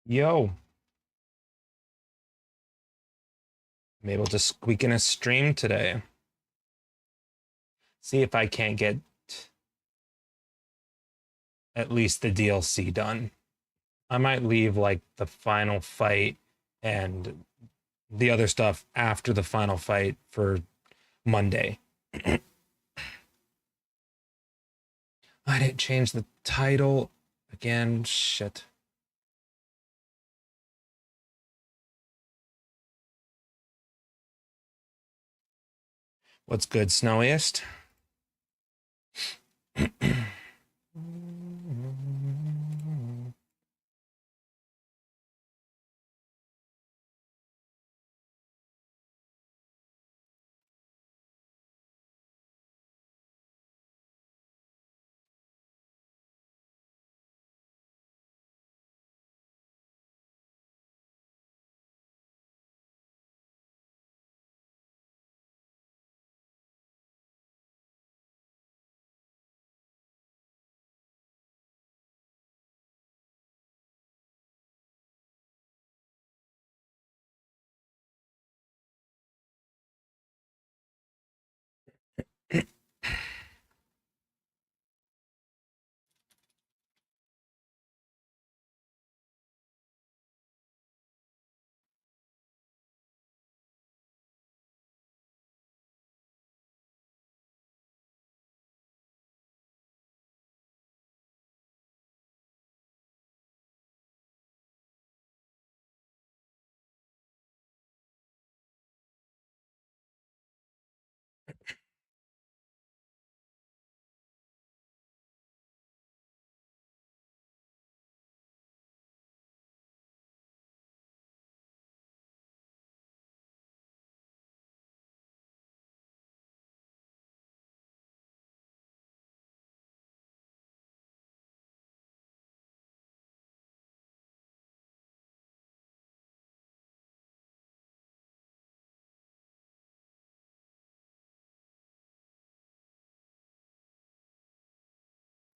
Yo, I'm able to squeak in a stream today. See if I can't get at least the DLC done. I might leave like the final fight and the other stuff after the final fight for Monday. I didn't change the title again. Shit. What's good, Snowiest?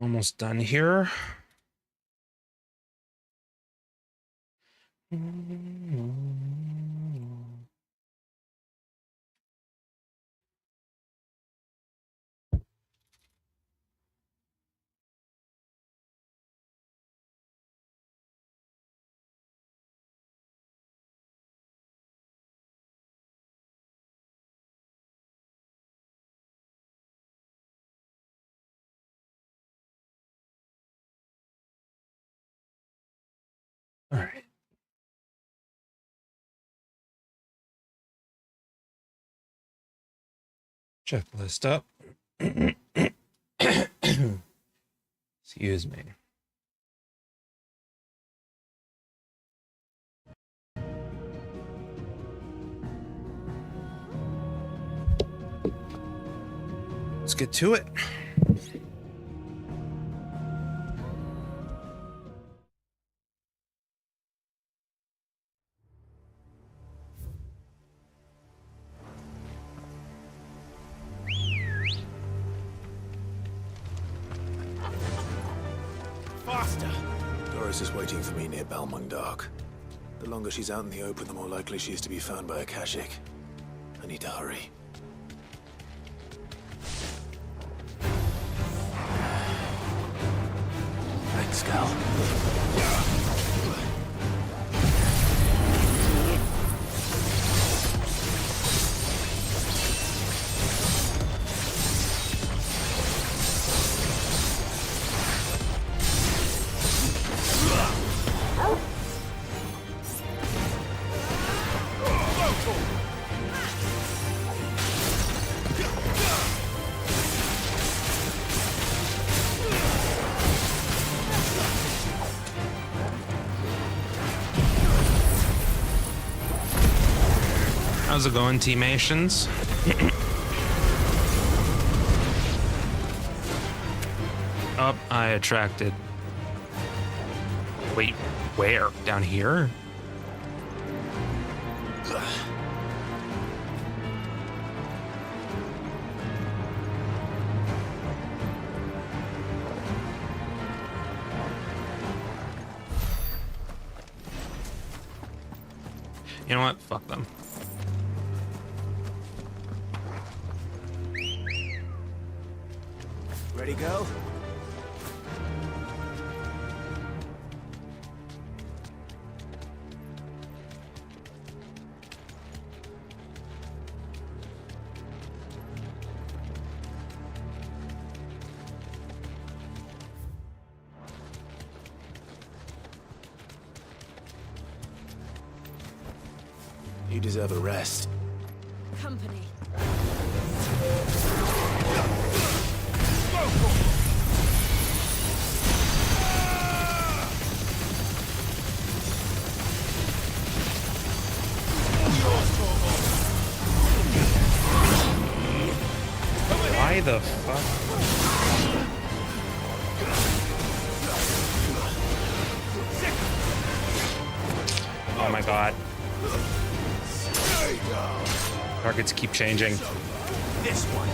Almost done here. All right. Checklist up. Excuse me. Let's get to it. Faster! Doris is waiting for me near Balmung Dark. The longer she's out in the open, the more likely she is to be found by a Kashyyyk. I need to hurry. Thanks, Cal. How's it going, teamations? Oh, I attracted. Wait, where? Down here? You know what? Fuck them. Ready, go? You deserve a rest. Company. Why the fuck? Oh my god. Targets keep changing. This one.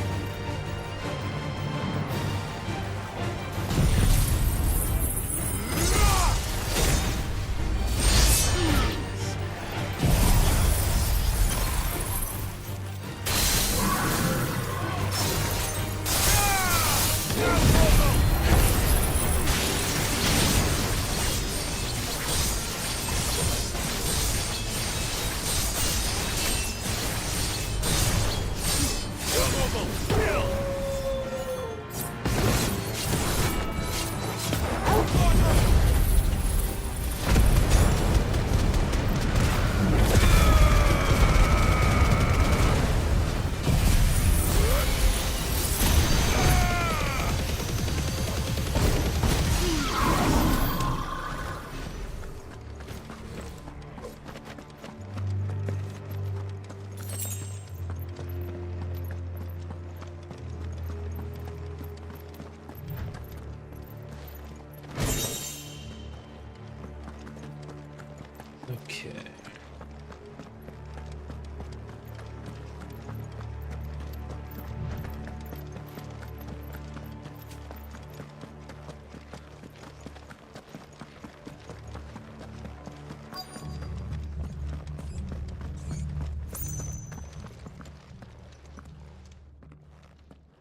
Okay.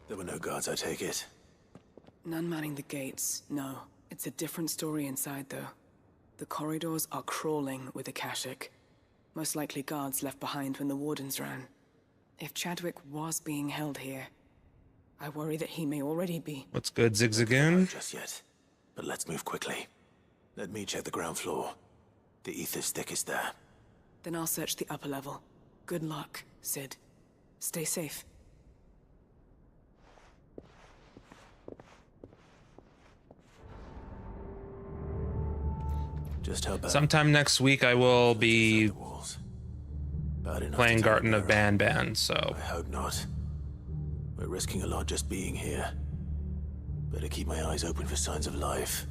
There were no guards, I take it. None manning the gates, no. It's a different story inside, though. The corridors are crawling with Akashic. Most likely guards left behind when the wardens ran. If Chadwick was being held here, I worry that he may already be. What's good, Zigzagoon? Not just yet, but let's move quickly. Let me check the ground floor. The ether's thickest there. Then I'll search the upper level. Good luck, Sid. Stay safe. Just how bad? Sometime next week I will be The walls. Bad enough playing to take Garden a of barrel. Banban, so I hope not. We're risking a lot just being here. Better keep my eyes open for signs of life.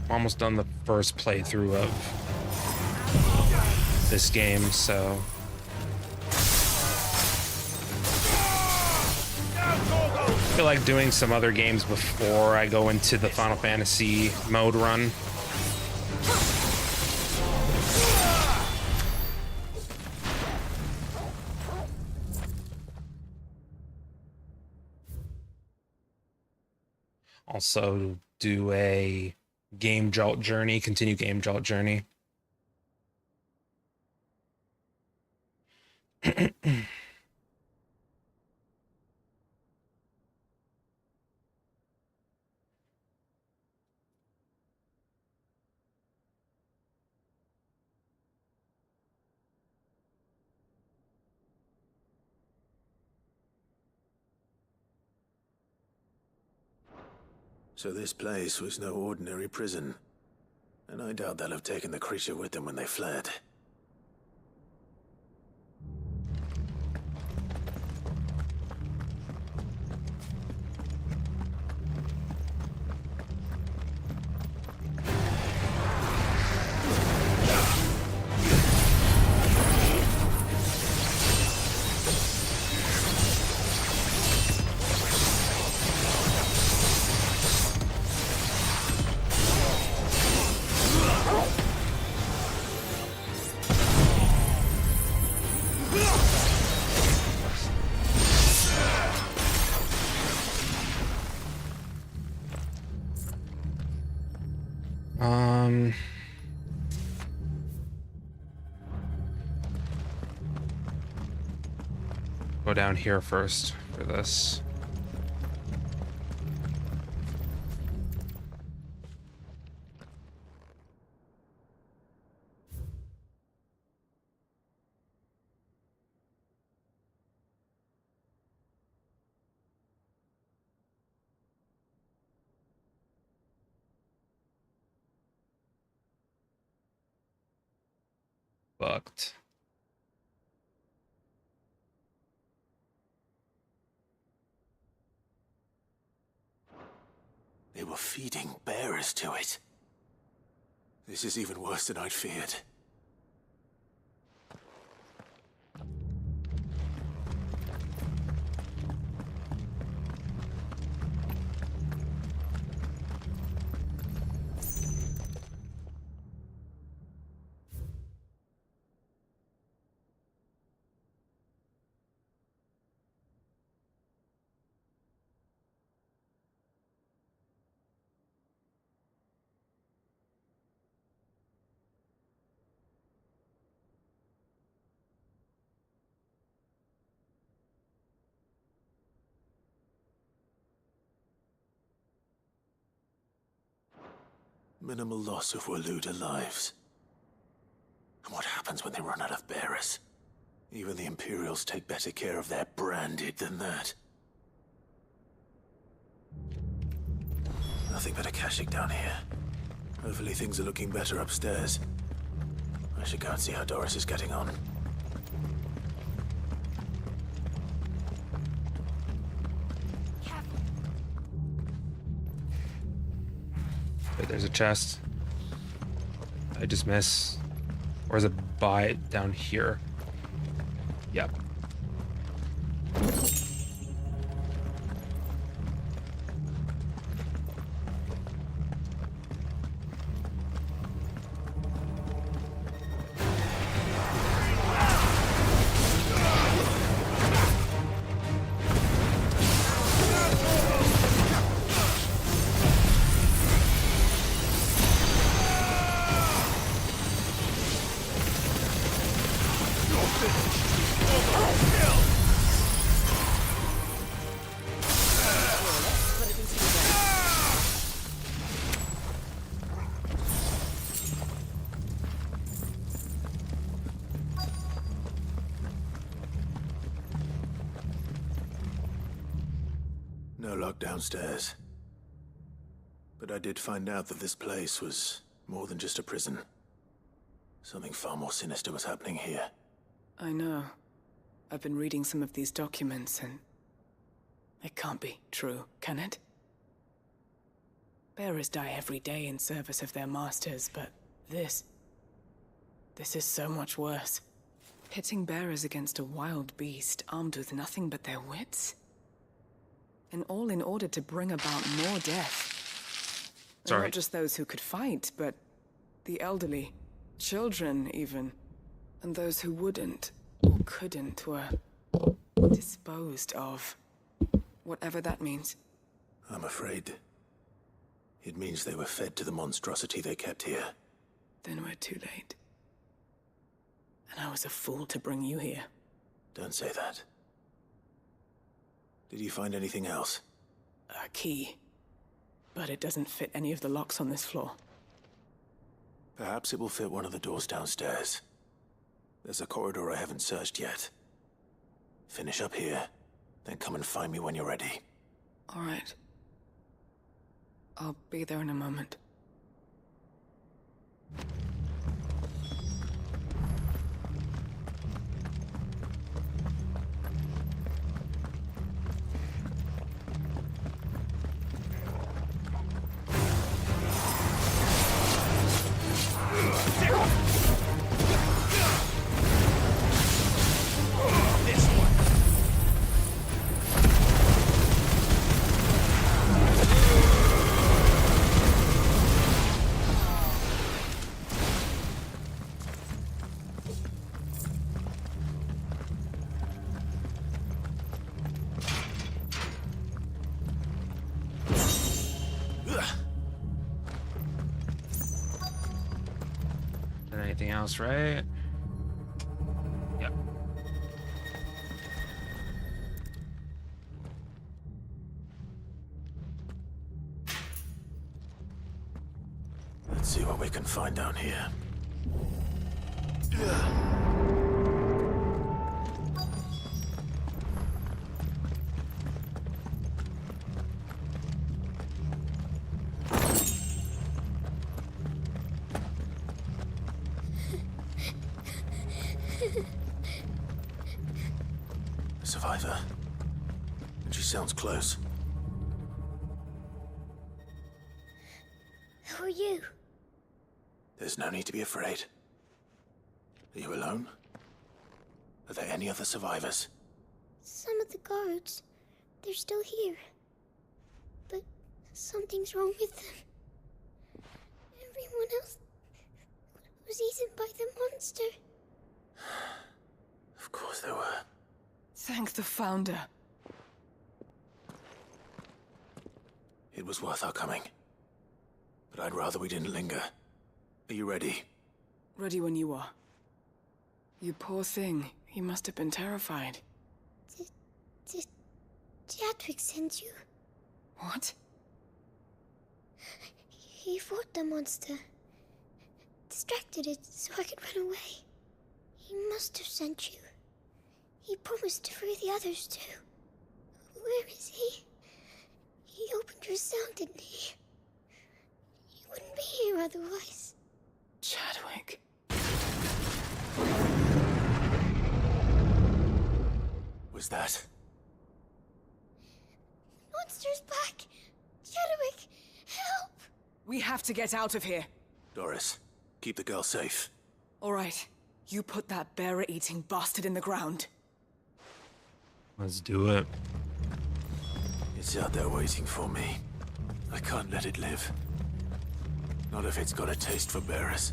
I'm almost done the first playthrough of this game, so I feel like doing some other games before I go into the Final Fantasy mode run. Also do a game jolt journey, continue game jolt journey. So this place was no ordinary prison. And I doubt they'll have taken the creature with them when they fled. Go down here first for this. Fucked. They were feeding bearers to it. This is even worse than I'd feared. Minimal loss of Waluda lives. And what happens when they run out of bearers? Even the Imperials take better care of their branded than that. Nothing but Akashic down here. Hopefully things are looking better upstairs. I should go and see how Doris is getting on. There's a chest. I just miss. Or is it by down here? Yep. No lock downstairs. But I did find out that this place was more than just a prison. Something far more sinister was happening here. I know. I've been reading some of these documents and... it can't be true, can it? Bearers die every day in service of their masters, but this is so much worse. Pitting bearers against a wild beast armed with nothing but their wits? And all in order to bring about more death. Sorry. Not just those who could fight, but the elderly, children even. And those who wouldn't, or couldn't, were disposed of. Whatever that means. I'm afraid it means they were fed to the monstrosity they kept here. Then we're too late. And I was a fool to bring you here. Don't say that. Did you find anything else? A key. But it doesn't fit any of the locks on this floor. Perhaps it will fit one of the doors downstairs. There's a corridor I haven't searched yet. Finish up here, then come and find me when you're ready. All right. I'll be there in a moment. Anything else, right? Yep. Let's see what we can find down here. A survivor. And she sounds close. Who are you? There's no need to be afraid. Are you alone? Are there any other survivors? Some of the guards. They're still here. But something's wrong with them. Everyone else was eaten by the monster. Of course there were. Thank the Founder. It was worth our coming. But I'd rather we didn't linger. Are you ready? Ready when you are. You poor thing. He must have been terrified. Did Chadwick send you? What? He fought the monster. Distracted it so I could run away. He must have sent you. He promised to free the others too. Where is he? He opened your cell, didn't he? He wouldn't be here otherwise. Chadwick. Was that? Monster's back! Chadwick, help! We have to get out of here. Doris, keep the girl safe. All right. You put that bearer-eating bastard in the ground. Let's do it. It's out there waiting for me. I can't let it live. Not if it's got a taste for bearers.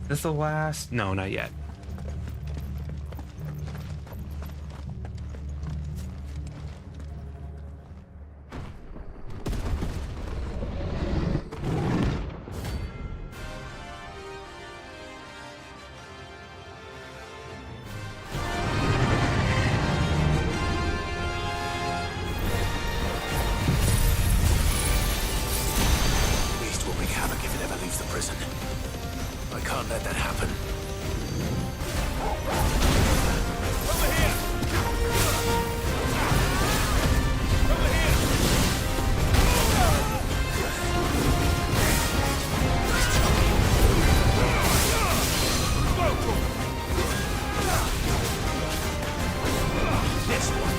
Is this the last? No, not yet. Beast will wreak havoc if it ever leaves the prison. I can't let that happen. This one.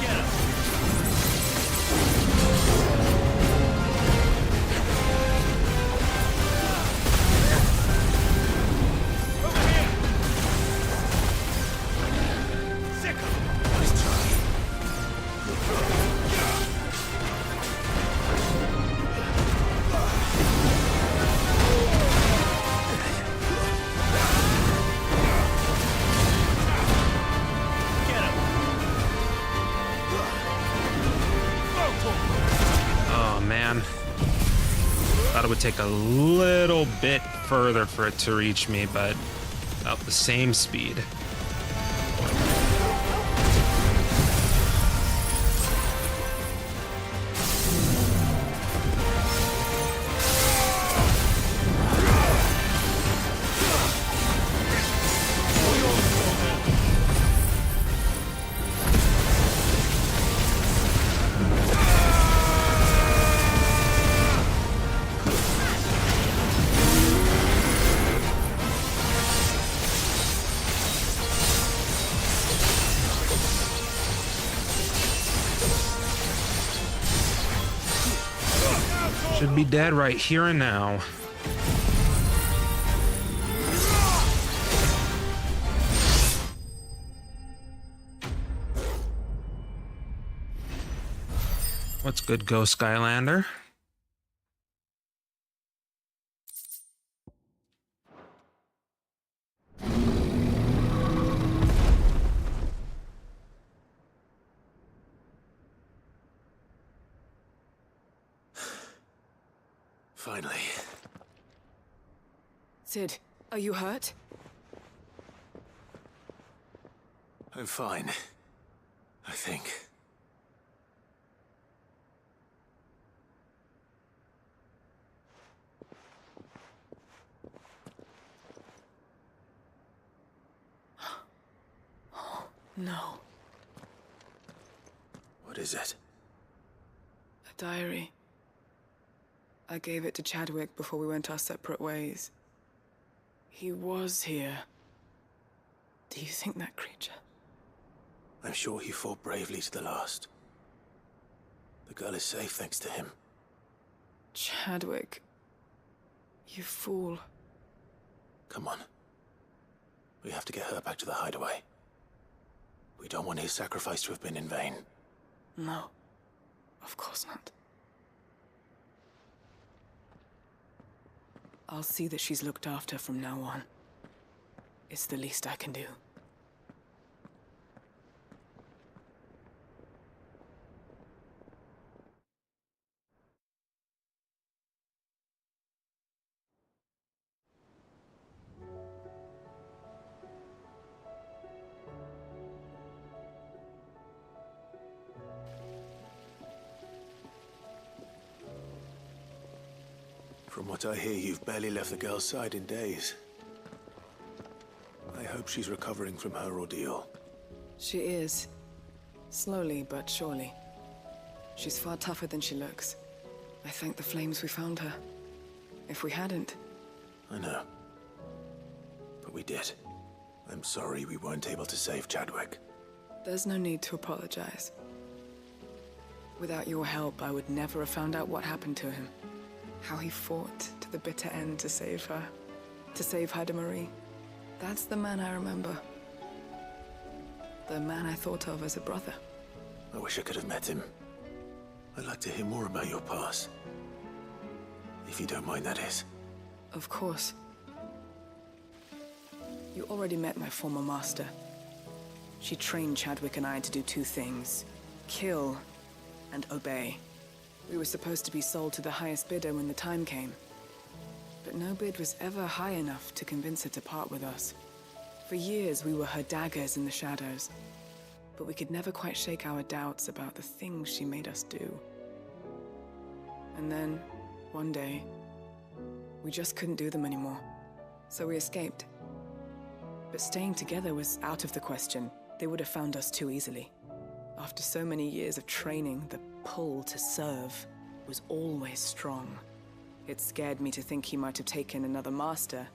Get him. Oh man. Thought it would take a little bit further for it to reach me, but about the same speed. Should be dead right here and now. What's good, Ghost Skylander? Finally. Sid, are you hurt? I'm fine. I think. No. What is it? A diary. I gave it to Chadwick before we went our separate ways. He was here. Do you think that creature? I'm sure he fought bravely to the last. The girl is safe thanks to him. Chadwick. You fool. Come on. We have to get her back to the hideaway. We don't want his sacrifice to have been in vain. No. Of course not. I'll see that she's looked after from now on. It's the least I can do. From what I hear, you've barely left the girl's side in days. I hope she's recovering from her ordeal. She is. Slowly but surely. She's far tougher than she looks. I thank the flames we found her. If we hadn't... I know. But we did. I'm sorry we weren't able to save Chadwick. There's no need to apologize. Without your help, I would never have found out what happened to him. How he fought to the bitter end to save her. To save Haida Marie. That's the man I remember. The man I thought of as a brother. I wish I could have met him. I'd like to hear more about your past. If you don't mind, that is. Of course. You already met my former master. She trained Chadwick and I to do two things. Kill and obey. We were supposed to be sold to the highest bidder when the time came. But no bid was ever high enough to convince her to part with us. For years, we were her daggers in the shadows. But we could never quite shake our doubts about the things she made us do. And then, one day, we just couldn't do them anymore. So we escaped. But staying together was out of the question. They would have found us too easily. After so many years of training, the pull to serve was always strong. It scared me to think he might have taken another master,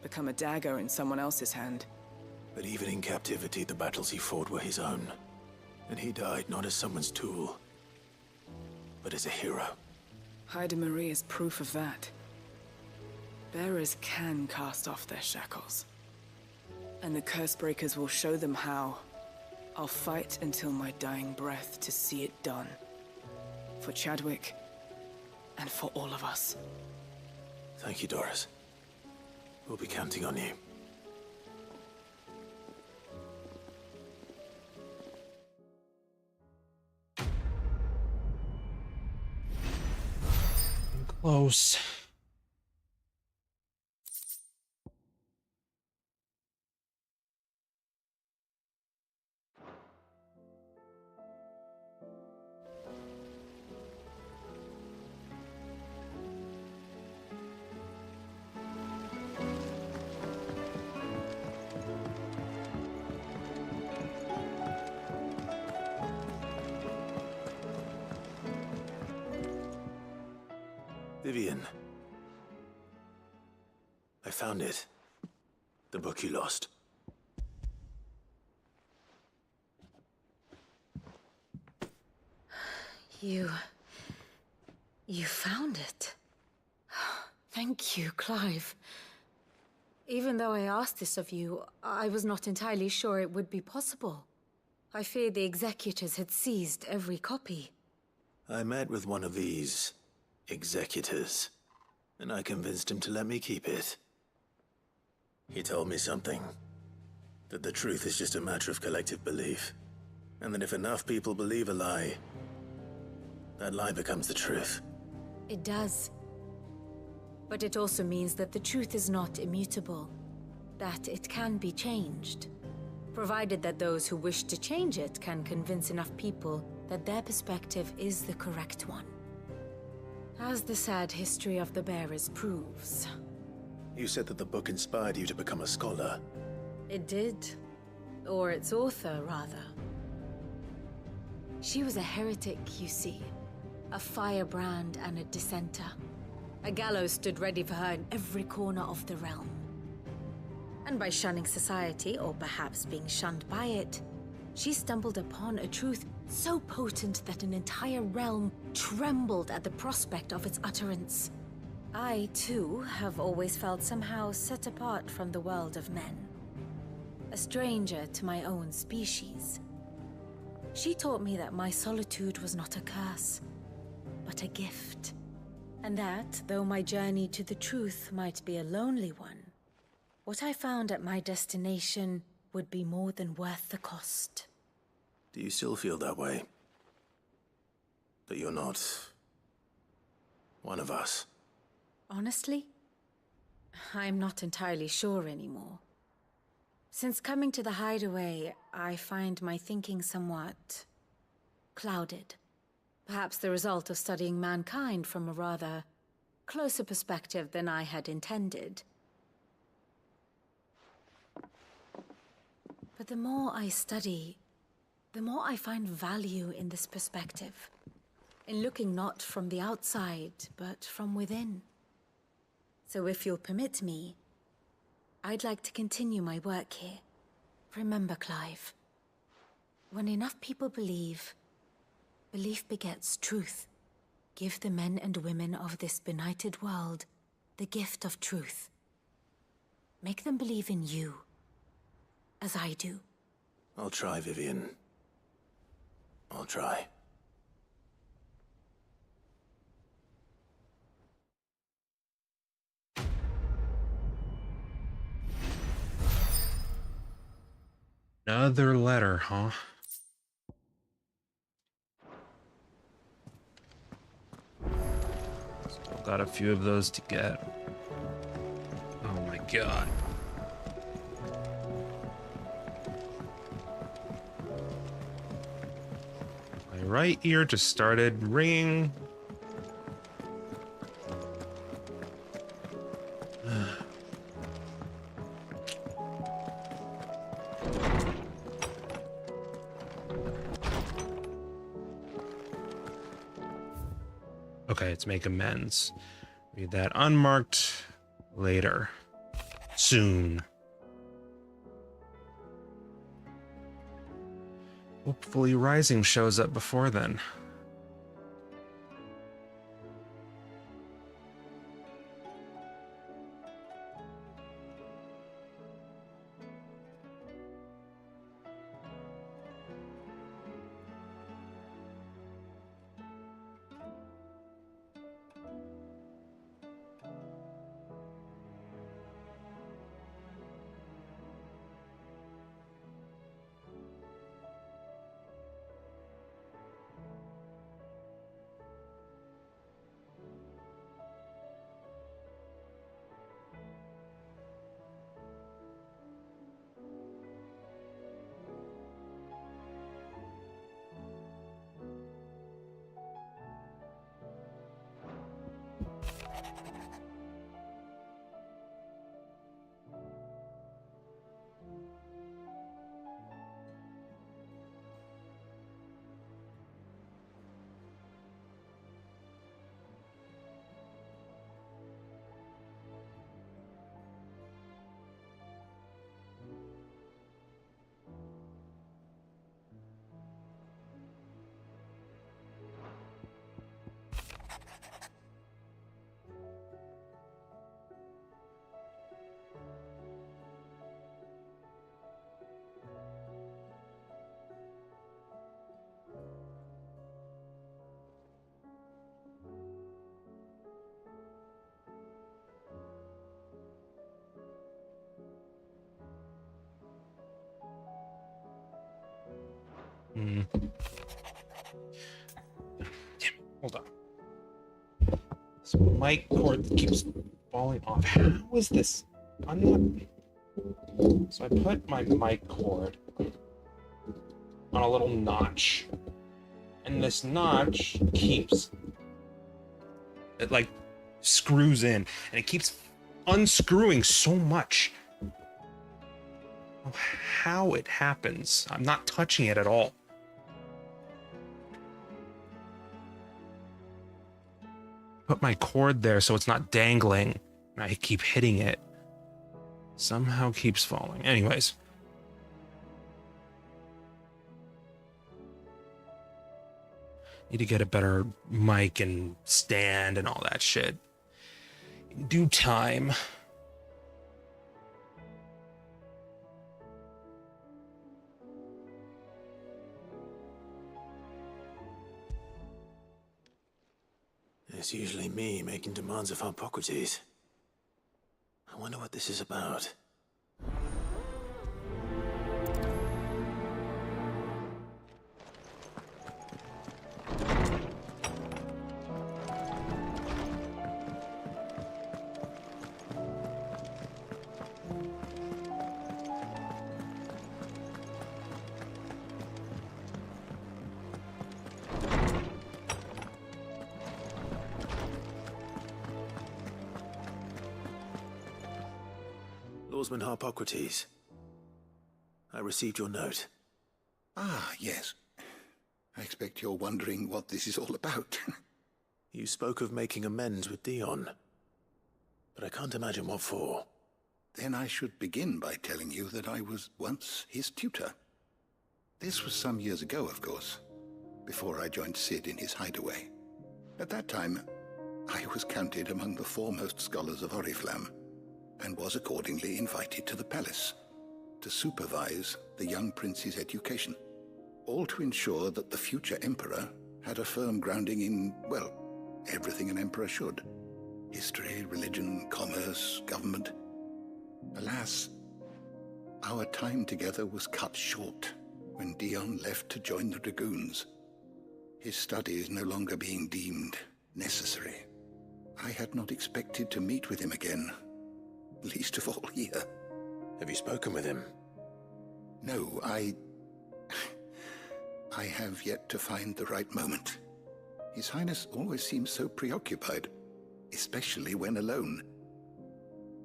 become a dagger in someone else's hand. But even in captivity, the battles he fought were his own. And he died not as someone's tool, but as a hero. Haida Marie is proof of that. Bearers can cast off their shackles. And the Cursebreakers will show them how. I'll fight until my dying breath to see it done. For Chadwick, and for all of us. Thank you, Doris. We'll be counting on you. Close. Vivian. I found it. The book you lost. You found it. Thank you, Clive. Even though I asked this of you, I was not entirely sure it would be possible. I feared the executors had seized every copy. I met with one of these executors, and I convinced him to let me keep it. He told me something. That the truth is just a matter of collective belief. And that if enough people believe a lie, that lie becomes the truth. It does. But it also means that the truth is not immutable, that it can be changed, provided that those who wish to change it can convince enough people that their perspective is the correct one. As the sad history of the bearers proves. You said that the book inspired you to become a scholar. It did. Or its author, rather. She was a heretic, you see. A firebrand and a dissenter. A gallows stood ready for her in every corner of the realm. And by shunning society, or perhaps being shunned by it, she stumbled upon a truth so potent that an entire realm trembled at the prospect of its utterance. I, too, have always felt somehow set apart from the world of men. A stranger to my own species. She taught me that my solitude was not a curse, but a gift. And that, though my journey to the truth might be a lonely one, what I found at my destination would be more than worth the cost. Do you still feel that way? That you're not one of us? Honestly, I'm not entirely sure anymore. Since coming to the hideaway, I find my thinking somewhat clouded. Perhaps the result of studying mankind from a rather closer perspective than I had intended. But the more I study, the more I find value in this perspective. In looking not from the outside, but from within. So if you'll permit me, I'd like to continue my work here. Remember, Clive, when enough people believe, belief begets truth. Give the men and women of this benighted world the gift of truth. Make them believe in you, as I do. I'll try, Vivian. I'll try. Another letter, huh? Still got a few of those to get. Oh my god. My right ear just started ringing. Okay, it's make amends. Read that unmarked later. Soon. Hopefully Rising shows up before then. Damn, hold on. This mic cord keeps falling off. How is this? I'm not. So I put my mic cord on a little notch, and this notch keeps it like screws in, and it keeps unscrewing so much. How it happens? I'm not touching it at all. Put my cord there so it's not dangling. I keep hitting it. Somehow keeps falling. Anyways. Need to get a better mic and stand and all that shit. In due time. It's usually me making demands of Hippocrates. I wonder what this is about. Lawsman Hippocrates, I received your note. Ah, yes. I expect you're wondering what this is all about. You spoke of making amends with Dion, but I can't imagine what for. Then I should begin by telling you that I was once his tutor. This was some years ago, of course, before I joined Sid in his hideaway. At that time, I was counted among the foremost scholars of Oriflamme, and was accordingly invited to the palace to supervise the young prince's education, all to ensure that the future emperor had a firm grounding in, well, everything an emperor should. History, religion, commerce, government. Alas, our time together was cut short when Dion left to join the Dragoons, his studies no longer being deemed necessary. I had not expected to meet with him again, least of all here. Have you spoken with him? No, I have yet to find the right moment. His Highness always seems so preoccupied, especially when alone.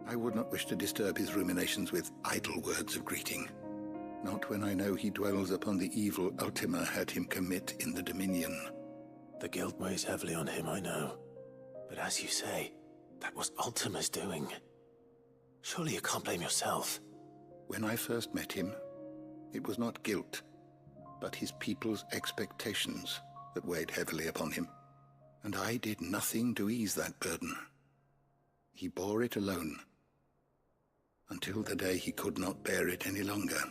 I would not wish to disturb his ruminations with idle words of greeting, not when I know he dwells upon the evil Ultima had him commit in the Dominion. The guilt weighs heavily on him, I know. But as you say, that was Ultima's doing. Surely you can't blame yourself. When I first met him, it was not guilt, but his people's expectations that weighed heavily upon him. And I did nothing to ease that burden. He bore it alone, until the day he could not bear it any longer.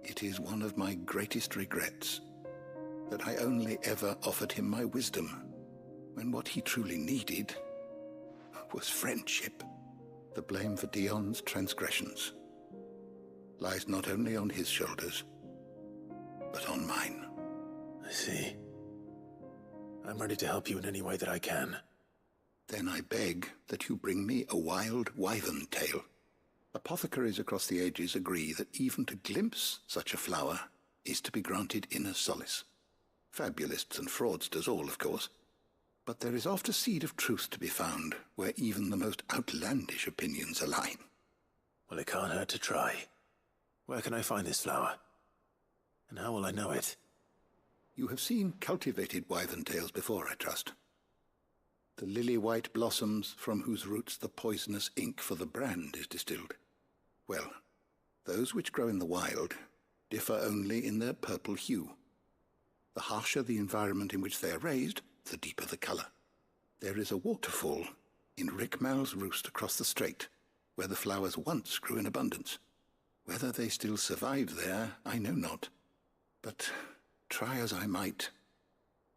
It is one of my greatest regrets that I only ever offered him my wisdom, when what he truly needed was friendship. The blame for Dion's transgressions lies not only on his shoulders, but on mine. I see. I'm ready to help you in any way that I can. Then I beg that you bring me a wild wyvern tail. Apothecaries across the ages agree that even to glimpse such a flower is to be granted inner solace. Fabulists and fraudsters all, of course. But there is oft a seed of truth to be found where even the most outlandish opinions align. Well, it can't hurt to try. Where can I find this flower? And how will I know it? You have seen cultivated wyvern tails before, I trust. The lily-white blossoms from whose roots the poisonous ink for the brand is distilled. Well, those which grow in the wild differ only in their purple hue. The harsher the environment in which they are raised, the deeper the color. There is a waterfall in Rickmal's roost across the strait, where the flowers once grew in abundance. Whether they still survive there, I know not. But try as I might,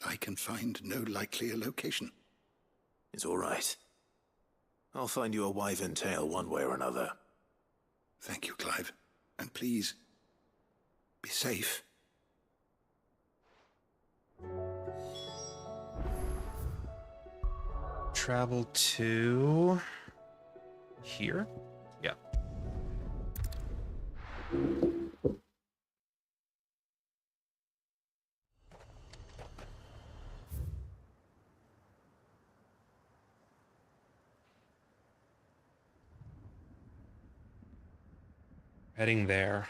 I can find no likelier location. It's all right. I'll find you a wyvern tail one way or another. Thank you, Clive. And please, be safe. Travel to Here? Yeah. Heading there.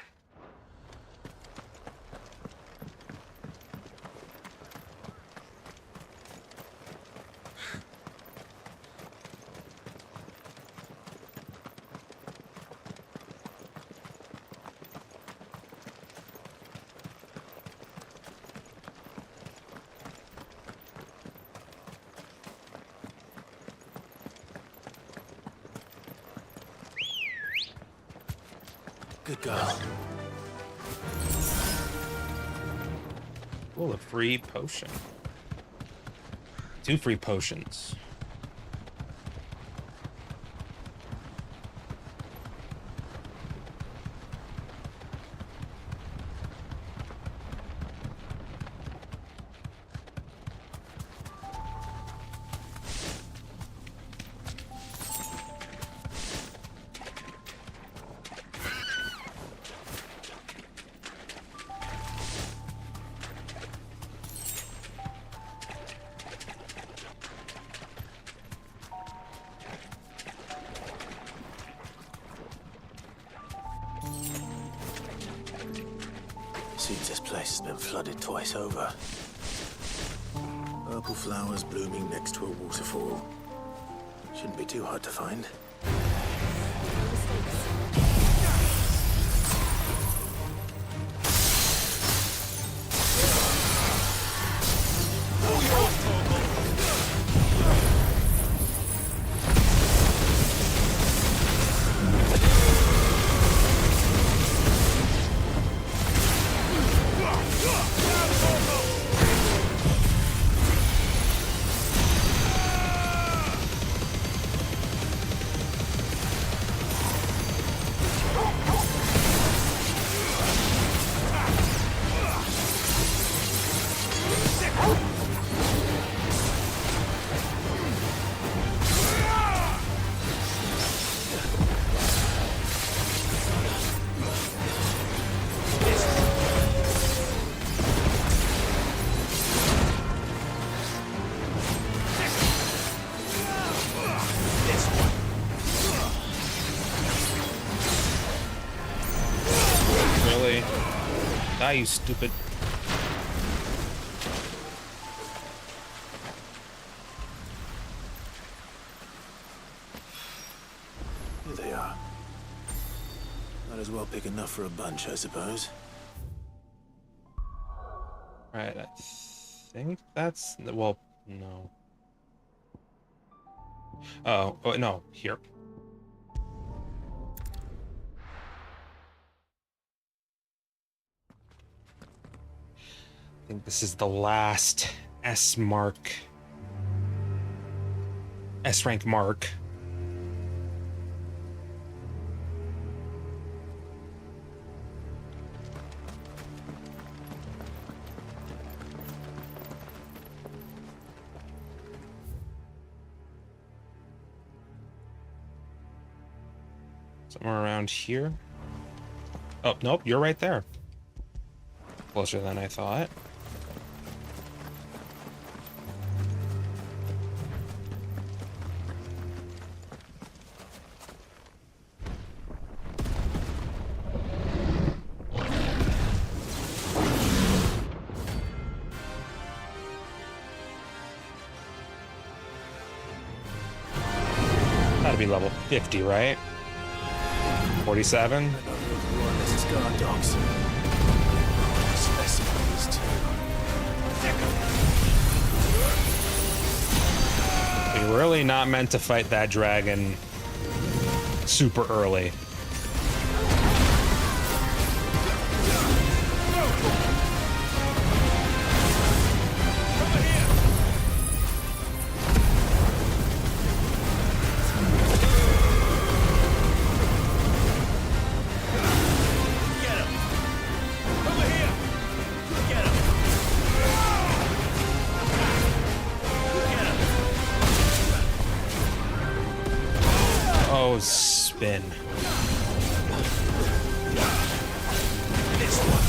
Good girl. Oh, a free potion. 2 free potions. Seems this place has been flooded twice over. Purple flowers blooming next to a waterfall. Shouldn't be too hard to find. Die, you stupid. Here they are. Might as well pick enough for a bunch, I suppose. Right, I think that's... Well, no. Oh, no, here. I think this is the last S-rank mark. Somewhere around here. Oh, nope, you're right there. Closer than I thought. Gotta be level 50, right? 47? This is guard dogs. Specimens too. You're really not meant to fight that dragon super early. spin. This one.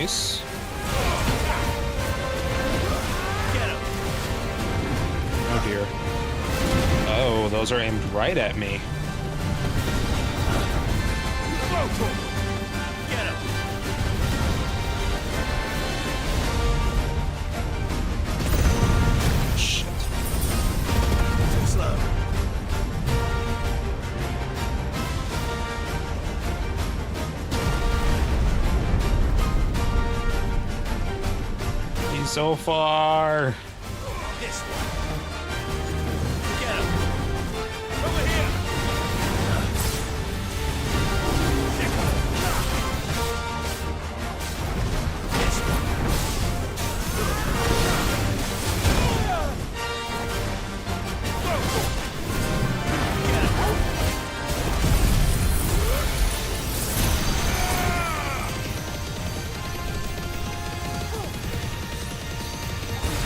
Nice. Oh dear. Oh, those are aimed right at me. Shit. Too slow. He's so far. This one. Get him. Over here. This one. Get him.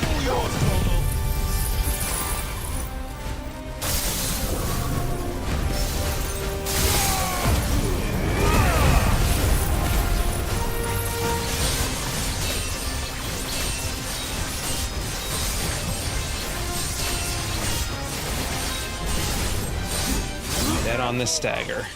All yours, Total. Dead on the stagger.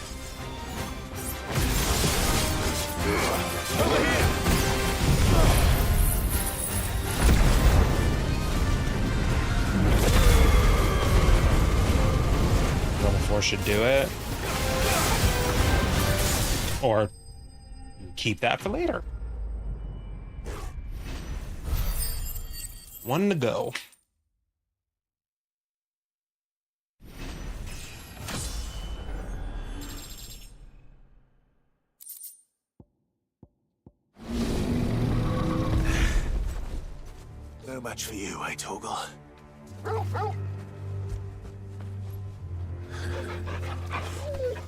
Level 4 should do it. Or keep that for later. One to go. So much for you, Toggle.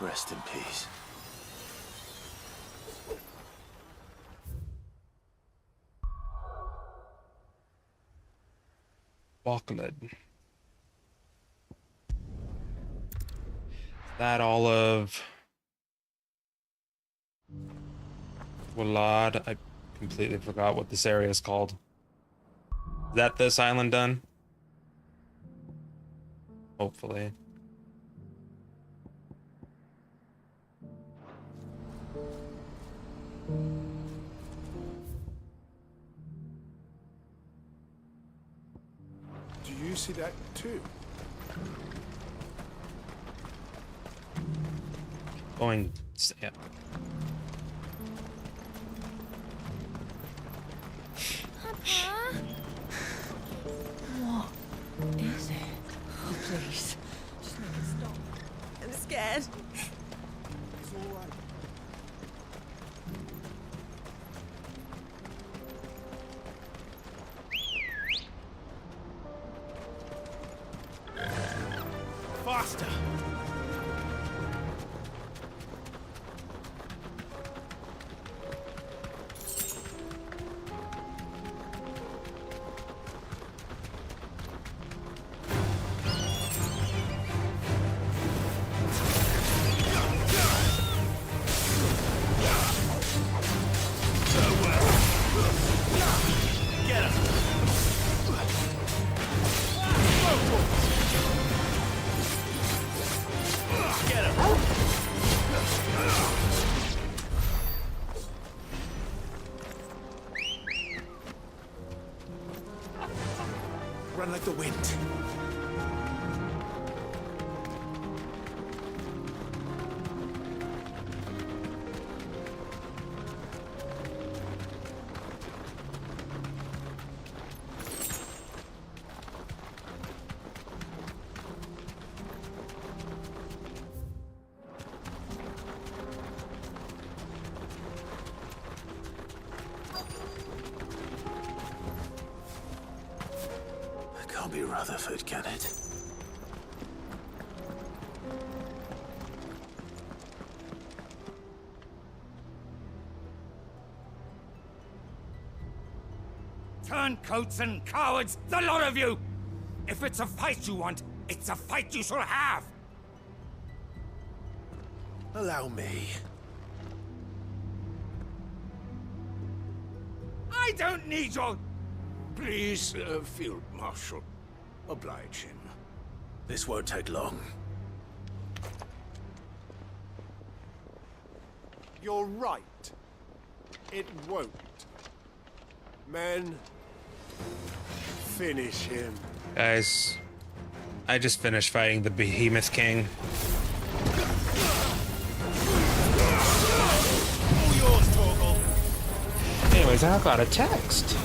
Rest in peace. Chocolate. That all of Walad. I completely forgot what this area is called. Is that this island done? Hopefully. Do you see that too? Going. Yeah. What is it? Oh, please. Just make it stop. I'm scared. It's all right. Faster! Run like the wind. Can't be Rutherford, can it? Turncoats and cowards, the lot of you! If it's a fight you want, it's a fight you shall have! Allow me. I don't need your... Please, Field Marshal, oblige him. This won't take long. You're right. It won't. Men, finish him. Guys, I just finished fighting the Behemoth King. All yours, Torgal. Anyways, I got a text.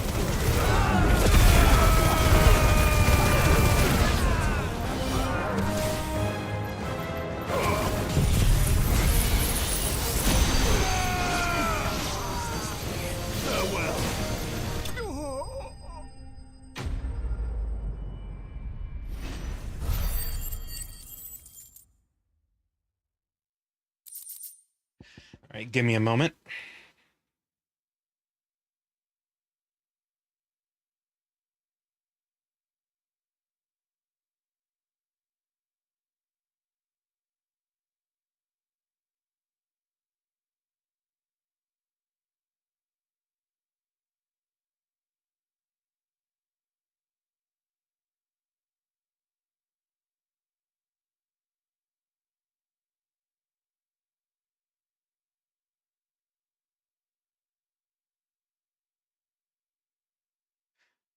All right, give me a moment.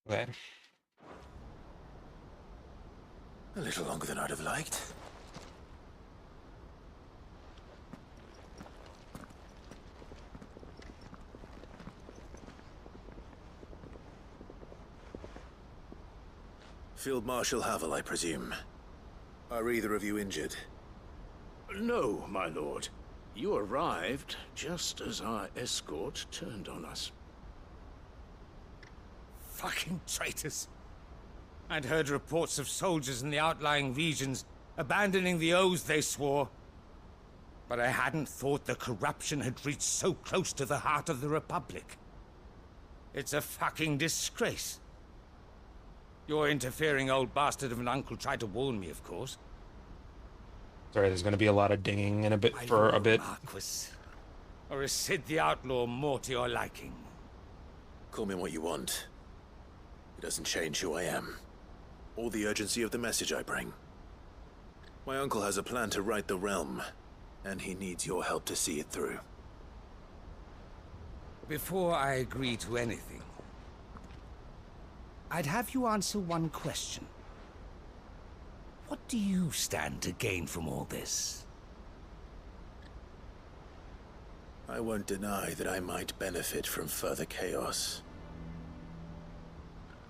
Okay. A little longer than I'd have liked. Field Marshal Havel, I presume. Are either of you injured? No, my lord. You arrived just as our escort turned on us. Fucking traitors. I'd heard reports of soldiers in the outlying regions abandoning the oaths they swore. But I hadn't thought the corruption had reached so close to the heart of the Republic. It's a fucking disgrace. Your interfering old bastard of an uncle tried to warn me, of course. Sorry, there's going to be a lot of dinging in a bit for a bit. Marquis. Or is Sid the Outlaw more to your liking? Call me what you want. It doesn't change who I am, or the urgency of the message I bring. My uncle has a plan to right the realm, and he needs your help to see it through. Before I agree to anything, I'd have you answer one question. What do you stand to gain from all this? I won't deny that I might benefit from further chaos.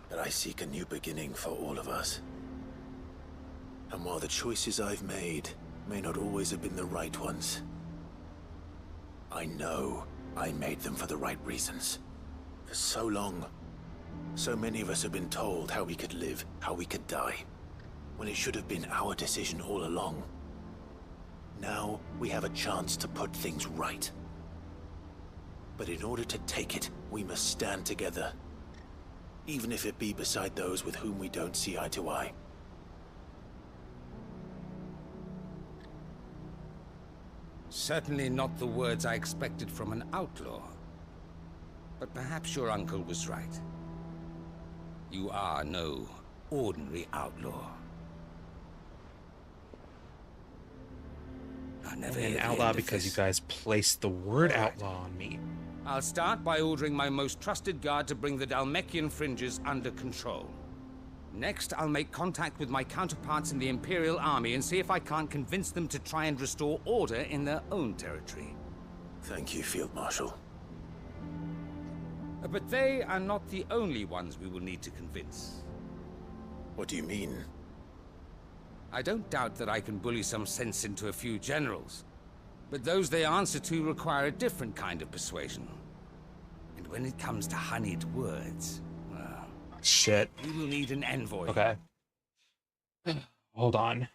But I seek a new beginning for all of us. And while the choices I've made may not always have been the right ones, I know I made them for the right reasons. For so long, so many of us have been told how we could live, how we could die, when it should have been our decision all along. Now we have a chance to put things right. But in order to take it, we must stand together, even if it be beside those with whom we don't see eye to eye. Certainly not the words I expected from an outlaw. But perhaps your uncle was right. You are no ordinary outlaw. I'll never hear An the outlaw end of because you this. guys placed the word All right. outlaw on me. I'll start by ordering my most trusted guard to bring the Dalmekian fringes under control. Next, I'll make contact with my counterparts in the Imperial Army and see if I can't convince them to try and restore order in their own territory. Thank you, Field Marshal. But they are not the only ones we will need to convince. What do you mean? I don't doubt that I can bully some sense into a few generals, but those they answer to require a different kind of persuasion. And when it comes to honeyed words, well, Shit. we will need an envoy. Okay. Hold on.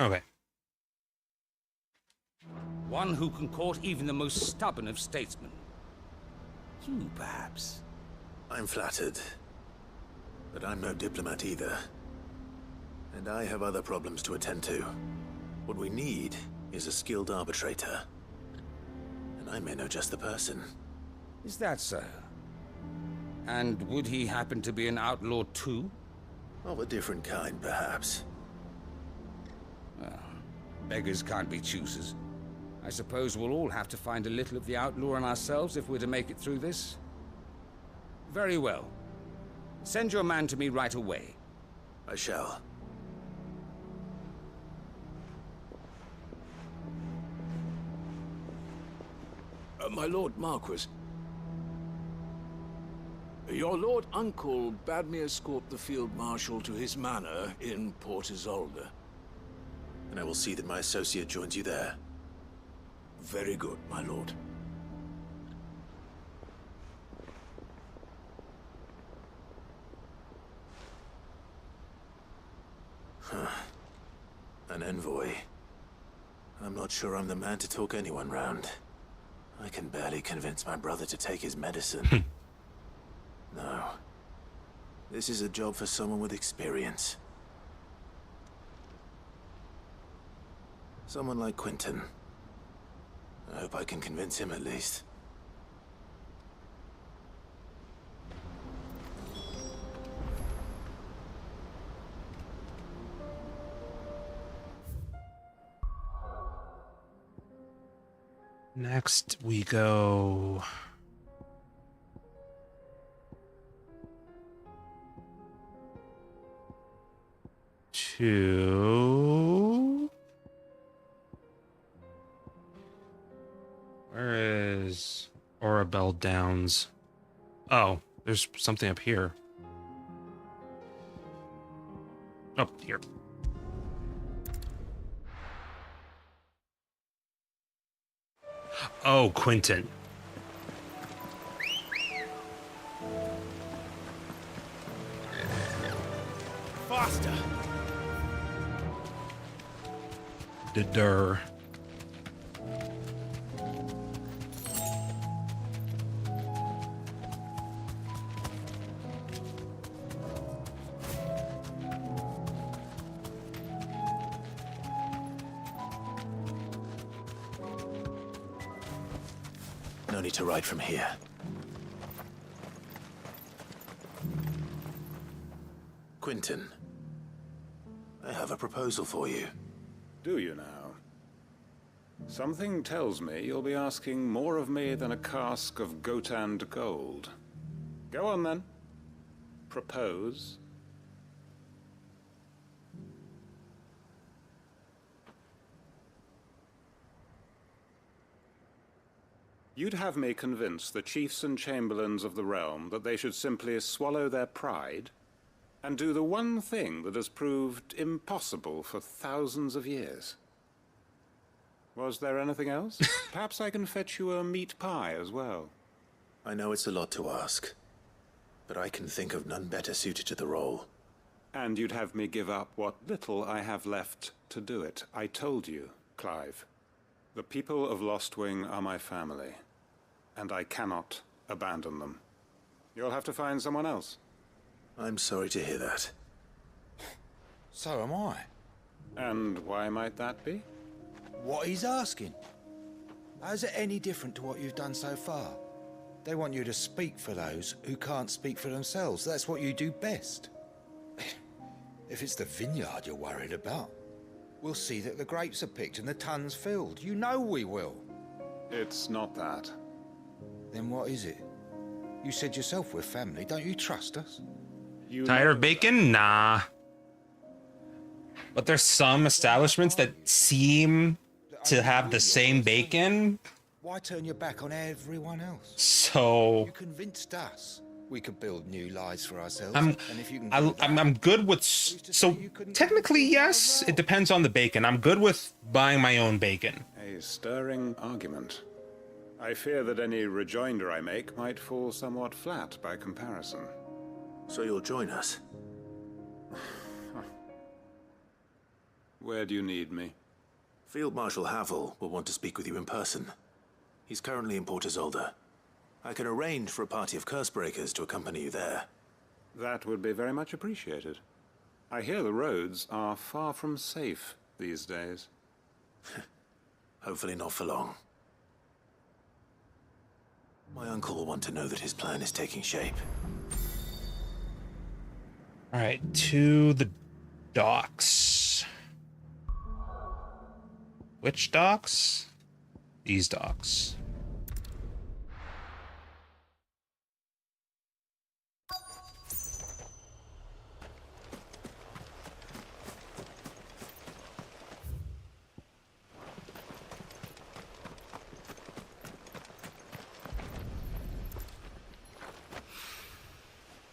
Okay. One who can court even the most stubborn of statesmen. You, perhaps. I'm flattered. But I'm no diplomat either. And I have other problems to attend to. What we need is a skilled arbitrator. And I may know just the person. Is that so? And would he happen to be an outlaw too? Of a different kind, perhaps. Well, beggars can't be choosers. I suppose we'll all have to find a little of the outlaw in ourselves if we're to make it through this. Very well. Send your man to me right away. I shall. My Lord Marquis. Your Lord Uncle bade me escort the Field Marshal to his manor in Port Isolde. And I will see that my associate joins you there. Very good, my lord. An envoy. I'm not sure I'm the man to talk anyone round. I can barely convince my brother to take his medicine. No. This is a job for someone with experience. Someone like Quentin. I hope I can convince him at least. Next we go to... Where is Orabelle Downs? Oh, there's something up here. Oh, here. Oh, Quentin. Faster! Dir. No need to ride from here. Quentin, I have a proposal for you. Do you now? Something tells me you'll be asking more of me than a cask of Gotand gold. Go on then. Propose. You'd have me convince the chiefs and chamberlains of the realm that they should simply swallow their pride and do the one thing that has proved impossible for thousands of years. Was there anything else? Perhaps I can fetch you a meat pie as well. I know it's a lot to ask, but I can think of none better suited to the role. And you'd have me give up what little I have left to do it. I told you, Clive. The people of Lostwing are my family, and I cannot abandon them. You'll have to find someone else. I'm sorry to hear that. So am I. And why might that be? What he's asking. How's it any different to what you've done so far? They want you to speak for those who can't speak for themselves. That's what you do best. If it's the vineyard you're worried about, we'll see that the grapes are picked and the tons filled. You know we will. It's not that. Then what is it? You said yourself we're family. Don't you trust us? You Tired know of bacon? Nah. But there's some establishments that seem to have the same bacon. Why turn your back on everyone else? So You convinced us we could build new lives for ourselves. I'm and if you can I, do that, I'm good with so technically yes, it depends on the bacon. I'm good with buying my own bacon. A stirring argument. I fear that any rejoinder I make might fall somewhat flat by comparison. So you'll join us? Where do you need me? Field Marshal Havel will want to speak with you in person. He's currently in Port Isolde. I can arrange for a party of curse-breakers to accompany you there. That would be very much appreciated. I hear the roads are far from safe these days. Hopefully not for long. My uncle will want to know that his plan is taking shape. Alright, to the docks. Which docks? These docks.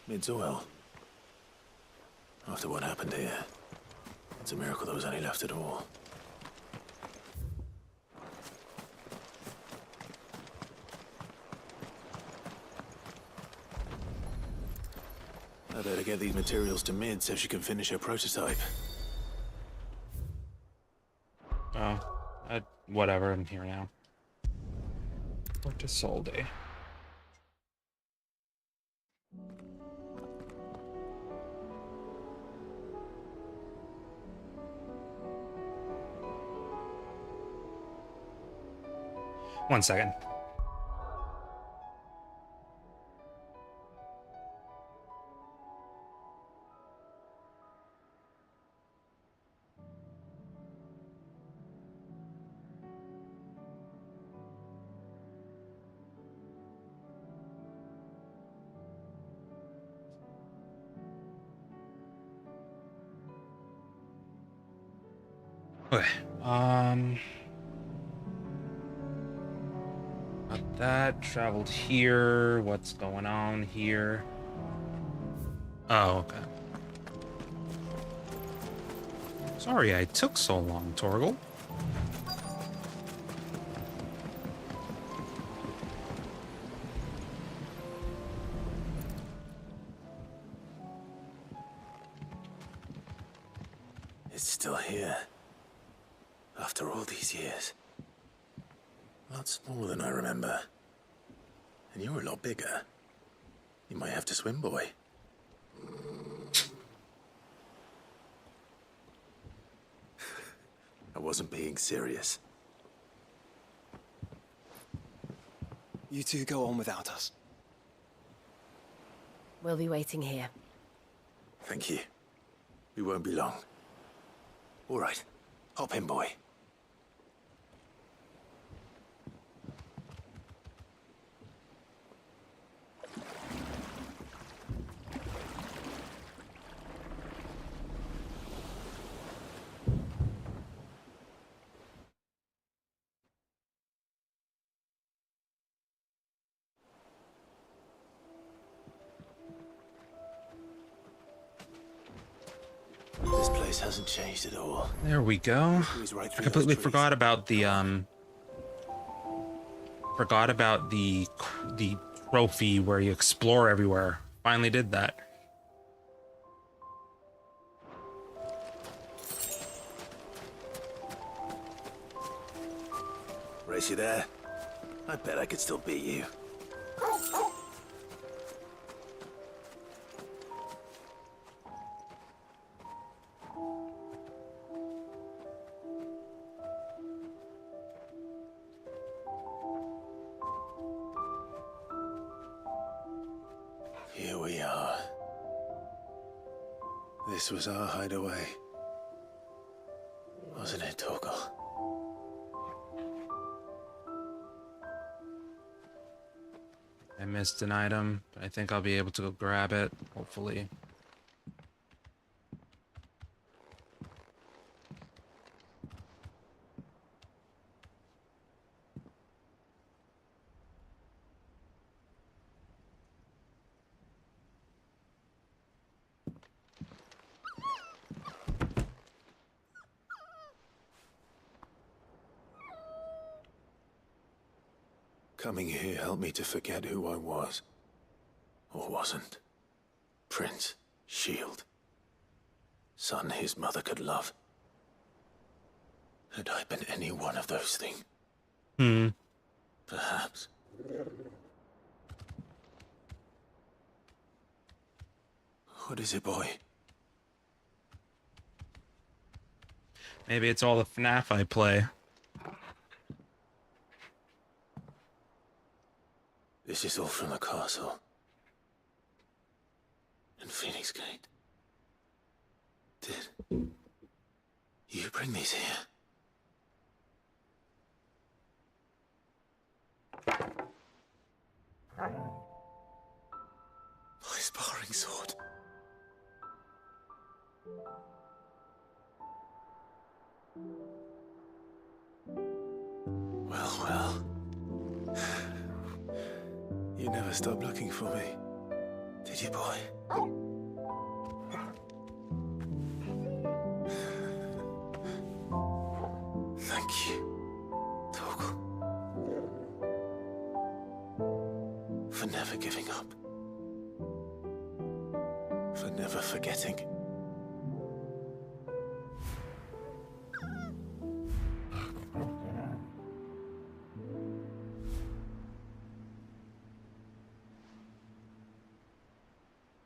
Mid's oil. After what happened here, it's a miracle there was any left at all. I better get these materials to Mid so she can finish her prototype. Oh, whatever, I'm here now. Port Isolde. One second. Okay, got that, traveled here, what's going on here? Oh, okay. Sorry I took so long, Torgal. It's still here. After all these years. A lot smaller than I remember. And you're a lot bigger. You might have to swim, boy. I wasn't being serious. You two go on without us. We'll be waiting here. Thank you. We won't be long. All right. Hop in, boy. This place hasn't changed at all. There we go. He's right I through completely those trees. forgot about the trophy where you explore everywhere. Finally did that. Race you there? I bet I could still beat you. Here we are. This was our hideaway. Wasn't it, Torgal? I missed an item, but I think I'll be able to go grab it, hopefully. Coming here helped me to forget who I was. Or wasn't. Prince, Shield. Son his mother could love. Had I been any one of those things? Perhaps. What is it, boy? Maybe it's all the FNAF I play. This is all from the castle. And Phoenix Gate. Did you bring these here? My sparring sword. Well. You never stopped looking for me, did you, boy? Thank you, Torgal, for never giving up, for never forgetting.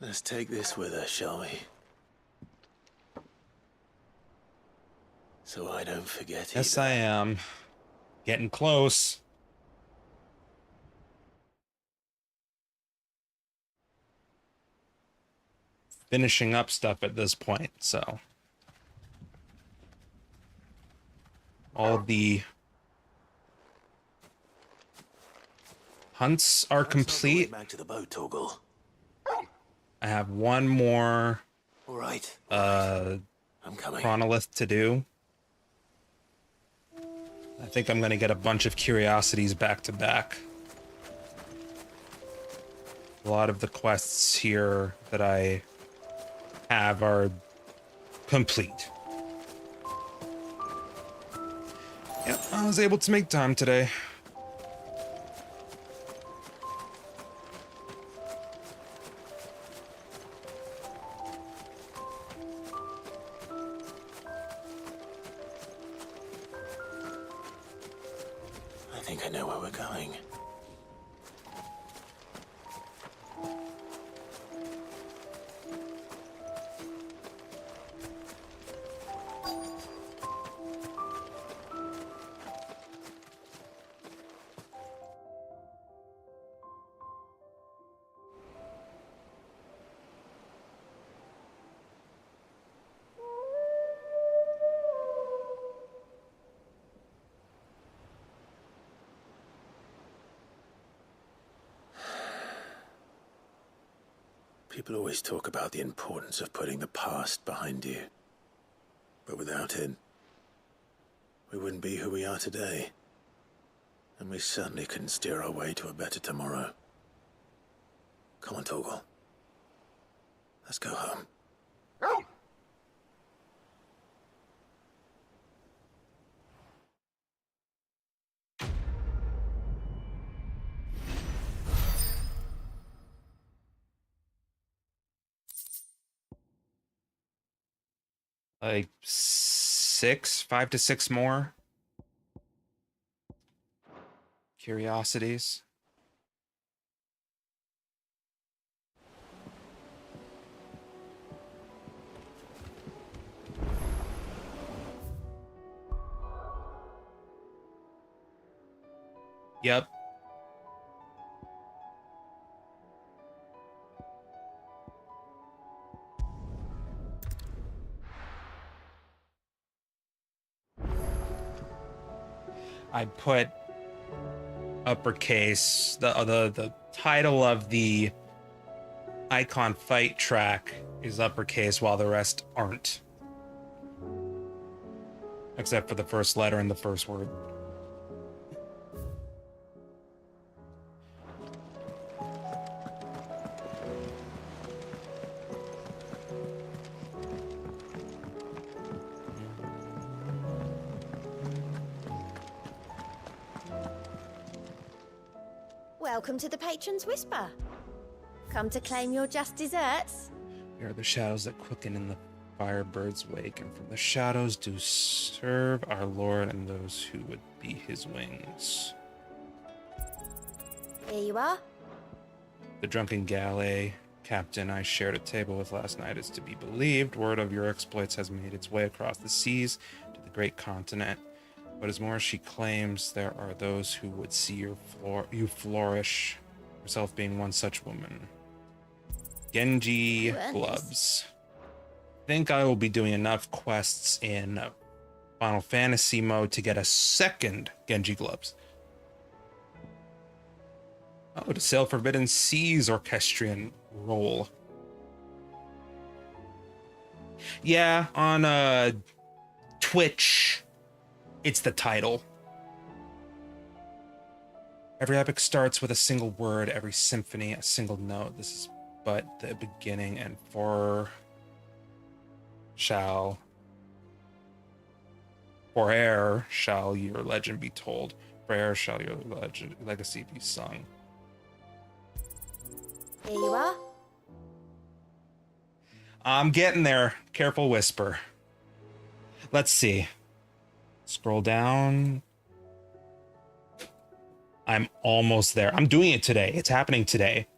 Let's take this with us, shall we? So I don't forget Yes, either. I am. Getting close. Finishing up stuff at this point, so. All the hunts are complete. Back to the boat, Torgal. I have one more All right. I'm coming. chronolith to do. I think I'm gonna get a bunch of curiosities back to back. A lot of the quests here that I have are complete. Yep, I was able to make time today. I think I know where we're going. People always talk about the importance of putting the past behind you. But without it, we wouldn't be who we are today. And we certainly couldn't steer our way to a better tomorrow. Come on, Torgal. Let's go home. Like 5 to 6 more curiosities. Yep. I put uppercase, the title of the icon fight track is uppercase while the rest aren't. Except for the first letter and the first word. Welcome to the Patron's Whisper. Come to claim your just desserts? Here are the shadows that quicken in the Firebirds wake, and from the shadows do serve our Lord and those who would be his wings. Here you are. The drunken galley captain I shared a table with last night is to be believed. Word of your exploits has made its way across the seas to the great continent. What is more, she claims there are those who would see you flourish, herself being one such woman. Genji gloves. I think I will be doing enough quests in Final Fantasy mode to get a second Genji gloves. Oh, to sail Forbidden Seas orchestrion role. Yeah, on Twitch, it's the title. Every epic starts with a single word, every symphony a single note. This is but the beginning, and fore'er shall your legend be told. Fore'er shall your legacy be sung. Here you are. I'm getting there. Careful whisper. Let's see. Scroll down. I'm almost there. I'm doing it today. It's happening today.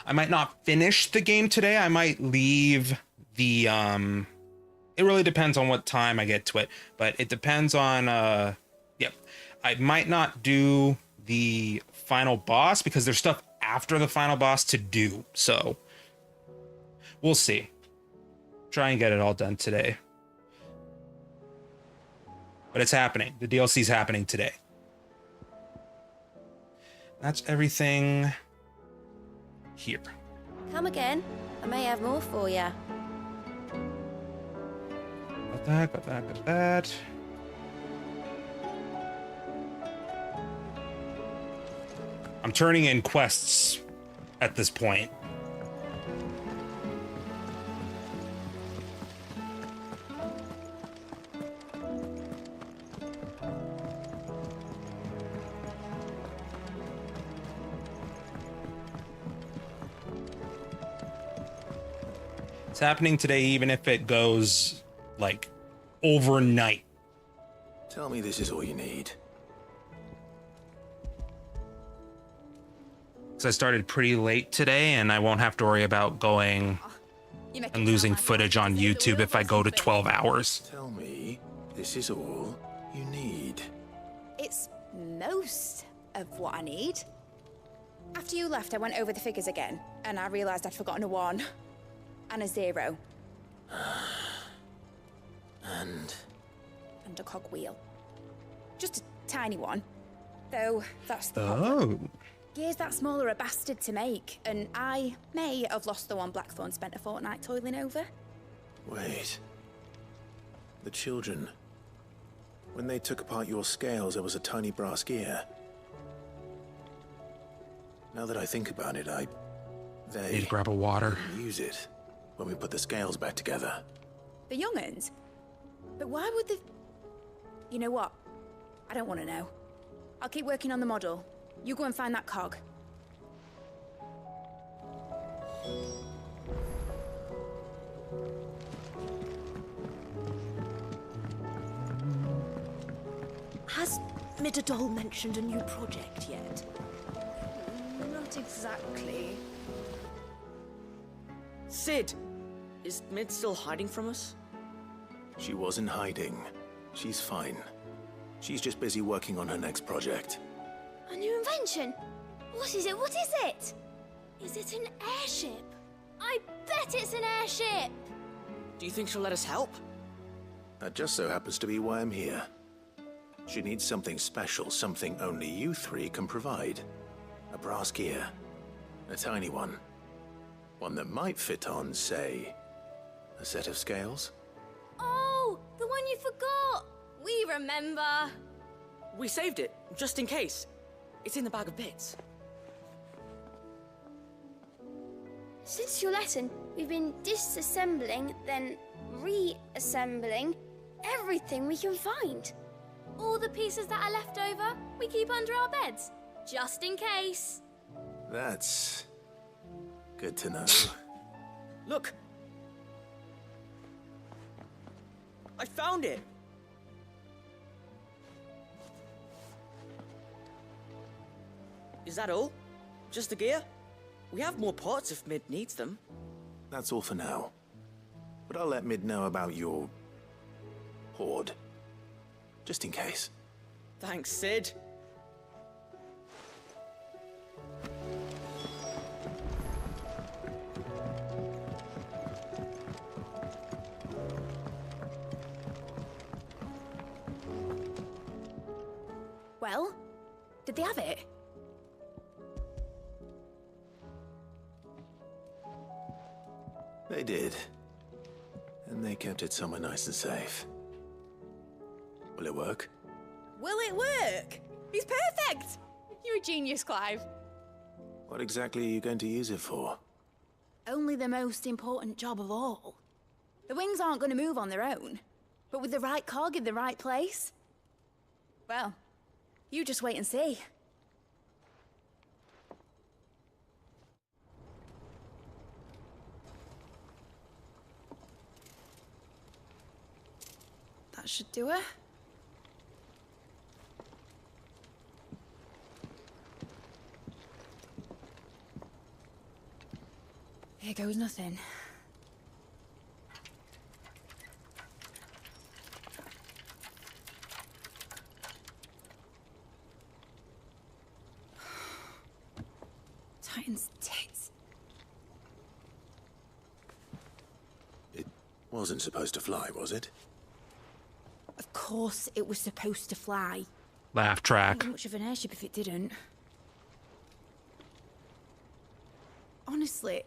I might not finish the game today. I might leave the it really depends on what time I get to it, but it depends on yep. I might not do the final boss because there's stuff after the final boss to do. So we'll see. Try and get it all done today. But it's happening. The DLC's happening today. That's everything here. Come again. I may have more for you. Got that, got that, got that. I'm turning in quests at this point. It's happening today, even if it goes, like, overnight. Tell me this is all you need. Because I started pretty late today, and I won't have to worry about going and losing footage on YouTube if I go to 12 hours. Tell me this is all you need. It's most of what I need. After you left, I went over the figures again, and I realized I'd forgotten a 1 and a 0. And a cogwheel. Just a tiny one. Though, that's the Oh. problem. Gears that small are a bastard to make, and I may have lost the one Blackthorn spent a fortnight toiling over. wait. The children. When they took apart your scales, there was a tiny brass gear. Now that I think about it, they Need to grab a water. didn't use it when we put the scales back together. The young'uns? But why would the... You know what? I don't want to know. I'll keep working on the model. You go and find that cog. Has Midadol mentioned a new project yet? Not exactly. Sid, is Mid still hiding from us? She wasn't hiding. She's fine. She's just busy working on her next project. A new invention? What is it? What is it? Is it an airship? I bet it's an airship! Do you think she'll let us help? That just so happens to be why I'm here. She needs something special, something only you three can provide. A brass gear. A tiny one. One that might fit on, say, a set of scales? Oh, the one you forgot! We remember! We saved it, just in case. It's in the bag of bits. Since your lesson, we've been disassembling, then reassembling everything we can find. All the pieces that are left over, we keep under our beds, just in case. That's Good to know. Look! I found it! Is that all? Just the gear? We have more parts if Mid needs them. That's all for now. But I'll let Mid know about your... hoard. Just in case. Thanks, Sid. Well, did they have it? They did. And they kept it somewhere nice and safe. Will it work? Will it work? He's perfect! You're a genius, Clive. What exactly are you going to use it for? Only the most important job of all. The wings aren't going to move on their own. But with the right cog in the right place... well, you just wait and see. That should do it. Here goes nothing. Titan's tits. It wasn't supposed to fly, was it? Of course it was supposed to fly. Laugh track. Not much of an airship if it didn't. Honestly,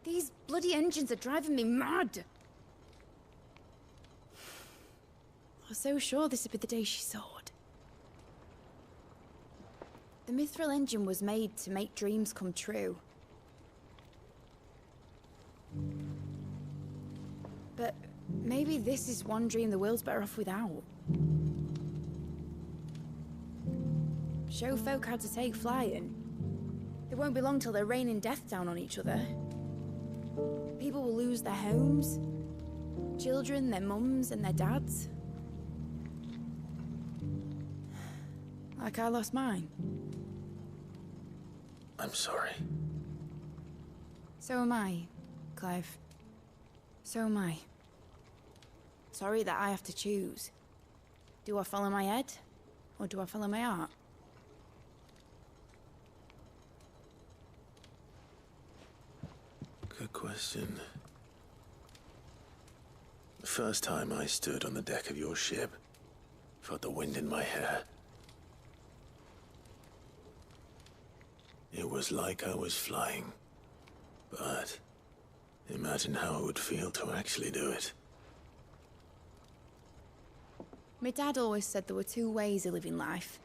these bloody engines are driving me mad. I was so sure this would be the day she soared. The Mithril engine was made to make dreams come true. But maybe this is one dream the world's better off without. Show folk how to take flying. It won't be long till they're raining death down on each other. People will lose their homes. Children, their mums and their dads. Like I lost mine. I'm sorry. So am I, Clive. So am I. Sorry that I have to choose. Do I follow my head? Or do I follow my heart? Good question. The first time I stood on the deck of your ship, felt the wind in my hair. It was like I was flying. But imagine how it would feel to actually do it. My dad always said there were two ways of living life.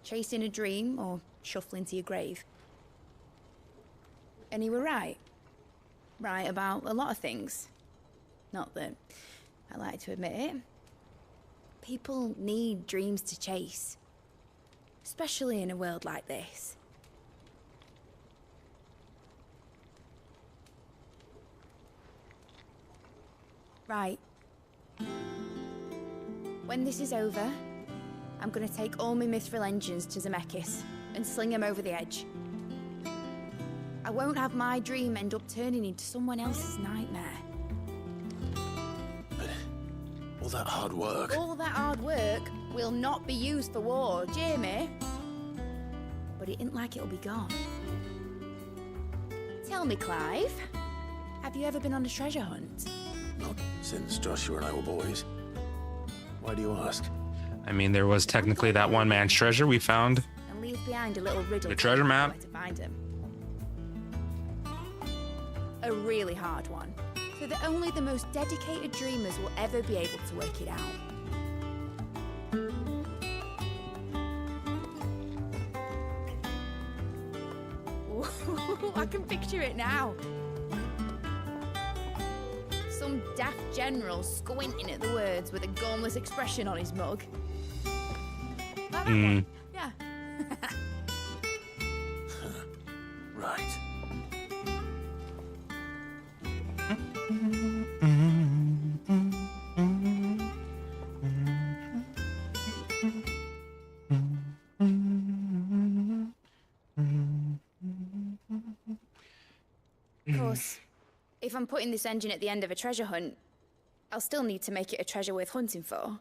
Chasing a dream or shuffling to your grave. And he were right. Right about a lot of things. Not that I like to admit it. People need dreams to chase. Especially in a world like this. Right. When this is over, I'm gonna take all my Mithril engines to Zemeckis and sling them over the edge. I won't have my dream end up turning into someone else's nightmare. But all that hard work... All that hard work will not be used for war, Jamie. But it isn't like it'll be gone. Tell me, Clive, have you ever been on a treasure hunt? Not since Joshua and I were boys. Why do you ask? I mean, there was technically that one man's treasure we found. And leave behind a little riddle. The treasure map. Where to find him. A really hard one. So that only the most dedicated dreamers will ever be able to work it out. Ooh, I can picture it now. Some daft general squinting at the words with a gormless expression on his mug. Like that one? Yeah. Right. Of course, if I'm putting this engine at the end of a treasure hunt, I'll still need to make it a treasure worth hunting for.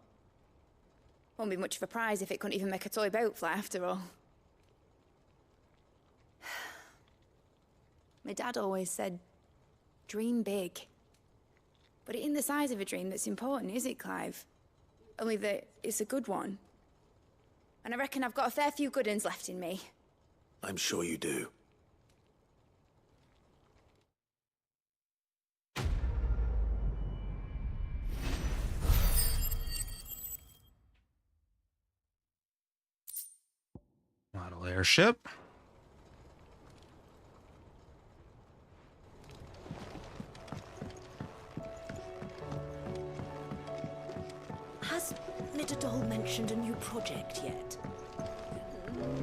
Won't be much of a prize if it couldn't even make a toy boat fly after all. My dad always said, dream big. But it ain't the size of a dream that's important, is it, Clive? Only that it's a good one. And I reckon I've got a fair few good uns left in me. I'm sure you do. Model airship. Has Midadol mentioned a new project yet?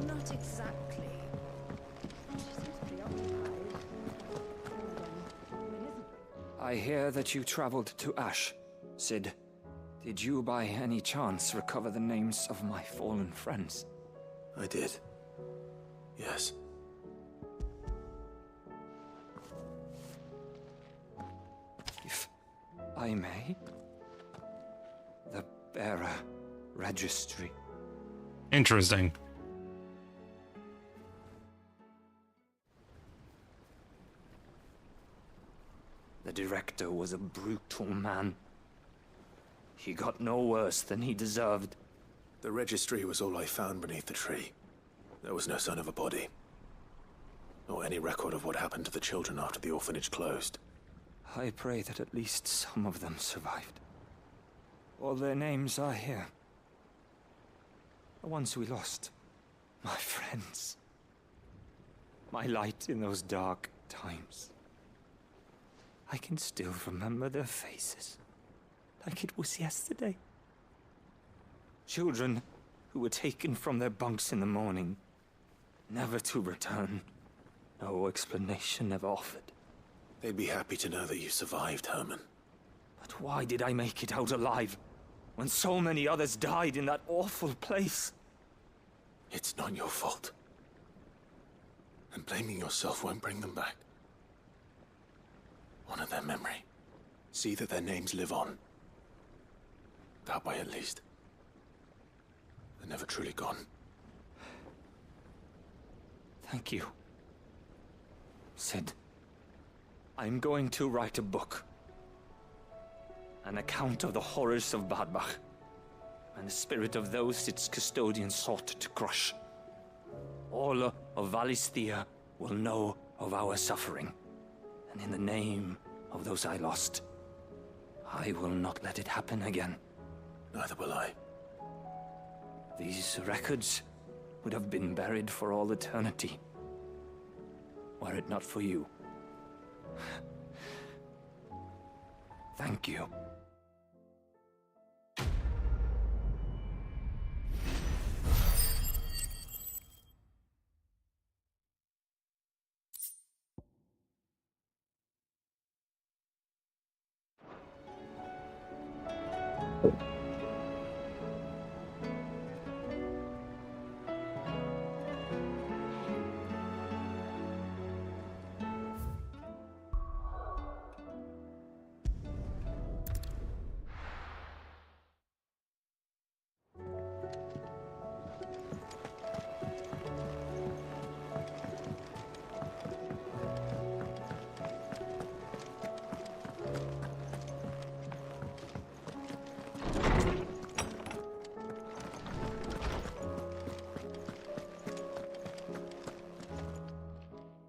Not exactly. She seems preoccupied. I hear that you traveled to Ash, Sid. Did you by any chance recover the names of my fallen friends? I did. Yes. If I may? The bearer registry. Interesting. The director was a brutal man. He got no worse than he deserved. The registry was all I found beneath the tree. There was no sign of a body. Or any record of what happened to the children after the orphanage closed. I pray that at least some of them survived. All their names are here. The ones we lost. My friends. My light in those dark times. I can still remember their faces. Like it was yesterday. Children who were taken from their bunks in the morning, never to return. No explanation ever offered. They'd be happy to know that you survived, Herman. But why did I make it out alive, when so many others died in that awful place? It's not your fault. And blaming yourself won't bring them back. Honor their memory. See that their names live on. That way, at least. They're never truly gone. Thank you. Sid, I'm going to write a book. An account of the horrors of Badbach, and the spirit of those its custodians sought to crush. All of Valisthea will know of our suffering, and in the name of those I lost, I will not let it happen again. Neither will I. These records would have been buried for all eternity, were it not for you. Thank you.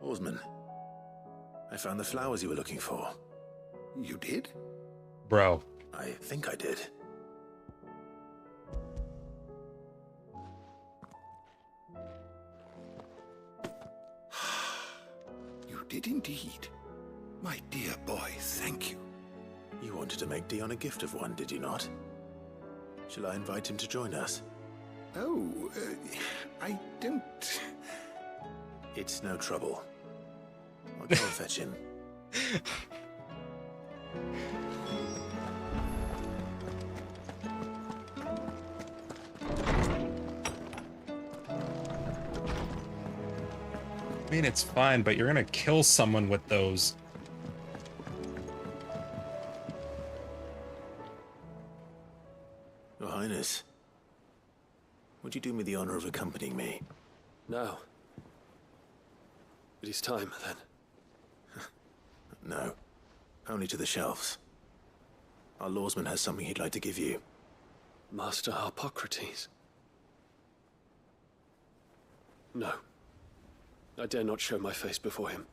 Oarsman, I found the flowers you were looking for. You did? Bro. I think I did. You did indeed. My dear boy, thank you. You wanted to make Dion a gift of one, did you not? Shall I invite him to join us? Oh, I don't... It's no trouble. I'll go and fetch him. I mean, it's fine, but you're gonna kill someone with those me the honor of accompanying me? No. It is time, then. No. Only to the shelves. Our lawsman has something he'd like to give you. Master Harpocrates. No. I dare not show my face before him.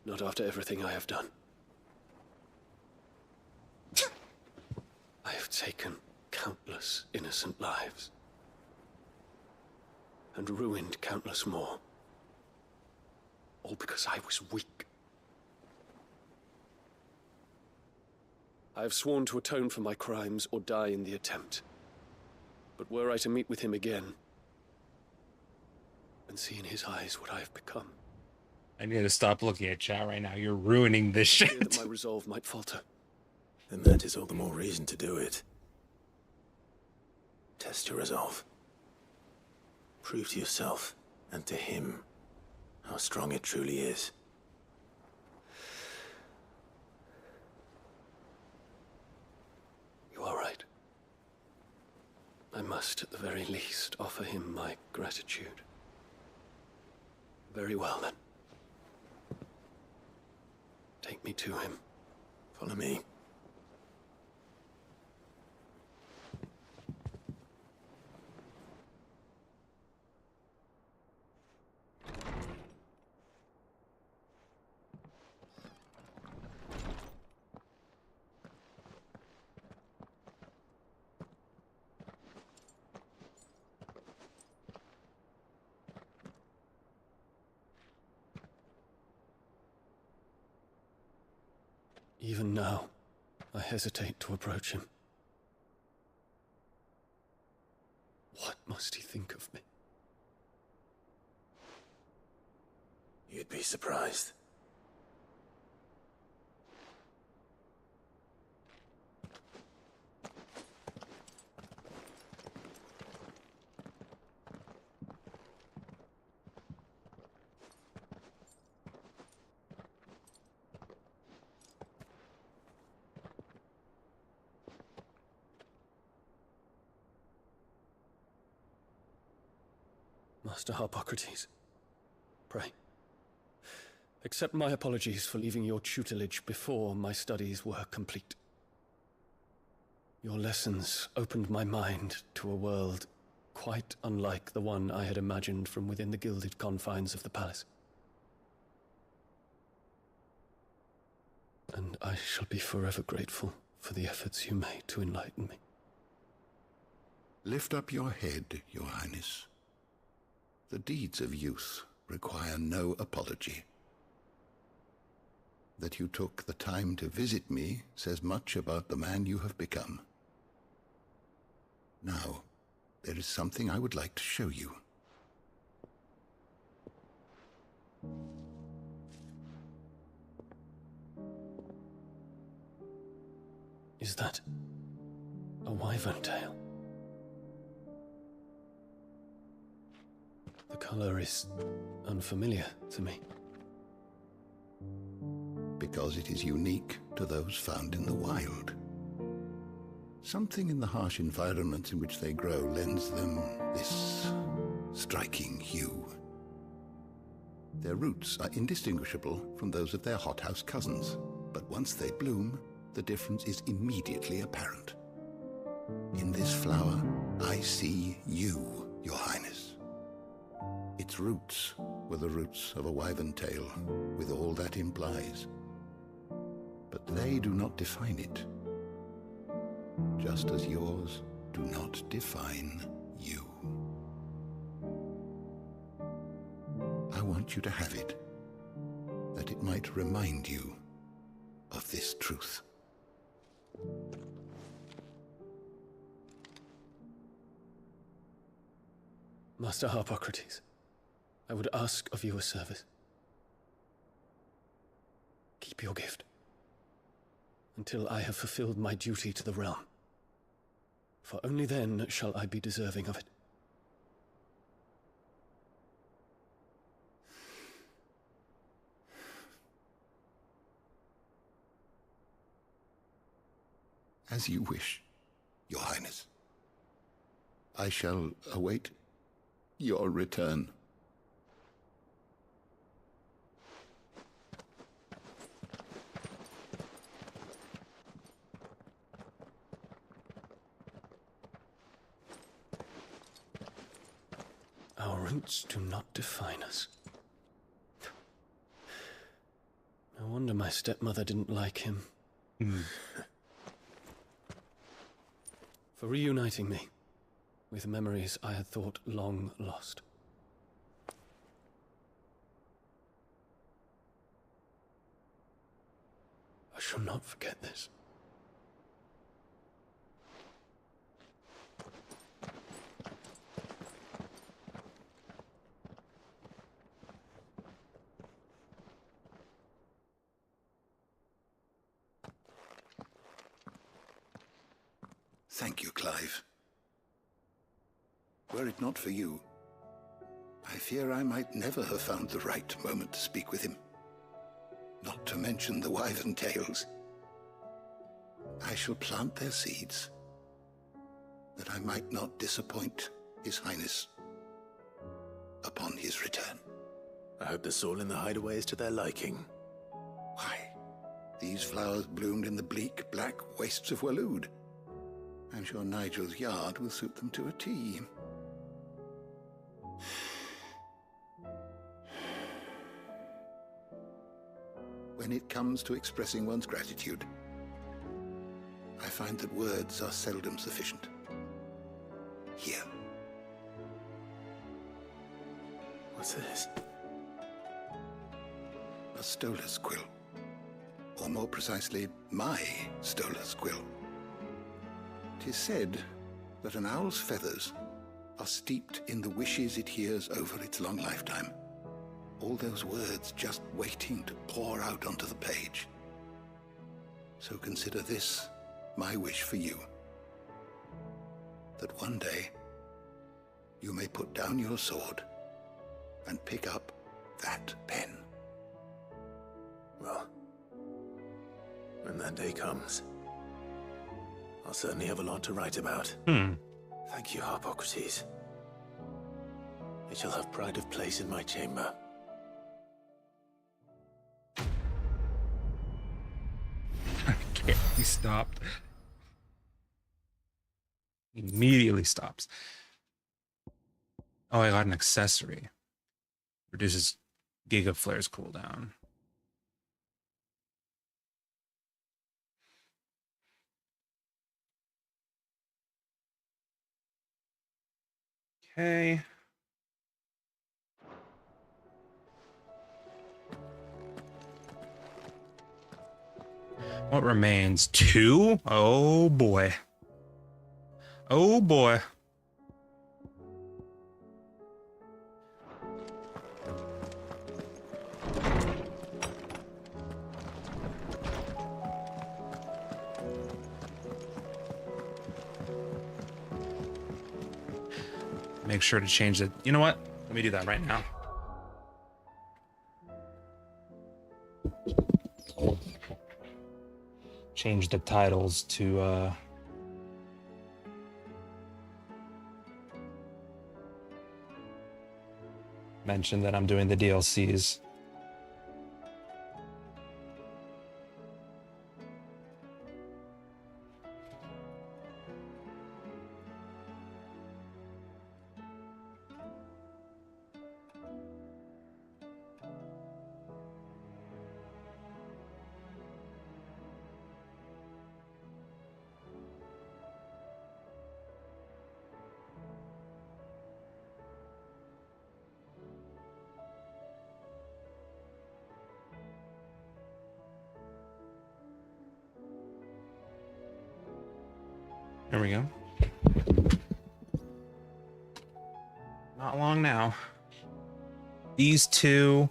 Not after everything I have done. I have taken countless innocent lives. And ruined countless more. All because I was weak. I have sworn to atone for my crimes or die in the attempt. But were I to meet with him again, and see in his eyes what I have become, I need to stop looking at chat right now. You're ruining this I fear shit. that my resolve might falter. Then that is all the more reason to do it. Test your resolve. Prove to yourself, and to him, how strong it truly is. You are right. I must, at the very least, offer him my gratitude. Very well, then. Take me to him. Follow me. Even now, I hesitate to approach him. What must he think of me? You'd be surprised. Master Harpocrates, pray, accept my apologies for leaving your tutelage before my studies were complete. Your lessons opened my mind to a world quite unlike the one I had imagined from within the gilded confines of the palace. And I shall be forever grateful for the efforts you made to enlighten me. Lift up your head, Your Highness. The deeds of youth require no apology. That you took the time to visit me says much about the man you have become. Now, there is something I would like to show you. Is that a wyvern tail? The color is unfamiliar to me. Because it is unique to those found in the wild. Something in the harsh environment in which they grow lends them this striking hue. Their roots are indistinguishable from those of their hothouse cousins, but once they bloom, the difference is immediately apparent. In this flower, I see you, Your Highness. Its roots were the roots of a wyvern tail, with all that implies. But they do not define it, just as yours do not define you. I want you to have it, that it might remind you of this truth. Master Harpocrates, I would ask of you a service. Keep your gift until I have fulfilled my duty to the realm, for only then shall I be deserving of it. As you wish, Your Highness. I shall await your return. Our roots do not define us. No wonder my stepmother didn't like him. For reuniting me with memories I had thought long lost. I shall not forget this. Thank you, Clive. Were it not for you, I fear I might never have found the right moment to speak with him. Not to mention the wyvern tales. I shall plant their seeds, that I might not disappoint His Highness upon his return. I hope the soil in the hideaway is to their liking. Why, these flowers bloomed in the bleak, black wastes of Waloed. I'm sure Nigel's yard will suit them to a T. When it comes to expressing one's gratitude, I find that words are seldom sufficient. Here. What's this? A stolas quill. Or more precisely, my stolas quill. 'Tis said that an owl's feathers are steeped in the wishes it hears over its long lifetime. All those words just waiting to pour out onto the page. So consider this my wish for you. That one day you may put down your sword and pick up that pen. Well, when that day comes, I'll certainly have a lot to write about. Thank you, Harpocrates. It shall have pride of place in my chamber. Okay, he stopped. Immediately stops. Oh, I got an accessory. Reduces Giga Flare's cooldown. Okay. What remains? 2? Oh boy. Oh boy. Make sure to change it. You know what? Let me do that right now. Change the titles to mention that I'm doing the DLCs. There we go. Not long now. These two,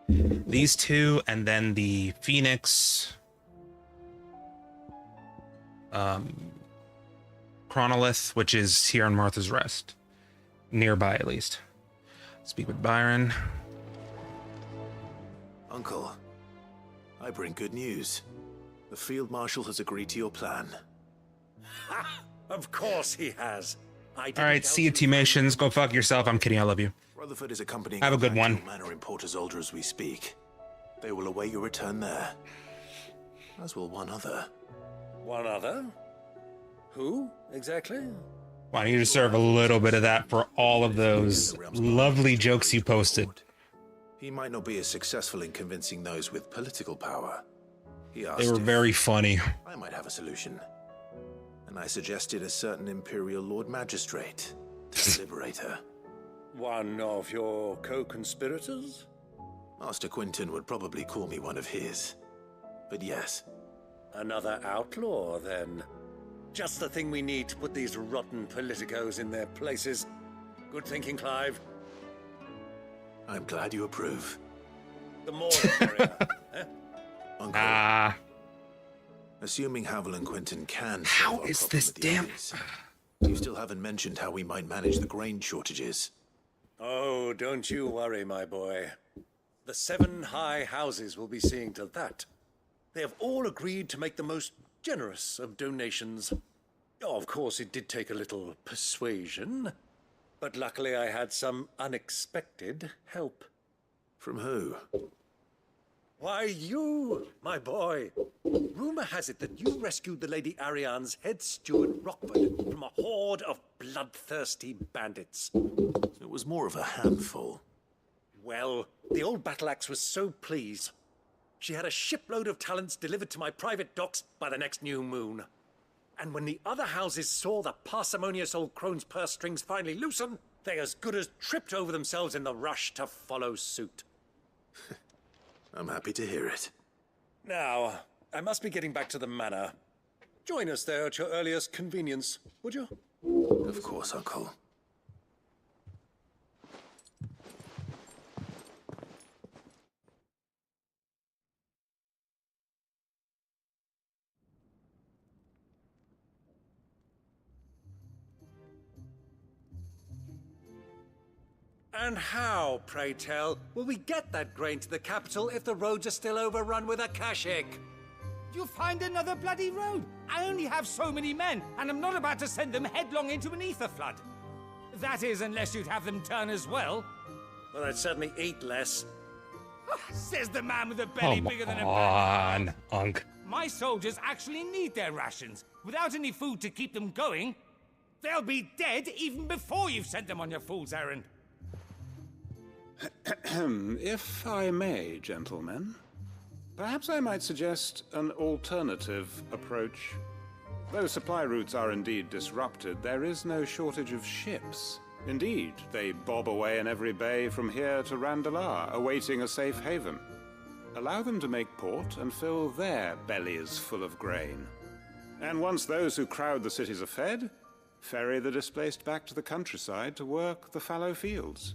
and then the Phoenix, Chronolith, which is here in Martha's Rest, nearby at least. Speak with Byron. Uncle, I bring good news. The Field Marshal has agreed to your plan. Ha! Of course he has. Alright, see you, T-Mations. Go fuck yourself. I'm kidding. I love you. Rutherford is accompanying Have a good one. Manor in Porter's Alder as we speak. They will await your return there. As will one other. One other? Who, exactly? Why don't you deserve a little bit of that for all of those lovely jokes you posted? He might not be as successful in convincing those with political power. He asked They were if very funny. I might have a solution. And I suggested a certain Imperial Lord Magistrate to liberate her. One of your co-conspirators? Master Quinton would probably call me one of his. But yes. Another outlaw, then. Just the thing we need to put these rotten politicos in their places. Good thinking, Clive. I'm glad you approve. The more the merrier, eh? Uncle. Assuming Havel and Quinton can How is this damn... You still haven't mentioned how we might manage the grain shortages. Oh, don't you worry, my boy. The 7 high houses will be seeing to that. They have all agreed to make the most generous of donations. Oh, of course, it did take a little persuasion, but luckily I had some unexpected help. From who? Why, you, my boy. Rumor has it that you rescued the Lady Ariane's head steward, Rockford, from a horde of bloodthirsty bandits. It was more of a handful. Well, the old battle axe was so pleased. She had a shipload of talents delivered to my private docks by the next new moon. And when the other houses saw the parsimonious old crone's purse strings finally loosen, they as good as tripped over themselves in the rush to follow suit. I'm happy to hear it. Now, I must be getting back to the manor. Join us there at your earliest convenience, would you? Of course, Uncle. And how, pray tell, will we get that grain to the capital if the roads are still overrun with akashic? You'll find another bloody road. I only have so many men, and I'm not about to send them headlong into an ether flood. That is, unless you'd have them turn as well. Well, I'd certainly eat less. Says the man with a belly bigger than a on, bag. Unk. My soldiers actually need their rations. Without any food to keep them going, they'll be dead even before you've sent them on your fool's errand. If I may, gentlemen, perhaps I might suggest an alternative approach. Though supply routes are indeed disrupted, there is no shortage of ships. Indeed, they bob away in every bay from here to Randalar, awaiting a safe haven. Allow them to make port and fill their bellies full of grain. And once those who crowd the cities are fed, ferry the displaced back to the countryside to work the fallow fields.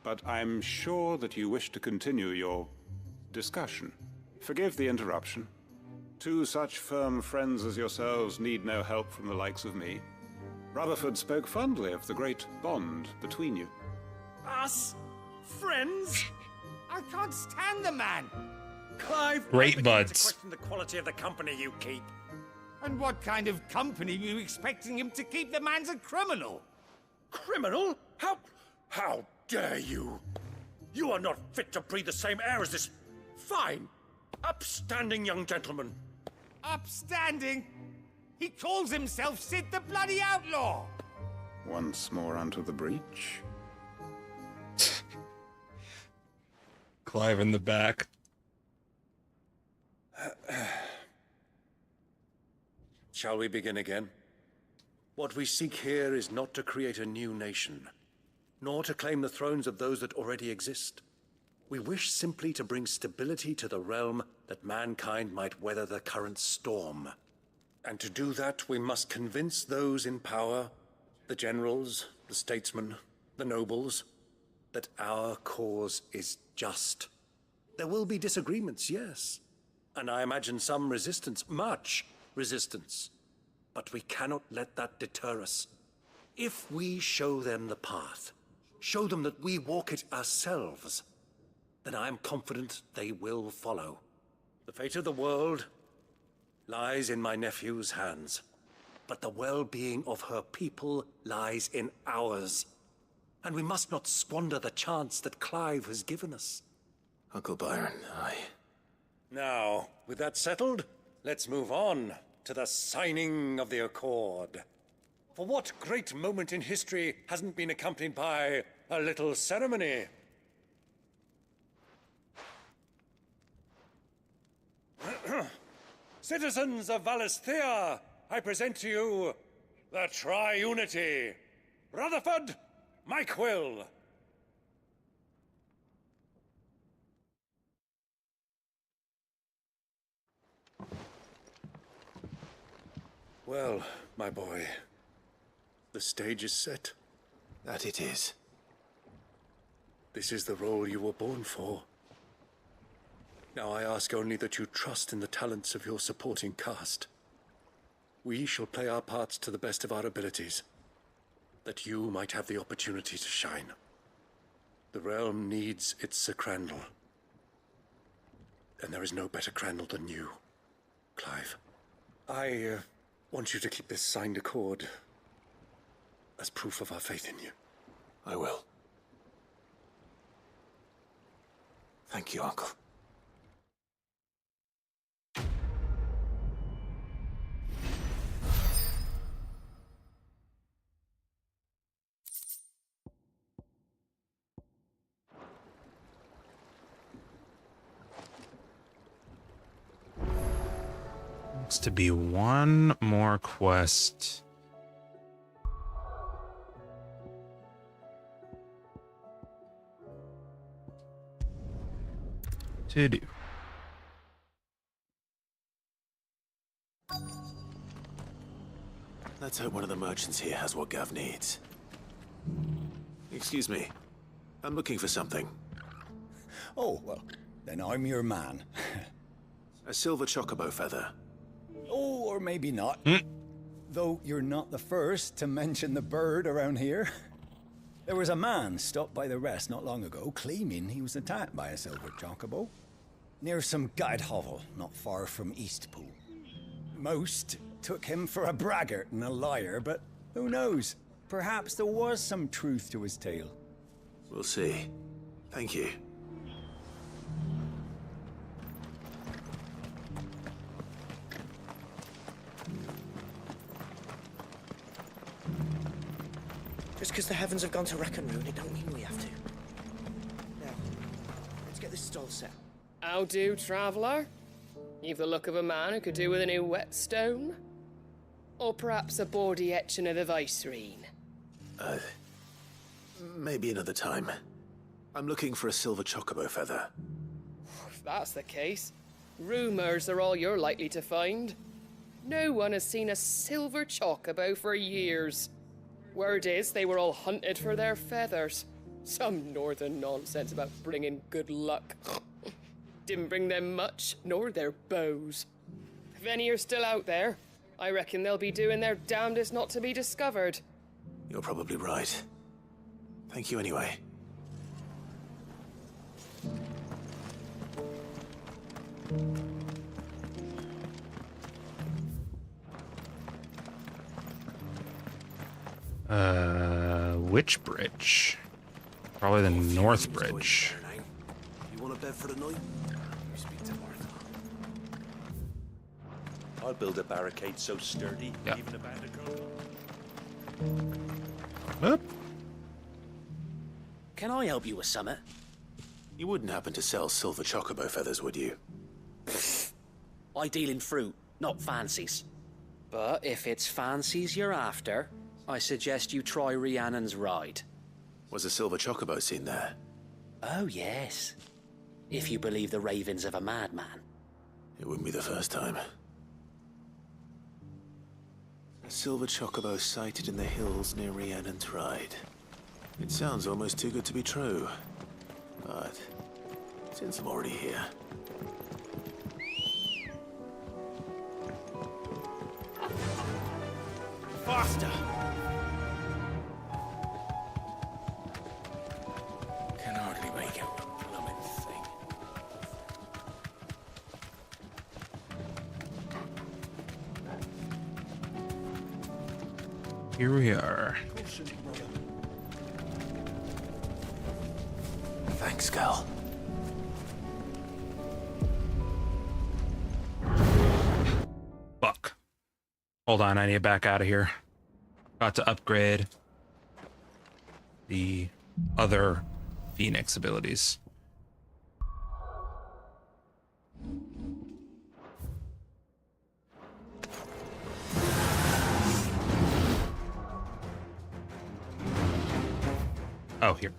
But I'm sure that you wish to continue your discussion. Forgive the interruption. 2 such firm friends as yourselves need no help from the likes of me. Rutherford spoke fondly of the great bond between you. Us? Friends? I can't stand the man. Clive, Great I begin buds. to question the quality of the company you keep. And what kind of company were you expecting him to keep? The man's a criminal. Criminal? How dare you? You are not fit to breathe the same air as this fine, upstanding young gentleman. Upstanding? He calls himself Sid the Bloody Outlaw. Once more onto the breach. Clive in the back. Shall we begin again? What we seek here is not to create a new nation, nor to claim the thrones of those that already exist. We wish simply to bring stability to the realm that mankind might weather the current storm. And to do that, we must convince those in power, the generals, the statesmen, the nobles, that our cause is just. There will be disagreements, yes, and I imagine some resistance, much resistance. But we cannot let that deter us. If we show them the path, show them that we walk it ourselves, then I am confident they will follow. The fate of the world lies in my nephew's hands. but the well-being of her people lies in ours. And we must not squander the chance that Clive has given us. Uncle Byron, Now, with that settled, let's move on to the signing of the Accord. For what great moment in history hasn't been accompanied by a little ceremony? Citizens of Valisthea, I present to you the Triunity. Rutherford, Mike Will. Well, my boy, the stage is set. That it is. This is the role you were born for. Now I ask only that you trust in the talents of your supporting cast. We shall play our parts to the best of our abilities, that you might have the opportunity to shine. The realm needs its Sir Crandall. And there is no better Crandall than you, Clive. I want you to keep this signed accord as proof of our faith in you. I will. Thank you, Uncle. Looks to be one more quest. To do. Let's hope one of the merchants here has what Gav needs. Excuse me. I'm looking for something. Oh, well, then I'm your man. A silver chocobo feather. Oh, or maybe not. Though you're not the first to mention the bird around here. There was a man stopped by the rest not long ago claiming he was attacked by a silver chocobo near some guide hovel not far from Eastpool. Most took him for a braggart and a liar, but who knows? Perhaps there was some truth to his tale. We'll see. Thank you. Just because the heavens have gone to wreck and ruin, it don't mean we have to. Now, let's get this stall set. How do, traveller? You've the look of a man who could do with a new whetstone. Or perhaps a bawdy etching of the Vicerine. Maybe another time. I'm looking for a silver chocobo feather. If that's the case, rumours are all you're likely to find. No one has seen a silver chocobo for years. Word is they were all hunted for their feathers. Some northern nonsense about bringing good luck. Didn't bring them much, nor their bows. If any are still out there, I reckon they'll be doing their damnedest not to be discovered. You're probably right. Thank you anyway. Which bridge? Probably the North Bridge. You want a bed for the night? You speak to Martha. I'll build a barricade so sturdy, even a bandit girl. Up. Can I help you with something? You wouldn't happen to sell silver chocobo feathers, would you? I deal in fruit, not fancies. But if it's fancies you're after, I suggest you try Rhiannon's ride. Was a silver chocobo seen there? Oh, yes. If you believe the ravings of a madman. It wouldn't be the first time. A silver chocobo sighted in the hills near Rhiannon's ride. It sounds almost too good to be true. But since I'm already here... Faster! Can hardly make out the blooming thing. Here we are. Thanks, Cal. Fuck. Hold on, I need to back out of here. About to upgrade the other Phoenix abilities. Oh, here.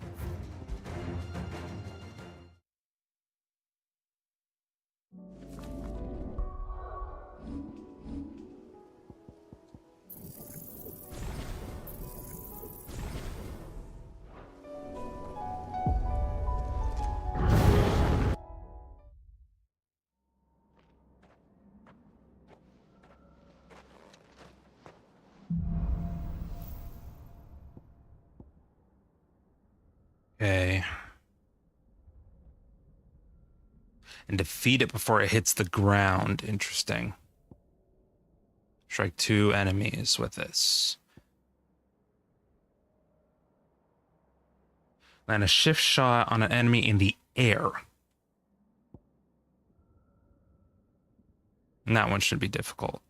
Okay. And defeat it before it hits the ground. Interesting. Strike 2 enemies with this. Land a shift shot on an enemy in the air. And that one should be difficult.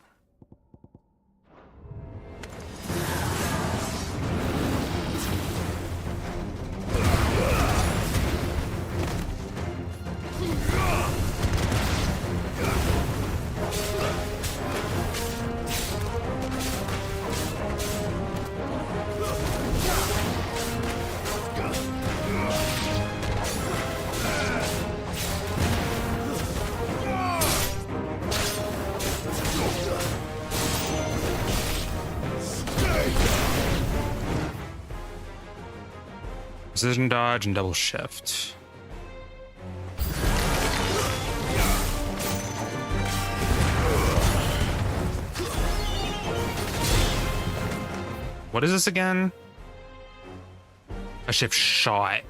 Precision dodge and double shift. What is this again? A shift shot.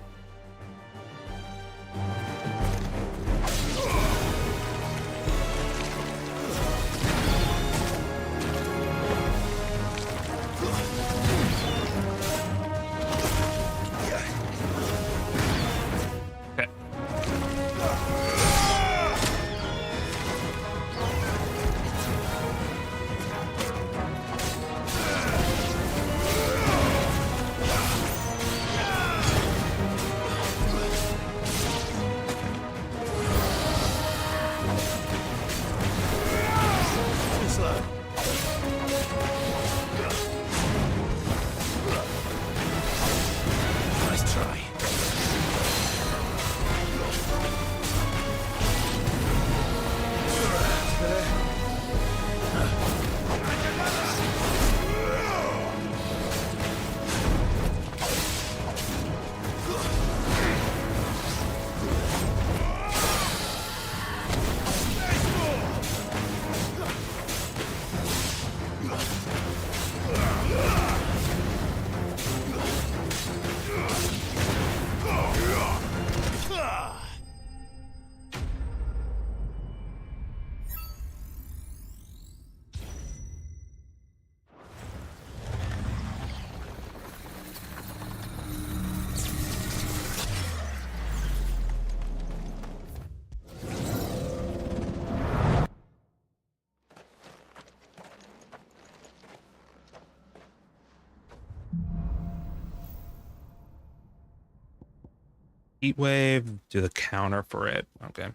Heat wave, do the counter for it. Okay.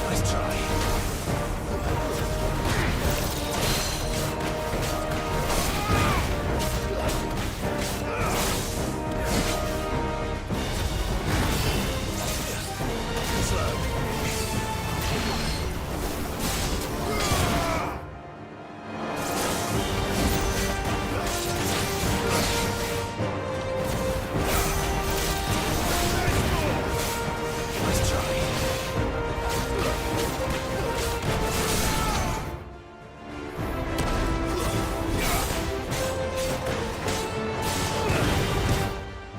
Nice try.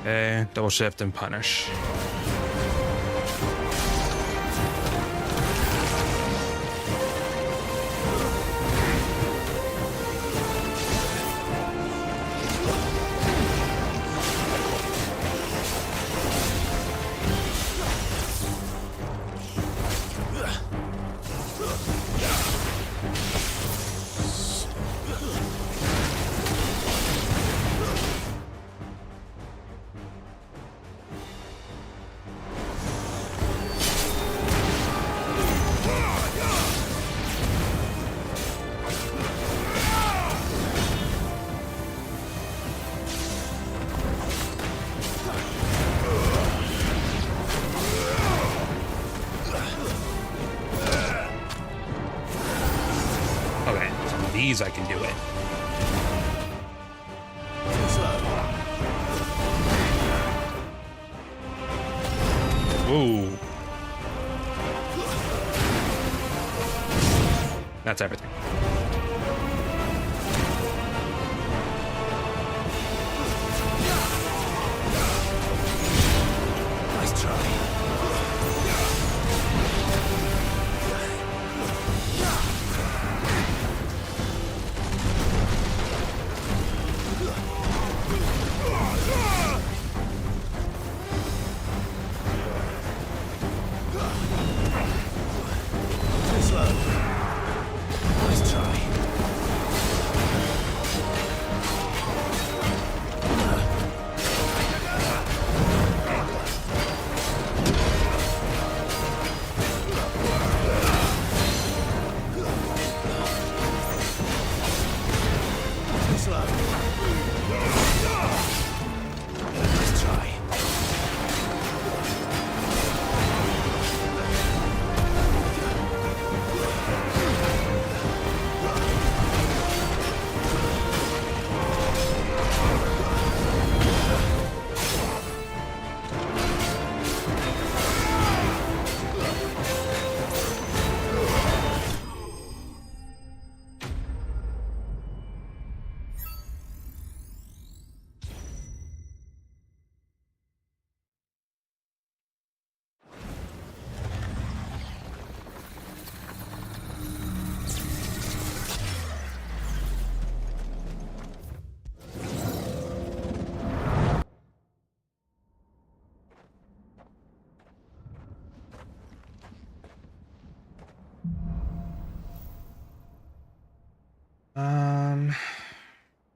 Okay, double shift and punish. These I can do it. Ooh. That's everything. Nice try.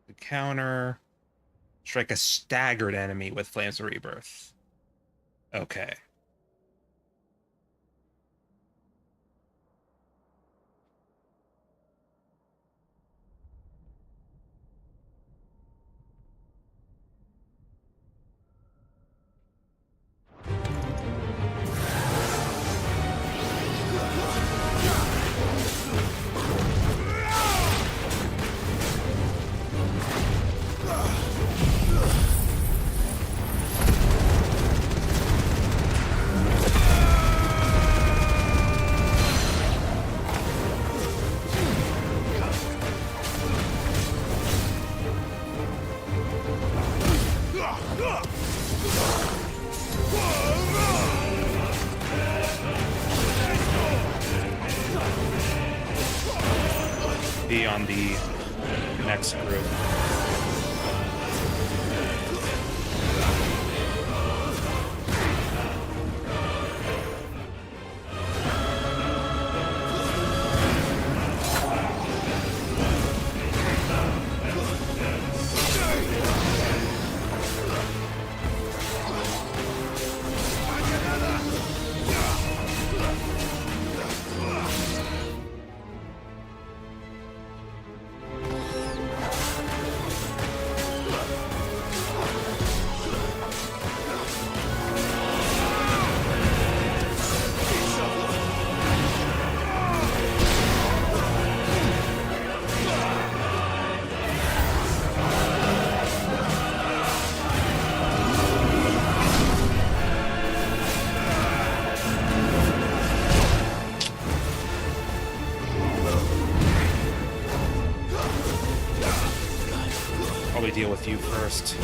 The counter. Strike a staggered enemy with Flames of Rebirth. Okay. Be on the next group. Probably deal with you first.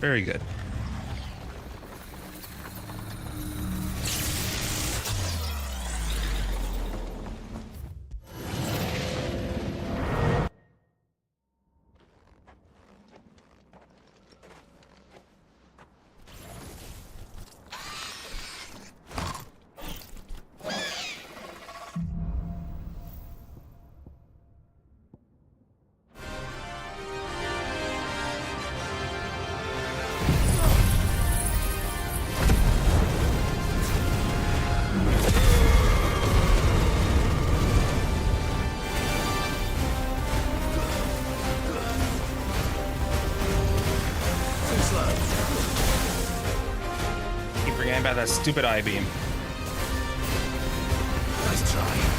Very good. About that stupid I-beam. Nice try.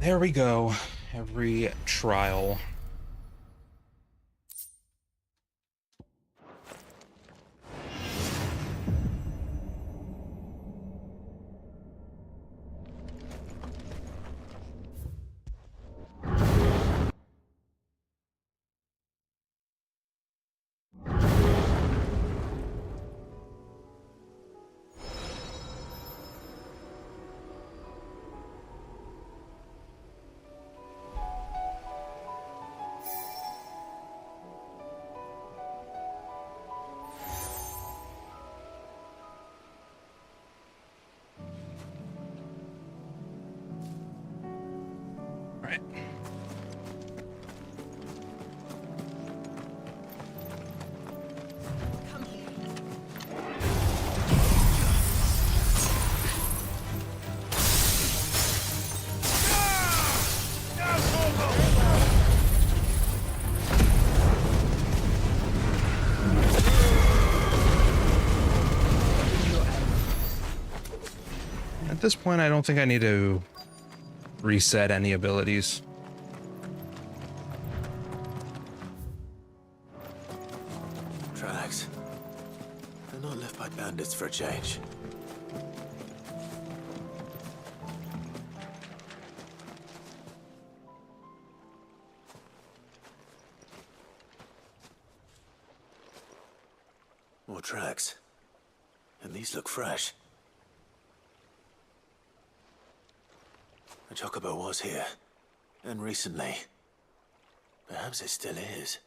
There we go. Every trial. at this point, I don't think I need to reset any abilities. Tracks. They're not left by bandits for a change. More tracks. And these look fresh. A chocobo was here. And recently. Perhaps it still is.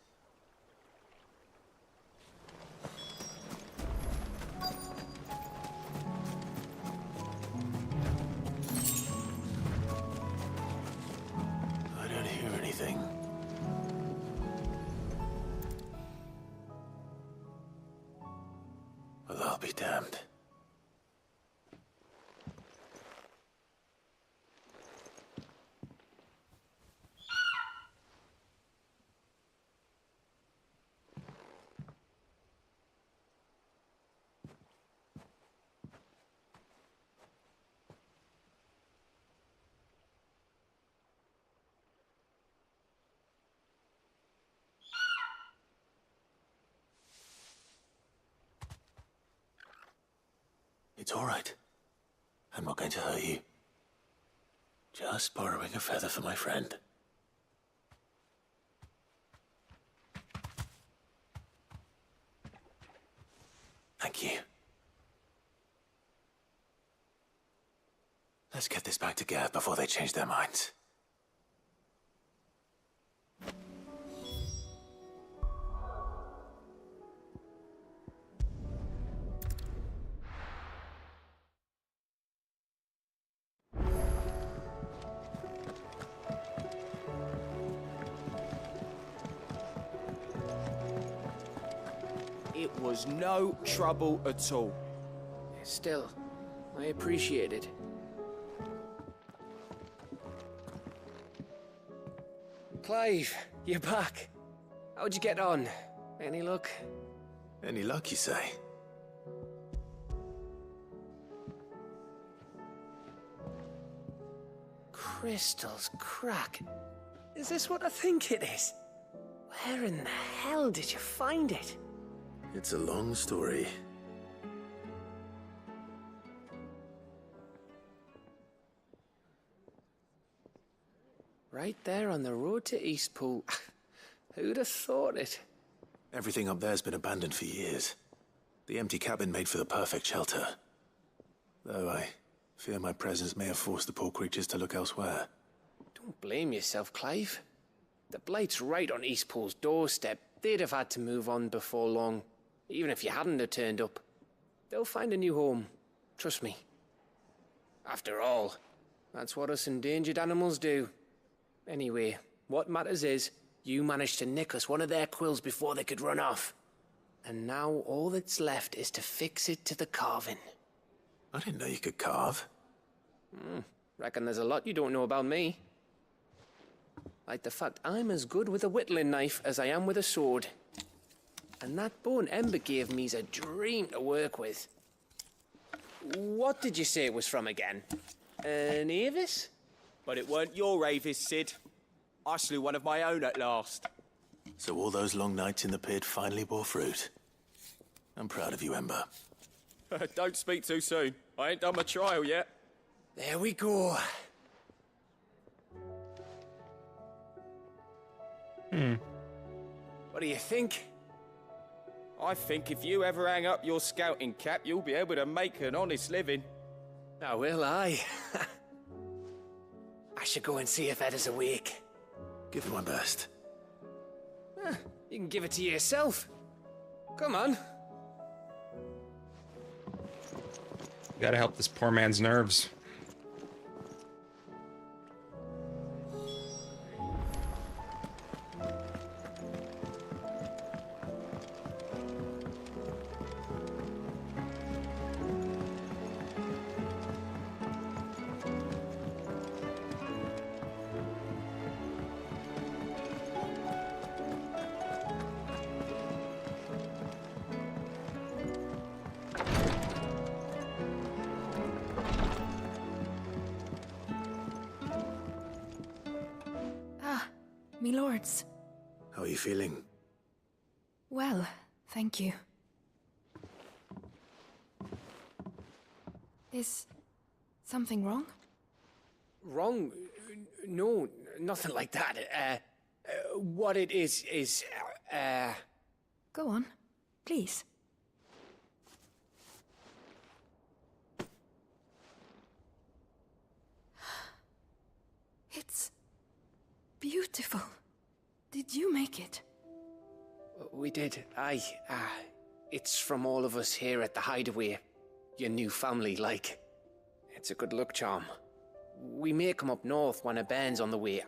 I don't hear anything. Well, I'll be damned. It's all right. I'm not going to hurt you. Just borrowing a feather for my friend. Thank you. Let's get this back to Gav before they change their minds. It was no trouble at all. Still, I appreciate it. Clive, you're back. How'd you get on? Any luck? Any luck, you say? Crystals crack. Is this what I think it is? Where in the hell did you find it? It's a long story. Right there on the road to Eastpool. Who'd have thought it? Everything up there's been abandoned for years. The empty cabin made for the perfect shelter. Though I fear my presence may have forced the poor creatures to look elsewhere. Don't blame yourself, Clive. The Blight's right on Eastpool's doorstep. They'd have had to move on before long. Even if you hadn't have turned up. They'll find a new home. Trust me. After all, that's what us endangered animals do. Anyway, what matters is, you managed to nick us one of their quills before they could run off. And now all that's left is to fix it to the carving. I didn't know you could carve. Reckon there's a lot you don't know about me. Like the fact I'm as good with a whittling knife as I am with a sword. And that bone Ember gave me's a dream to work with. What did you say it was from again? An Avis? But it weren't your Avis, Sid. I slew one of my own at last. So all those long nights in the pit finally bore fruit. I'm proud of you, Ember. Don't speak too soon. I ain't done my trial yet. There we go. What do you think? I think if you ever hang up your scouting cap, you'll be able to make an honest living. Now will I? I should go and see if Ed is awake. Give it my best. You can give it to yourself. Come on. Gotta help this poor man's nerves. me lords. How are you feeling? Well, thank you. Is something wrong? Wrong? No, nothing like that. What it is, Go on, please. It's beautiful. Did you make it? We did. Aye. It's from all of us here at the Hideaway. Your new family, like. It's a good luck charm. We may come up north when a band's on the way.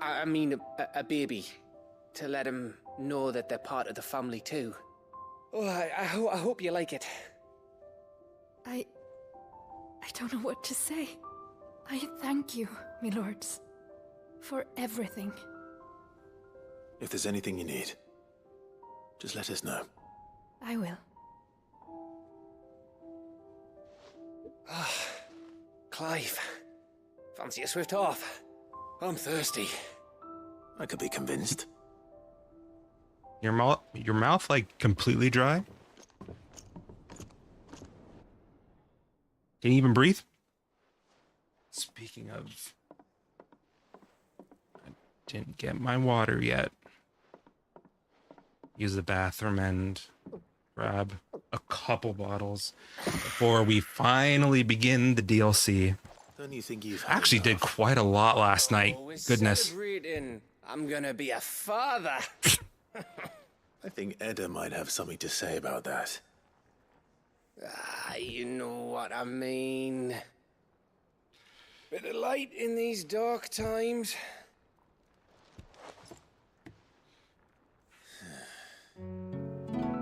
I mean a baby. To let him know that they're part of the family too. Oh, I hope you like it. I don't know what to say. I thank you, me lords, for everything. If there's anything you need, just let us know. I will. Clive, fancy a swift off? I'm thirsty. I could be convinced. Your mouth like completely dry? Can you even breathe? Speaking of, I didn't get my water yet. Use the bathroom and grab a couple bottles before we finally begin the DLC. Don't you think you've Actually did quite a lot last night. Goodness. Celebrating. I'm gonna be a father. I think Edda might have something to say about that. You know what I mean. Bit of light in these dark times.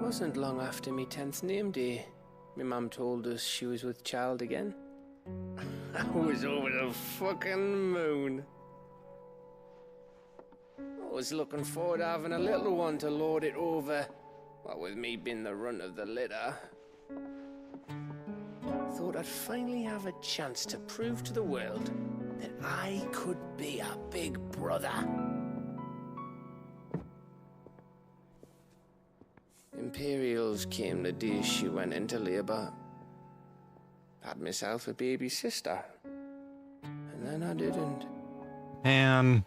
Wasn't long after me 10th name day. My mum told us she was with child again. I was over the fucking moon. I was looking forward to having a little one to lord it over. What with me being the runt of the litter. Thought I'd finally have a chance to prove to the world that I could be a big brother. Imperials came the day she went into labour. Had myself a baby sister. And then I didn't. And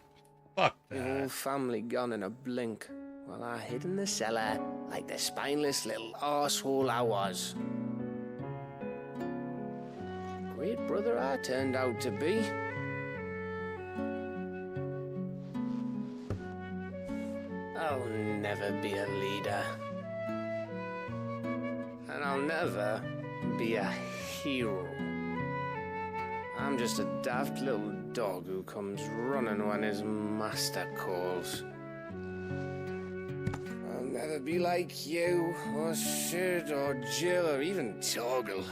fuck that. The whole family gone in a blink, while I hid in the cellar like the spineless little arsehole I was. Great brother I turned out to be. I'll never be a leader. And I'll never be a hero. I'm just a daft little dog who comes running when his master calls. I'll never be like you, or Sid, or Jill, or even Torgal.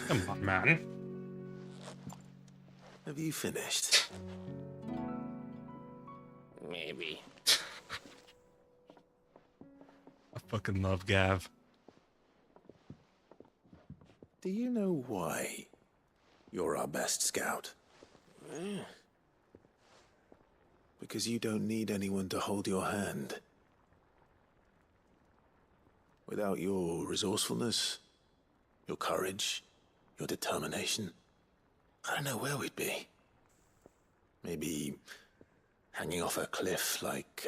Come on, man. Have you finished? Maybe. I fucking love Gav. Do you know why you're our best scout? Because you don't need anyone to hold your hand. Without your resourcefulness, your courage, your determination, I don't know where we'd be. Maybe hanging off a cliff like,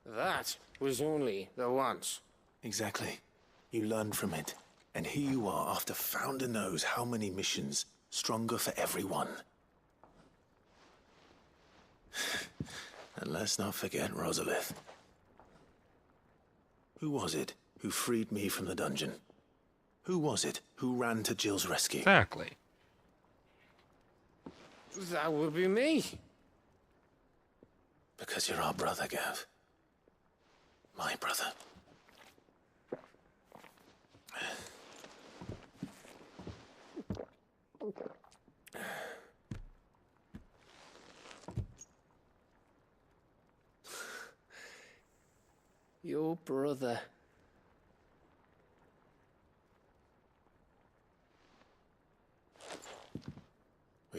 That was only the once. Exactly. You learned from it. And here you are after Founder knows how many missions, stronger for everyone. And let's not forget Rosalith. Who was it who freed me from the dungeon? Who was it who ran to Jill's rescue? Exactly. That would be me. Because you're our brother, Gav. My brother. Your brother.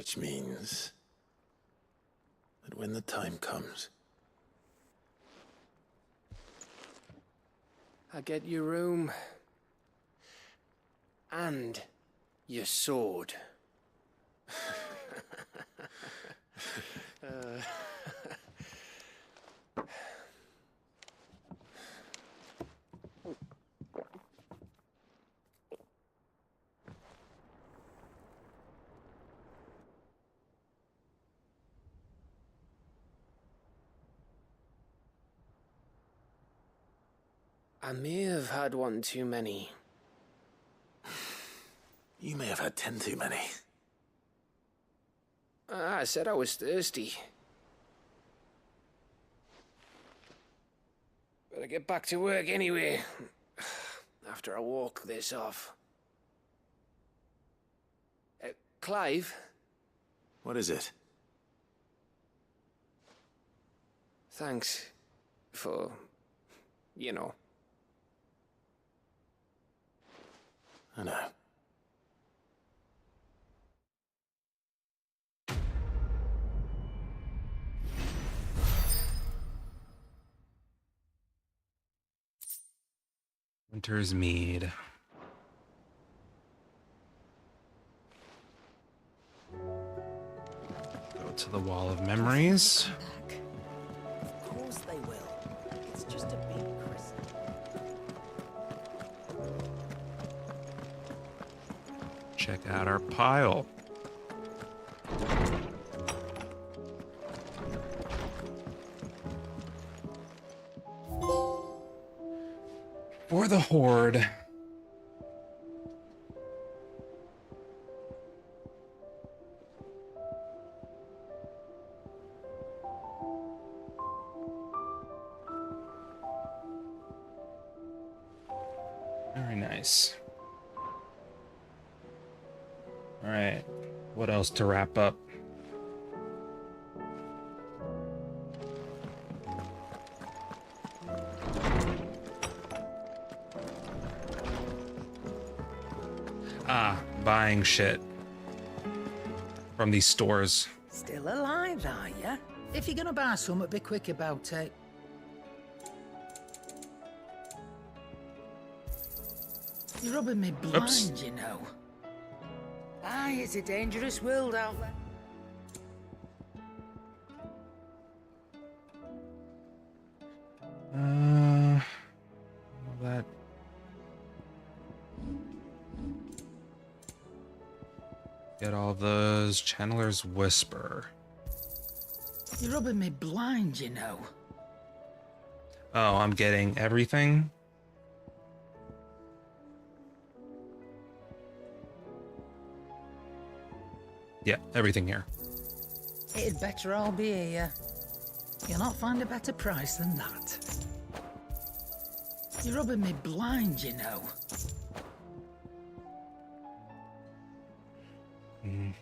Which means that when the time comes, I get your room. And your sword. I may have had one too many. you may have had 10 too many. I said I was thirsty. Better get back to work anyway. After I walk this off. Clive? What is it? Thanks for, you know. I know. Winter's Mead. Go to the Wall of Memories. Of course they will. It's just a big christening. Check out our pile. For the Horde. Very nice. All right, what else to wrap up? Buying shit from these stores. Still alive, are ya? If you're gonna buy something, be quick about it. You're rubbing me blind, Oops. you know. Aye, it's a dangerous world out there. All that. Get all those. Chandler's Whisper. You're rubbing me blind, you know. Oh, I'm getting everything? Yeah, everything here. It'd better all be here. You'll not find a better price than that. You're rubbing me blind, you know. And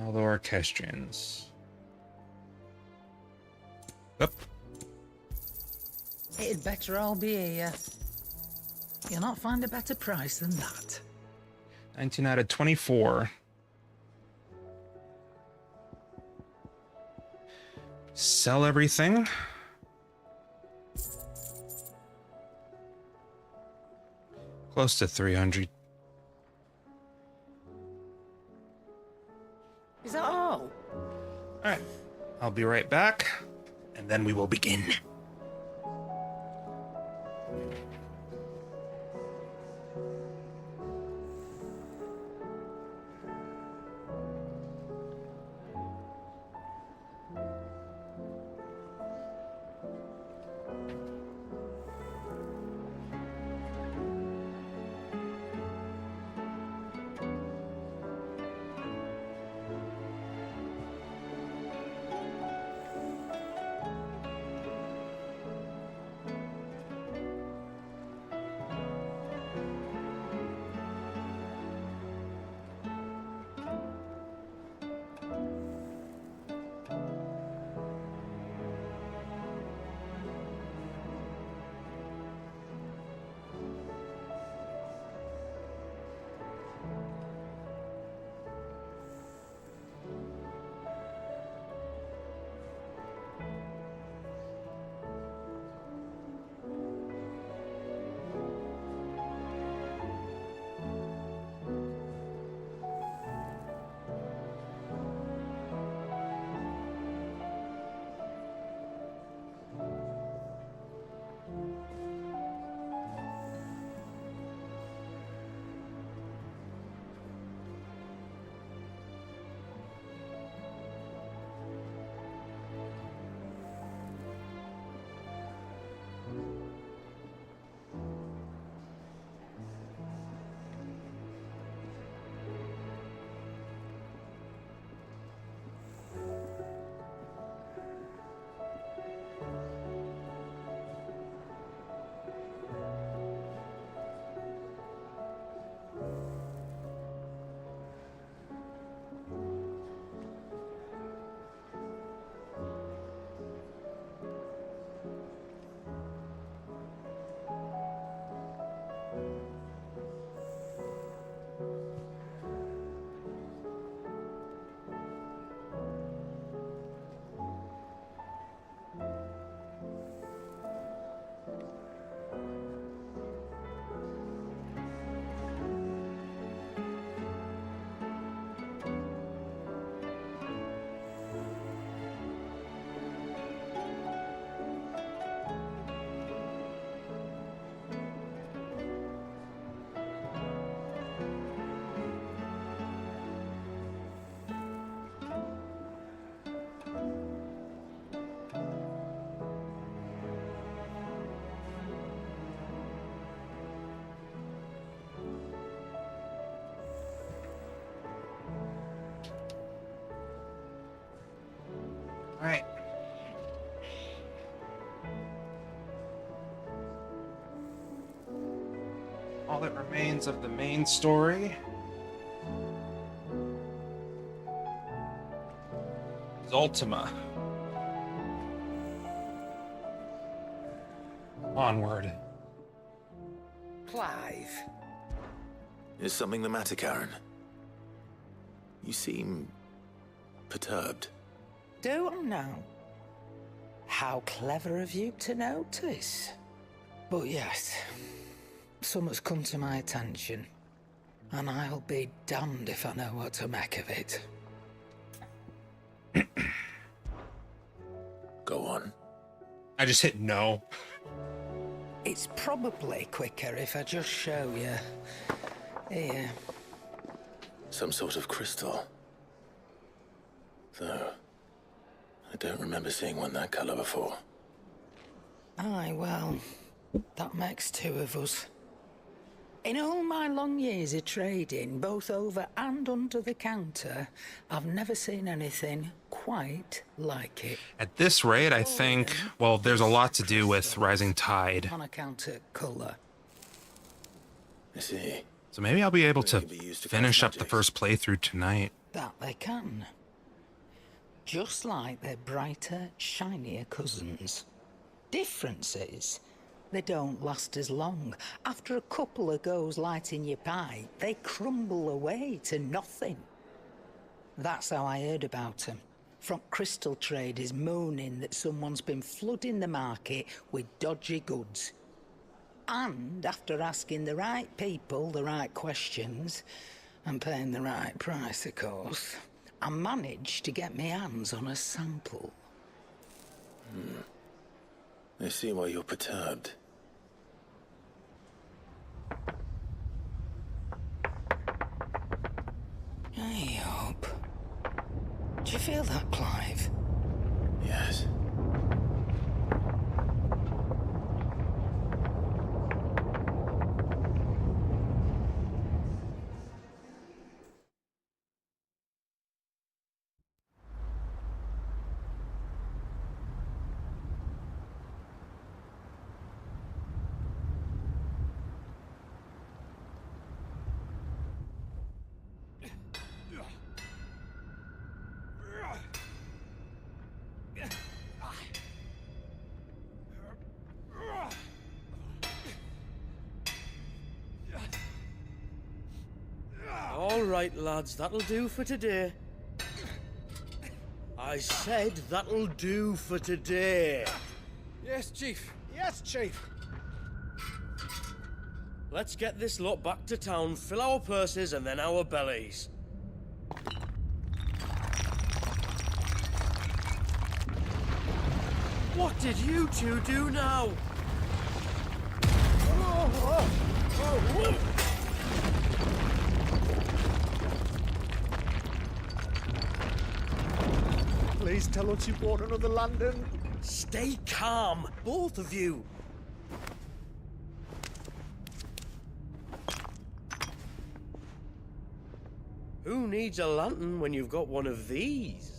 all the orchestrions. Up. It'd better all be here. You'll not find a better price than that. 19 out of 24. Sell everything. Close to 300. Is that all? All right, I'll be right back, and then we will begin. all that remains of the main story is Ultima. Onward. Clive. Is something the matter, Karen? You seem perturbed. Don't know. How clever of you to notice. But yes, something's come to my attention, and I'll be damned if I know what to make of it. Go on. I just hit no. It's probably quicker if I just show you. Here. Some sort of crystal. Though, I don't remember seeing one that color before. Aye, well, that makes two of us. In all my long years of trading, both over and under the counter, I've never seen anything quite like it. At this rate, I think, well, there's a lot to do with Rising Tide. On account of colour. I see. So maybe I'll be able to finish up the first playthrough tonight. That they can. Just like their brighter, shinier cousins. Difference is, they don't last as long. After a couple of goes lighting your pipe, they crumble away to nothing. That's how I heard about them. From crystal traders moaning that someone's been flooding the market with dodgy goods. And after asking the right people the right questions, and paying the right price, of course, I managed to get my hands on a sample. I see why you're perturbed. Hey, Hope. Do you feel that, Clive? Yes. All right, lads, that'll do for today. I said that'll do for today. Yes, Chief. Yes, Chief. Let's get this lot back to town, fill our purses and then our bellies. What did you two do now? Please tell us you bought another London. Stay calm, both of you. Who needs a lantern when you've got one of these?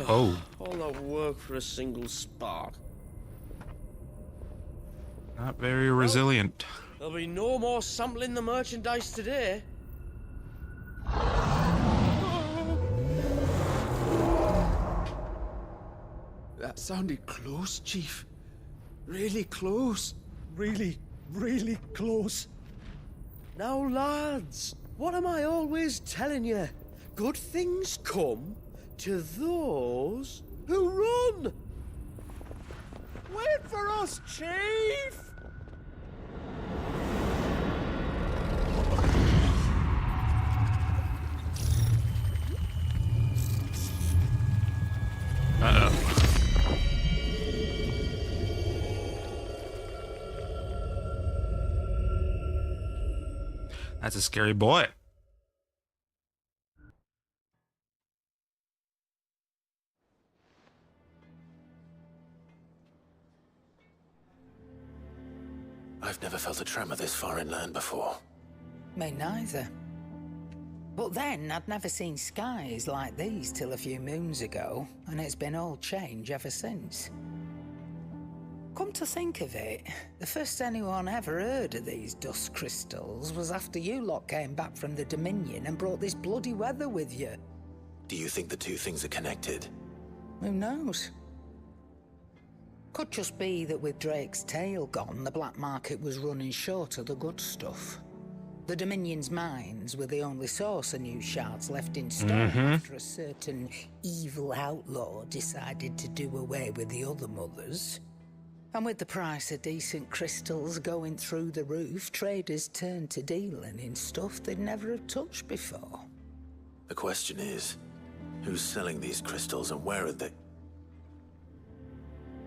Oh. All that work for a single spark. Not very resilient. There'll be no more sampling the merchandise today. That sounded close, Chief. Really close. Really, really close. Now, lads, what am I always telling you? Good things come to those who run! Wait for us, Chief! Uh-oh. That's a scary boy. I've never felt a tremor this far inland before. Me neither. But then, I'd never seen skies like these till a few moons ago, and it's been all change ever since. Come to think of it, the first anyone ever heard of these dust crystals was after you lot came back from the Dominion and brought this bloody weather with you. Do you think the two things are connected? Who knows? Could just be that with Drake's tail gone, the black market was running short of the good stuff. The Dominion's mines were the only source of new shards left in stock after a certain evil outlaw decided to do away with the other mothers. And with the price of decent crystals going through the roof, traders turned to dealing in stuff they'd never have touched before. The question is, who's selling these crystals and where are they?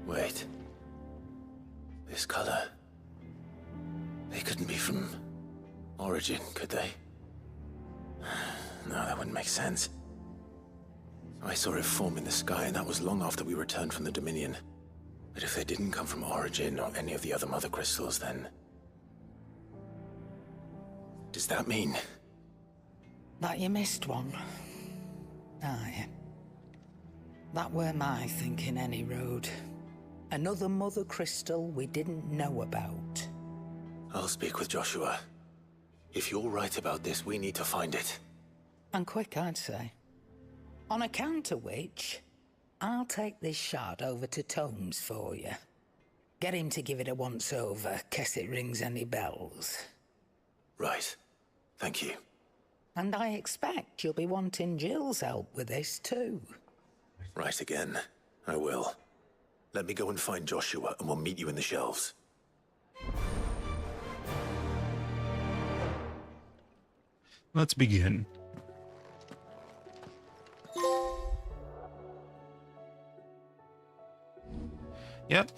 Wait. This color. They couldn't be from Origin, could they? No, that wouldn't make sense. I saw it form in the sky, and that was long after we returned from the Dominion. But if they didn't come from Origin or any of the other mother crystals, then... does that mean... that you missed one? Aye. That were my thinking, any road. Another mother crystal we didn't know about. I'll speak with Joshua. If you're right about this, we need to find it. And quick, I'd say. On account of which, I'll take this shard over to Tomes for you. Get him to give it a once-over, case it rings any bells. Right. Thank you. And I expect you'll be wanting Jill's help with this, too. Right again. I will. Let me go and find Joshua, and we'll meet you in the shelves. Let's begin. Yep.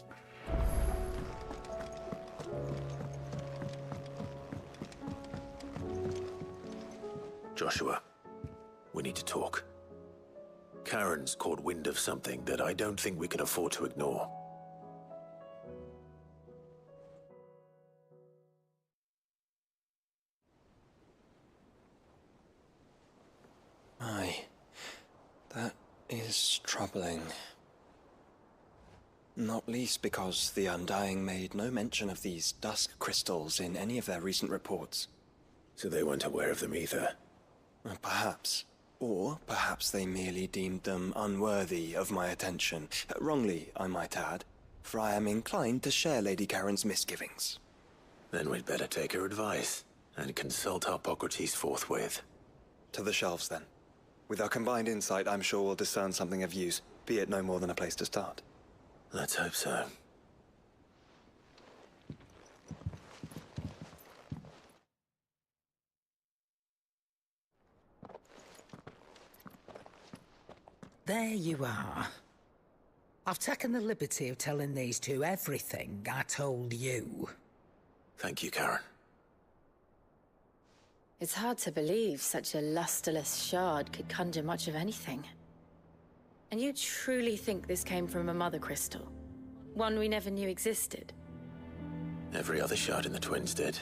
Joshua, we need to talk. Karen's caught wind of something that I don't think we can afford to ignore. Aye. That is troubling. Not least because the Undying made no mention of these dusk crystals in any of their recent reports. So they weren't aware of them either? Perhaps. Or perhaps they merely deemed them unworthy of my attention. Wrongly, I might add, for I am inclined to share Lady Karen's misgivings. Then we'd better take her advice and consult Hippocrates forthwith. To the shelves, then. With our combined insight, I'm sure we'll discern something of use, be it no more than a place to start. Let's hope so. There you are. I've taken the liberty of telling these two everything I told you. Thank you, Karen. It's hard to believe such a lusterless shard could conjure much of anything. And you truly think this came from a mother crystal? One we never knew existed? Every other shard in the Twins did.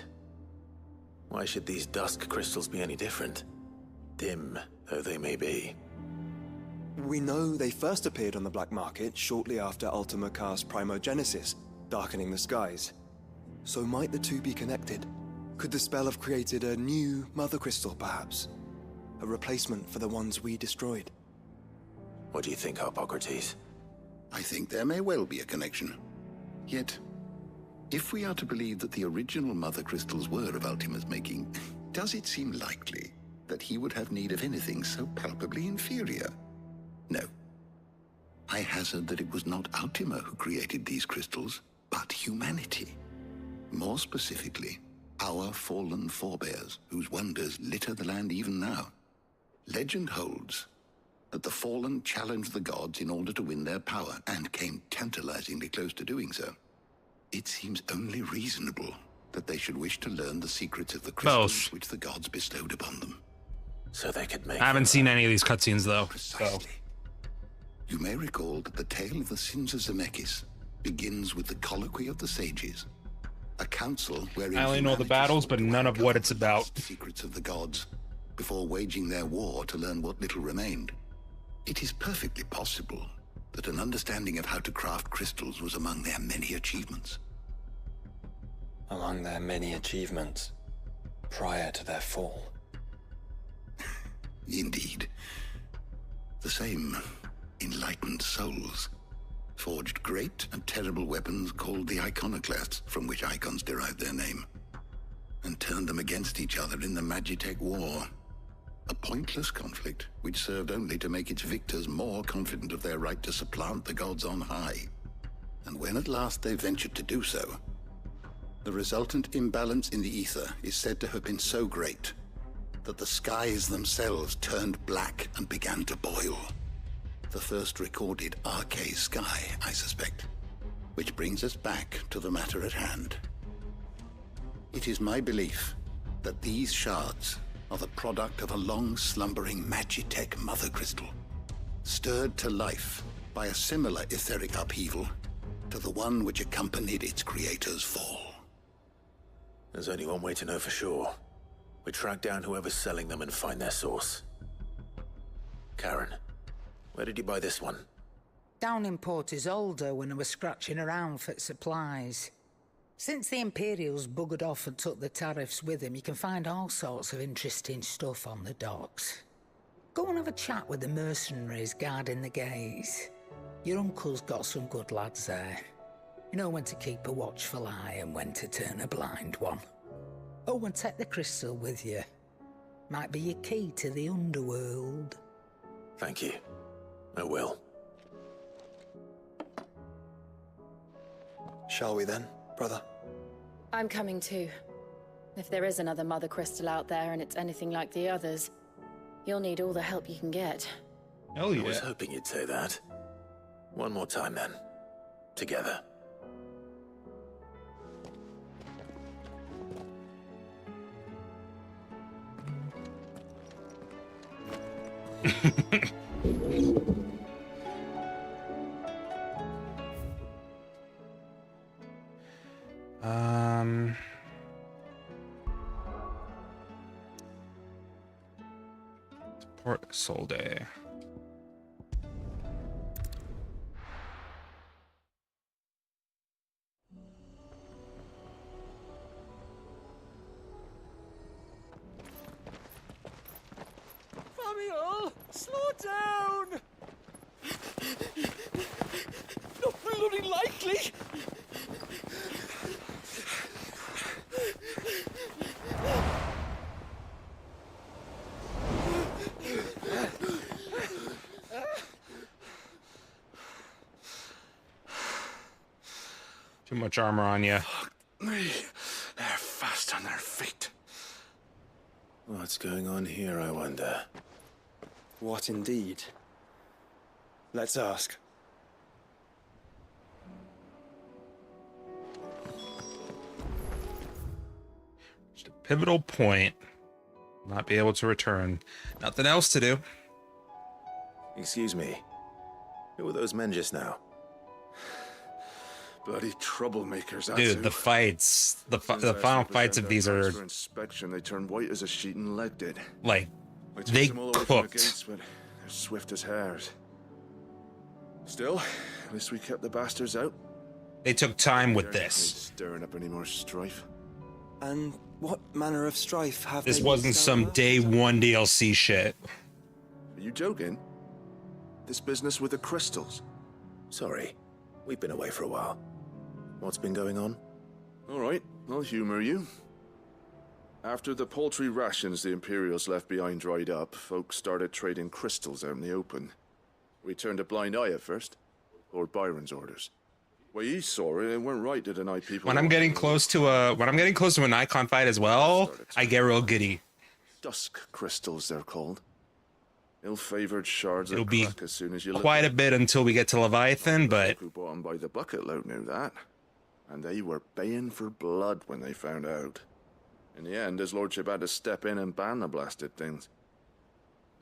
Why should these dusk crystals be any different? Dim though they may be. We know they first appeared on the black market shortly after Ultima cast Primogenesis, darkening the skies. So might the two be connected? Could the spell have created a new mother crystal, perhaps? A replacement for the ones we destroyed? What do you think, Hippocrates? I think there may well be a connection. Yet, if we are to believe that the original mother crystals were of Ultima's making, does it seem likely that he would have need of anything so palpably inferior? No. I hazard that it was not Ultima who created these crystals, but humanity. More specifically, our fallen forebears, whose wonders litter the land even now. Legend holds that the fallen challenged the gods in order to win their power, and came tantalizingly close to doing so. It seems only reasonable that they should wish to learn the secrets of the crystals which the gods bestowed upon them. So they could make... I haven't seen any of these cutscenes, though. Precisely. You may recall that the tale of the sins of Zemeckis begins with the colloquy of the sages, A council wherein I only know the battles, but none of what it's about. the secrets of the gods before waging their war to learn what little remained. It is perfectly possible that an understanding of how to craft crystals was among their many achievements. Among their many achievements, prior to their fall. Indeed. The same enlightened souls forged great and terrible weapons called the Eikonoklasm, from which icons derived their name, and turned them against each other in the Magitech War. A pointless conflict which served only to make its victors more confident of their right to supplant the gods on high. And when at last they ventured to do so, the resultant imbalance in the ether is said to have been so great that the skies themselves turned black and began to boil. The first recorded arcane sky, I suspect. Which brings us back to the matter at hand. It is my belief that these shards are the product of a long-slumbering Magitech mother crystal, stirred to life by a similar etheric upheaval to the one which accompanied its creator's fall. There's only one way to know for sure. We track down whoever's selling them and find their source. Karen, where did you buy this one? Down in Port Isolde when I was scratching around for supplies. Since the Imperials buggered off and took the tariffs with them, you can find all sorts of interesting stuff on the docks. Go and have a chat with the mercenaries guarding the gates. Your uncle's got some good lads there. You know when to keep a watchful eye and when to turn a blind one. Oh, and take the crystal with you. Might be your key to the underworld. Thank you. I will. Shall we then, brother? I'm coming too. If there is another mother crystal out there and it's anything like the others, you'll need all the help you can get. Hell yeah. I was hoping you'd say that. One more time then. Together. Port Isolde. Samuel, slow down! Not bloody likely! Too much armor on you. Me. They're fast on their feet. What's going on here, I wonder? What indeed? Let's ask. Just a pivotal point. Not be able to return. Nothing else to do. Excuse me. Who were those men just now? Bloody troublemakers, that's Dude, who. the fights, the As soon as I final present fights of their these plans are for inspection, they turn white as a sheet and lead did. like I chased they them all the way from the cooked. gates, but they're swift as hares. Still, at least we kept the bastards out. They took time with They're this. stirring up any more strife. And what manner of strife have This they wasn't stirred some up? day one DLC shit. Are you joking? This business with the crystals? Sorry. We've been away for a while. What's been going on? All right, I'll humor you. After the paltry rations the Imperials left behind dried up, folks started trading crystals out in the open. We turned a blind eye at first. Lord Byron's orders. Well, you saw it, it weren't right to deny people... When I'm getting close to an icon fight as well, I get real giddy. Dusk crystals, they're called. Ill-favored shards It'll that be crack as soon as you look quite at a them. bit until we get to Leviathan, but Who bought 'em by the bucket load knew that. And they were baying for blood when they found out. In the end, his lordship had to step in and ban the blasted things.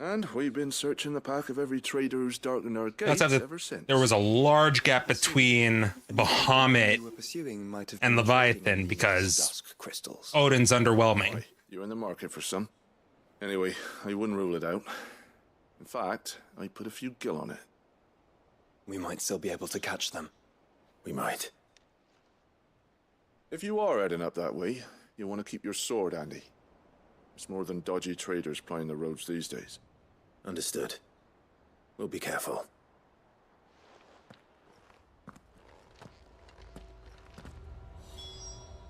And we've been searching the path of every trader who's darkened our gates ever since. There was a large gap between Bahamut and Leviathan because Odin's underwhelming. You're in the market for some. Anyway, I wouldn't rule it out. In fact, I put a few gil on it. We might still be able to catch them. We might. If you are heading up that way, you want to keep your sword handy. There's more than dodgy traders plying the roads these days. Understood. We'll be careful.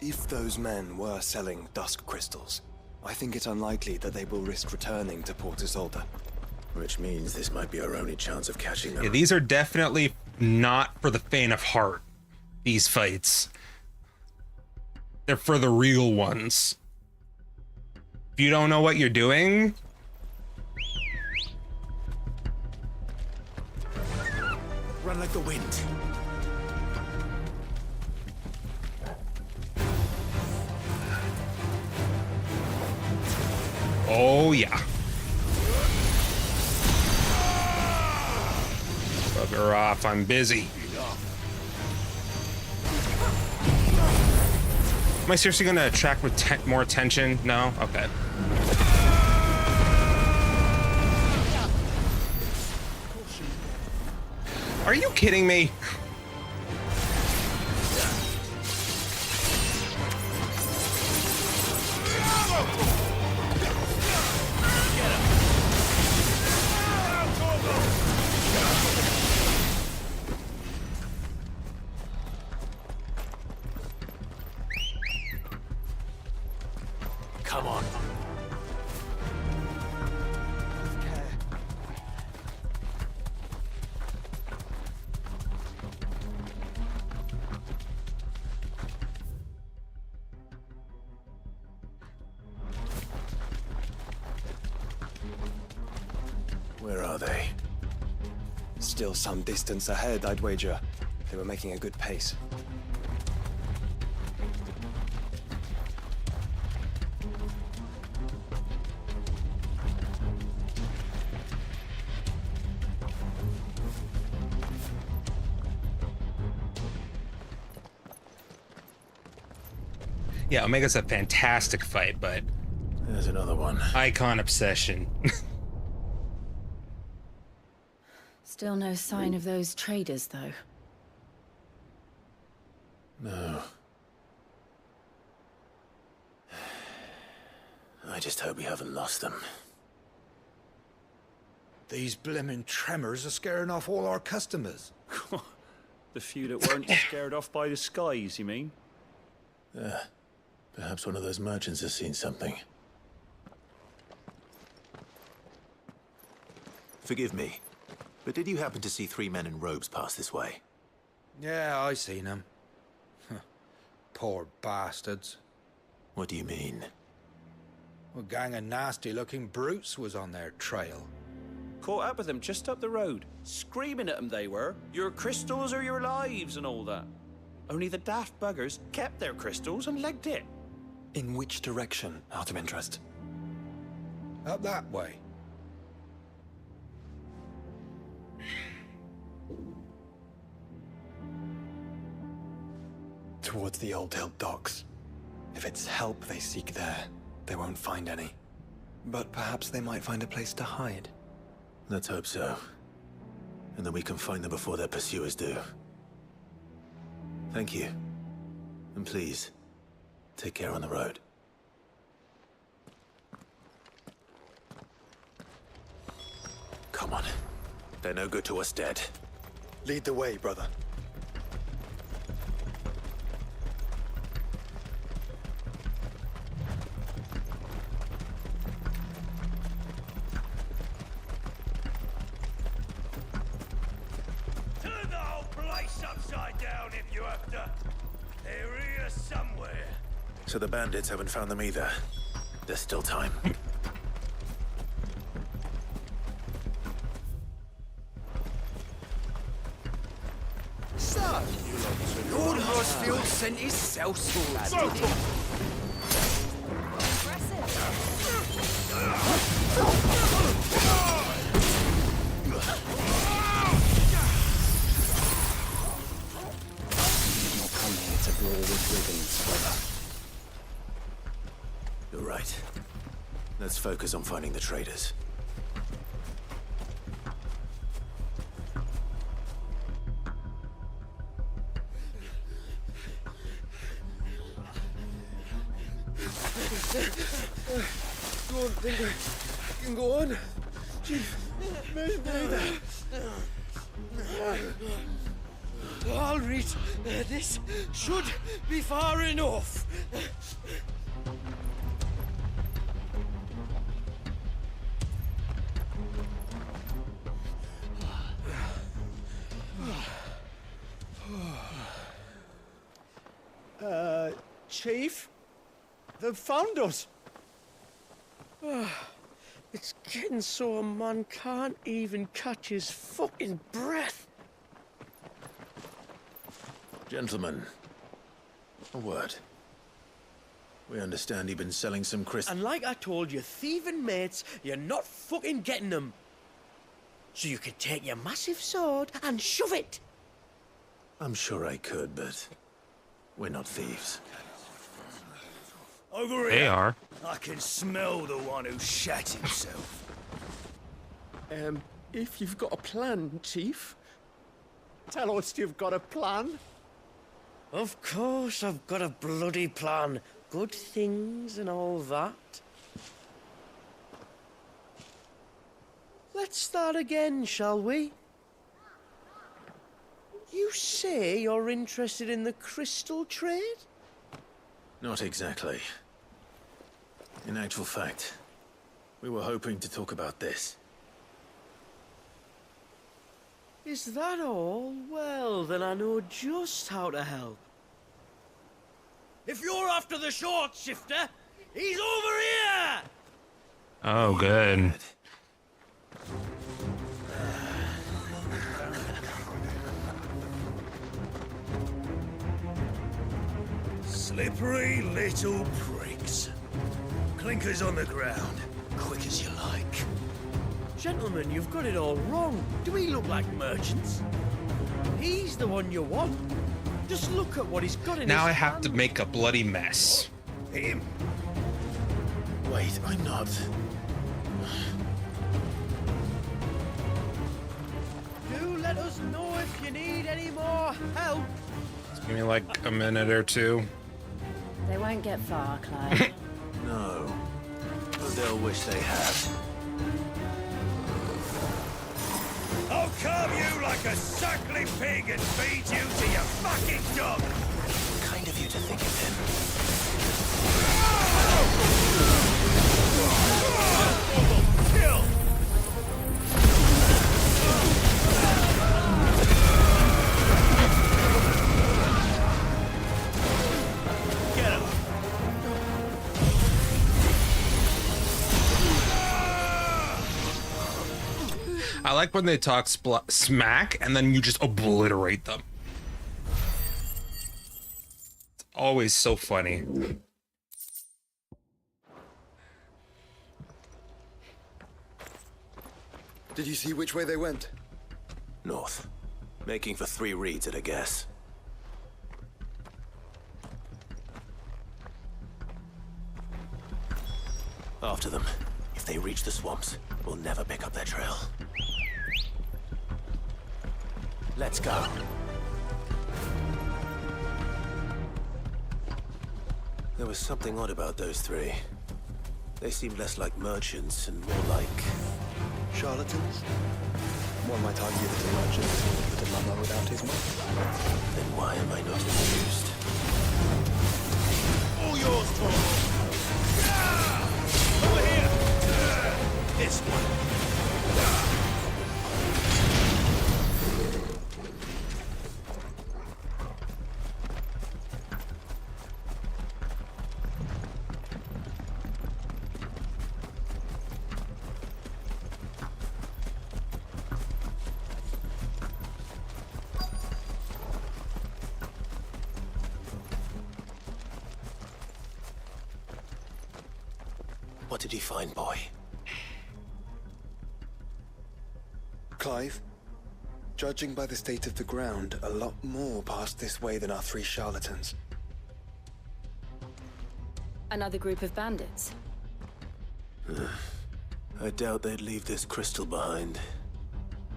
If those men were selling dusk crystals, I think it's unlikely that they will risk returning to Port Isolde. Which means this might be our only chance of catching them. Yeah, these are definitely not for the faint of heart, these fights. They're for the real ones. If you don't know what you're doing... Run like the wind. Oh, yeah. Bugger off, I'm busy. Am I seriously gonna attract more attention? No? Okay. Are you kidding me? Come on. Where are they? Still some distance ahead, I'd wager. They were making a good pace. Yeah, Omega's a fantastic fight, but... There's another one. Icon obsession. Still no sign of those traders, though. No. I just hope we haven't lost them. These blimmin' tremors are scaring off all our customers. The few that weren't scared off by the skies, you mean? Perhaps one of those merchants has seen something. Forgive me, but did you happen to see 3 men in robes pass this way? Yeah, I seen them. Poor bastards. What do you mean? A gang of nasty-looking brutes was on their trail. Caught up with them just up the road. Screaming at them they were. Your crystals are your lives and all that. Only the daft buggers kept their crystals and legged it. In which direction, out of interest? Up that way. Towards the Old Hill docks. If it's help they seek there, they won't find any. But perhaps they might find a place to hide. Let's hope so. And that we can find them before their pursuers do. Thank you. And please, take care on the road. Come on. They're no good to us dead. Lead the way, brother. Turn the whole place upside down if you have to. They're here somewhere. So the bandits haven't found them either. There's still time. So, Lord Rosfield sent his sellsword, did he? with ribbons, brother. You're right. Let's focus on finding the traitors. Don't think I can go on. Chief, neither. All right, this should be far enough. Chief? They've found us. It's getting so a man can't even catch his fucking breath. Gentlemen, a word. We understand you've been selling some crystals. And like I told your thieving mates, you're not fucking getting them. So you could take your massive sword and shove it. I'm sure I could, but we're not thieves. Over here. They are. I can smell the one who shat himself. If you've got a plan, Chief. Tell us you've got a plan. Of course I've got a bloody plan. Good things and all that. Let's start again, shall we? You say you're interested in the crystal trade? Not exactly. In actual fact, we were hoping to talk about this. Is that all? Well, then I know just how to help. If you're after the short shifter, he's over here! Oh, good. Slippery little pricks. Clinkers on the ground, quick as you like. Gentlemen, you've got it all wrong. Do we look like merchants? He's the one you want. Just look at what he's got in Now his I have hand. to make a bloody mess. Him. Wait, I'm not. Do let us know if you need any more help. Give me like a minute or two. They won't get far, Clive. No. But they'll wish they had. I'll carve you like a suckling pig and feed you to your fucking dog! Kind of you to think of him. Kill! Get him. I like when they talk smack and then you just obliterate them. It's always so funny. Did you see which way they went? North. Making for 3 reeds at a guess. After them. If they reach the swamps, we'll never pick up their trail. Let's go. There was something odd about those 3. They seemed less like merchants and more like... Charlatans? One might argue that a merchant is but a mummer without his mouth. Then why am I not amused? All yours, Tom. Over here. This one. What did you find, boy? Clive, judging by the state of the ground, a lot more passed this way than our 3 charlatans. Another group of bandits. I doubt they'd leave this crystal behind.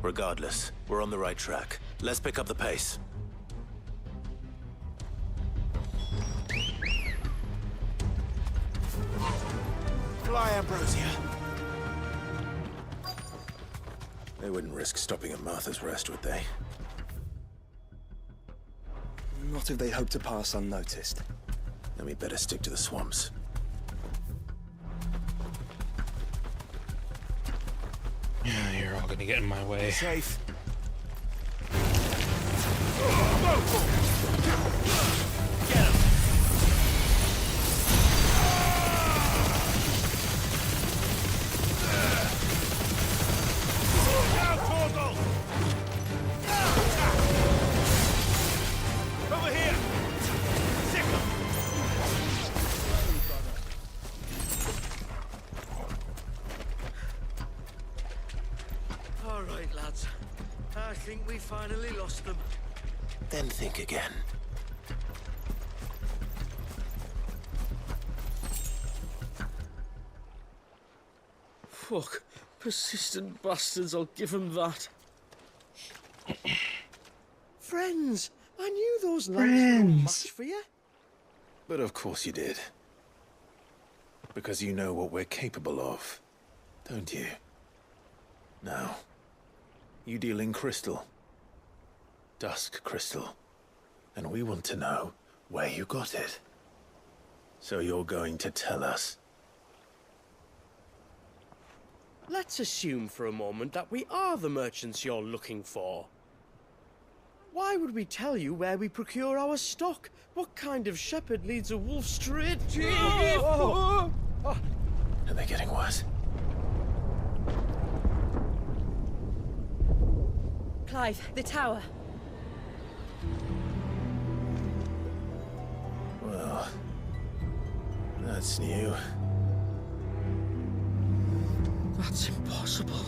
Regardless, we're on the right track. Let's pick up the pace. Fly, Ambrosia. They wouldn't risk stopping at Martha's Rest, would they? Not if they hope to pass unnoticed. Then we better stick to the swamps. Yeah, you're all gonna get in my way. Safe. All right, lads. I think we finally lost them. Then think again. Fuck. Persistent bastards, I'll give them that. Friends! I knew those lads were no match for you. But of course you did. Because you know what we're capable of, don't you? Now, you deal in crystal. Dusk crystal. And we want to know where you got it. So you're going to tell us. Let's assume for a moment that we are the merchants you're looking for. Why would we tell you where we procure our stock? What kind of shepherd leads a wolf straight to... Are they getting worse? Clive, the tower. Well, that's new. That's impossible.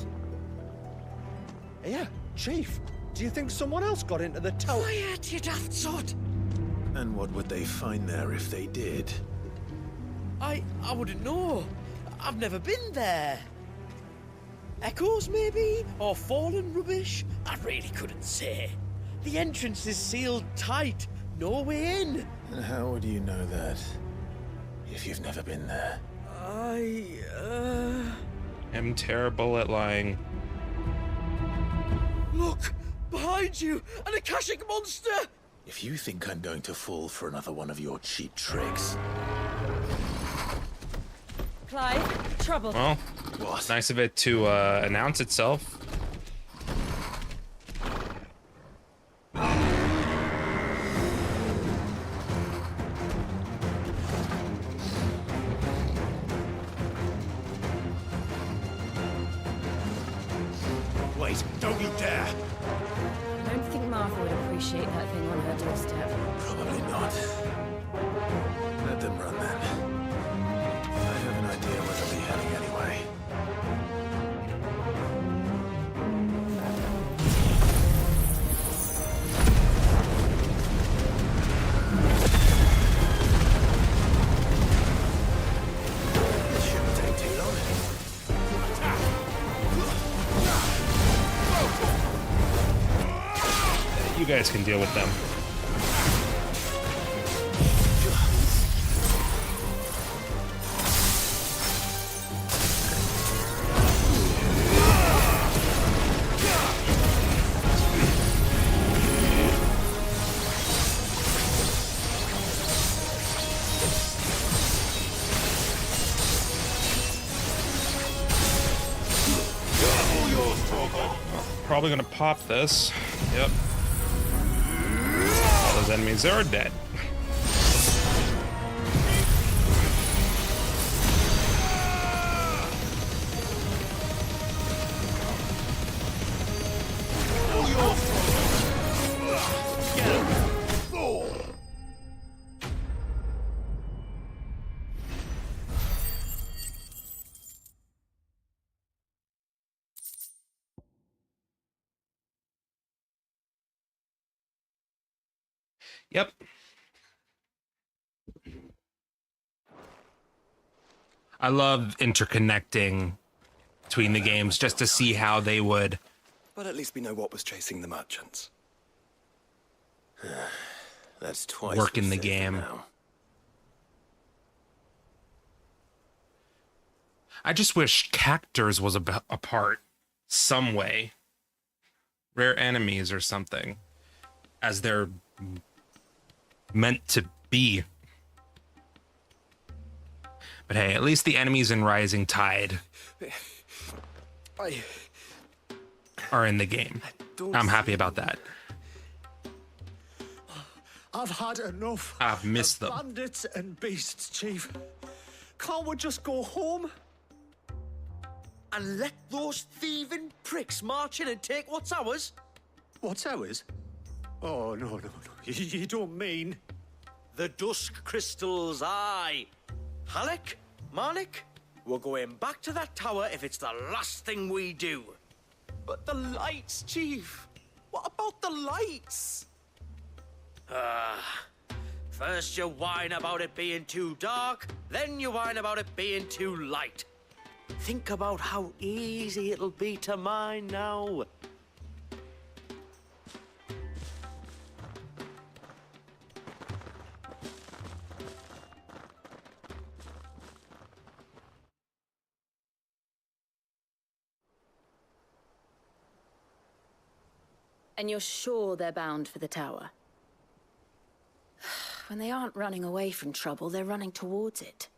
Yeah, Chief. Do you think someone else got into the tower? Quiet, you daft sod! And what would they find there if they did? I wouldn't know. I've never been there. Echoes, maybe? Or fallen rubbish? I really couldn't say. The entrance is sealed tight. No way in. And how would you know that? If you've never been there? I'm terrible at lying. Look! Behind you! An Akashic monster! If you think I'm going to fall for another one of your cheap tricks... Clive, trouble. Well, what? Nice of it to announce itself. Wait, don't you dare! I don't think Martha would appreciate that thing on her doorstep. Probably not. Let them run then. I have an idea where they'll be heading anyway. It shouldn't take too long. You guys can deal with them. Probably gonna pop this. Yep. All those enemies are dead. Yep. I love interconnecting between the games just to see how they would. But at least we know what was chasing the merchants. That's twice work in the we've saved them game. now. I just wish Cactors was a part some way. Rare enemies or something, as they're meant to be. But hey, at least the enemies in Rising Tide are in the game. I'm happy about that. I've had enough. I've missed them. Bandits and beasts, Chief. Can't we just go home? And let those thieving pricks march in and take what's ours? What's ours? Oh, no. You don't mean... The Dusk Crystals, aye. Halleck, Marnik, we're going back to that tower if it's the last thing we do. But the lights, Chief. What about the lights? First you whine about it being too dark, then you whine about it being too light. Think about how easy it'll be to mine now. And you're sure they're bound for the tower? When they aren't running away from trouble, they're running towards it.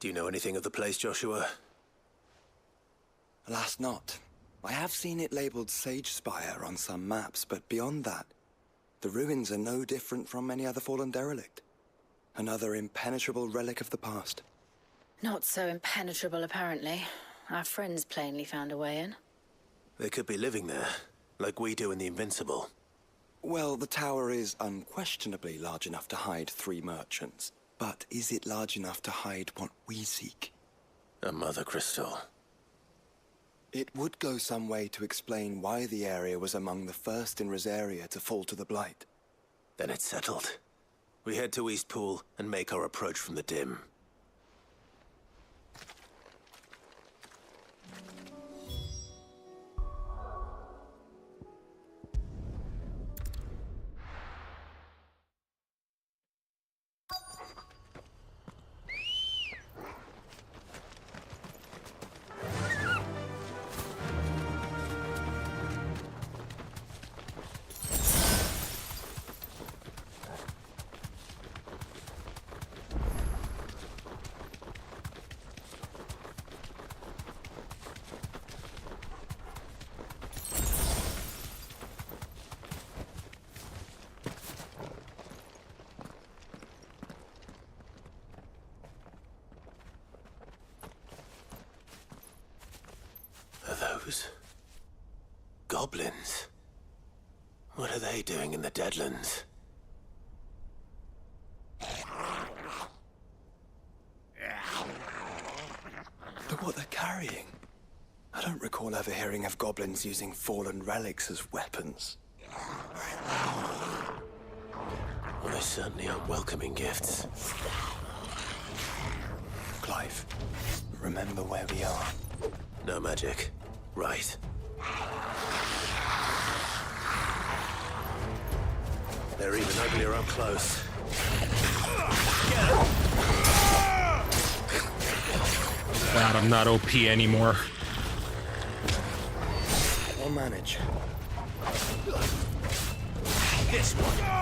Do you know anything of the place, Joshua? Alas, not. I have seen it labeled Sage Spire on some maps, but beyond that, the ruins are no different from any other fallen derelict. Another impenetrable relic of the past. Not so impenetrable, apparently. Our friends plainly found a way in. They could be living there, like we do in the Invincible. Well, the tower is unquestionably large enough to hide 3 merchants. But is it large enough to hide what we seek? A mother crystal. It would go some way to explain why the area was among the first in Rosaria to fall to the Blight. Then it's settled. We head to Eastpool and make our approach from the dim. Those goblins. What are they doing in the Deadlands? Look what they're carrying. I don't recall ever hearing of goblins using fallen relics as weapons. Well, they certainly aren't welcoming gifts. Clive, remember where we are. No magic. Right. They're even uglier up close. God, I'm not OP anymore. We'll manage. This one.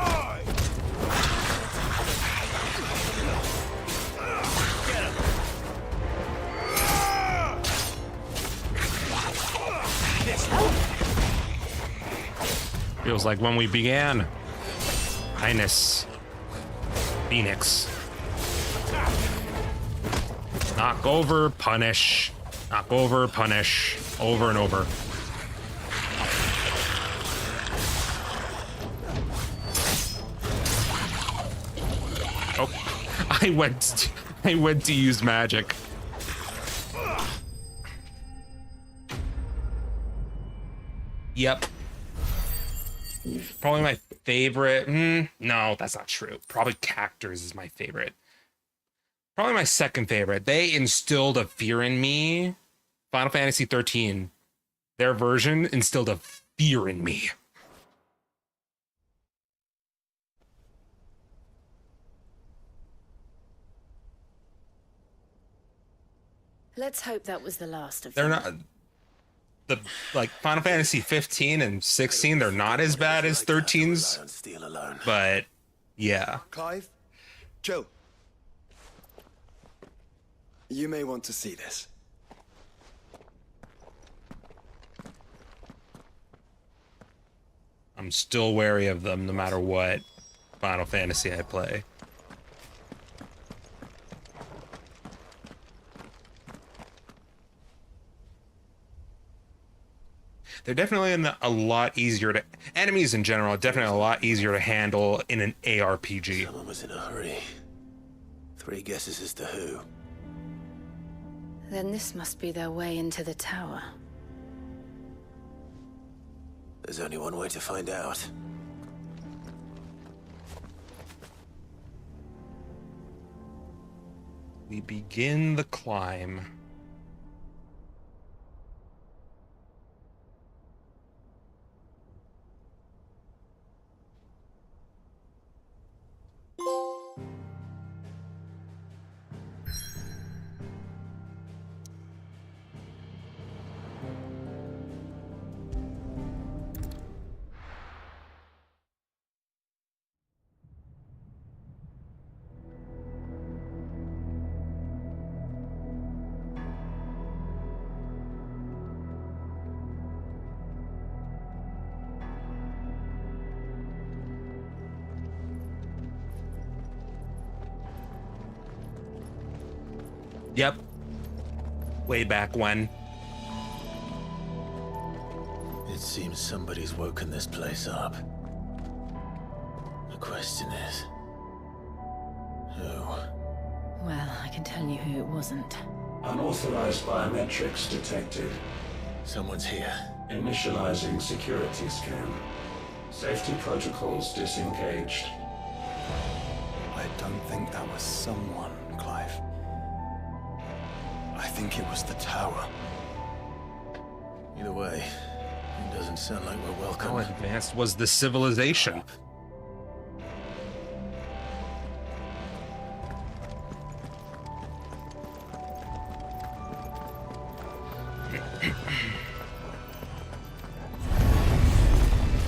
Feels like when we began. Highness. Phoenix. Knock over, punish. Knock over, punish. Over and over. Oh, I went to use magic. Yep. Probably my favorite. No, that's not true. Probably Cactors is my favorite. Probably my second favorite. They instilled a fear in me. Final Fantasy 13, their version instilled a fear in me. Let's hope that was the last of They're them. not like Final Fantasy 15 and 16. They're not as bad as 13's, but yeah. Clive, Joe, you may want to see this. I'm still wary of them no matter what Final Fantasy I play. They're definitely a lot easier to... Enemies in general are definitely a lot easier to handle in an ARPG. Someone was in a hurry. 3 guesses as to who. Then this must be their way into the tower. There's only one way to find out. We begin the climb. Yep. Way back when. It seems somebody's woken this place up. The question is, who? Well, I can tell you who it wasn't. Unauthorized biometrics detected. Someone's here. Initializing security scan. Safety protocols disengaged. I don't think that was someone, Clive. I think it was the tower. Either way, it doesn't sound like we're welcome. How advanced was the civilization?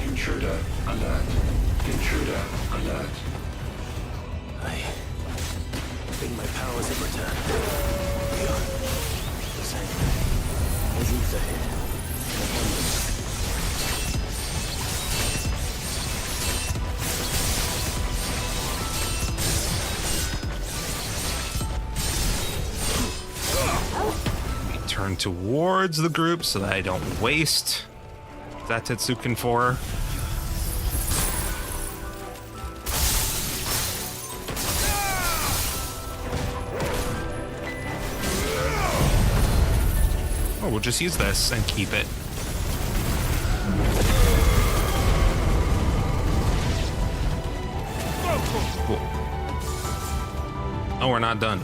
Intruder alert. Intruder alert. I think my powers have returned. The same. Agents are here. We turn towards the group so that I don't waste that Tetsuken for. Oh, we'll just use this and keep it. Cool. Oh, we're not done.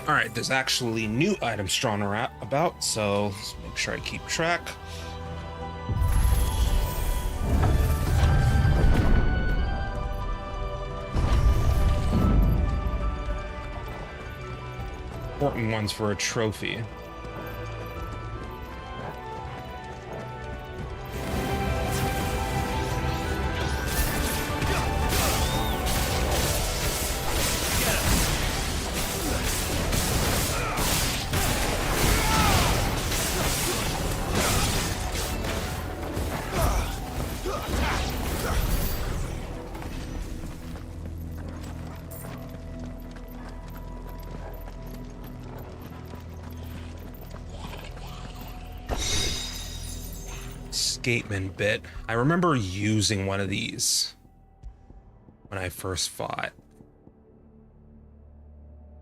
All right, there's actually new items drawn about, so let's make sure I keep track. Important ones for a trophy. Escapement bit. I remember using one of these when I first fought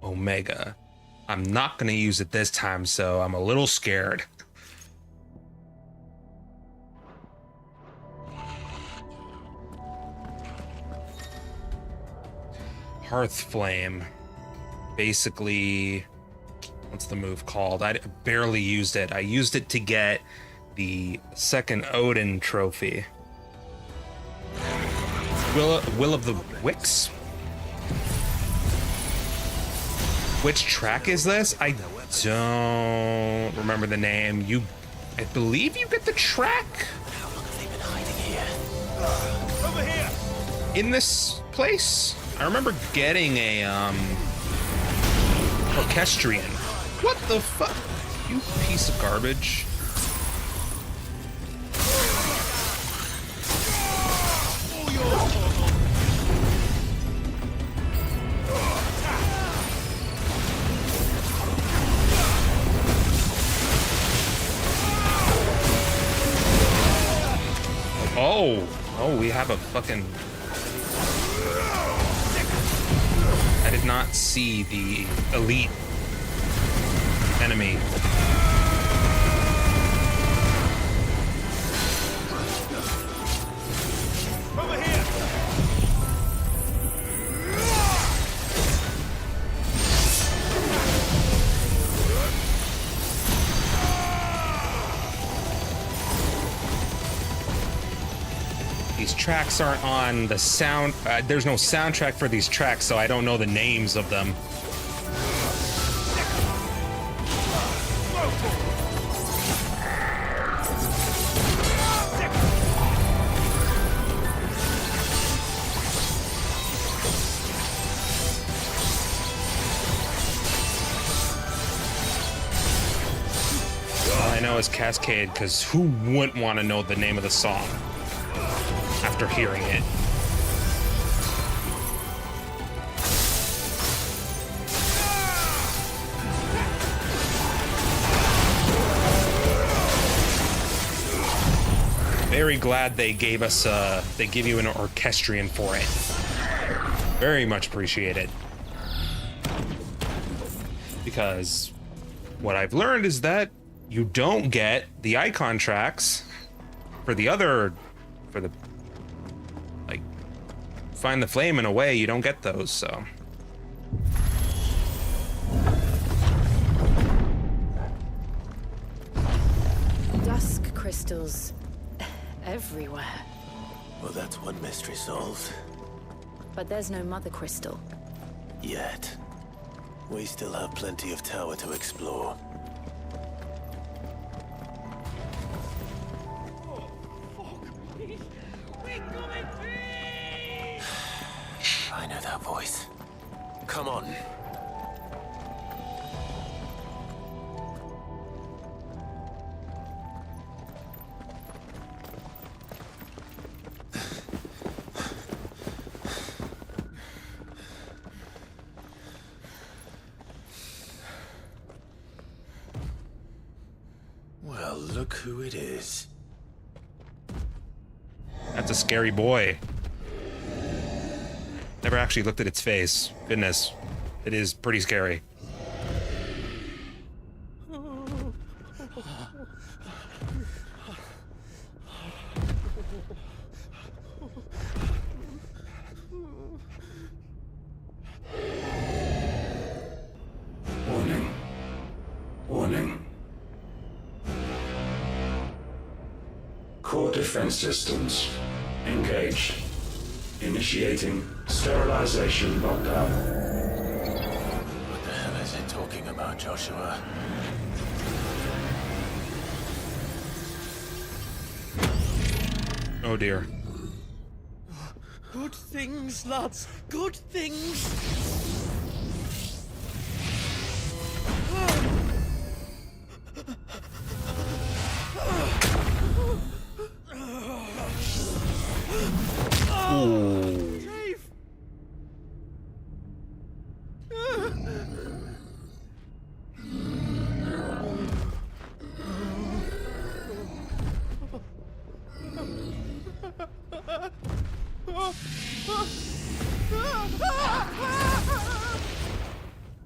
Omega. I'm not going to use it this time, so I'm a little scared. hearth flame. Basically, what's the move called? I barely used it. I used it to get the second Odin trophy. Will of the Wicks? Which track is this? I don't remember the name. I believe you get the track. How long have they been hiding here? Over here! In this place? I remember getting a orchestrion. What the fuck? You piece of garbage. Oh, we have a fucking... I did not see the elite enemy. Over here! These tracks aren't on the sound. There's no soundtrack for these tracks, so I don't know the names of them. All I know is Cascade, because who wouldn't want to know the name of the song after hearing it? Very glad they gave us they give you an orchestrion for it. Very much appreciated. Because what I've learned is that you don't get the icon tracks for the like Find the Flame in a way, you don't get those, so. Dusk crystals everywhere. Well, that's one mystery solved. But there's no mother crystal. Yet. We still have plenty of tower to explore. I know that voice. Come on. Well, look who it is. That's a scary boy. Never actually looked at its face. Goodness, it is pretty scary. Warning. Warning. Core defense systems engaged. Initiating sterilization lockdown. What the hell is it talking about, Joshua? Oh dear. Good things, lads. Good things.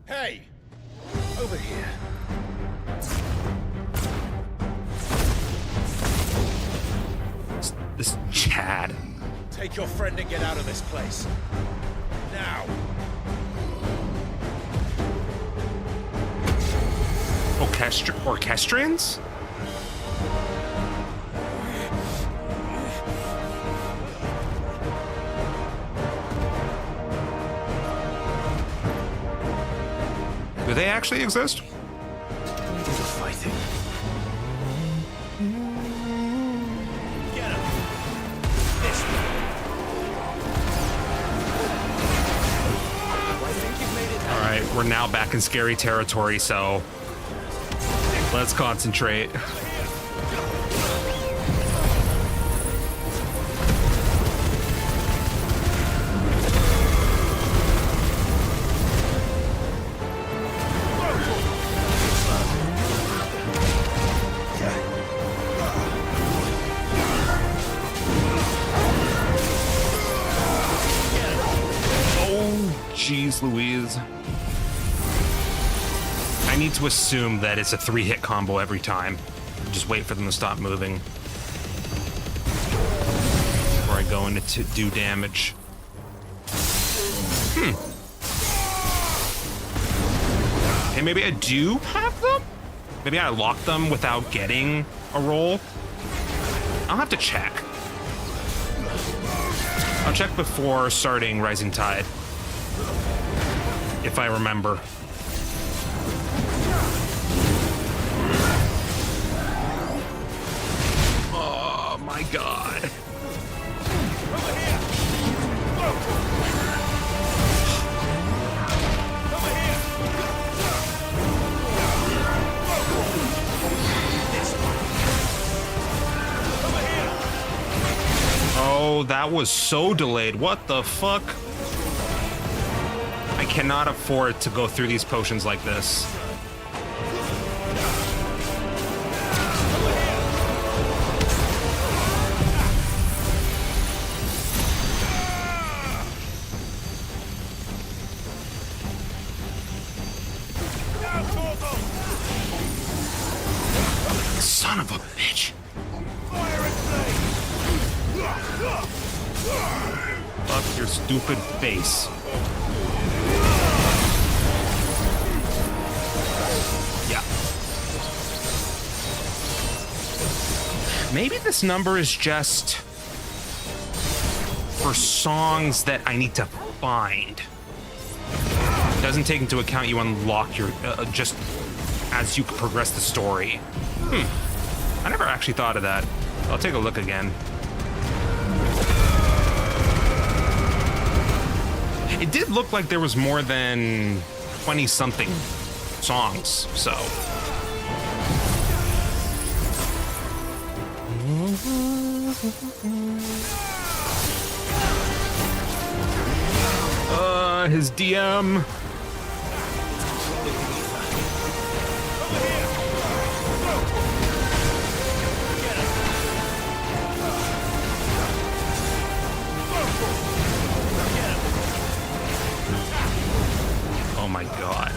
Hey! Over here. This Chad. Take your friend and get out of this place. Now! orchestrions? Do they actually exist? Fighting. All right, we're now back in scary territory, so let's concentrate. Jeez Louise. I need to assume that it's a 3-hit combo every time. Just wait for them to stop moving before I go in to do damage. Okay, maybe I do have them? Maybe I locked them without getting a roll? I'll have to check. I'll check before starting Rising Tide. If I remember. Oh my god. Oh, that was so delayed. What the fuck? I cannot afford to go through these potions like this. Son of a bitch. Fuck your stupid face. Yeah. Maybe this number is just for songs that I need to find. It doesn't take into account you unlock your just as you progress the story. I never actually thought of that. I'll take a look again. It did look like there was more than 20-something songs, so. His DM. Oh my god.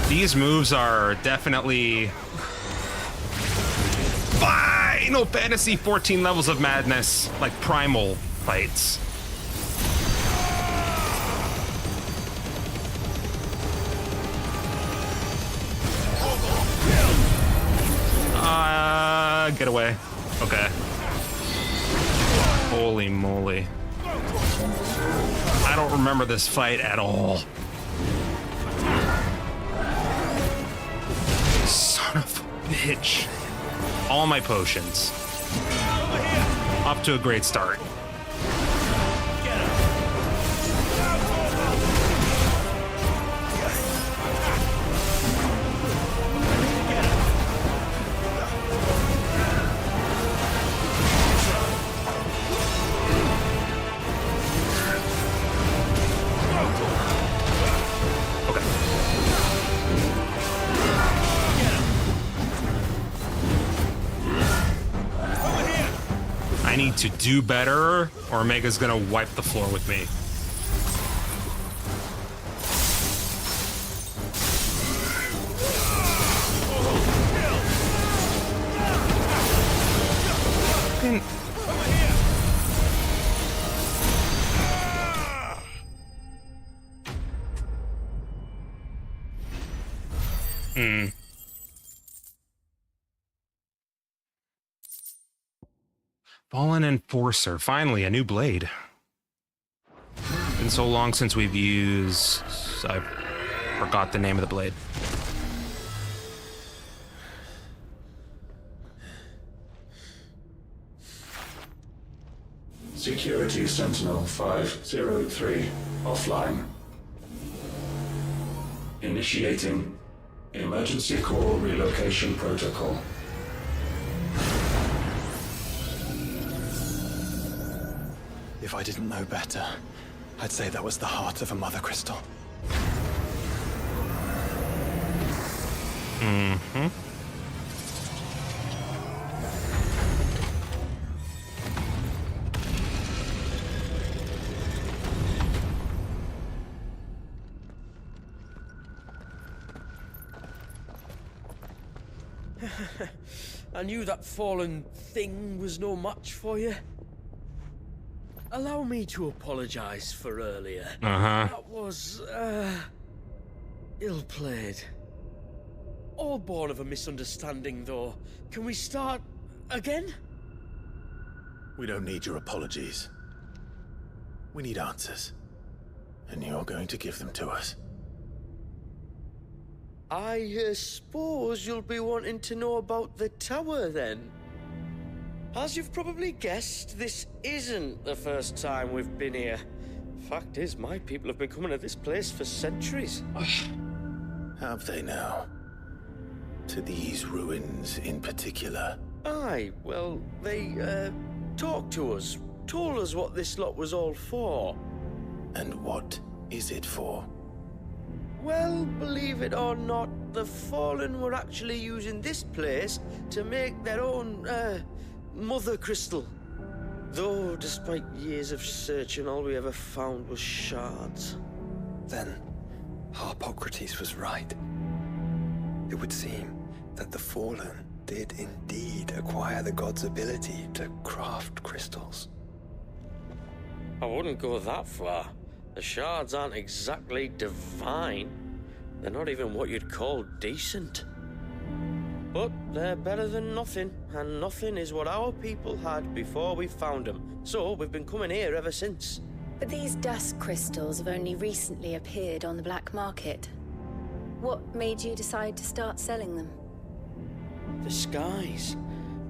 These moves are definitely Final Fantasy 14 levels of madness, like primal fights. Get away. Okay. Holy moly. I don't remember this fight at all. Son of a bitch. All my potions. Off to a great start. Need to do better, or Omega's gonna wipe the floor with me. Fallen Enforcer. Finally, a new blade. Been so long since we've used... I forgot the name of the blade. Security Sentinel 503 offline. Initiating emergency core relocation protocol. If I didn't know better, I'd say that was the heart of a mother crystal. Mm-hmm. I knew that fallen thing was no match for you. Allow me to apologize for earlier. That was, ill-played. All born of a misunderstanding, though. Can we start again? We don't need your apologies. We need answers. And you're going to give them to us. I suppose you'll be wanting to know about the tower, then. As you've probably guessed, this isn't the first time we've been here. Fact is, my people have been coming to this place for centuries. Have they now? To these ruins in particular? Aye, well, they, talked to us, told us what this lot was all for. And what is it for? Well, believe it or not, the Fallen were actually using this place to make their own, mother crystal. Though, despite years of searching, all we ever found was shards. Then, Harpocrates was right. It would seem that the Fallen did indeed acquire the god's ability to craft crystals. I wouldn't go that far. The shards aren't exactly divine. They're not even what you'd call decent. But they're better than nothing, and nothing is what our people had before we found them. So we've been coming here ever since. But these dust crystals have only recently appeared on the black market. What made you decide to start selling them? The skies.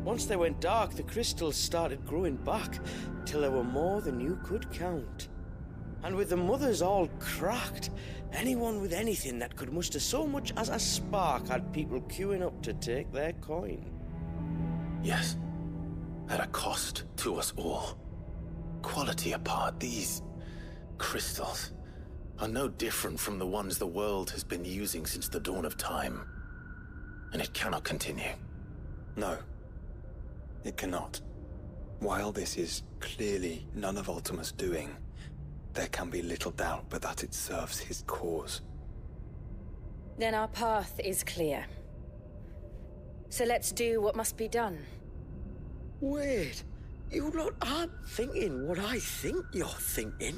Once they went dark, the crystals started growing back, till there were more than you could count. And with the mothers all cracked, anyone with anything that could muster so much as a spark had people queuing up to take their coin. Yes, at a cost to us all. Quality apart, these crystals are no different from the ones the world has been using since the dawn of time. And it cannot continue. No, it cannot. While this is clearly none of Ultima's doing, there can be little doubt but that it serves his cause. Then our path is clear. So let's do what must be done. Wait, you lot aren't thinking what I think you're thinking,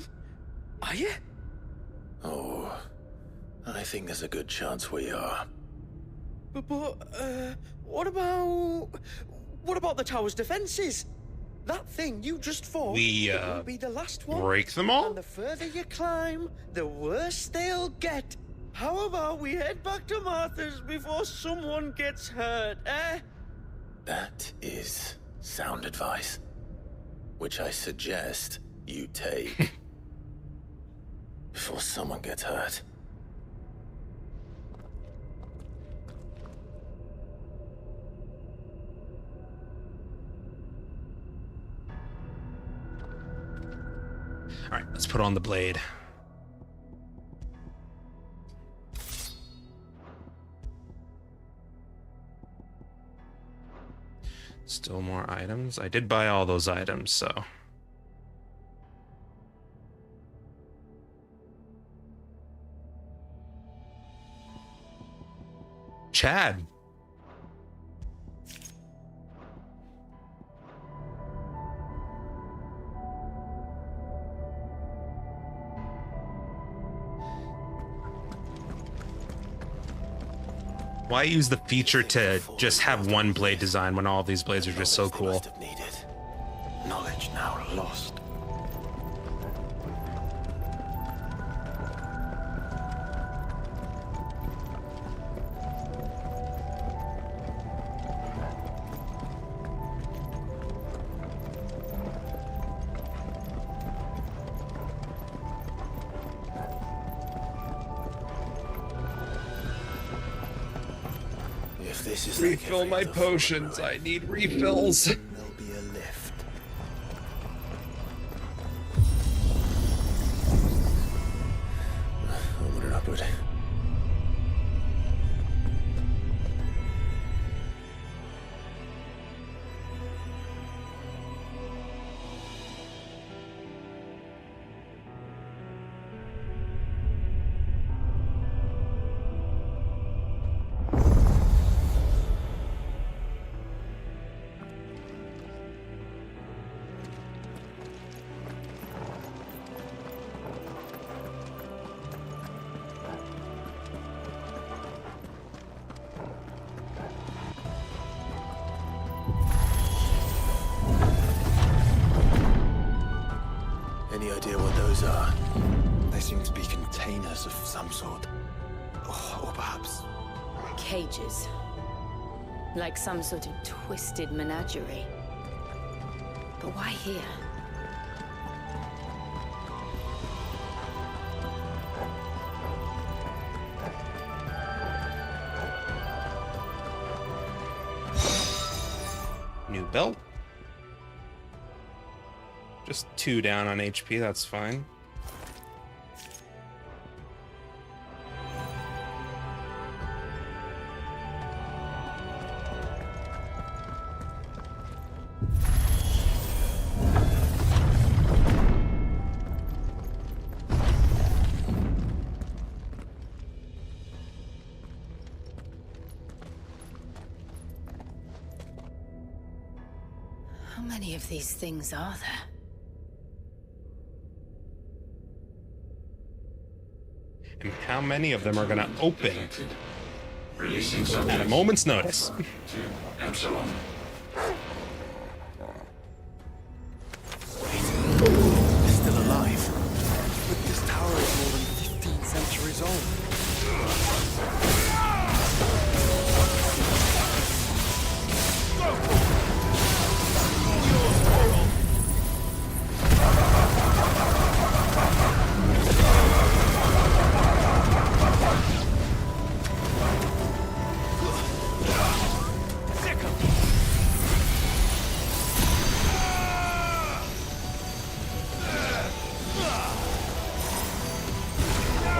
are you? Oh, I think there's a good chance we are. But what about the tower's defenses? That thing you just fought will be the last one. Break them all? And the further you climb, the worse they'll get. How about we head back to Martha's before someone gets hurt, eh? That is sound advice, which I suggest you take before someone gets hurt. All right, let's put on the blade. Still more items. I did buy all those items, so. Chad. Why use the feature to just have one blade design when all of these blades are just so cool? Knowledge now lost. If this is Refill my potions. I need refills. there'll be a lift. Onward and upward. Any idea what those are? They seem to be containers of some sort. Or perhaps... Cages. Like some sort of twisted menagerie. But why here? New belt. Just 2 down on HP, that's fine. How many of these things are there? And how many of them are gonna open Releasing at a moment's notice? to Epsilon. They're still alive. But this tower is more than 15 centuries old.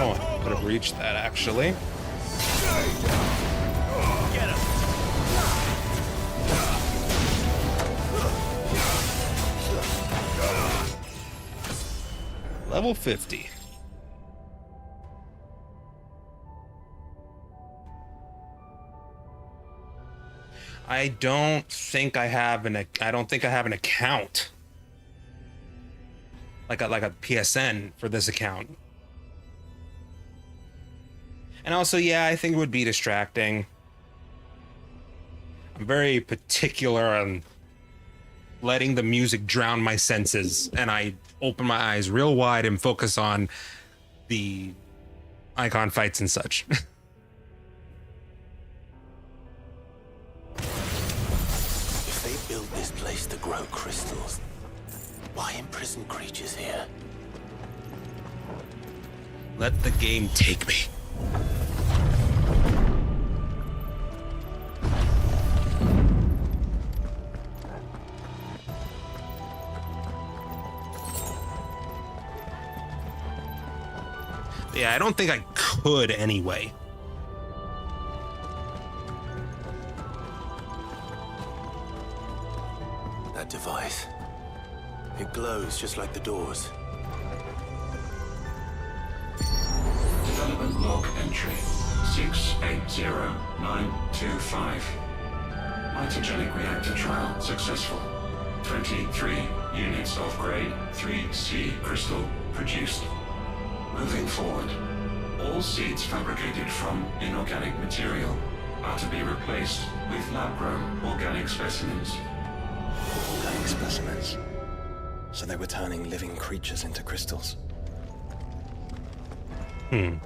Oh, I could have reached that actually. Level 50. I don't think I have an account. Like a PSN for this account. And also, yeah, I think it would be distracting. I'm very particular on letting the music drown my senses, and I open my eyes real wide and focus on the icon fights and such. If they built this place to grow crystals, why imprison creatures here? Let the game take me. Yeah, I don't think I could anyway. That device. It glows just like the doors. Development log entry 680925. Mitogenic reactor trial successful. 23 units of grade 3C crystal produced. Moving forward, all seeds fabricated from inorganic material are to be replaced with lab-grown organic specimens. Organic specimens? So they were turning living creatures into crystals. Hmm.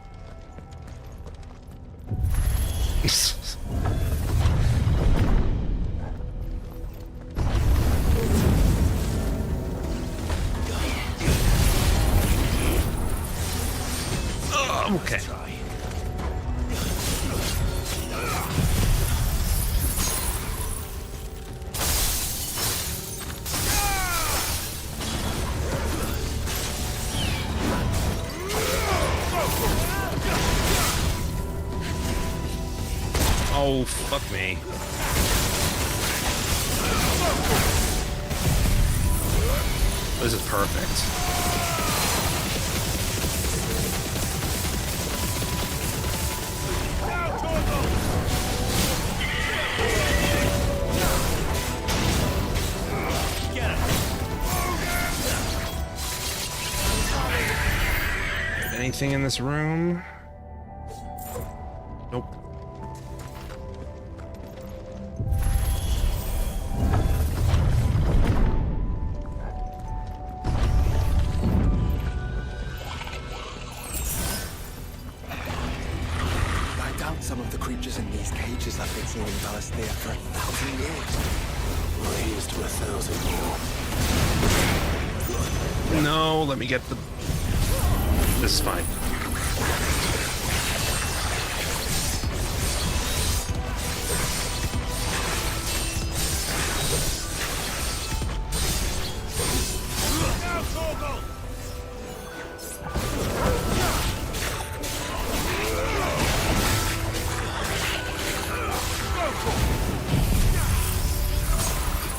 Okay. Oh, fuck me. This is perfect. Anything in this room? Nope. I doubt some of the creatures in these cages have been seeing Valisthea for 1,000 years. Or here's to 1,000 more. No, let me get the... This is fine.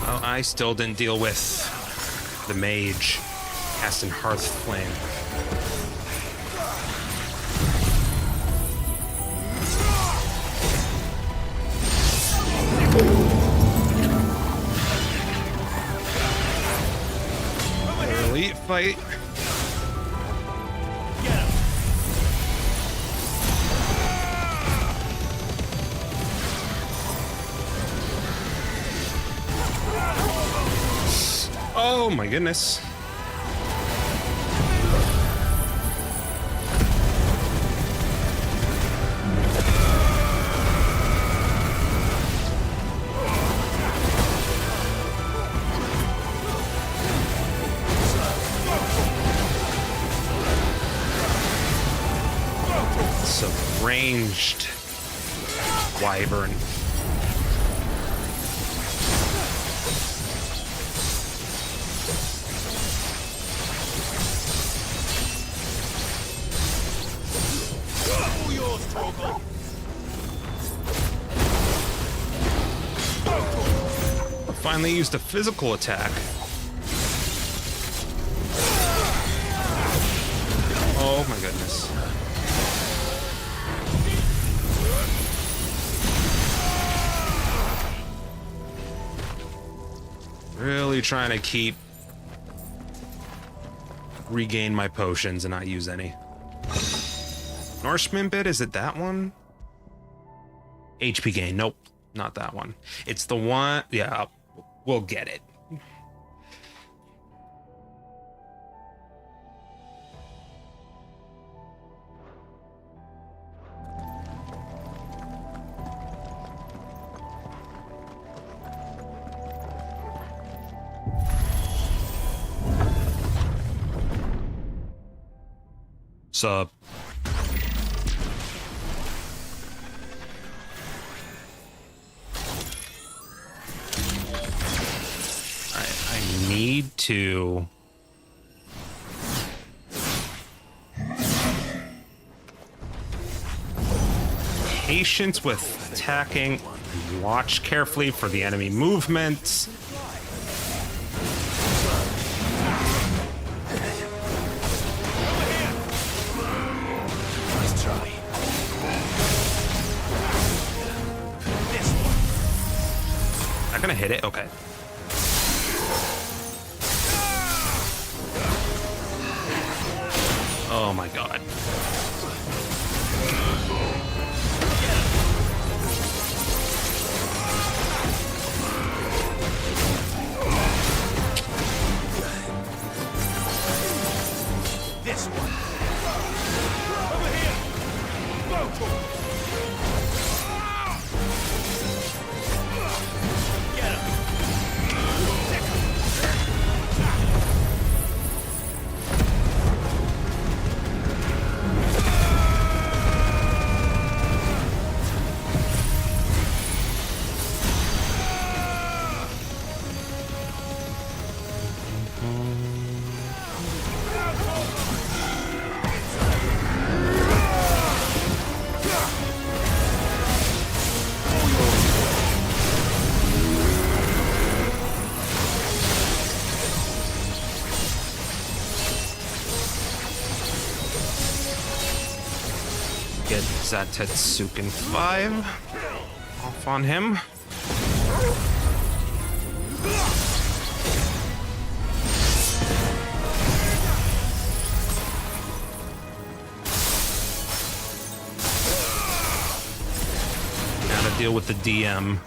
Well, I still didn't deal with the mage casting Hearth Flame. Elite fight. Oh my goodness. It's a ranged wyvern. Finally used a physical attack. Oh my goodness. Really trying to regain my potions and not use any. Norseman bit, is it that one? HP gain, nope, not that one. It's the one, yeah, we'll get it. Sup? I need to patience with attacking. Watch carefully for the enemy movements. Not gonna hit it? Okay. Oh my god. Zatetsuken 5. Off on him. Now to deal with the DM.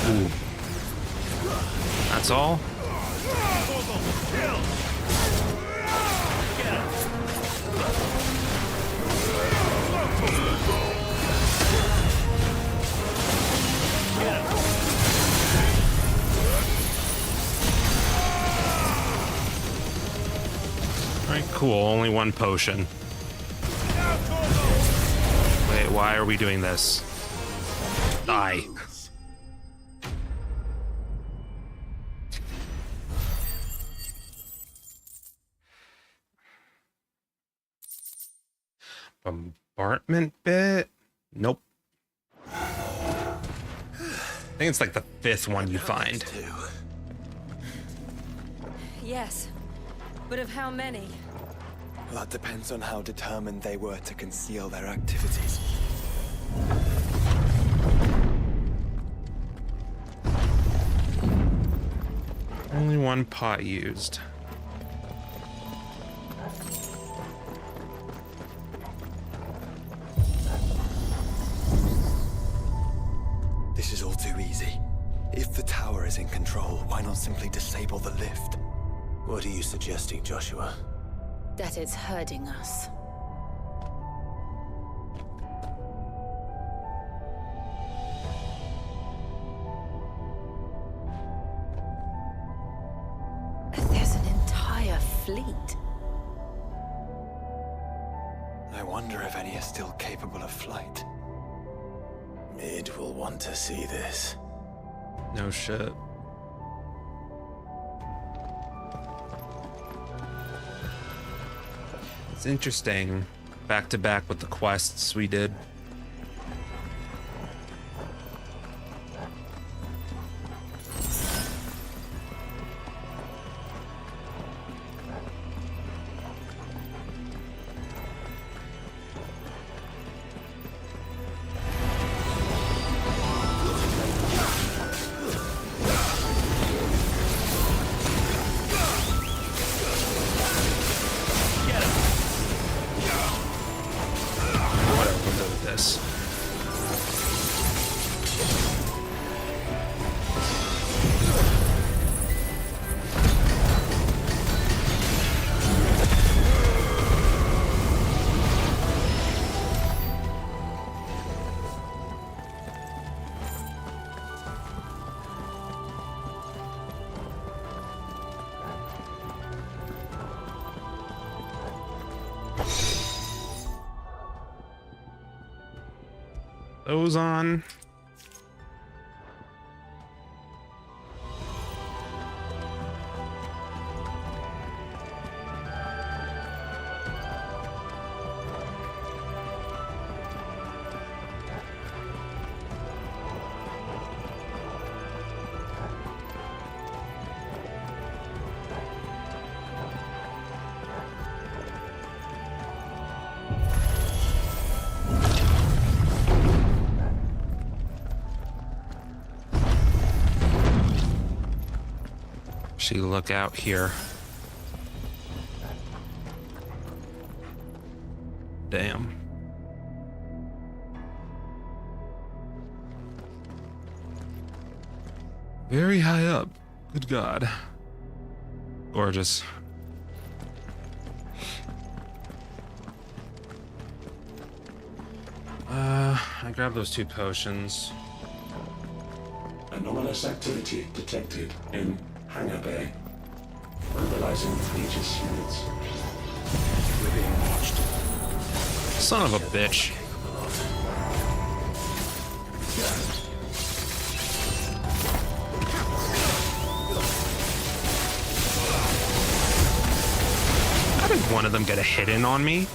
Ooh. That's all? Alright, cool. Only one potion. Wait, why are we doing this? Die. Bombardment bit? Nope. I think it's like the 5th one you find. Yes, but of how many? That depends on how determined they were to conceal their activities. Only one pot used. This is all too easy. If the tower is in control, why not simply disable the lift? What are you suggesting, Joshua? That it's hurting us. There's an entire fleet. I wonder if any are still capable of flight. Mid will want to see this. No shit. It's interesting. Back to back with the quests we did. Those on. She look out here. Damn. Very high up. Good God. Gorgeous. I grabbed those 2 potions. Anomalous activity detected in Hangar Bay. Mobilizing Aegis units. We're being watched. Son of a bitch. How did one of them get a hit in on me?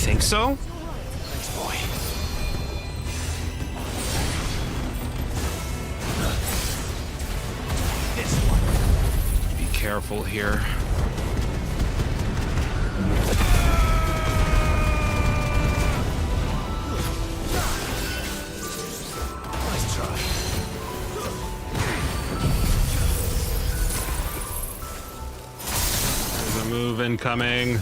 think so. Thanks, boy. This one. Be careful here. Nice try. There's a move incoming.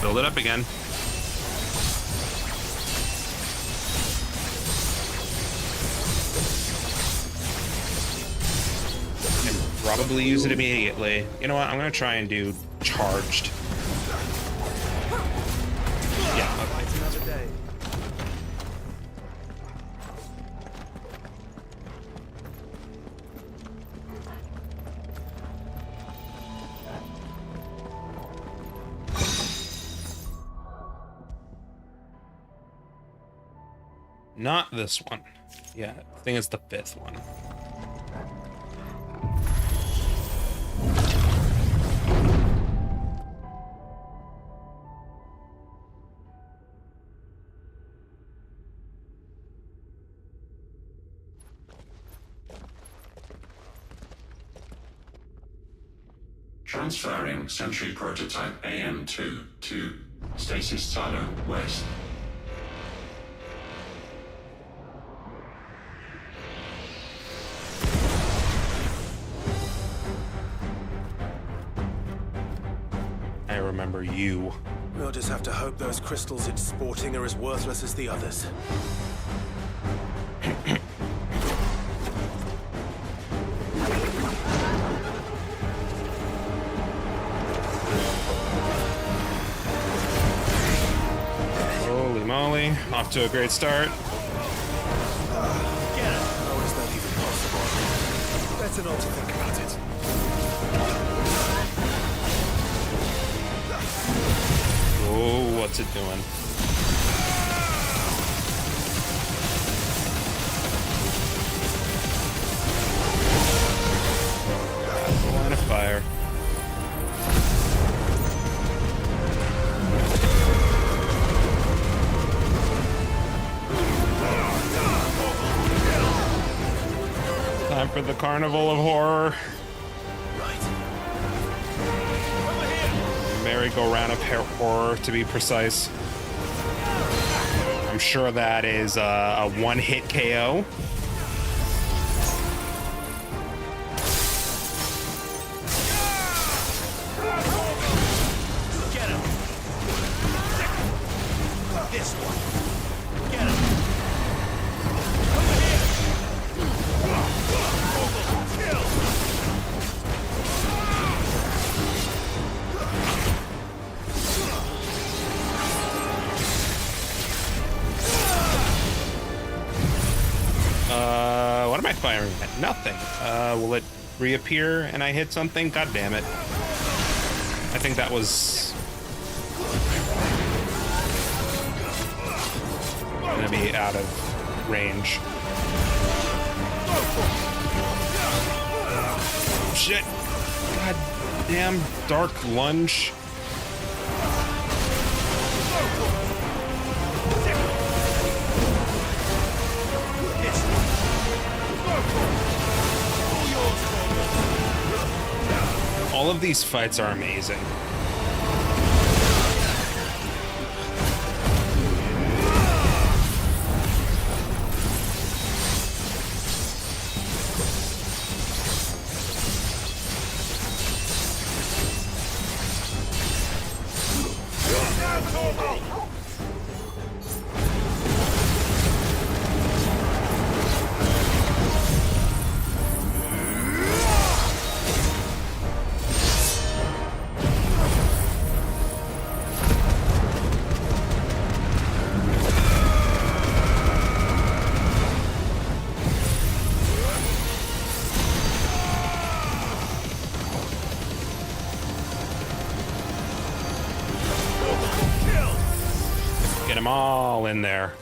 Build it up again. And probably use it immediately. You know what? I'm gonna try and do charged. Yeah. It's another day. Not this one. Yeah, I think it's the 5th one. Transferring Sentry Prototype AM2 to Stasis Silo West. I remember you. We'll just have to hope those crystals it's sporting are as worthless as the others. Holy moly, off to a great start. How is that even possible? Better not to think about it. Oh, what's it doing? Line of fire. Time for the carnival of horror. Merry-go-round of horror, to be precise. I'm sure that is a one-hit KO. Get him. This one. Get him. Over here. Kill. What am I firing at? Nothing. Will it reappear and I hit something? God damn it. I think that was gonna be out of range. Shit. God damn dark lunge. All of these fights are amazing. Get them all in there.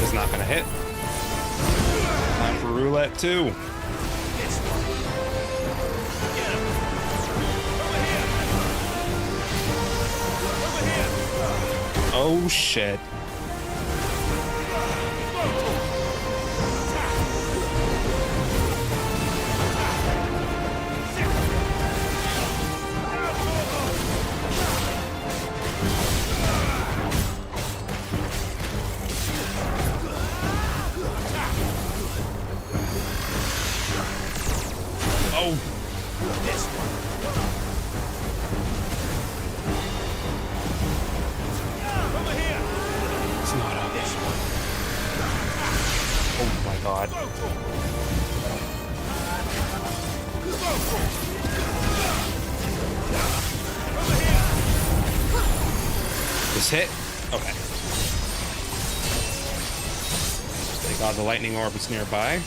Is not gonna hit. Time for roulette too. Oh shit. Oh. It's not up. Oh my god. This hit? Okay. Thank God the lightning orb is nearby.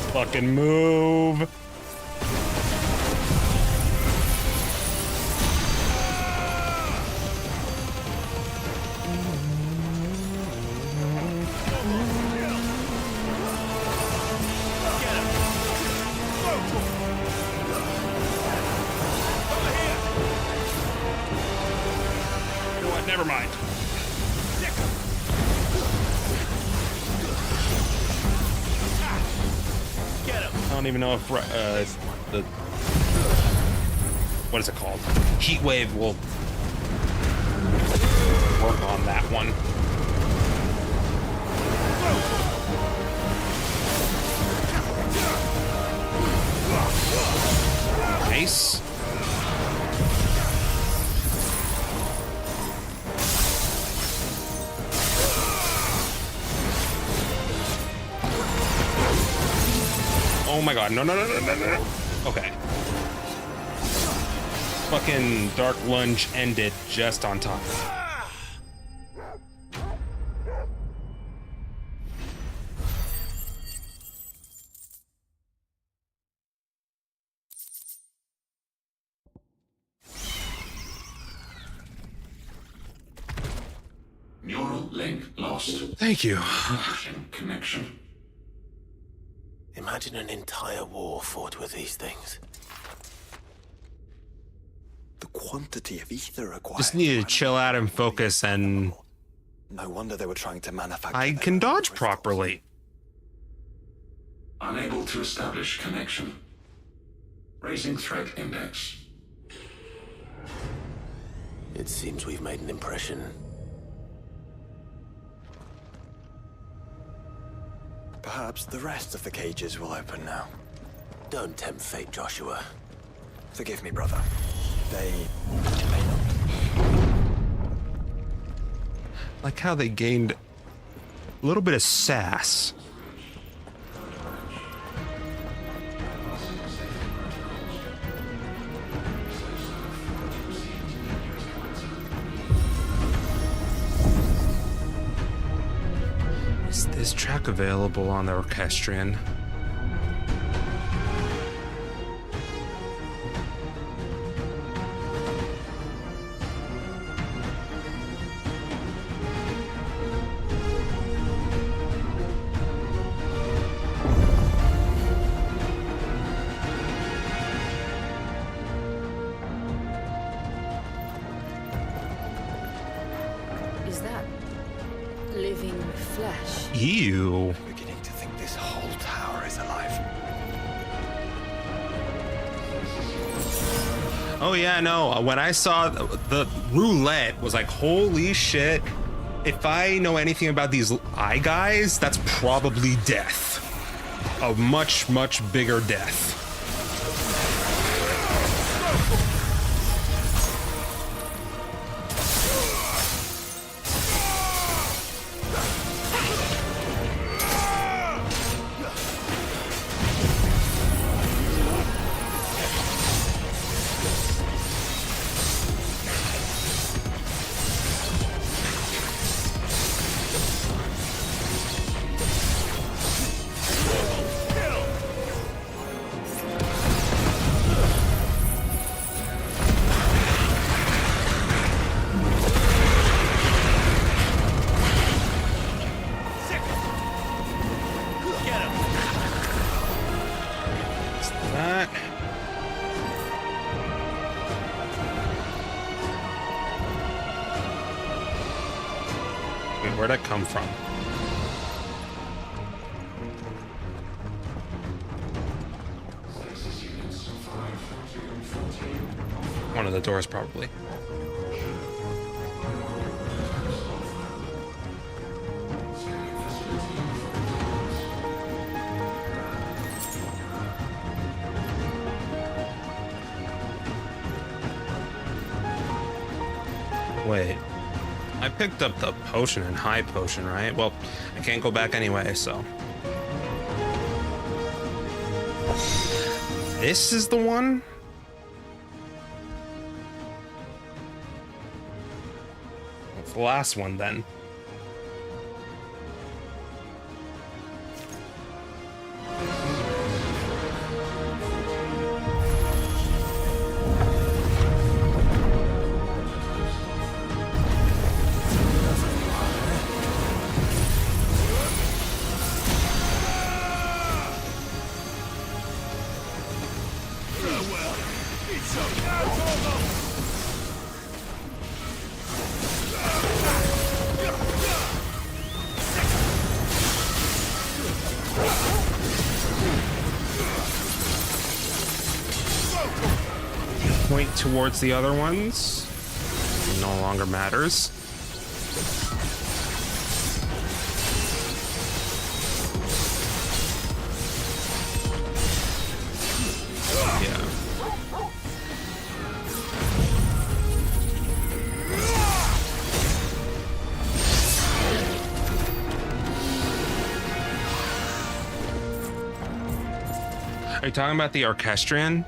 Fucking move. You know what? Never mind. I don't even know if the what is it called? Heat wave will work on that one. Nice. Oh my god, no, no, no, no, no, no. Okay. Fucking Dark Lunge ended just on time. Neural link lost. Thank you. Connection. Imagine an entire war fought with these things. The quantity of ether required. Just need to chill out and focus, and no wonder they were trying to manufacture. I can dodge properly. Unable to establish connection. Raising threat index. It seems we've made an impression. Perhaps the rest of the cages will open now. Don't tempt fate, Joshua. Forgive me, brother. They may not. Like how they gained a little bit of sass. Is this track available on the Orchestrion? Is that Ew. I'm beginning to think this whole tower is alive. Oh yeah, no. When I saw the roulette, was like, holy shit. If I know anything about these eye guys, that's probably death. A much, much bigger death. Where'd that come from? One of the doors, probably. Wait. I picked up the potion and high potion, right? Well, I can't go back anyway, so. This is the one? It's the last one then. Point towards the other ones. It no longer matters. Yeah. Are you talking about the orchestrion?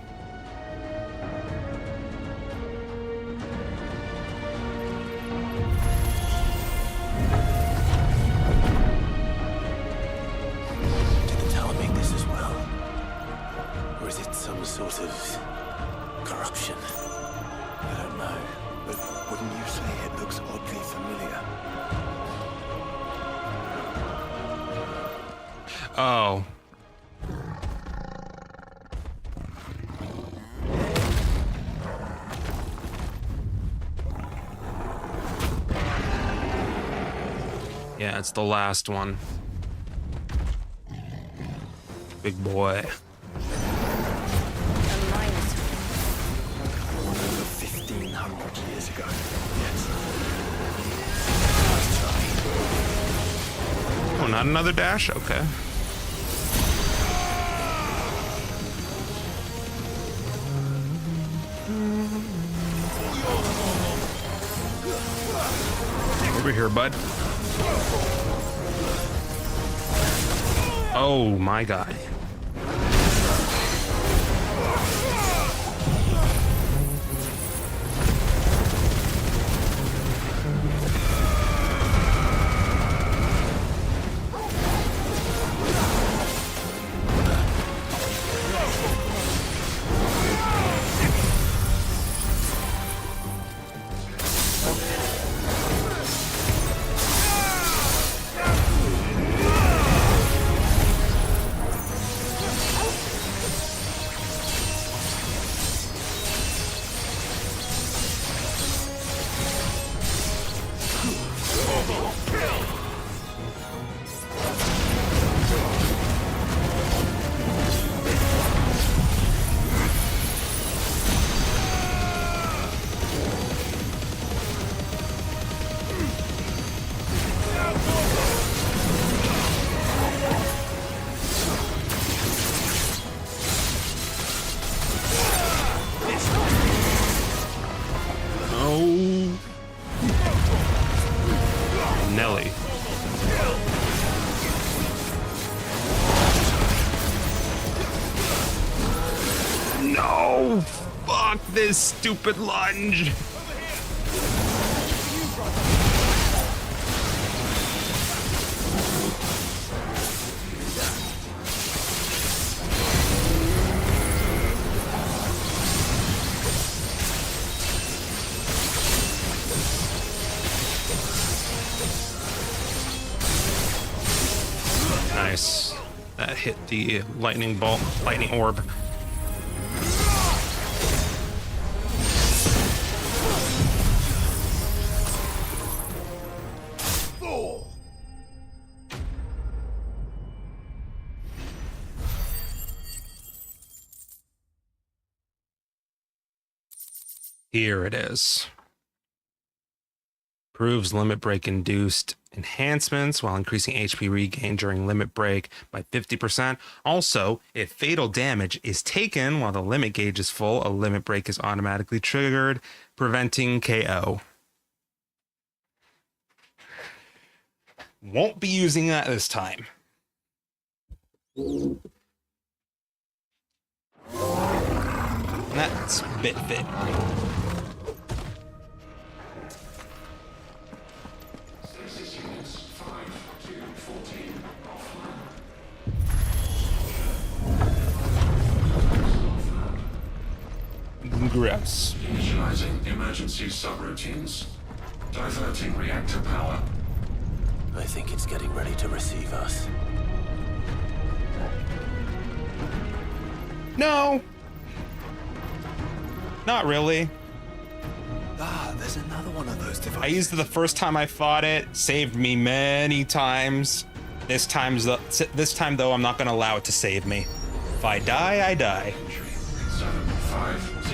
Oh. Yeah, it's the last one. Big boy. Over 1,500 years ago. Yes. Oh, not another dash? Okay. Over here, bud. Oh my god. this stupid lunge. Nice. That hit the lightning bolt, lightning orb. Here it is. Proves limit break induced enhancements while increasing HP regain during limit break by 50%. Also, if fatal damage is taken while the limit gauge is full, a limit break is automatically triggered, preventing KO. Won't be using that this time. That's bit. Gross. Initializing emergency subroutines. Diverting reactor power. I think it's getting ready to receive us. No. Not really. Ah, there's another one of those devices. I used it the first time I fought it. Saved me many times. This time though, I'm not going to allow it to save me. If I die, I die. 75050.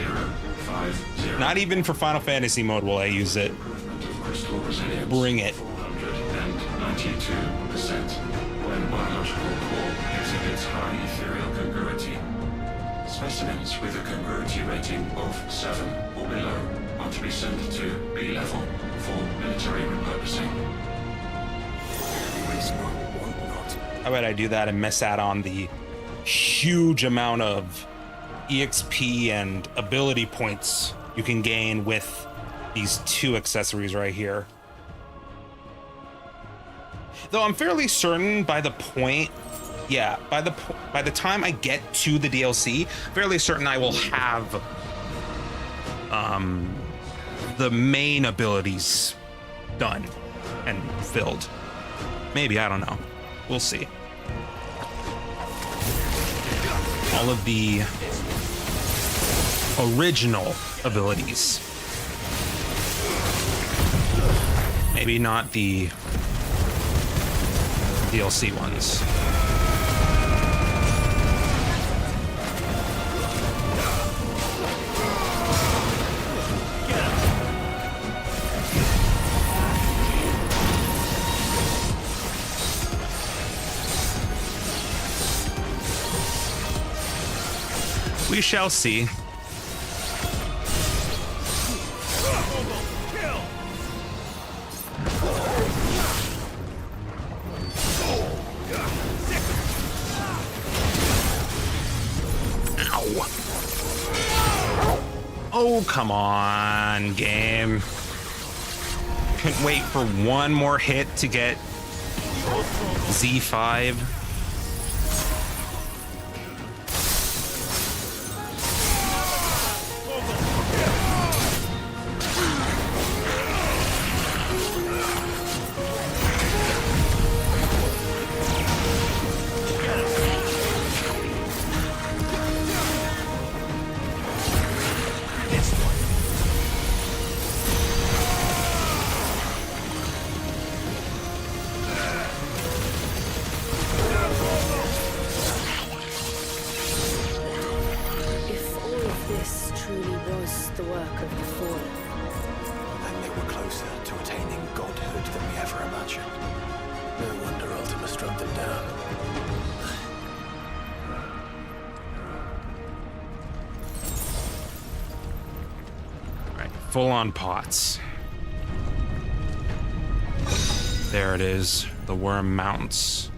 Not even for Final Fantasy mode will I use it. Bring it. 192% when biological core exhibits high ethereal congruity. Specimens with a congruity rating of 7 or below are to be sent to B level for military repurposing. How about I do that and miss out on the huge amount of EXP and ability points you can gain with these two accessories right here. Though I'm fairly certain by the point, yeah, by the time I get to the DLC, fairly certain I will have the main abilities done and filled. Maybe, I don't know. We'll see. All of the original abilities. Maybe not the DLC ones. We shall see. Oh, come on, game. Couldn't wait for one more hit to get Z5. Full-on pots. There it is. The worm mounts.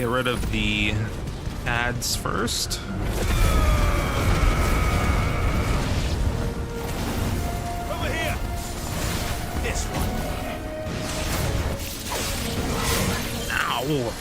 get rid of the ads first. Over here! This one. Ow!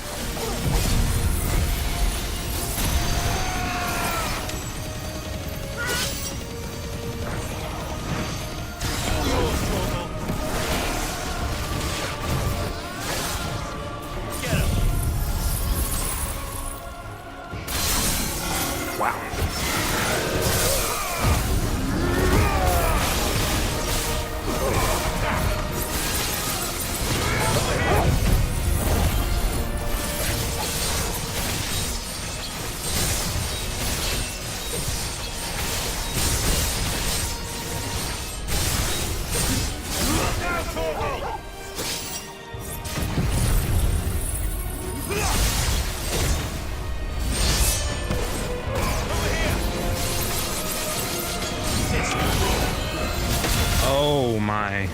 Oh my.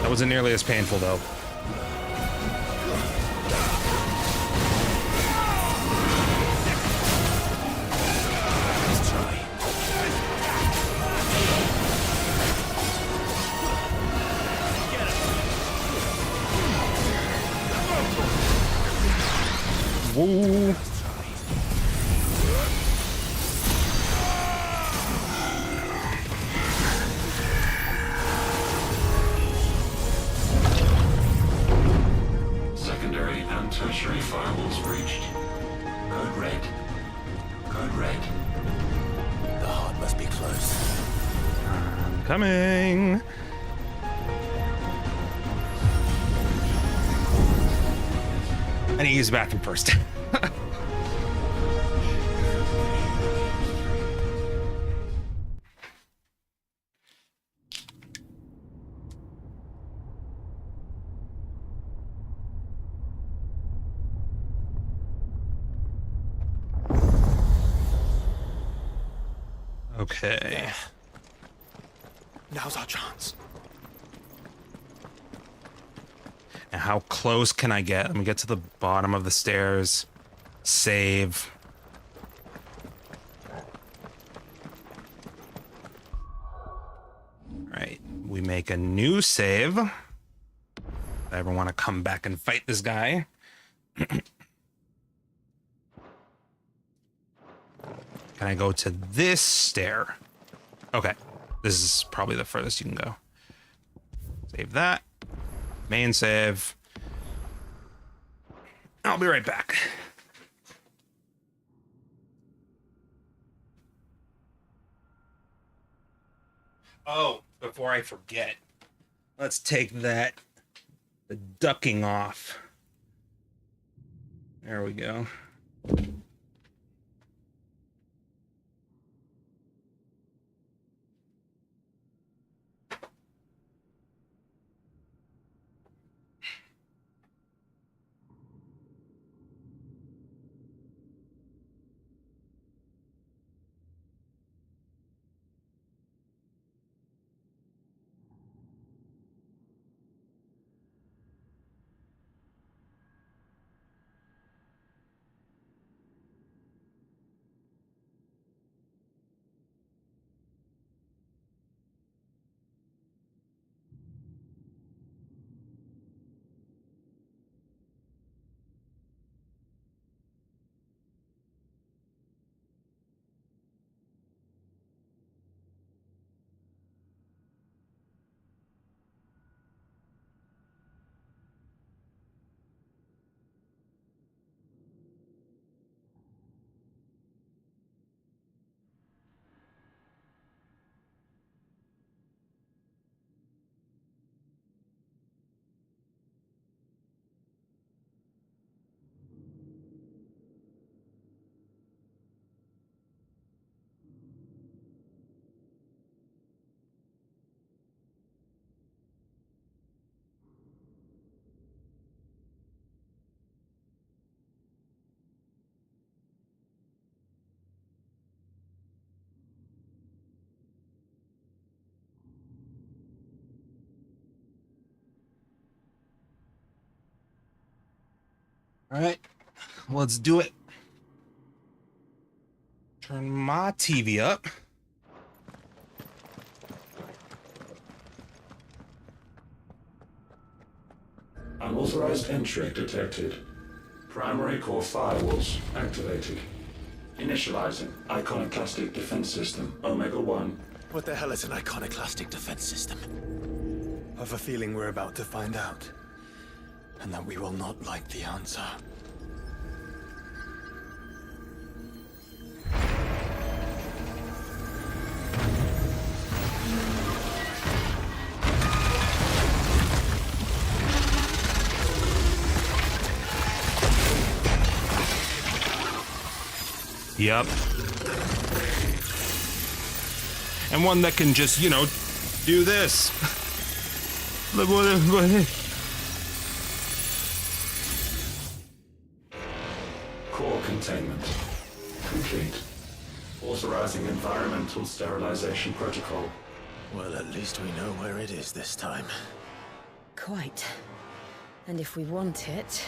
That wasn't nearly as painful though. Woo. Secondary and tertiary firewalls breached. Code red. Code red. The heart must be close. I'm coming. I need to use the bathroom first. Okay. Now's our chance. Now, how close can I get? Let me get to the bottom of the stairs. Save. Alright, we make a new save. If I ever want to come back and fight this guy. Can I go to this stair? Okay, this is probably the furthest you can go. Save that. Main save. I'll be right back. Oh, before I forget, let's take the ducking off. There we go. All right, let's do it. Turn my TV up. Unauthorized entry detected. Primary core firewalls activated. Initializing Eikonoklastic defense system, Omega-1. What the hell is an iconoclastic defense system? I've a feeling we're about to find out. And that we will not like the answer. Yep. And one that can just, you know, do this. Core containment complete. Authorizing environmental sterilization protocol. Well, at least we know where it is this time. Quite. And if we want it...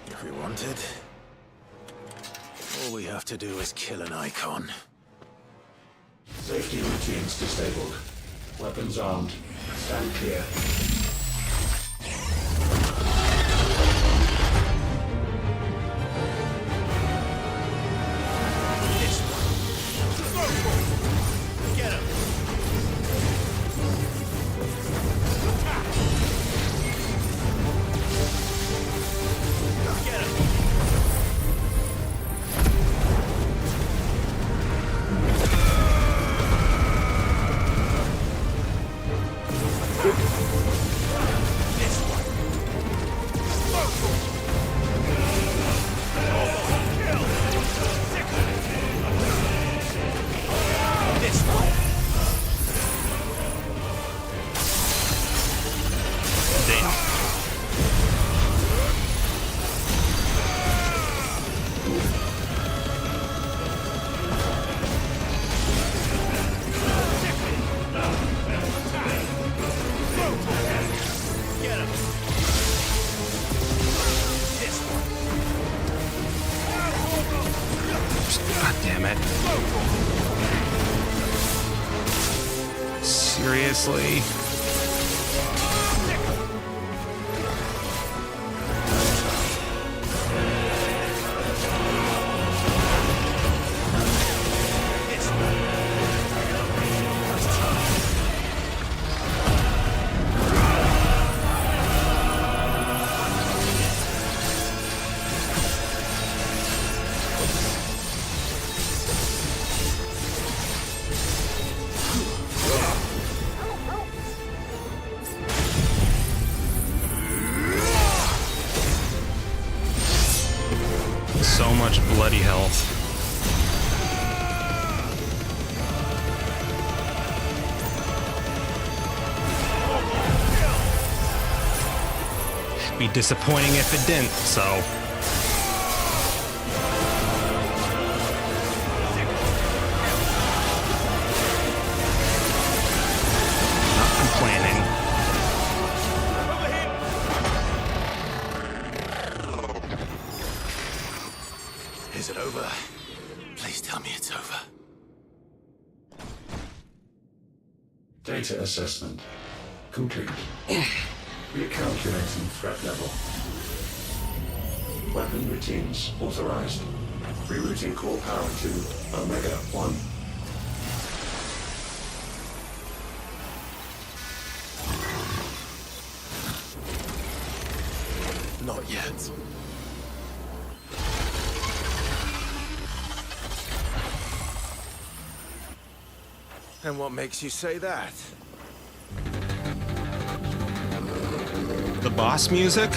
If we want it, all we have to do is kill an icon. Safety routines disabled. Weapons armed. Stand clear. Get him! Get him! God damn it. Seriously? So much bloody health. Be disappointing if it didn't, so. Not complaining. Is it over? Please tell me it's over. Data assessment complete. Recalculating threat level. Weapon routines authorized. Rerouting core power to Omega-1. Not yet. And what makes you say that? The boss music?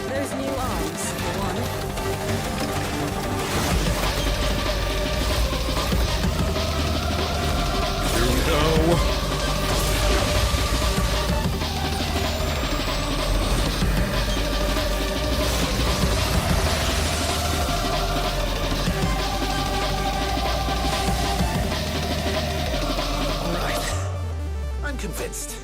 Those new arms, for one. Here we go. convinced.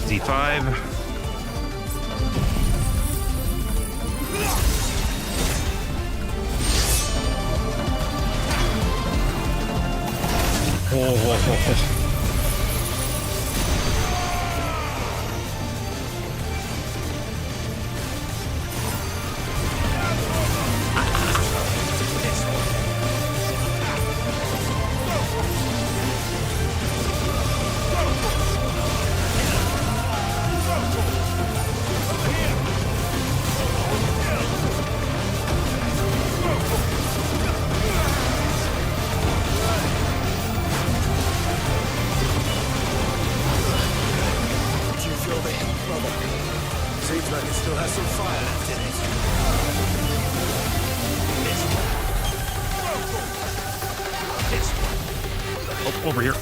D5. Oh. Over here.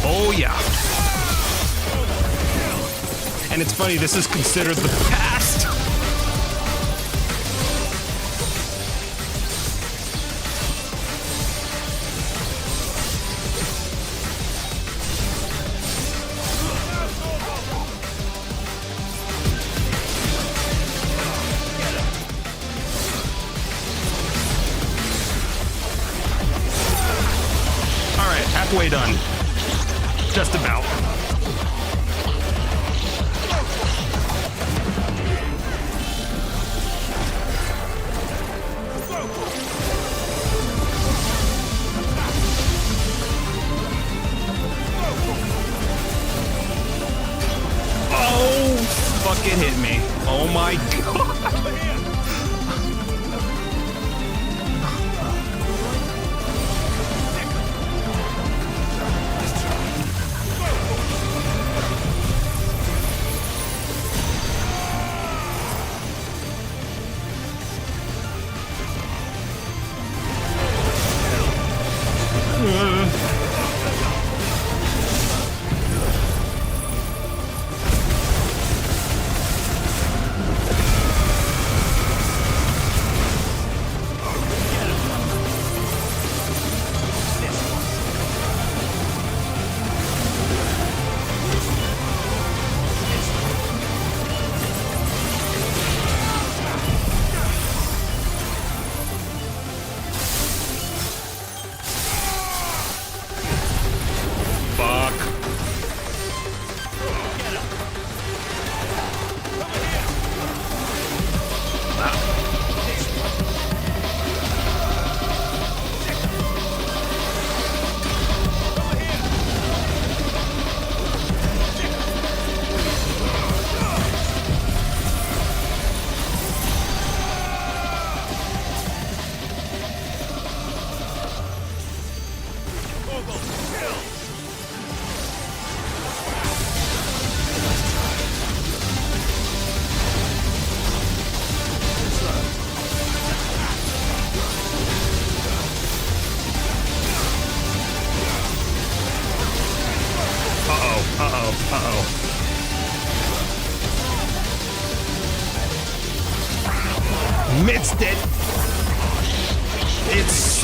Oh yeah. And it's funny, this is considered the past. All right, halfway done. Just about. Oh, fuck, it hit me. Oh my god.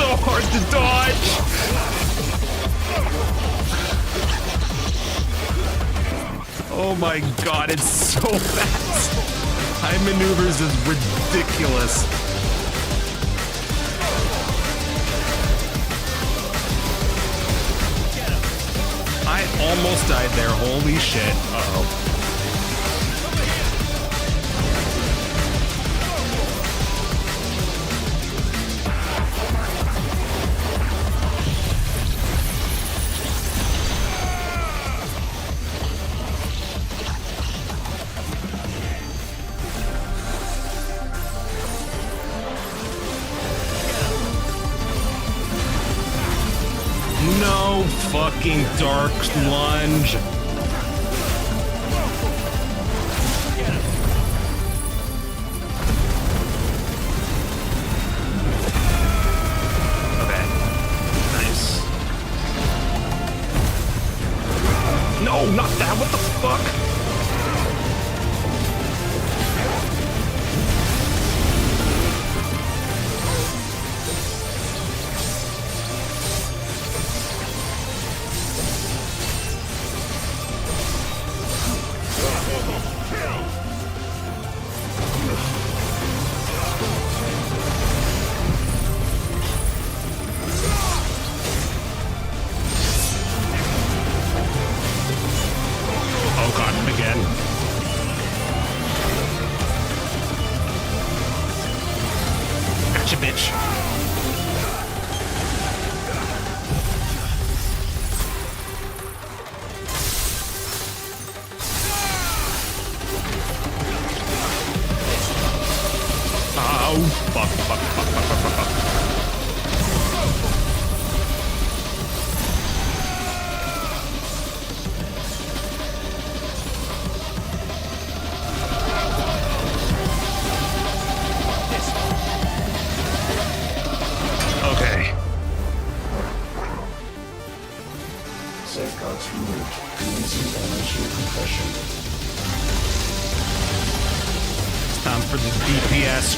so hard to dodge. Oh my god, it's so fast. Time maneuvers is ridiculous. I almost died there, holy shit. Uh-oh. No fucking dark lunge. Okay. Nice. No, not that. What the fuck?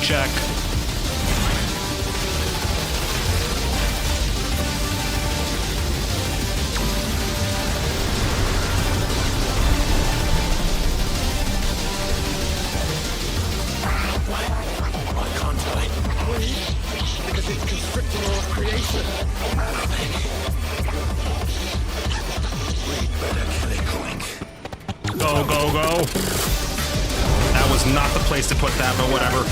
Check. Why can't I? Because it's constricting all of creation. We'd better kill it quick. Go, go, go. That was not the place to put that, but whatever.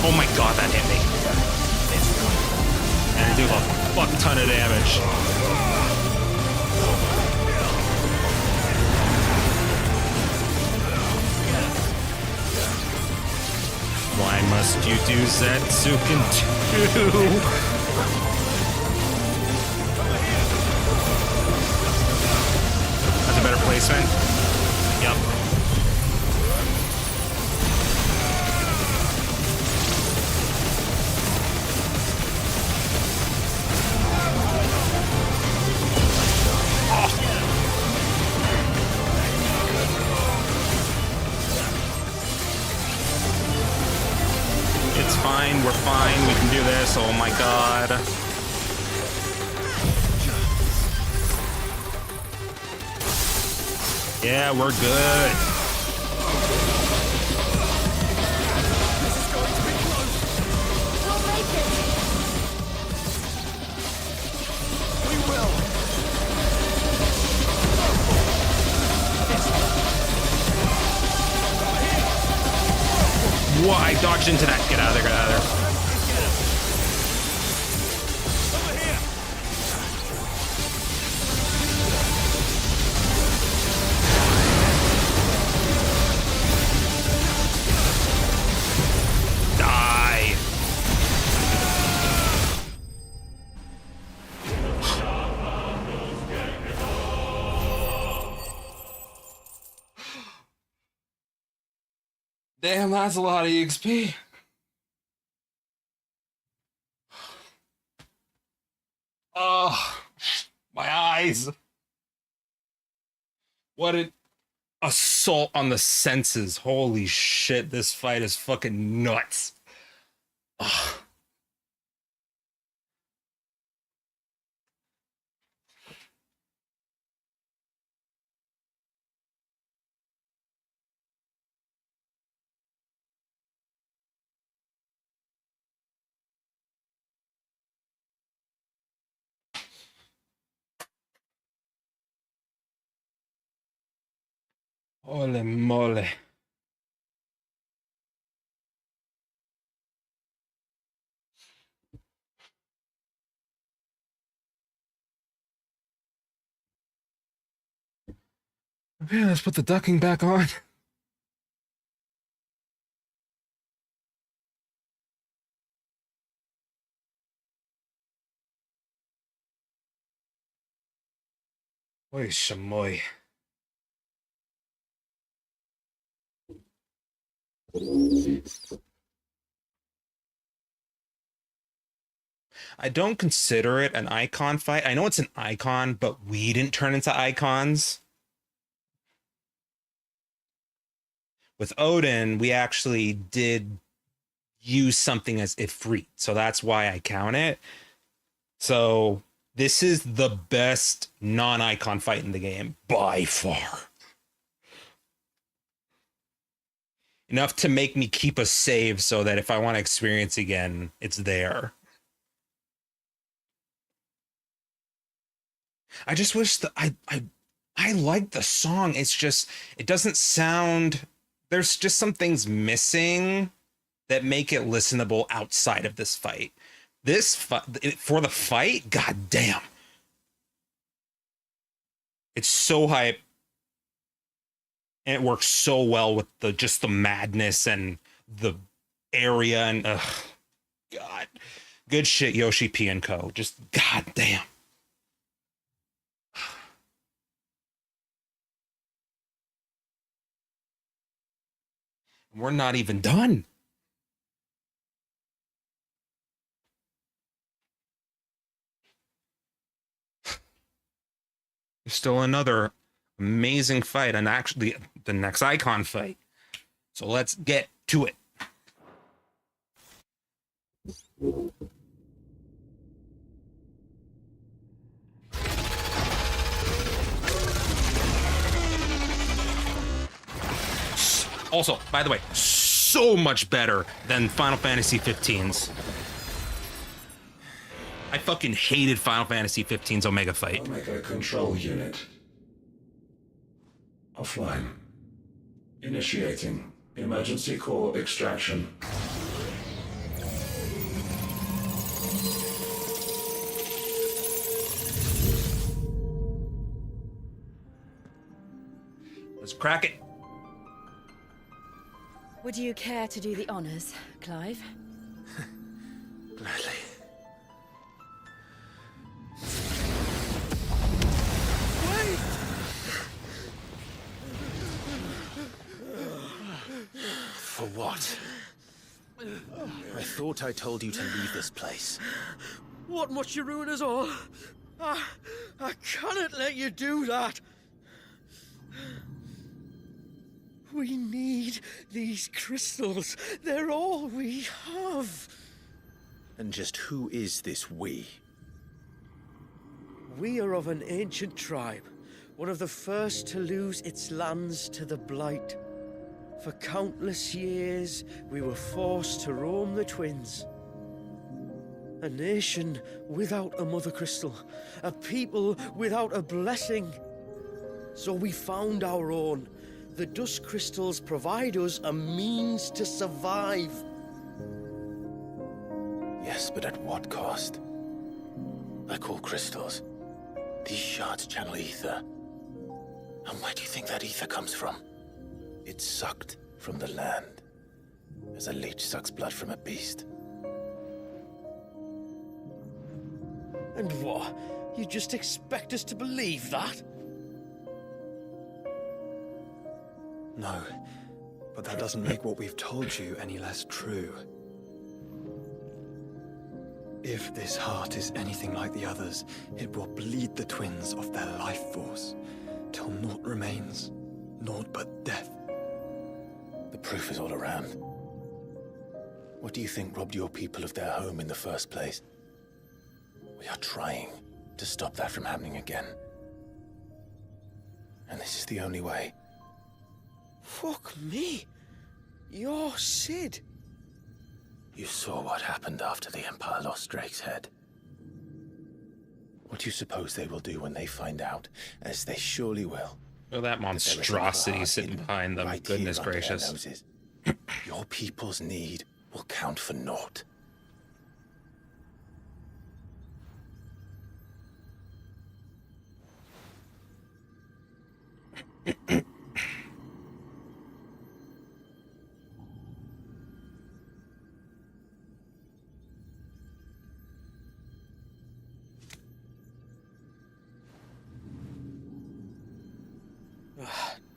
Oh my god, that hit me. And it did a fuck ton of damage. Why must you do Zetsuken 2? That's a better placement. Yep. We're fine, we can do this, oh my god. Yeah, we're good. This is going to be close. We'll make it. We will. Whoa, I dodged into that. Get out of there, get out of there. Damn, that's a lot of EXP. Oh, my eyes. What an assault on the senses. Holy shit, this fight is fucking nuts. Ugh. Holy moly. Okay, let's put the ducking back on. Oy shamoy. I don't consider it an icon fight. I know it's an icon, but we didn't turn into icons. With Odin, we actually did use something as Ifrit, so that's why I count it. So this is the best non-icon fight in the game by far. Enough to make me keep a save so that if I want to experience again, it's there. I just wish that I like the song. It's just, it doesn't sound, there's just some things missing that make it listenable outside of this fight. This for the fight, god damn. It's so hype. And it works so well with the madness and the area and god. Good shit, Yoshi-P and Co. Just god damn. We're not even done. There's still another amazing fight, and actually the next icon fight. So let's get to it. Also, by the way, so much better than Final Fantasy 15's. I fucking hated Final Fantasy 15's Omega fight. Omega control unit. Offline. Initiating emergency core extraction. Let's crack it. Would you care to do the honors, Clive? Gladly. For what? I thought I told you to leave this place. What must you ruin us all? I cannot let you do that. We need these crystals. They're all we have. And just who is this we? We are of an ancient tribe, one of the first to lose its lands to the Blight. For countless years, we were forced to roam the Twins. A nation without a mother crystal, a people without a blessing. So we found our own. The dust crystals provide us a means to survive. Yes, but at what cost? Like all crystals, these shards channel ether. And where do you think that ether comes from? It's sucked from the land, as a leech sucks blood from a beast. And what? You just expect us to believe that? No. But that doesn't make what we've told you any less true. If this heart is anything like the others, it will bleed the twins of their life force, till naught remains, naught but death. The proof is all around. What do you think robbed your people of their home in the first place? We are trying to stop that from happening again. And this is the only way. Fuck me. You're Sid. You saw what happened after the Empire lost Drake's head. What do you suppose they will do when they find out, as they surely will? Oh, that monstrosity sitting behind them. Right, Goodness gracious. Your people's need will count for naught.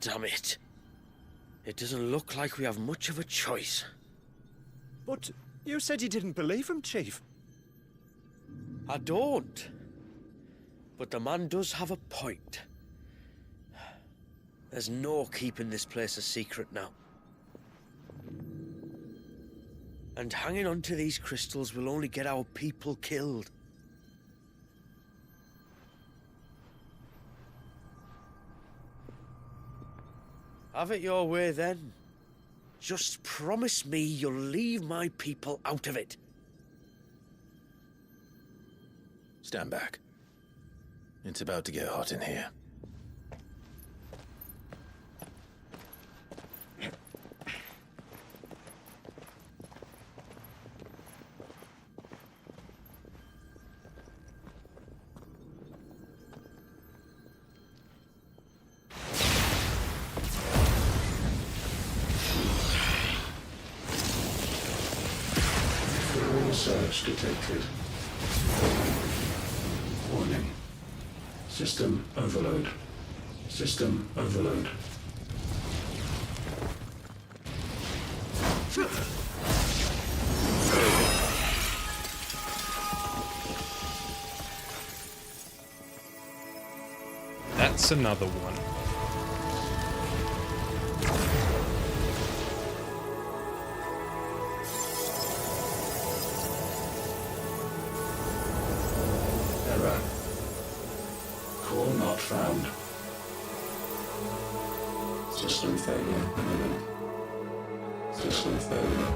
Damn it. It doesn't look like we have much of a choice. But you said you didn't believe him, Chief. I don't. But the man does have a point. There's no keeping this place a secret now. And hanging on to these crystals will only get our people killed. Have it your way then. Just promise me you'll leave my people out of it. Stand back. It's about to get hot in here. Surge detected. Warning. System overload. System overload. That's another one. Error. Core not found. System failure imminent. System failure.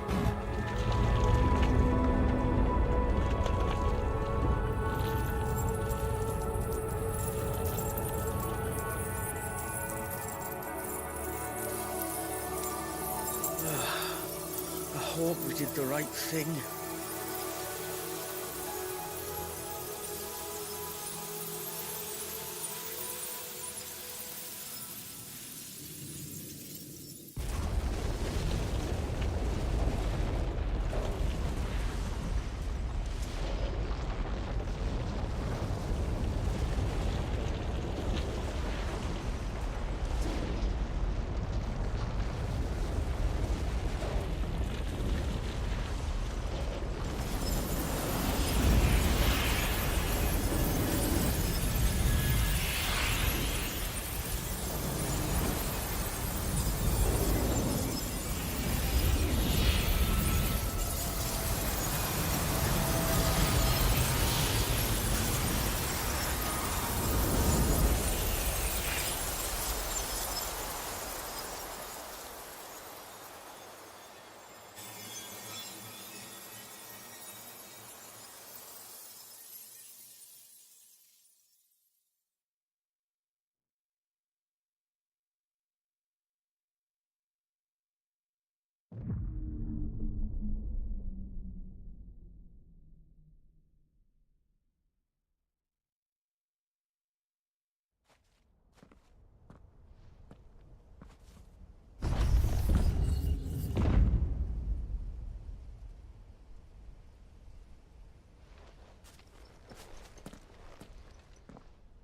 I hope we did the right thing.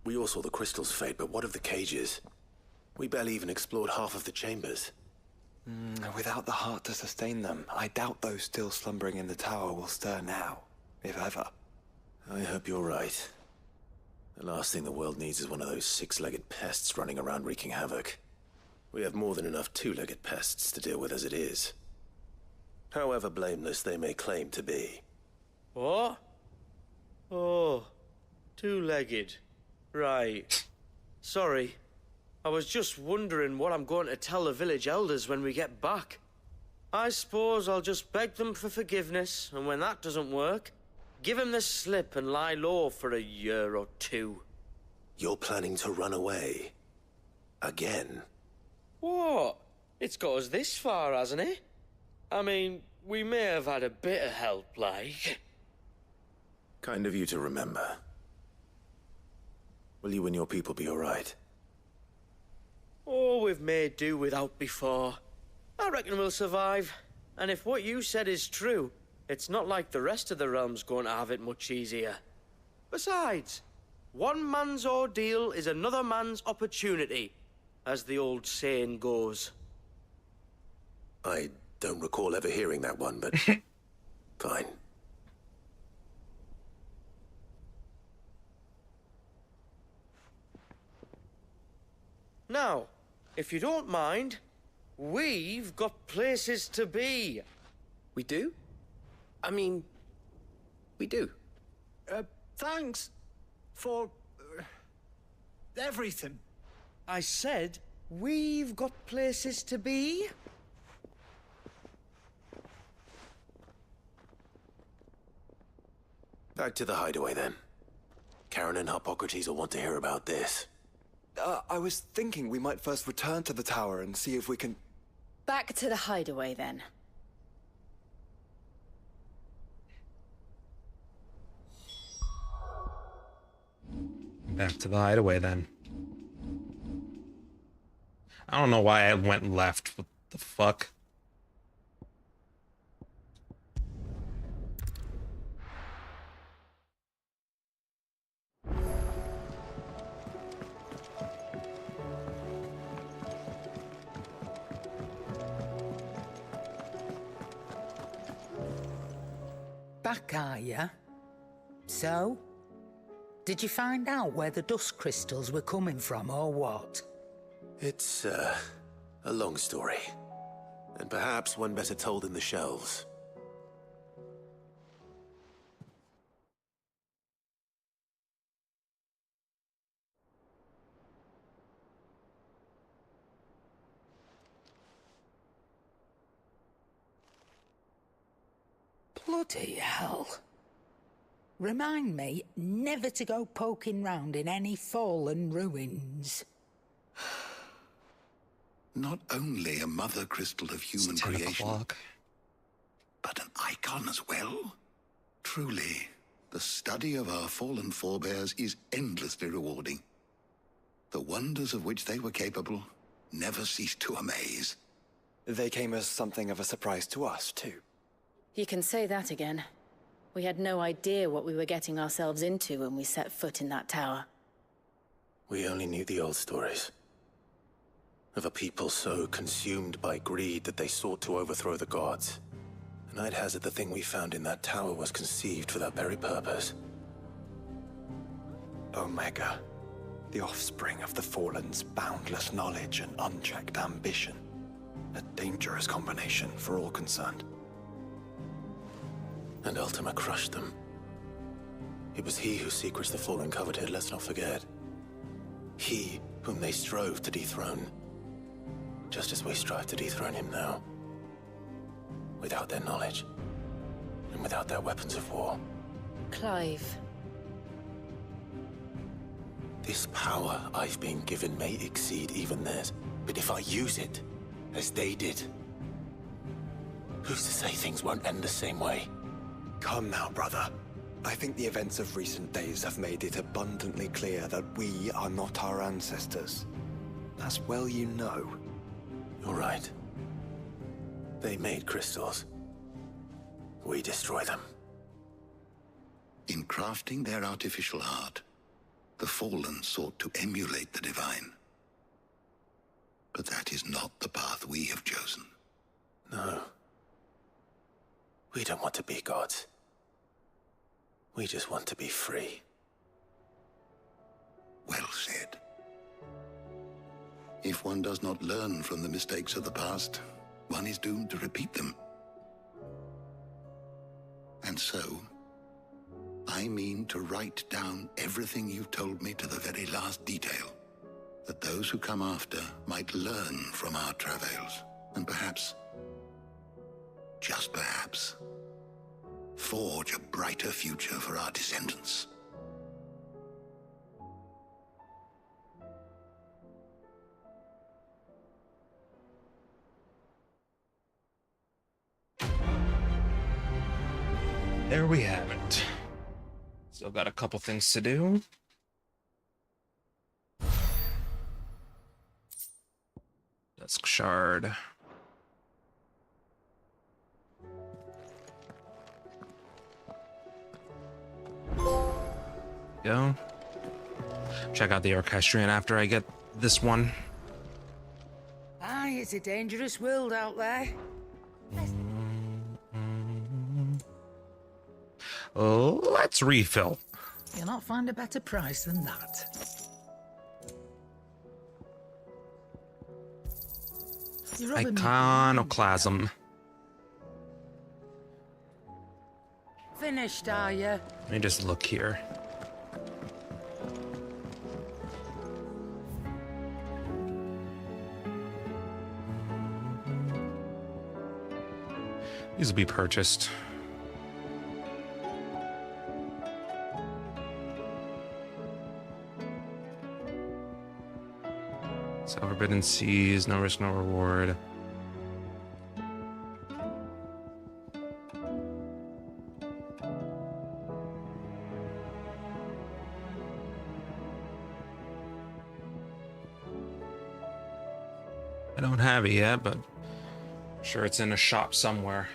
We all saw the crystals fade, but what of the cages? We barely even explored half of the chambers. Without the heart to sustain them, I doubt those still slumbering in the tower will stir now, if ever. I hope you're right. The last thing the world needs is one of those six-legged pests running around wreaking havoc. We have more than enough two-legged pests to deal with as it is. However blameless they may claim to be. What? Oh, two-legged. Right. Sorry. I was just wondering what I'm going to tell the village elders when we get back. I suppose I'll just beg them for forgiveness, and when that doesn't work, give them the slip and lie low for a year or two. You're planning to run away? Again? What? It's got us this far, hasn't it? I mean, we may have had a bit of help, like. Kind of you to remember. Will you and your people be alright? Oh, we've made do without before. I reckon we'll survive. And if what you said is true, it's not like the rest of the realm's going to have it much easier. Besides, one man's ordeal is another man's opportunity, as the old saying goes. I don't recall ever hearing that one, but fine. Now, if you don't mind, we've got places to be. We do? I mean, we do. Thanks for everything. I said we've got places to be. Back to the hideaway, then. Karen and Hippocrates will want to hear about this. I was thinking we might first return to the tower and see if we can... Back to the hideaway, then. Back to the hideaway, then. I don't know why I went left. What the fuck? Back, are ya? So? Did you find out where the dust crystals were coming from, or what? It's, a long story. And perhaps one better told in the shelves. Bloody hell. Remind me never to go poking round in any fallen ruins. Not only a mother crystal of human creation, but an icon as well. Truly, the study of our fallen forebears is endlessly rewarding. The wonders of which they were capable never ceased to amaze. They came as something of a surprise to us, too. You can say that again. We had no idea what we were getting ourselves into when we set foot in that tower. We only knew the old stories. Of a people so consumed by greed that they sought to overthrow the gods. And I'd hazard the thing we found in that tower was conceived for that very purpose. Omega, the offspring of the Fallen's boundless knowledge and unchecked ambition. A dangerous combination for all concerned. And Ultima crushed them. It was he whose secrets the Fallen coveted, let's not forget. He whom they strove to dethrone. Just as we strive to dethrone him now. Without their knowledge. And without their weapons of war. Clive. This power I've been given may exceed even theirs. But if I use it, as they did, who's to say things won't end the same way? Come now, brother. I think the events of recent days have made it abundantly clear that we are not our ancestors. As well you know. You're right. They made crystals. We destroy them. In crafting their artificial art, the Fallen sought to emulate the divine. But that is not the path we have chosen. No. We don't want to be gods. We just want to be free. Well said. If one does not learn from the mistakes of the past, one is doomed to repeat them. And so, I mean to write down everything you've told me to the very last detail, that those who come after might learn from our travails, and perhaps, just perhaps, forge a brighter future for our descendants. There we have it. Still got a couple things to do. Dusk Shard. Go. Check out the Orchestrion after I get this one. Aye, it's a dangerous world out there. Let's refill. You'll not find a better price than that. Eikonoklasm. Finished, are you? Let me just look here. These will be purchased. Forbidden Seas, no risk, no reward. I don't have it yet, but I'm sure it's in a shop somewhere.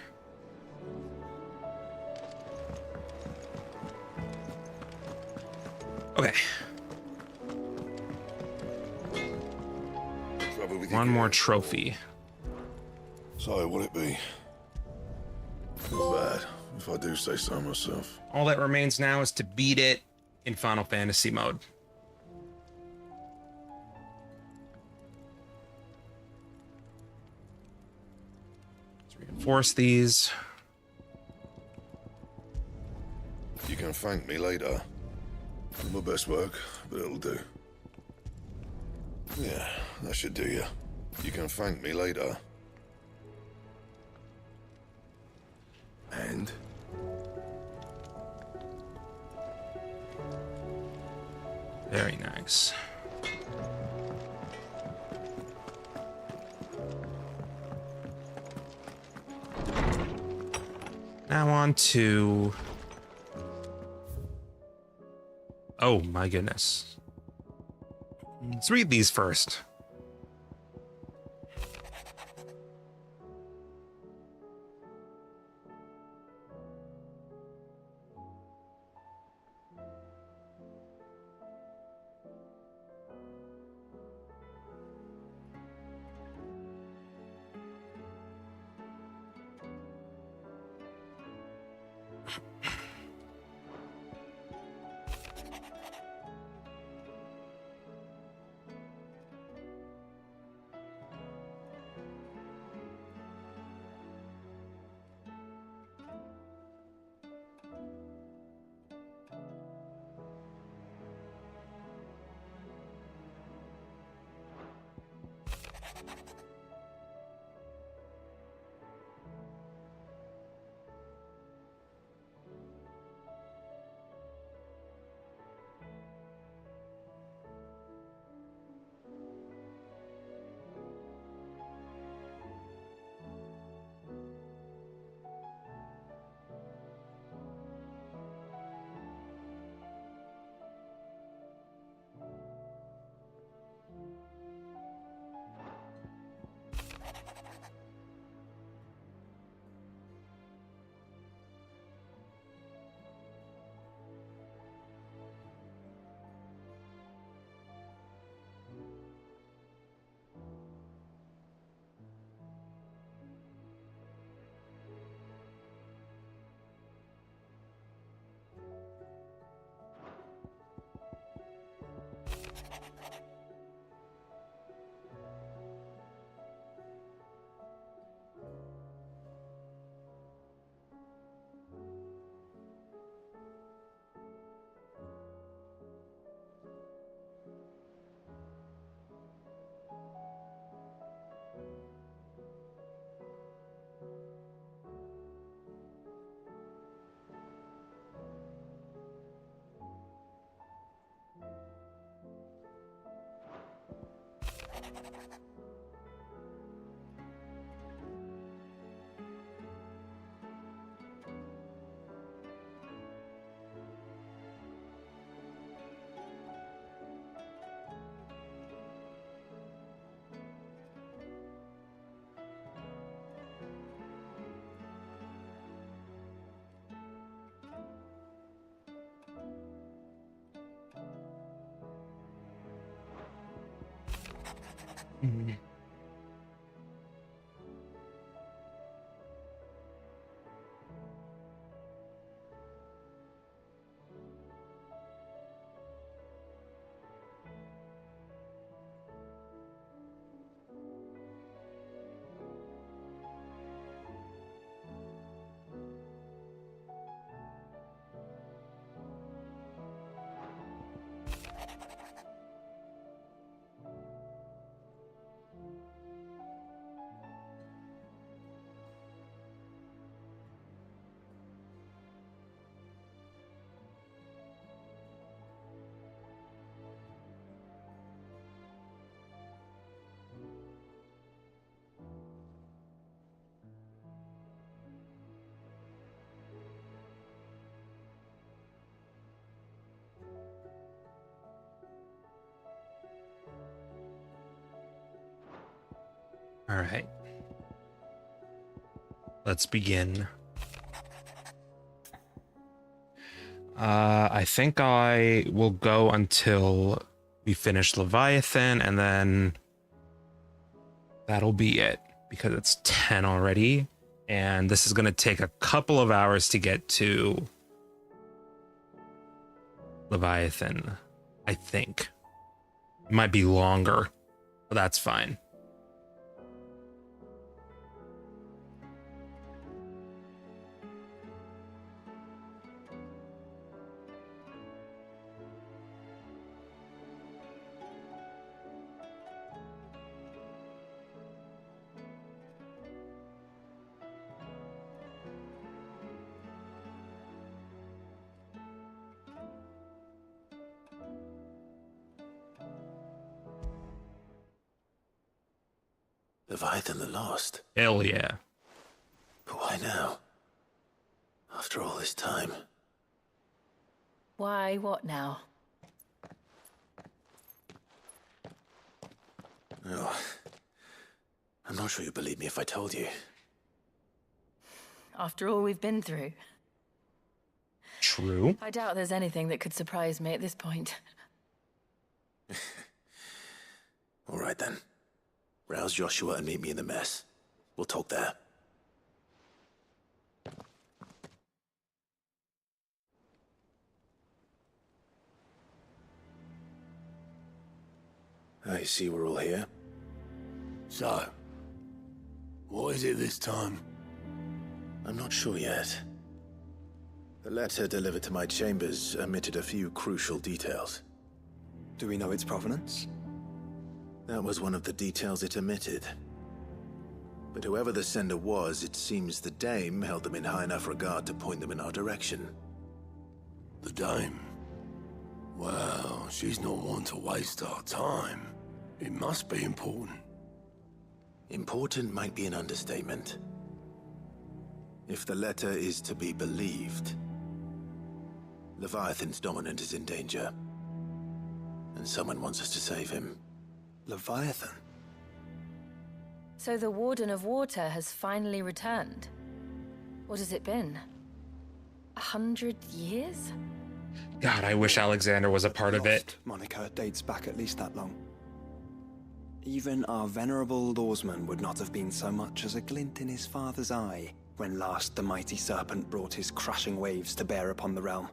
Okay. One more trophy. So, what'll it be? Not bad, if I do say so myself. All that remains now is to beat it in Final Fantasy mode. Let's reinforce these. You can thank me later. Not my best work, but it'll do. Yeah, that should do you. You can thank me later. And? Very nice. Now on to... Oh my goodness. Let's read these first. All right. Let's begin. I think I will go until we finish Leviathan, and then that'll be it, because it's 10 already, and this is going to take a couple of hours to get to Leviathan, I think. It might be longer, but that's fine. Leviathan the Lost? Hell yeah. But why now? After all this time. Why, what now? Oh, I'm not sure you believe me if I told you. After all we've been through. True. I doubt there's anything that could surprise me at this point. All right then. Rouse Joshua and meet me in the mess. We'll talk there. I see we're all here. So, what is it this time? I'm not sure yet. The letter delivered to my chambers omitted a few crucial details. Do we know its provenance? That was one of the details it omitted. But whoever the sender was, it seems the Dame held them in high enough regard to point them in our direction. The Dame? Well, she's not one to waste our time. It must be important. Important might be an understatement. If the letter is to be believed, Leviathan's dominant is in danger. And someone wants us to save him. Leviathan? So the Warden of Water has finally returned. What has it been? 100 years? God, I wish Alexander was a part of it. Monica dates back at least that long. Even our venerable lawsman would not have been so much as a glint in his father's eye when last the mighty serpent brought his crashing waves to bear upon the realm.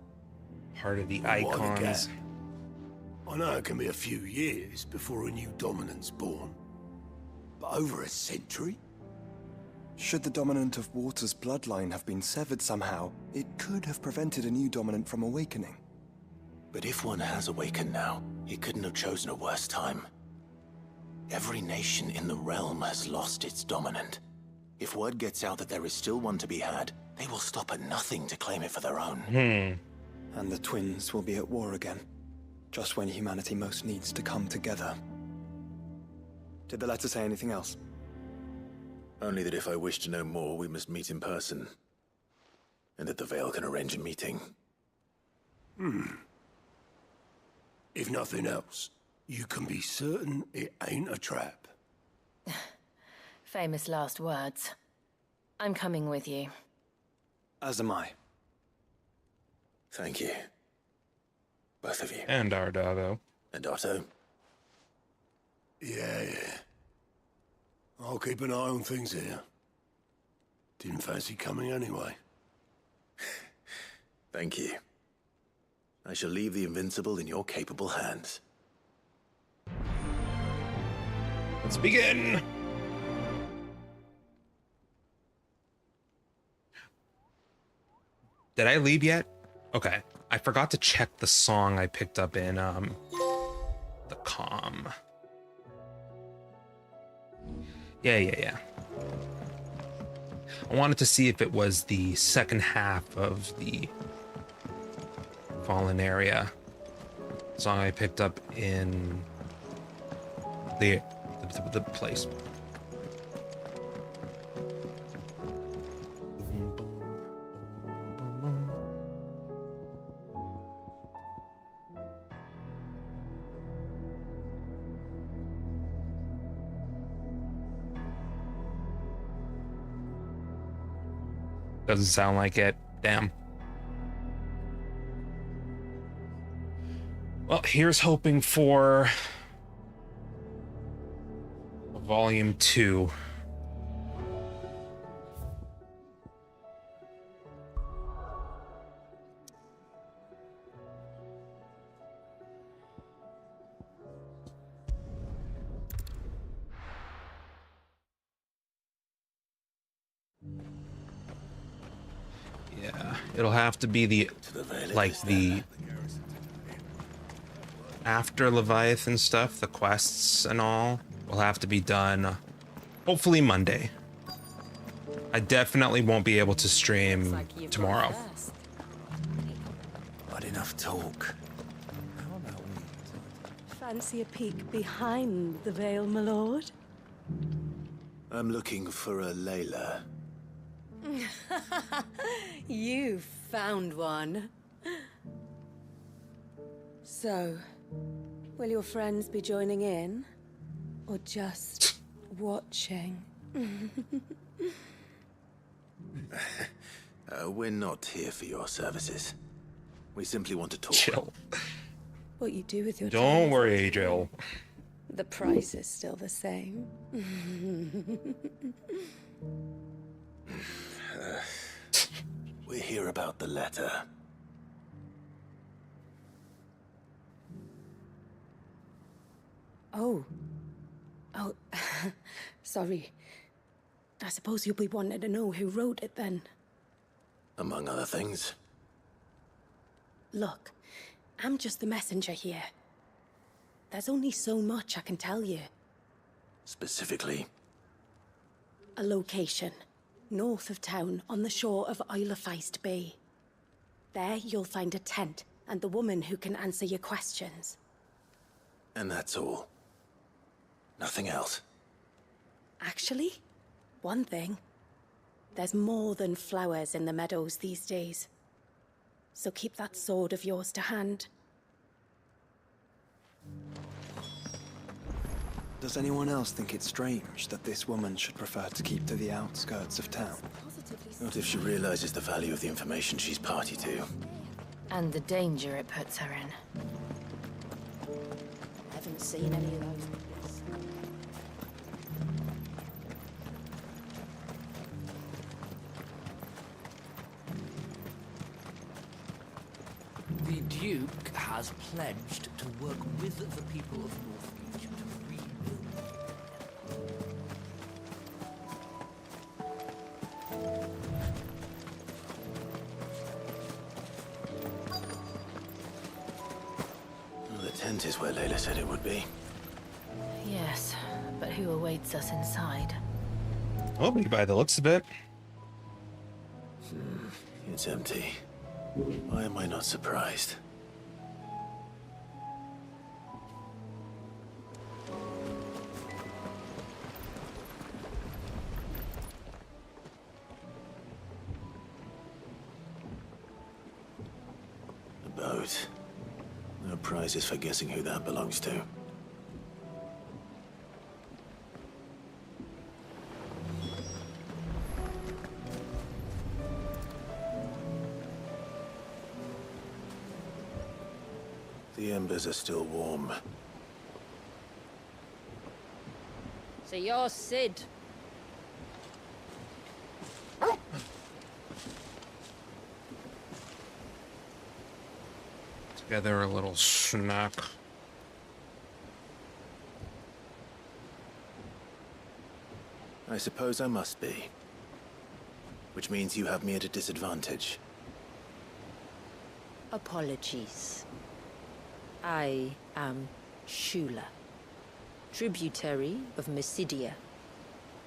Part of the What a icons. gap. I know it can be a few years before a new dominant's born. But over a century? Should the dominant of Water's bloodline have been severed somehow, it could have prevented a new dominant from awakening. But if one has awakened now, he couldn't have chosen a worse time. Every nation in the realm has lost its dominant. If word gets out that there is still one to be had, they will stop at nothing to claim it for their own. And the twins will be at war again, just when humanity most needs to come together. Did the letter say anything else? Only that if I wish to know more, we must meet in person. And that the Veil can arrange a meeting. If nothing else, you can be certain it ain't a trap. Famous last words. I'm coming with you. As am I. Thank you. Both of you. And our doggo. And Otto. Yeah. I'll keep an eye on things here. Didn't fancy coming anyway. Thank you. I shall leave the Invincible in your capable hands. Let's begin! Did I leave yet? Okay. I forgot to check the song I picked up in, the comm. Yeah. I wanted to see if it was the second half of the Fallen Area song I picked up in the place. Doesn't sound like it. Damn. Well, here's hoping for Volume 2. Yeah, it'll have to be the after Leviathan stuff, the quests and all will have to be done hopefully Monday. I definitely won't be able to stream tomorrow. Not enough talk. Fancy a peek behind the veil, my lord? I'm looking for a Layla. You found one. So, will your friends be joining in? Or just watching? We're not here for your services. We simply want to talk. Chill. What you do with your Don't time? worry, Jill. The price is still the same. We're here about the letter. Oh, sorry. I suppose you'll be wanting to know who wrote it then. Among other things. Look, I'm just the messenger here. There's only so much I can tell you. Specifically? A location, north of town, on the shore of Isle of Feist Bay. There you'll find a tent and the woman who can answer your questions. And that's all? Nothing else? Actually, one thing. There's more than flowers in the meadows these days. So keep that sword of yours to hand. Does anyone else think it's strange that this woman should prefer to keep to the outskirts of town? Not if she realizes the value of the information she's party to. And the danger it puts her in. Haven't seen any of those. The Duke has pledged to work with the people of Northreach to rebuild. Well, the tent is where Layla said it would be. Yes, but who awaits us inside? Nobody by the looks of it. It's empty. Why am I not surprised? A boat. No prizes for guessing who that belongs to. The embers are still warm. So you're Sid. Together a little snack. I suppose I must be. Which means you have me at a disadvantage. Apologies. I am Shula, tributary of Mysidia,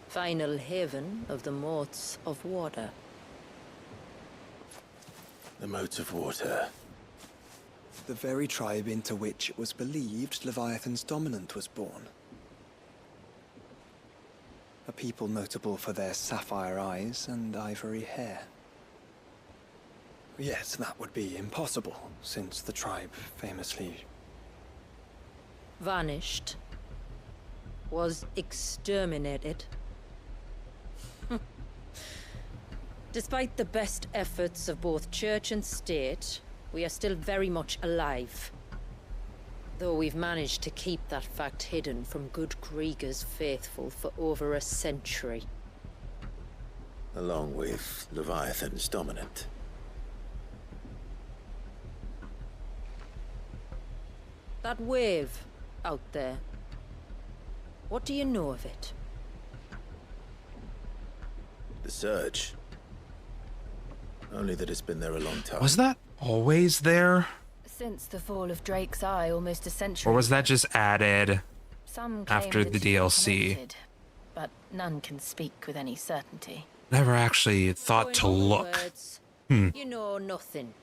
final haven of the Motes of Water. The Motes of Water. The very tribe into which it was believed Leviathan's dominant was born. A people notable for their sapphire eyes and ivory hair. Yes, that would be impossible, since the tribe famously... Vanished. Was exterminated. Despite the best efforts of both church and state, we are still very much alive. Though we've managed to keep that fact hidden from good Krieger's faithful for over a century. Along with Leviathan's dominant. That wave out there. What do you know of it? The surge. Only that it's been there a long time. Was that always there? Since the fall of Drake's Eye almost a century Or was that just added Some claim after the the two are DLC? connected, but none can speak with any certainty. Never actually thought to look. You know nothing.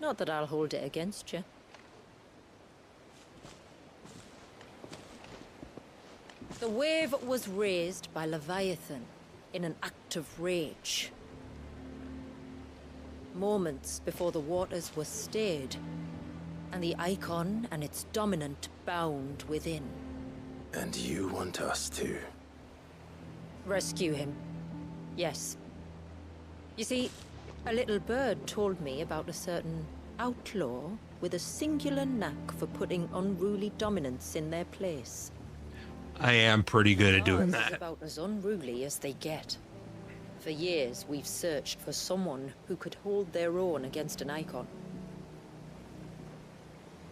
Not that I'll hold it against you. The wave was raised by Leviathan in an act of rage. Moments before the waters were stayed, and the Eikon and its dominant bound within. And you want us to? Rescue him. Yes. You see, a little bird told me about a certain outlaw with a singular knack for putting unruly dominants in their place. I am pretty good at doing Ours is that. about as unruly as they get. For years, we've searched for someone who could hold their own against an Eikon.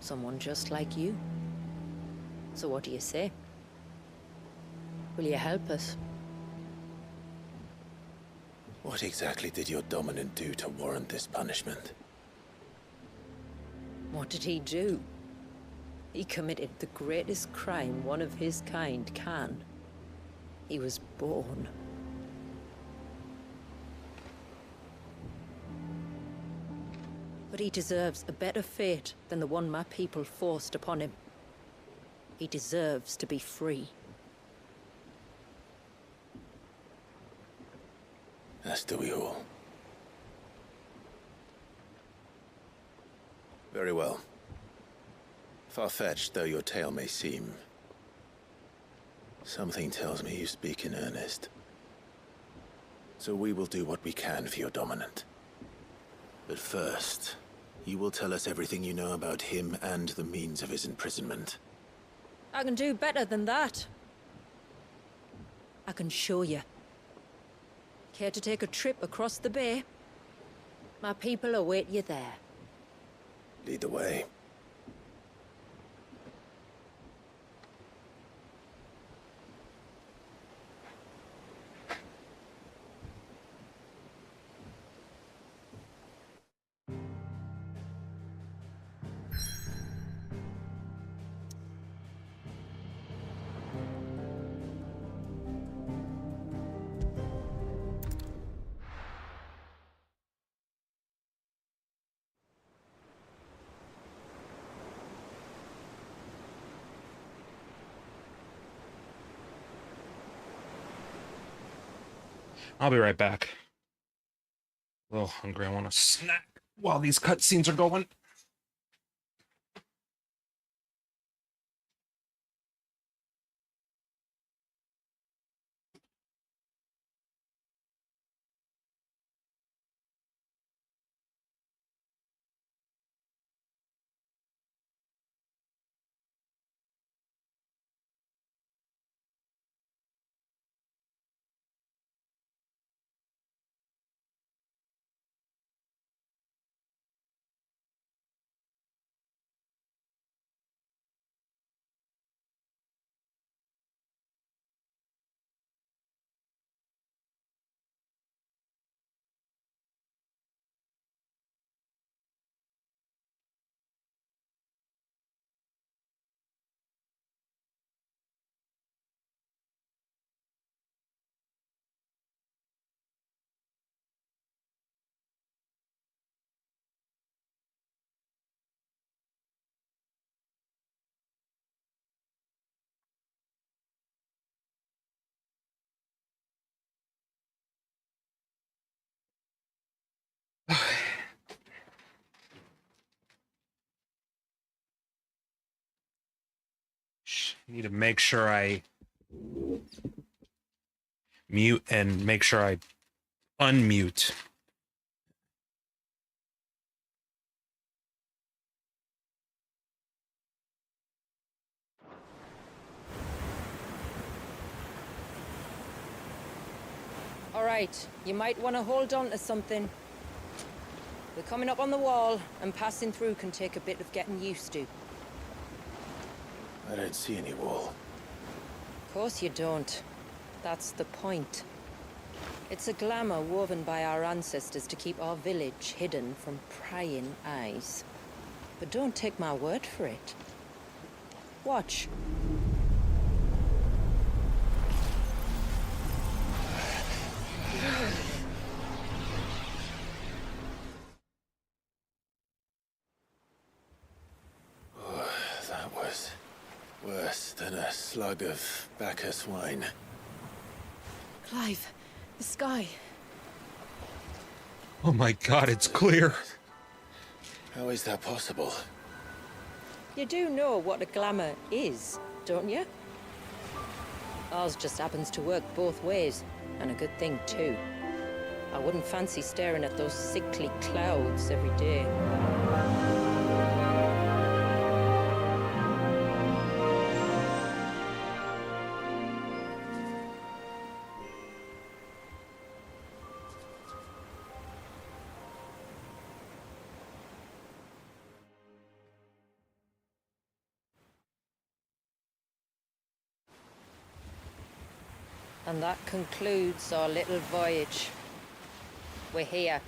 Someone just like you. So what do you say? Will you help us? What exactly did your dominant do to warrant this punishment? What did he do? He committed the greatest crime one of his kind can. He was born. But he deserves a better fate than the one my people forced upon him. He deserves to be free. As do we all. Very well. Far-fetched though your tale may seem, something tells me you speak in earnest. So we will do what we can for your dominant. But first, you will tell us everything you know about him and the means of his imprisonment. I can do better than that. I can show you. Care to take a trip across the bay? My people await you there. Lead the way. I'll be right back. A little hungry. I want a snack while these cutscenes are going. Need to make sure I mute and make sure I unmute. All right, you might want to hold on to something. We're coming up on the wall, and passing through can take a bit of getting used to. I don't see any wall. Of course you don't. That's the point. It's a glamour woven by our ancestors to keep our village hidden from prying eyes. But don't take my word for it. Watch. That was worse than a slug of Bacchus wine. Clive, the sky. Oh my god, it's clear. How is that possible? You do know what a glamour is, don't you? Ours just happens to work both ways, and a good thing too. I wouldn't fancy staring at those sickly clouds every day. And that concludes our little voyage. We're here.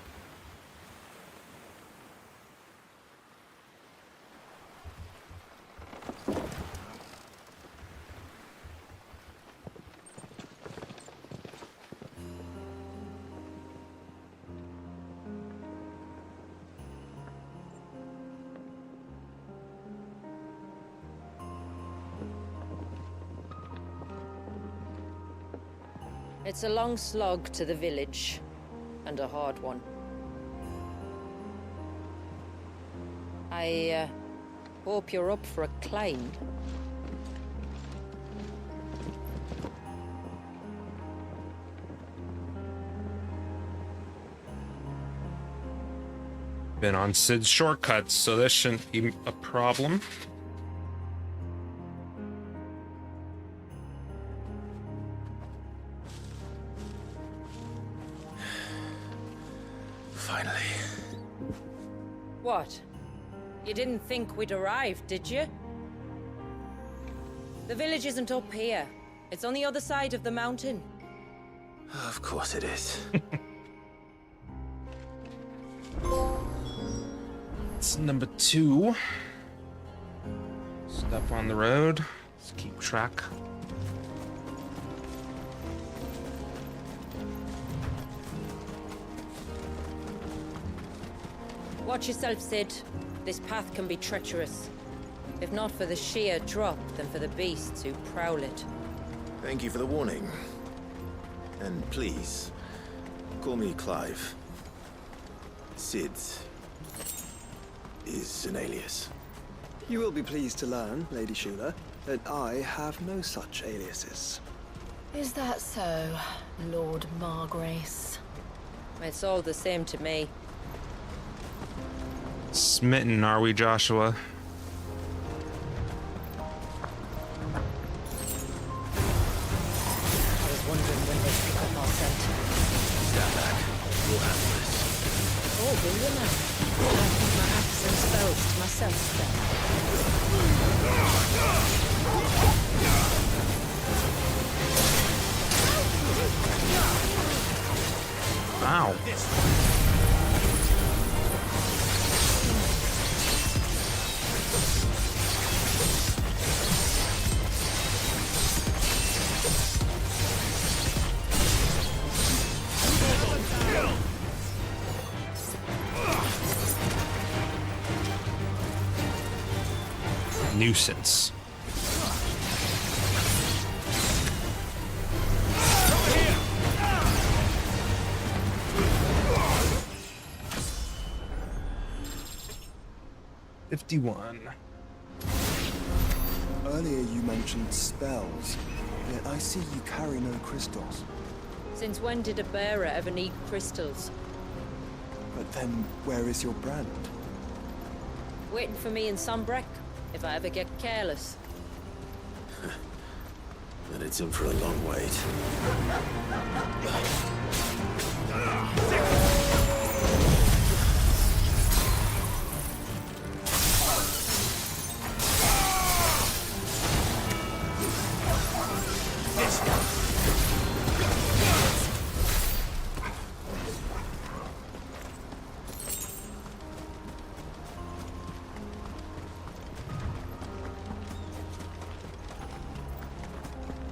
It's a long slog to the village, and a hard one. I hope you're up for a climb. Been on Sid's shortcuts, so this shouldn't be a problem. Finally. What? You didn't think we'd arrived, did you? The village isn't up here. It's on the other side of the mountain. Of course it is. It's number 2. Stuff on the road. Let's keep track. Watch yourself, Sid. This path can be treacherous. If not for the sheer drop, then for the beasts who prowl it. Thank you for the warning. And please, call me Clive. Sid is an alias. You will be pleased to learn, Lady Shula, that I have no such aliases. Is that so, Lord Margrace? It's all the same to me. Smitten, are we, Joshua? I was wondering when they'd pick up our scent. Stand back. We'll handle this. Oh, will you now? I keep my acts and spells to myself then. Wow. Nuisance. Earlier you mentioned spells, yet I see you carry no crystals. Since when did a bearer ever need crystals? But then, where is your brand? Waiting for me in Sunbreck, if I ever get careless. Then it's in for a long wait.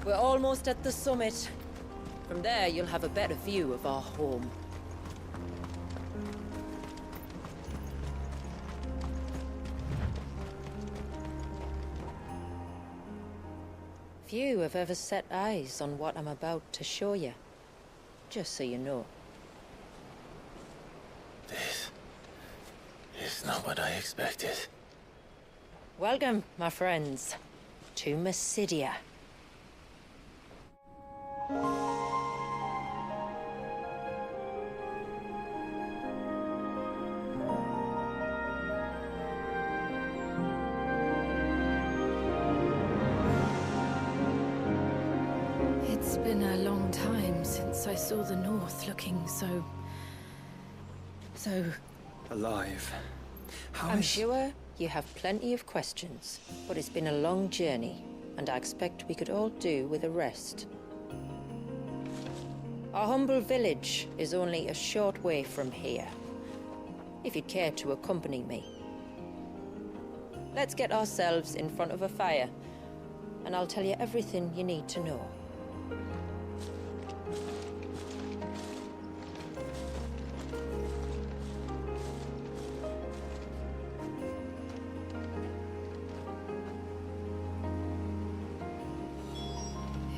We're almost at the summit. From there, you'll have a better view of our home. Few have ever set eyes on what I'm about to show you. Just so you know. This is not what I expected. Welcome, my friends, to Mysidia. It's been a long time since I saw the North looking so Alive. I'm sure you have plenty of questions, but it's been a long journey, and I expect we could all do with a rest. Our humble village is only a short way from here, if you'd care to accompany me. Let's get ourselves in front of a fire, and I'll tell you everything you need to know.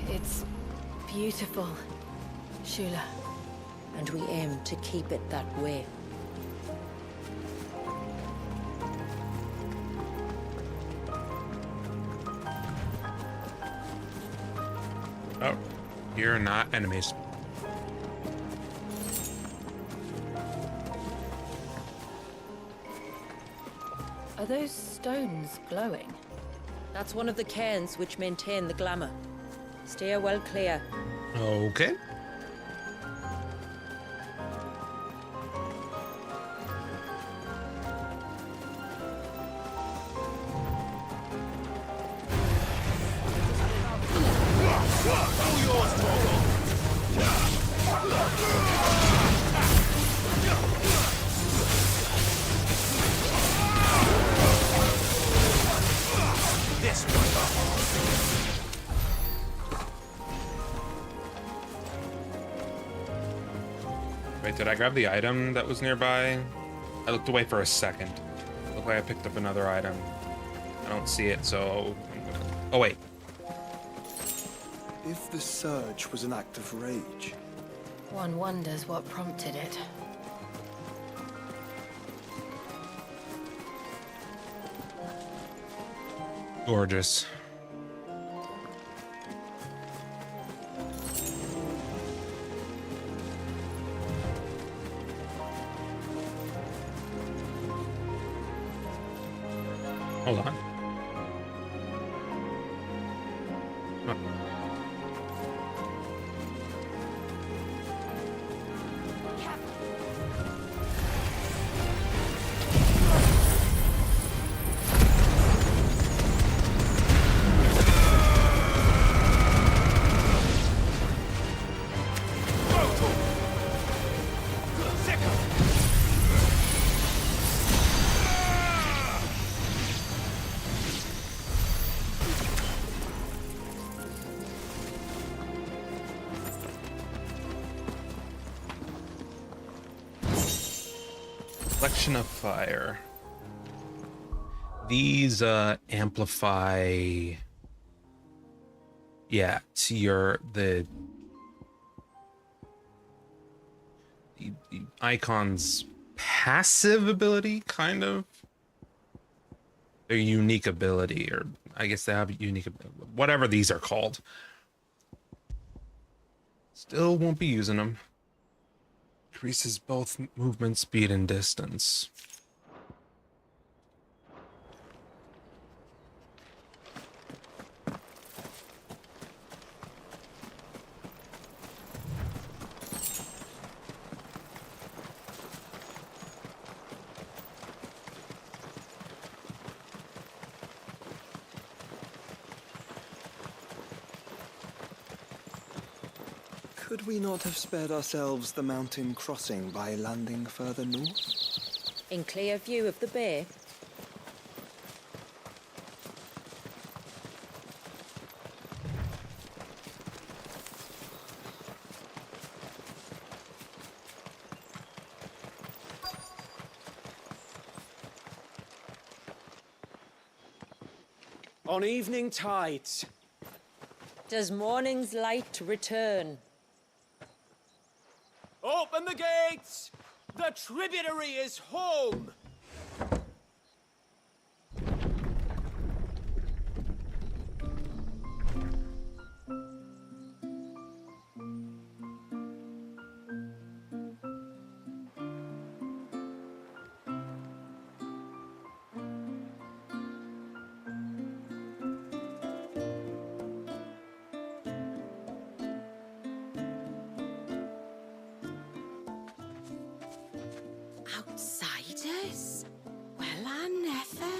It's beautiful, Shula. And we aim to keep it that way. Oh, you're not enemies. Are those stones glowing? That's one of the cairns which maintain the glamour. Steer well clear. Okay. Wait, did I grab the item that was nearby? I looked away for a second. Looked like I picked up another item. I don't see it, so I'm gonna... Oh, wait. If the surge was an act of rage... One wonders what prompted it. Gorgeous. Hold on. Huh. Collection of fire. These amplify, yeah, to your the icon's passive ability, kind of. their unique ability, or I guess they have a unique, whatever these are called. Still won't be using them. Increases both movement speed and distance. Could we not have spared ourselves the mountain crossing by landing further north? In clear view of the bay? On evening tides. Does morning's light return? Open the gates! The tributary is home! Outsiders? Well, I never.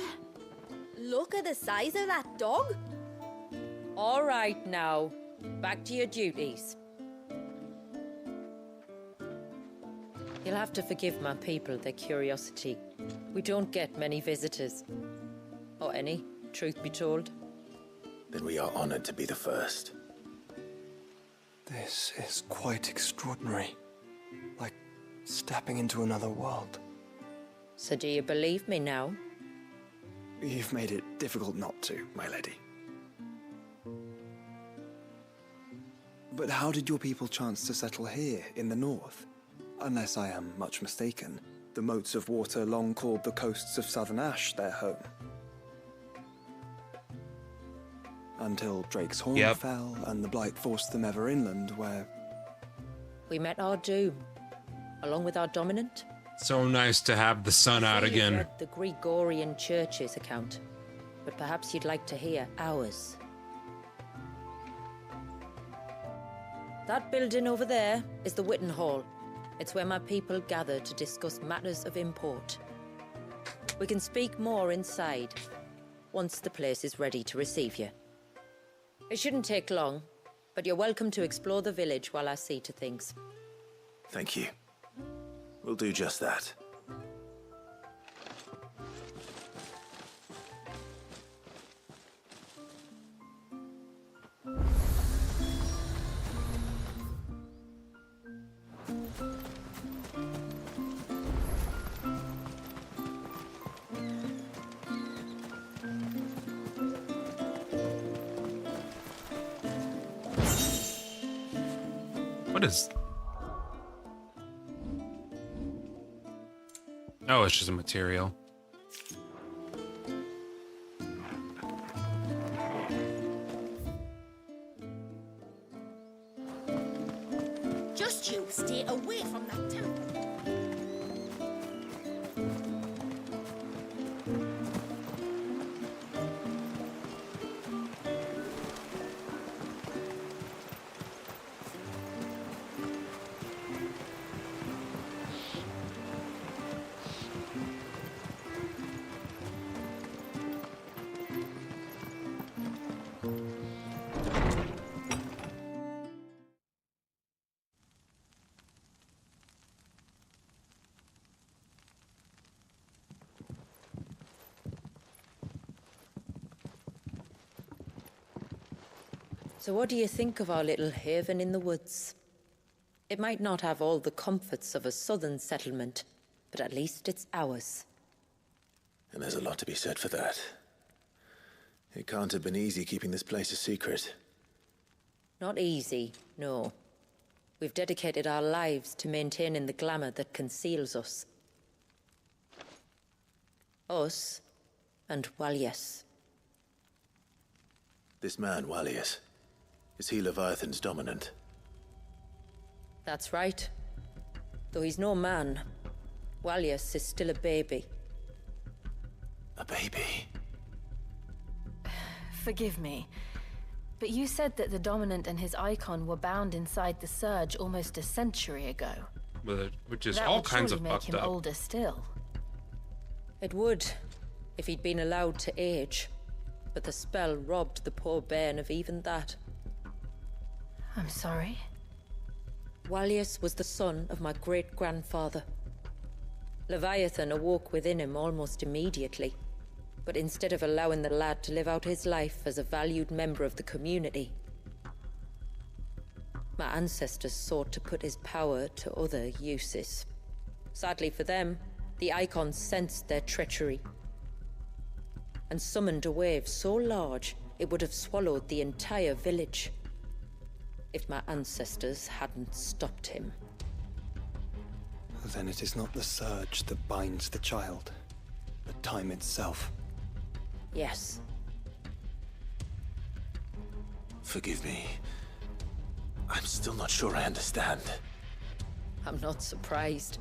Look at the size of that dog. All right now, back to your duties. You'll have to forgive my people their curiosity. We don't get many visitors. Or any, truth be told. Then we are honored to be the first. This is quite extraordinary. Like stepping into another world. So do you believe me now? You've made it difficult not to, my lady. But how did your people chance to settle here in the north? Unless I am much mistaken, the moats of water long called the coasts of southern Ash their home. Until Drake's Horn fell and the Blight forced them ever inland, where... We met our doom, along with our dominant. So nice to have the sun out You've again. read the Gregorian Church's account, but perhaps you'd like to hear ours. That building over there is the Witten Hall. It's where my people gather to discuss matters of import. We can speak more inside, once the place is ready to receive you. It shouldn't take long, but you're welcome to explore the village while I see to things. Thank you. We'll do just that. What is... Oh, it's just a material. Just you stay away from that temple. So what do you think of our little haven in the woods? It might not have all the comforts of a southern settlement, but at least it's ours. And there's a lot to be said for that. It can't have been easy keeping this place a secret. Not easy, no. We've dedicated our lives to maintaining the glamour that conceals us. Us, and Walias. This man, Walias, is he Leviathan's dominant? That's right. Though he's no man, Walias is still a baby. A baby? Forgive me, but you said that the Dominant and his icon were bound inside the Surge almost a century ago. Which is that all would kinds of surely make fucked him up. older still. It would, if he'd been allowed to age. But the spell robbed the poor bairn of even that. I'm sorry? Walias was the son of my great-grandfather. Leviathan awoke within him almost immediately. But instead of allowing the lad to live out his life as a valued member of the community, my ancestors sought to put his power to other uses. Sadly for them, the Icons sensed their treachery and summoned a wave so large it would have swallowed the entire village if my ancestors hadn't stopped him. Then it is not the surge that binds the child, but time itself. Yes. Forgive me. I'm still not sure I understand. I'm not surprised.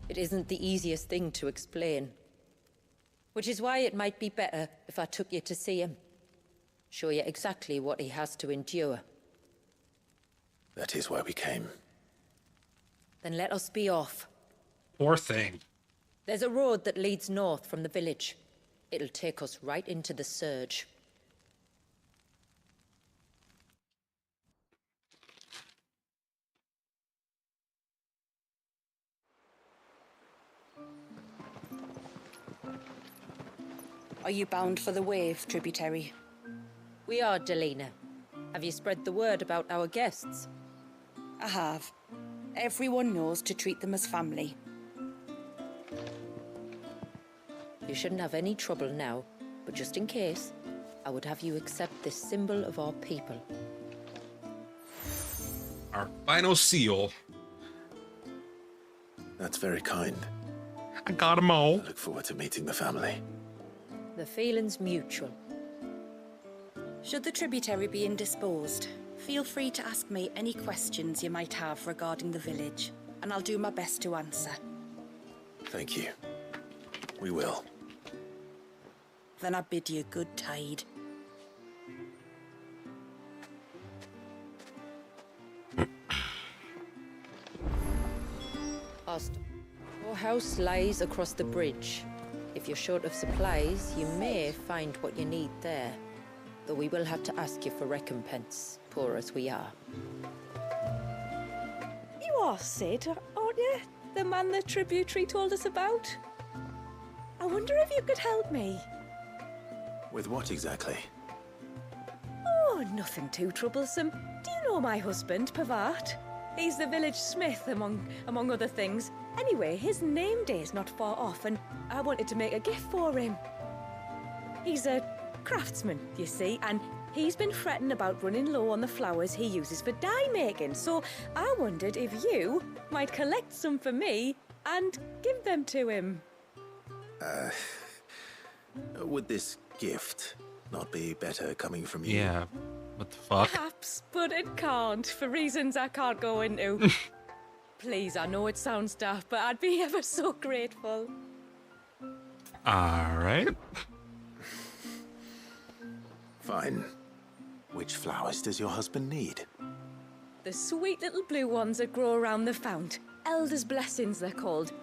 It isn't the easiest thing to explain. Which is why it might be better if I took you to see him. Show you exactly what he has to endure. That is why we came. Then let us be off. Poor thing. There's a road that leads north from the village. It'll take us right into the Surge. Are you bound for the Wave tributary? We are, Delina. Have you spread the word about our guests? I have. Everyone knows to treat them as family. You shouldn't have any trouble now, but just in case, I would have you accept this symbol of our people. Our final seal. That's very kind. I got them all. I look forward to meeting the family. The feeling's mutual. Should the tributary be indisposed, feel free to ask me any questions you might have regarding the village, and I'll do my best to answer. Thank you. We will. Then I bid you good tide. Your house lies across the bridge. If you're short of supplies, you may find what you need there. Though we will have to ask you for recompense, poor as we are. You are Sid, aren't you? The man the tributary told us about? I wonder if you could help me. With what exactly? Oh, nothing too troublesome. Do you know my husband, Pavat? He's the village smith, among other things. Anyway, his name day's not far off, and I wanted to make a gift for him. He's a craftsman, you see, and he's been fretting about running low on the flowers he uses for dye making, so I wondered if you might collect some for me and give them to him. Would this gift not be better coming from you? Yeah. What the fuck? Perhaps, but it can't, for reasons I can't go into. Please, I know it sounds daft, but I'd be ever so grateful. Alright. Fine. Which flowers does your husband need? The sweet little blue ones that grow around the fount. Elder's blessings, they're called.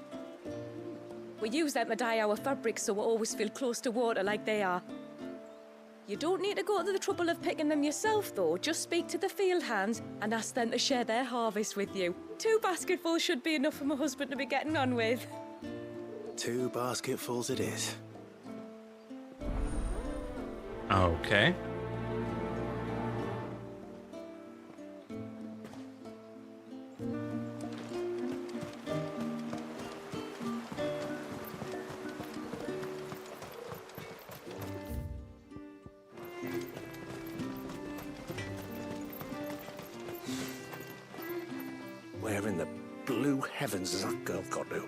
We use them to dye our fabrics so we always feel close to water like they are. You don't need to go to the trouble of picking them yourself, though. Just speak to the field hands and ask them to share their harvest with you. 2 basketfuls should be enough for my husband to be getting on with. 2 basketfuls it is. Okay. Where in the blue heavens has that girl got to?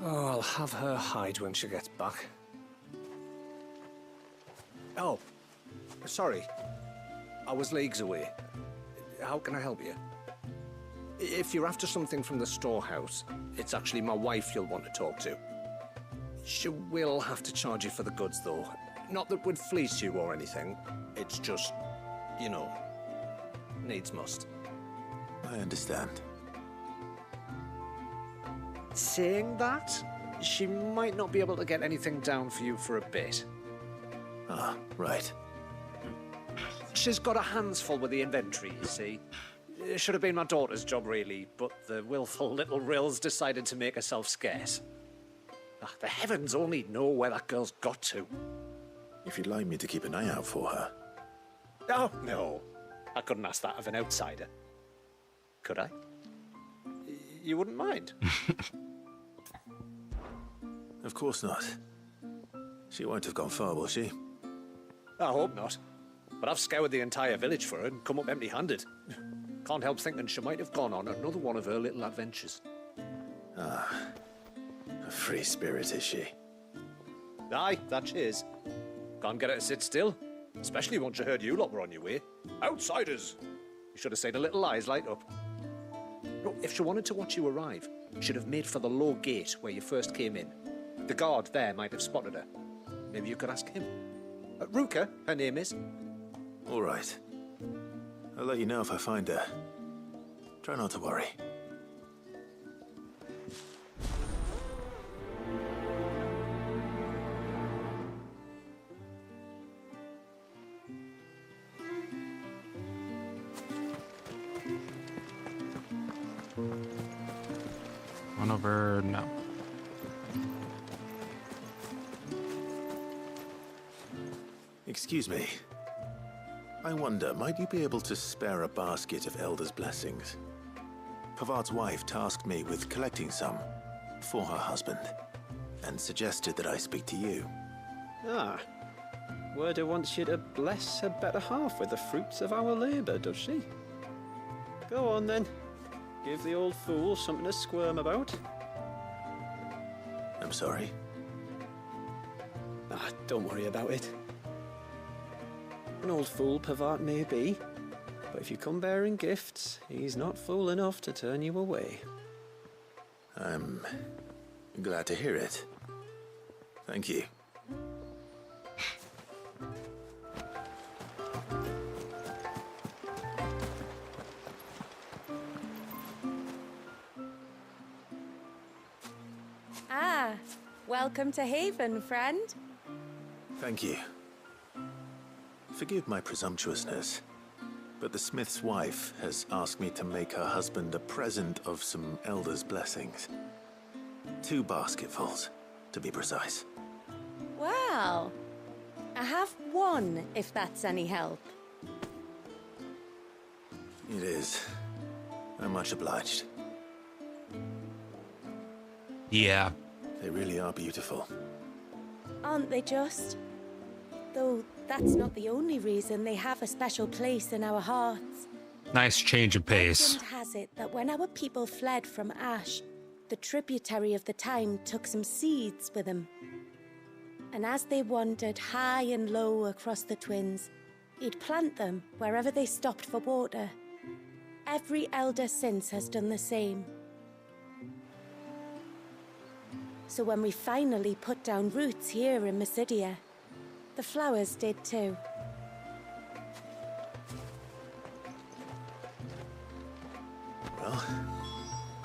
Oh, I'll have her hide when she gets back. Oh, sorry. I was leagues away. How can I help you? If you're after something from the storehouse, it's actually my wife you'll want to talk to. She will have to charge you for the goods, though. Not that we'd fleece you or anything. It's just, you know, needs must. I understand. Saying that, she might not be able to get anything down for you for a bit. Ah, right. She's got her hands full with the inventory, you see. It should have been my daughter's job, really, but the willful little Rills decided to make herself scarce. Ah, the heavens only know where that girl's got to. If you'd like me to keep an eye out for her. Oh, no. I couldn't ask that of an outsider. Could I? You wouldn't mind? Of course not. She won't have gone far, will she? I hope not. But I've scoured the entire village for her and come up empty-handed. Can't help thinking she might have gone on another one of her little adventures. Ah, a free spirit, is she? Aye, that she is. Can't get her to sit still, especially once she heard you lot were on your way. Outsiders! You should have seen her little eyes light up. No, if she wanted to watch you arrive, she'd have made for the low gate where you first came in. The guard there might have spotted her. Maybe you could ask him. Ruka, her name is. All right. I'll let you know if I find her. Try not to worry. One over, no. Excuse me. I wonder, might you be able to spare a basket of Elder's blessings? Pavard's wife tasked me with collecting some for her husband, and suggested that I speak to you. Ah. Werda wants you to bless her better half with the fruits of our labour, does she? Go on then. Give the old fool something to squirm about. I'm sorry. Ah, don't worry about it. An old fool Pavard may be, but if you come bearing gifts, he's not fool enough to turn you away. I'm glad to hear it. Thank you. Ah, welcome to Haven, friend. Thank you. Forgive my presumptuousness, but the smith's wife has asked me to make her husband a present of some Elder's blessings. 2 basketfuls, to be precise. Well, I have one, if that's any help. It is. I'm much obliged. Yeah. They really are beautiful. Aren't they just? Though that's not the only reason they have a special place in our hearts. Nice change of pace. Legend has it that when our people fled from Ash, the tributary of the time took some seeds with them. And as they wandered high and low across the Twins, he'd plant them wherever they stopped for water. Every elder since has done the same. So when we finally put down roots here in Mysidia, the flowers did too. Well,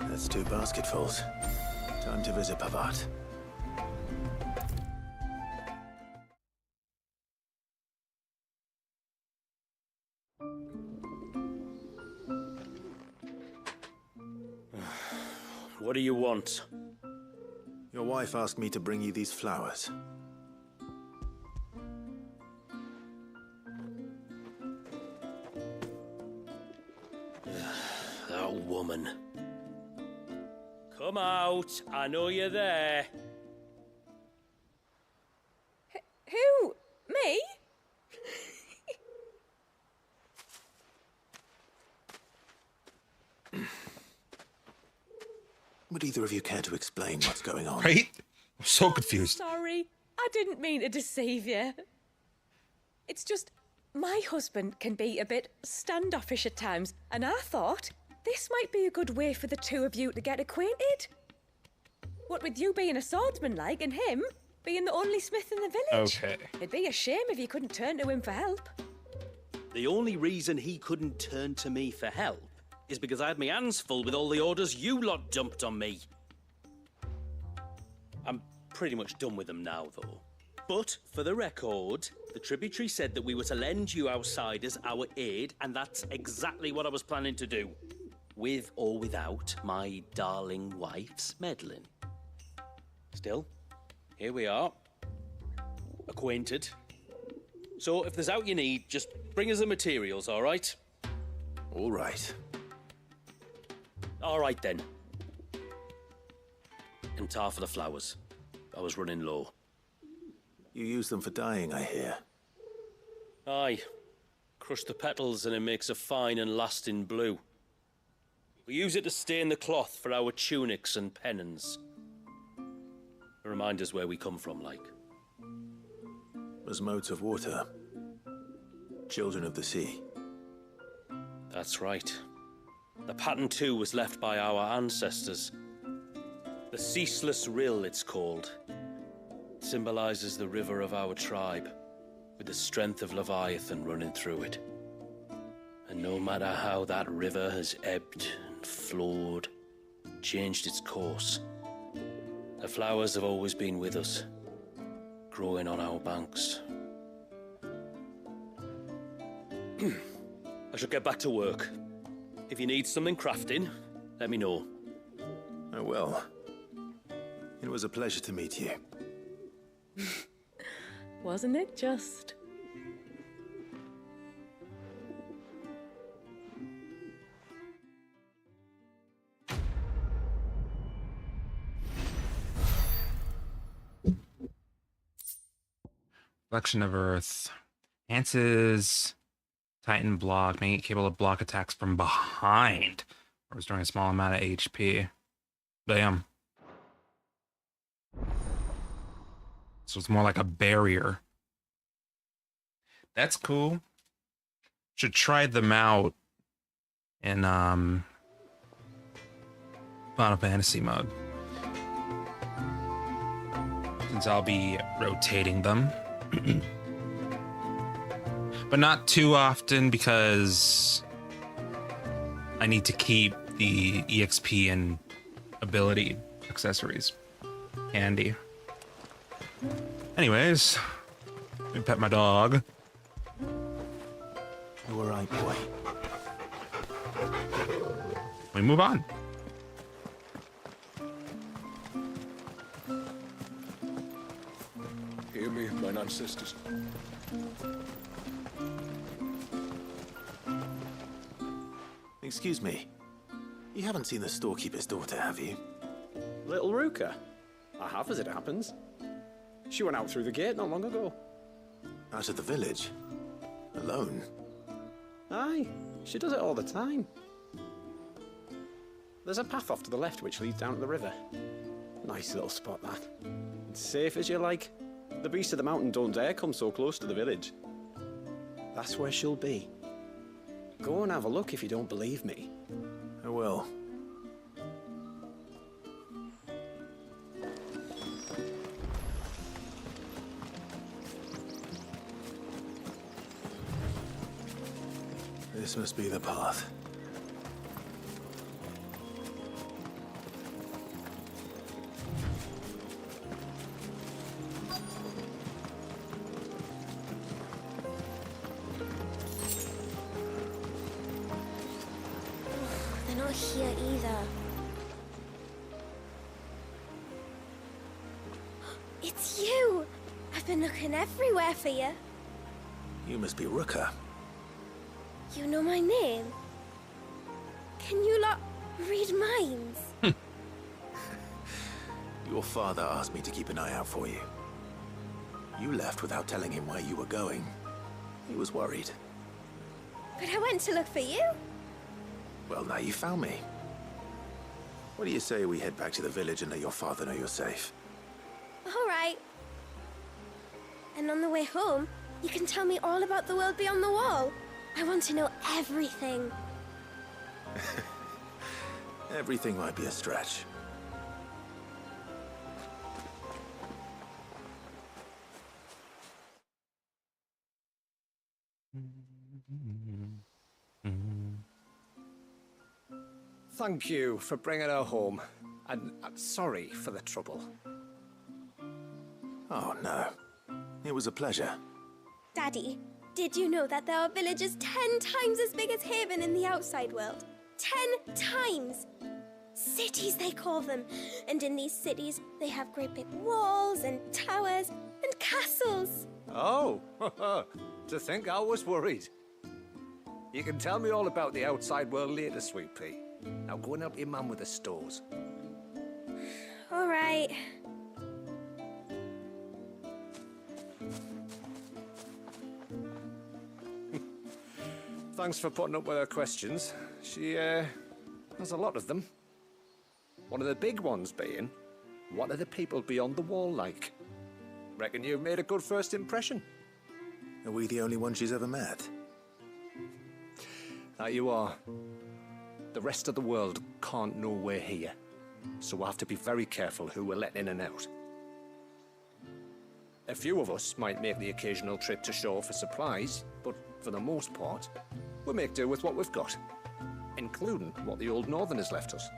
that's 2 basketfuls. Time to visit Pavard. What do you want? Your wife asked me to bring you these flowers. That woman. Come out. I know you're there. Who? Me? Would either of you care to explain what's going on? Right? I'm so confused. Sorry, I didn't mean to deceive you. It's just, my husband can be a bit standoffish at times, and I thought this might be a good way for the two of you to get acquainted. What with you being a swordsman like, and him being the only smith in the village. Okay. It'd be a shame if you couldn't turn to him for help. The only reason he couldn't turn to me for help is because I had my hands full with all the orders you lot dumped on me. I'm pretty much done with them now, though. But, for the record, the tributary said that we were to lend you outsiders our aid, and that's exactly what I was planning to do. With or without my darling wife's meddling. Still, here we are. Acquainted. So, if there's out you need, just bring us the materials, all right? All right. All right, then. And tar for the flowers. I was running low. You use them for dyeing, I hear. Aye. Crush the petals and it makes a fine and lasting blue. We use it to stain the cloth for our tunics and pennons. To remind us where we come from, like. As modes of water. Children of the sea. That's right. The pattern too was left by our ancestors. The Ceaseless Rill, it's called. It symbolizes the river of our tribe, with the strength of Leviathan running through it. And no matter how that river has ebbed and flowed, changed its course, the flowers have always been with us, growing on our banks. I should get back to work. If you need something crafting, let me know. I will. It was a pleasure to meet you. Wasn't it just? Reflection of Earth. Enhances Titan block, making it capable of block attacks from behind, or restoring a small amount of HP. Damn. So it's more like a barrier. That's cool. Should try them out in Final Fantasy mode, since I'll be rotating them. But not too often, because I need to keep the EXP and ability accessories handy. Anyways, let me pet my dog. You were right, boy. We move on. Hear me, mine ancestors. Excuse me. You haven't seen the storekeeper's daughter, have you? Little Ruka? I have, as it happens. She went out through the gate not long ago. Out of the village? Alone? Aye, she does it all the time. There's a path off to the left which leads down to the river. Nice little spot, that. It's safe as you like. The beasts of the mountain don't dare come so close to the village. That's where she'll be. Go and have a look if you don't believe me. I will. This must be the path. They're not here either. It's you! I've been looking everywhere for you. You must be Ruka. You know my name? Can you lot read minds? Your father asked me to keep an eye out for you. You left without telling him where you were going. He was worried. But I went to look for you. Well, now you found me. What do you say we head back to the village and let your father know you're safe? All right. And on the way home, you can tell me all about the world beyond the wall. I want to know everything. Everything might be a stretch. Thank you for bringing her home. And I'm sorry for the trouble. Oh, no. It was a pleasure. Daddy, did you know that there are villages 10 times as big as Haven in the outside world? 10 times! Cities, they call them. And in these cities, they have great big walls and towers and castles. Oh, to think I was worried. You can tell me all about the outside world later, Sweet Pea. Now go and help your mum with the stores. All right. Thanks for putting up with her questions. She, has a lot of them. One of the big ones being, what are the people beyond the wall like? Reckon you've made a good first impression. Are we the only ones she's ever met? That you are. The rest of the world can't know we're here, so we'll have to be very careful who we're letting in and out. A few of us might make the occasional trip to shore for supplies, but for the most part, we'll make do with what we've got, including what the old Northerners left us.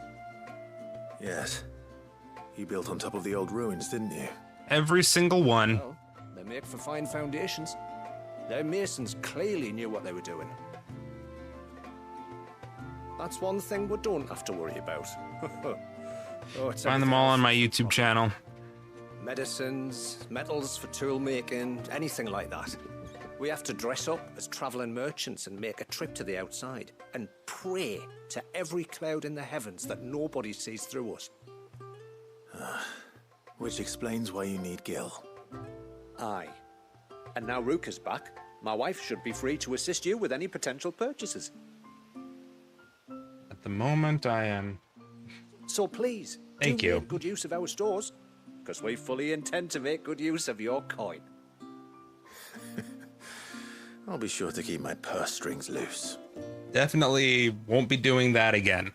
Yes. You built on top of the old ruins, didn't you? Every single one. Well, they make for fine foundations. Their masons clearly knew what they were doing. That's one thing we don't have to worry about. Find them all on my YouTube channel. Medicines, metals for tool making, anything like that. We have to dress up as traveling merchants and make a trip to the outside and pray to every cloud in the heavens that nobody sees through us. Which explains why you need Gil. Aye. And now Ruka's back, my wife should be free to assist you with any potential purchases. At the moment, I am. So please, Thank you. Make good use of our stores, because we fully intend to make good use of your coin. I'll be sure to keep my purse strings loose. Definitely won't be doing that again.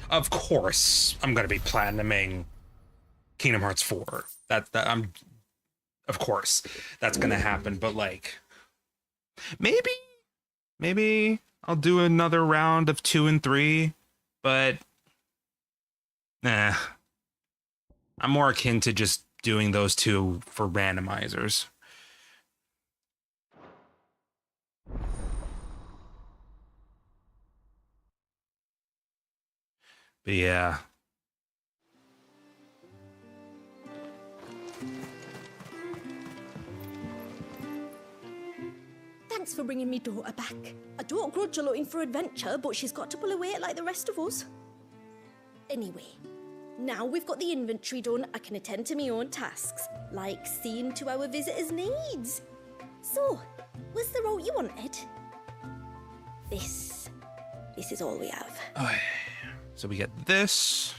Of course, I'm gonna be platinuming Kingdom Hearts 4. Of course, that's gonna happen. But like, maybe I'll do another round of 2 and 3. But, nah, I'm more akin to just doing those two for randomizers. But yeah. Thanks for bringing me daughter back. I don't grudge her looking for adventure, but she's got to pull her weight like the rest of us. Anyway, now we've got the inventory done, I can attend to my own tasks, like seeing to our visitors' needs. So, was the route you wanted? This is all we have. Okay. So we get this.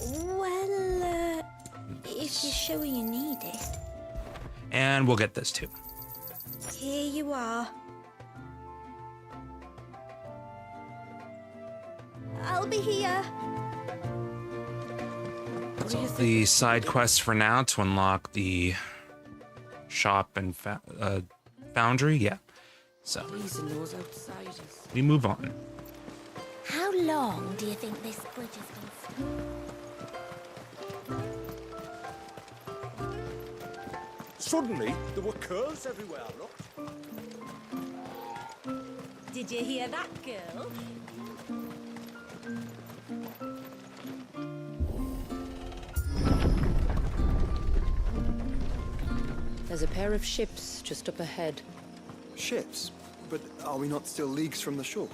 Well, if you're sure you need it. And we'll get this too. Here you are. I'll be here. That's all the side quests for now to unlock the shop and foundry. Yeah. So we move on. How long do you think this bridge has been? Suddenly, there were curls everywhere I looked. Did you hear that, girl? There's a pair of ships just up ahead. Ships? But are we not still leagues from the shore?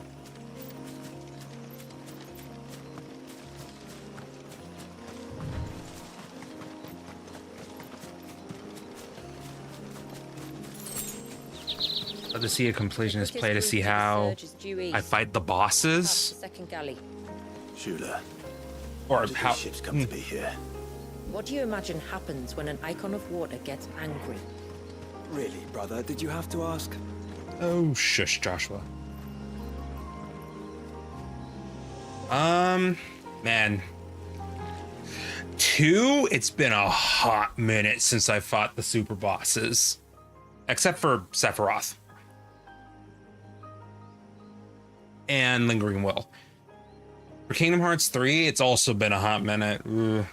Let the Sea of Completionist play to see how I fight the bosses. Second galley. Shula. Or did how these ships come to be here? What do you imagine happens when an icon of water gets angry? Really, brother, did you have to ask? Oh, shush, Joshua. Man. 2, it's been a hot minute since I fought the super bosses. Except for Sephiroth. And Lingering Will. For Kingdom Hearts 3, it's also been a hot minute. Ugh.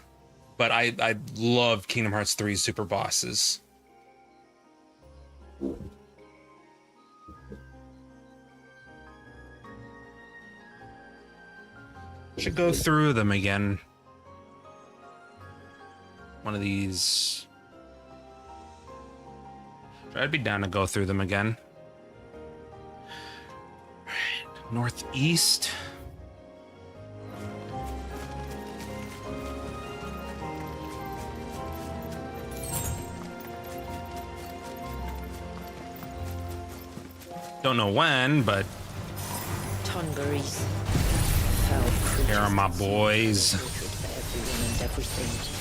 But I love Kingdom Hearts 3's super bosses. Should go through them again. One of these. I'd be down to go through them again. Northeast. Don't know when, but Tongaries. Here are my boys. Everyone and everything.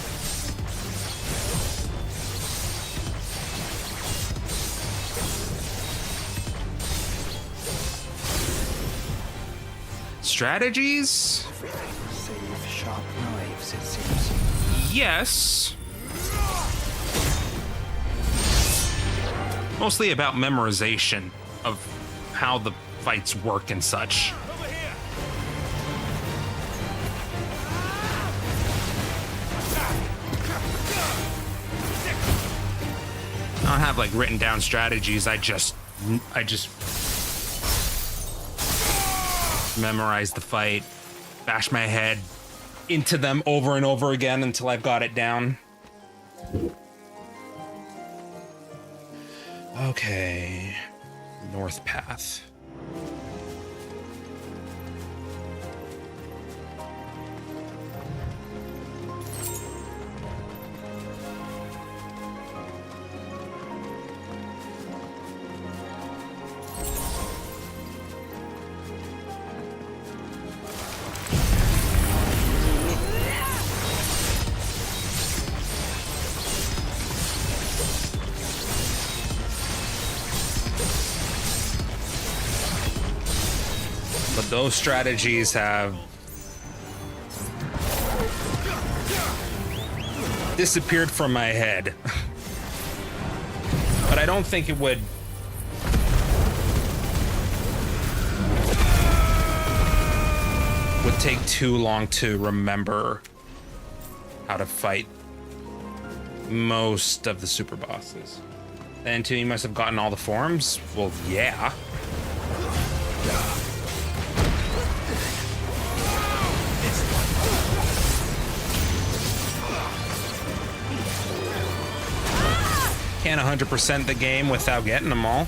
Strategies? Save sharp knives, it seems. Yes. Mostly about memorization of how the fights work and such. I don't have like written down strategies. I just memorize the fight, bash my head into them over and over again until I've got it down. Okay, North Path. But those strategies have disappeared from my head. But I don't think it would take too long to remember how to fight most of the super bosses. And too, you must have gotten all the forms? Well, yeah. Can't 100% the game without getting them all.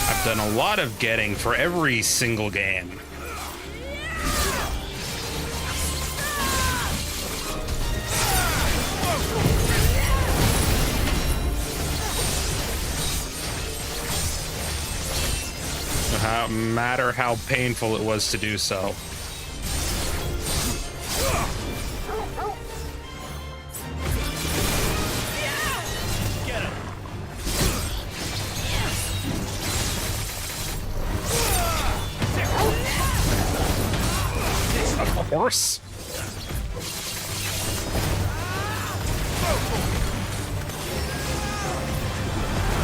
I've done a lot of getting for every single game. No matter how painful it was to do so. A horse?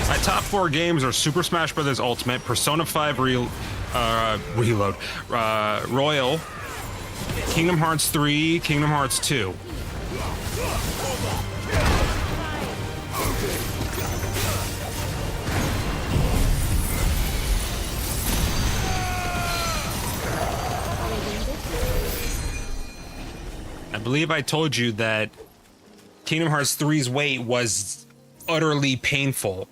My top 4 games are Super Smash Bros. Ultimate, Persona 5 Reload, Royal, Kingdom Hearts 3, Kingdom Hearts 2. I believe I told you that Kingdom Hearts 3's wait was utterly painful.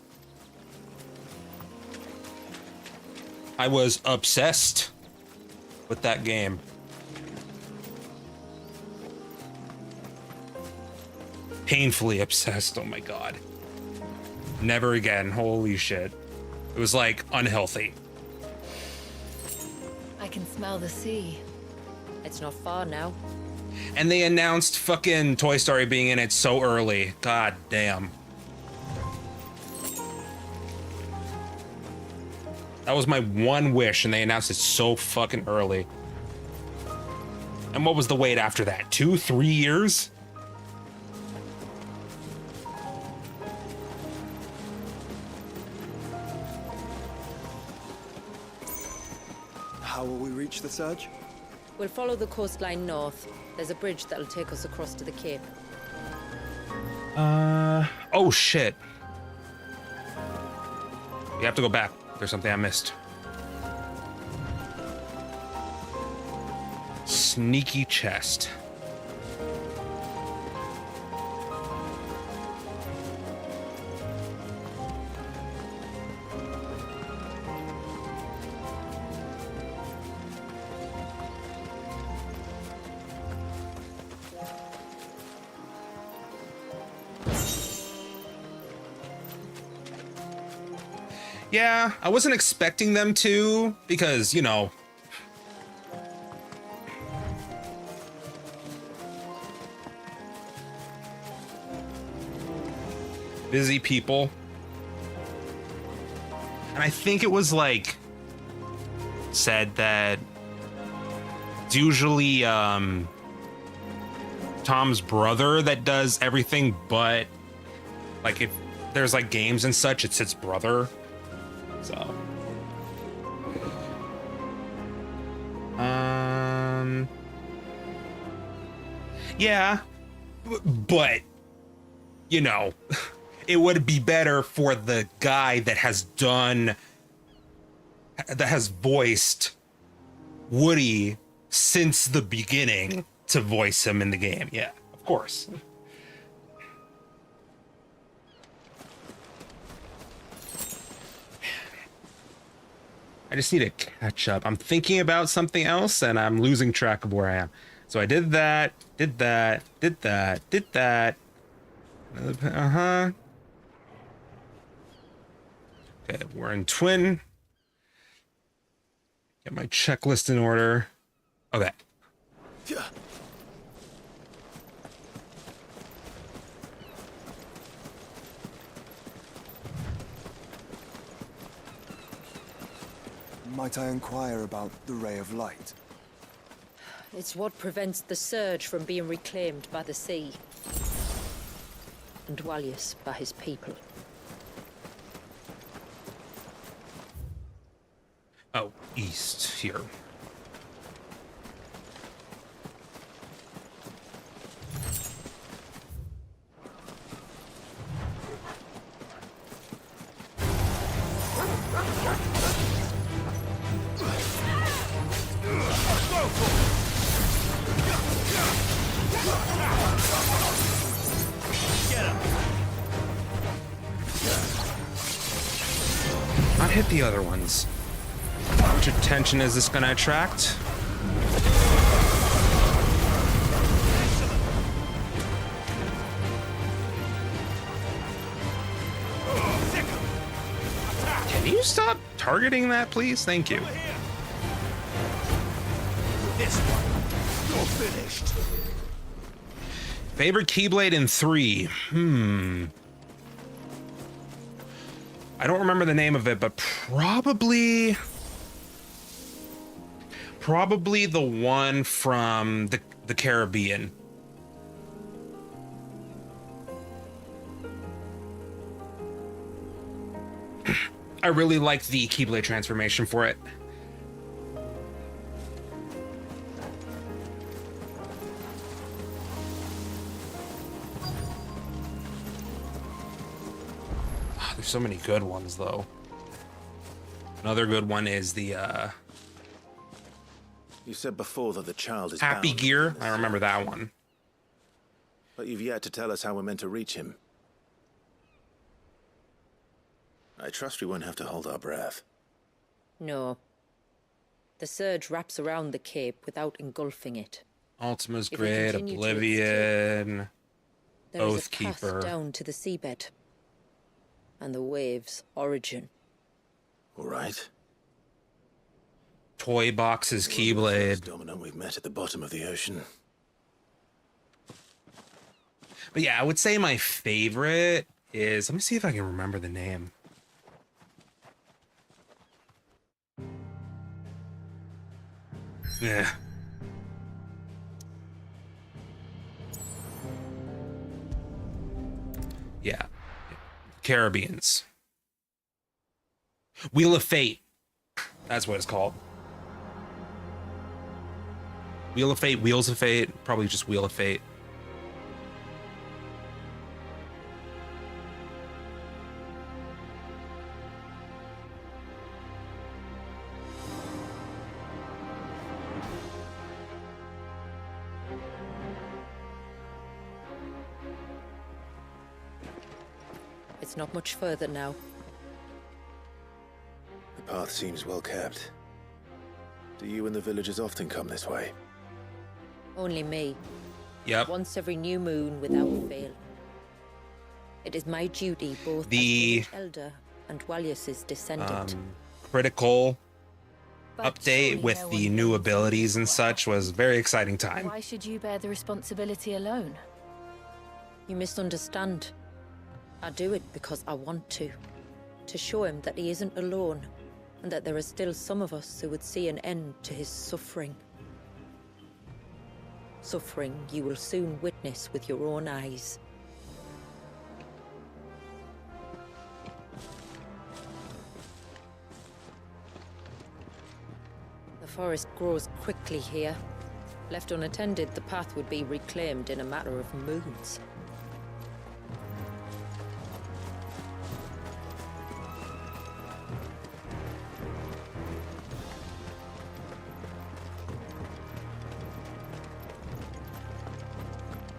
I was obsessed with that game. Painfully obsessed, oh my god. Never again, holy shit. It was like unhealthy. I can smell the sea. It's not far now. And they announced fucking Toy Story being in it so early. God damn. That was my one wish, and they announced it so fucking early. And what was the wait after that? 2-3 years? How will we reach the surge? We'll follow the coastline north. There's a bridge that'll take us across to the cape. Oh shit. You have to go back. There's something I missed. Sneaky chest. Yeah, I wasn't expecting them to, because, you know, busy people. And I think it was like said that it's usually Tom's brother that does everything, but like if there's like games and such, it's his brother. So yeah, but you know, it would be better for the guy that has voiced Woody since the beginning to voice him in the game. Yeah, of course. I just need to catch up. I'm thinking about something else and I'm losing track of where I am. So I did that, did that. Uh-huh. Okay, we're in Twin. Get my checklist in order. Okay. Yeah. Might I inquire about the ray of light? It's what prevents the surge from being reclaimed by the sea. And Dwalius by his people. Oh, east here. Not hit the other ones. How much attention is this gonna attract? Can you stop targeting that, please? Thank you. This one, you're finished. Favorite Keyblade in 3. I don't remember the name of it, but probably the one from the Caribbean. I really like the Keyblade transformation for it. There's so many good ones, though. Another good one is the You said before that the child is Happy bound. Gear. I remember that one. But you've yet to tell us how we're meant to reach him. I trust we won't have to hold our breath. No. The surge wraps around the cape without engulfing it. Ultima's If we Great, continue to Oblivion, There is a path Oathkeeper. down to the seabed. And the wave's origin. All right. Toy Box's Keyblade. Dominant we've met at the bottom of the ocean. But yeah, I would say my favorite is... Let me see if I can remember the name. Yeah. Yeah. Caribbeans. Wheel of Fate. That's what it's called. Wheel of Fate, Wheels of Fate, probably just Wheel of Fate. It's not much further now. The path seems well kept. Do you and the villagers often come this way? Only me. Yep. Once every new moon without fail. It is my duty both The as village elder and Walius's descendant. critical But update surely with no the one new knows abilities and such was a very exciting time. Why should you bear the responsibility alone? You misunderstand. I do it because I want to. To show him that he isn't alone, and that there are still some of us who would see an end to his suffering. Suffering you will soon witness with your own eyes. The forest grows quickly here. Left unattended, the path would be reclaimed in a matter of moons.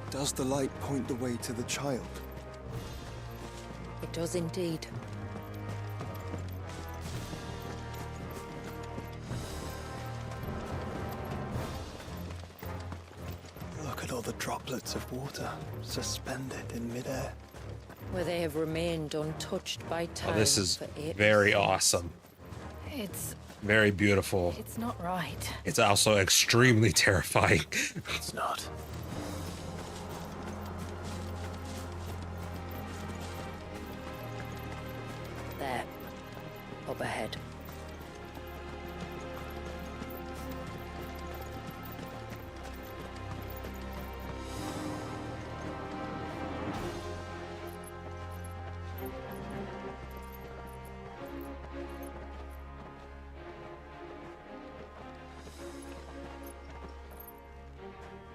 Does the light point the way to the child? It does indeed. Look at all the droplets of water suspended in midair. Where they have remained untouched by time Oh, this is for ages. very awesome. It's Very beautiful. it's not right. It's also extremely terrifying. It's not. There. Up ahead.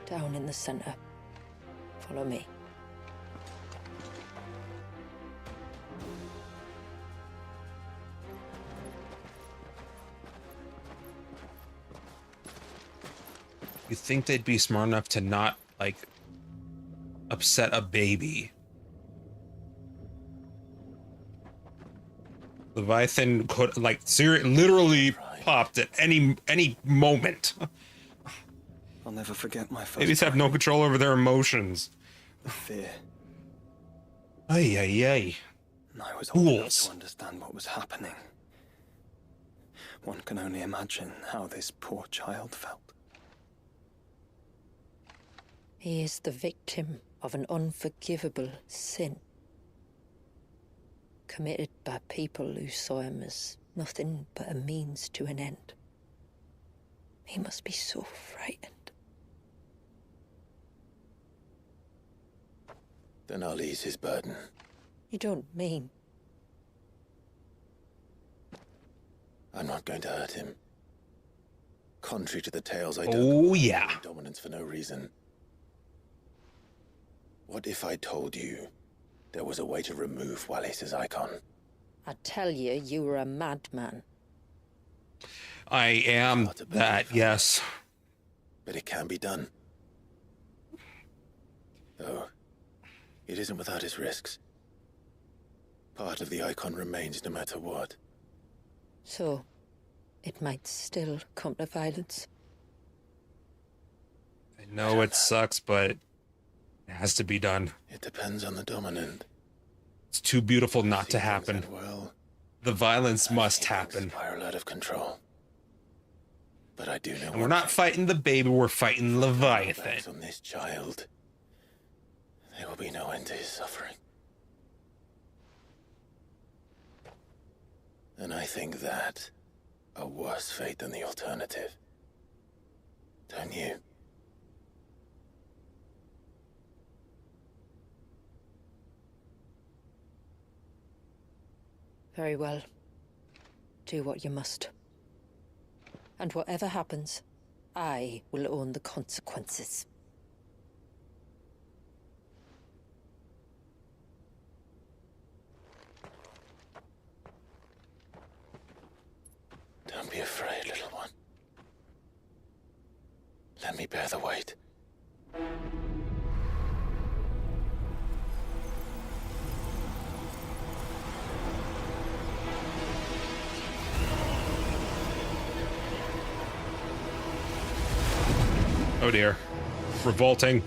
Down in the center. Follow me. You think they'd be smart enough to not, like, upset a baby? Leviathan could, like, literally popped at any moment. I'll never forget my first Babies have no control over their emotions. the fear. Ay, ay, ay. I was old enough Fools. to understand what was happening. One can only imagine how this poor child felt. He is the victim of an unforgivable sin. Committed by people who saw him as nothing but a means to an end. He must be so frightened. Then I'll ease his burden. You don't mean? I'm not going to hurt him. Contrary to the tales I Oh, yeah. dominance for no reason. What if I told you there was a way to remove Wallis's icon? I tell you, you were a madman. I am that, yes. But it can be done. Though, it isn't without its risks. Part of the icon remains no matter what. So, it might still come to violence. I know it sucks, but it has to be done. It depends on the dominant. It's too beautiful not to happen. The violence must happen. Spiral out of control. But I do know. And we're not fighting the baby, we're fighting Leviathan. On this child, there will be no end to his suffering. And I think that a worse fate than the alternative. Don't you? Very well. Do what you must. And whatever happens, I will own the consequences. Don't be afraid, little one. Let me bear the weight. Oh dear. Revolting.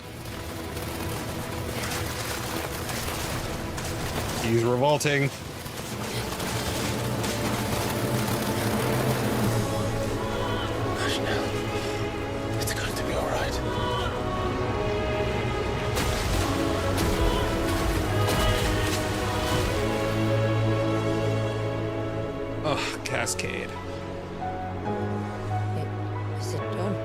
He's revolting. Hush now. It's going to be all right. Ugh, Cascade. Is it done?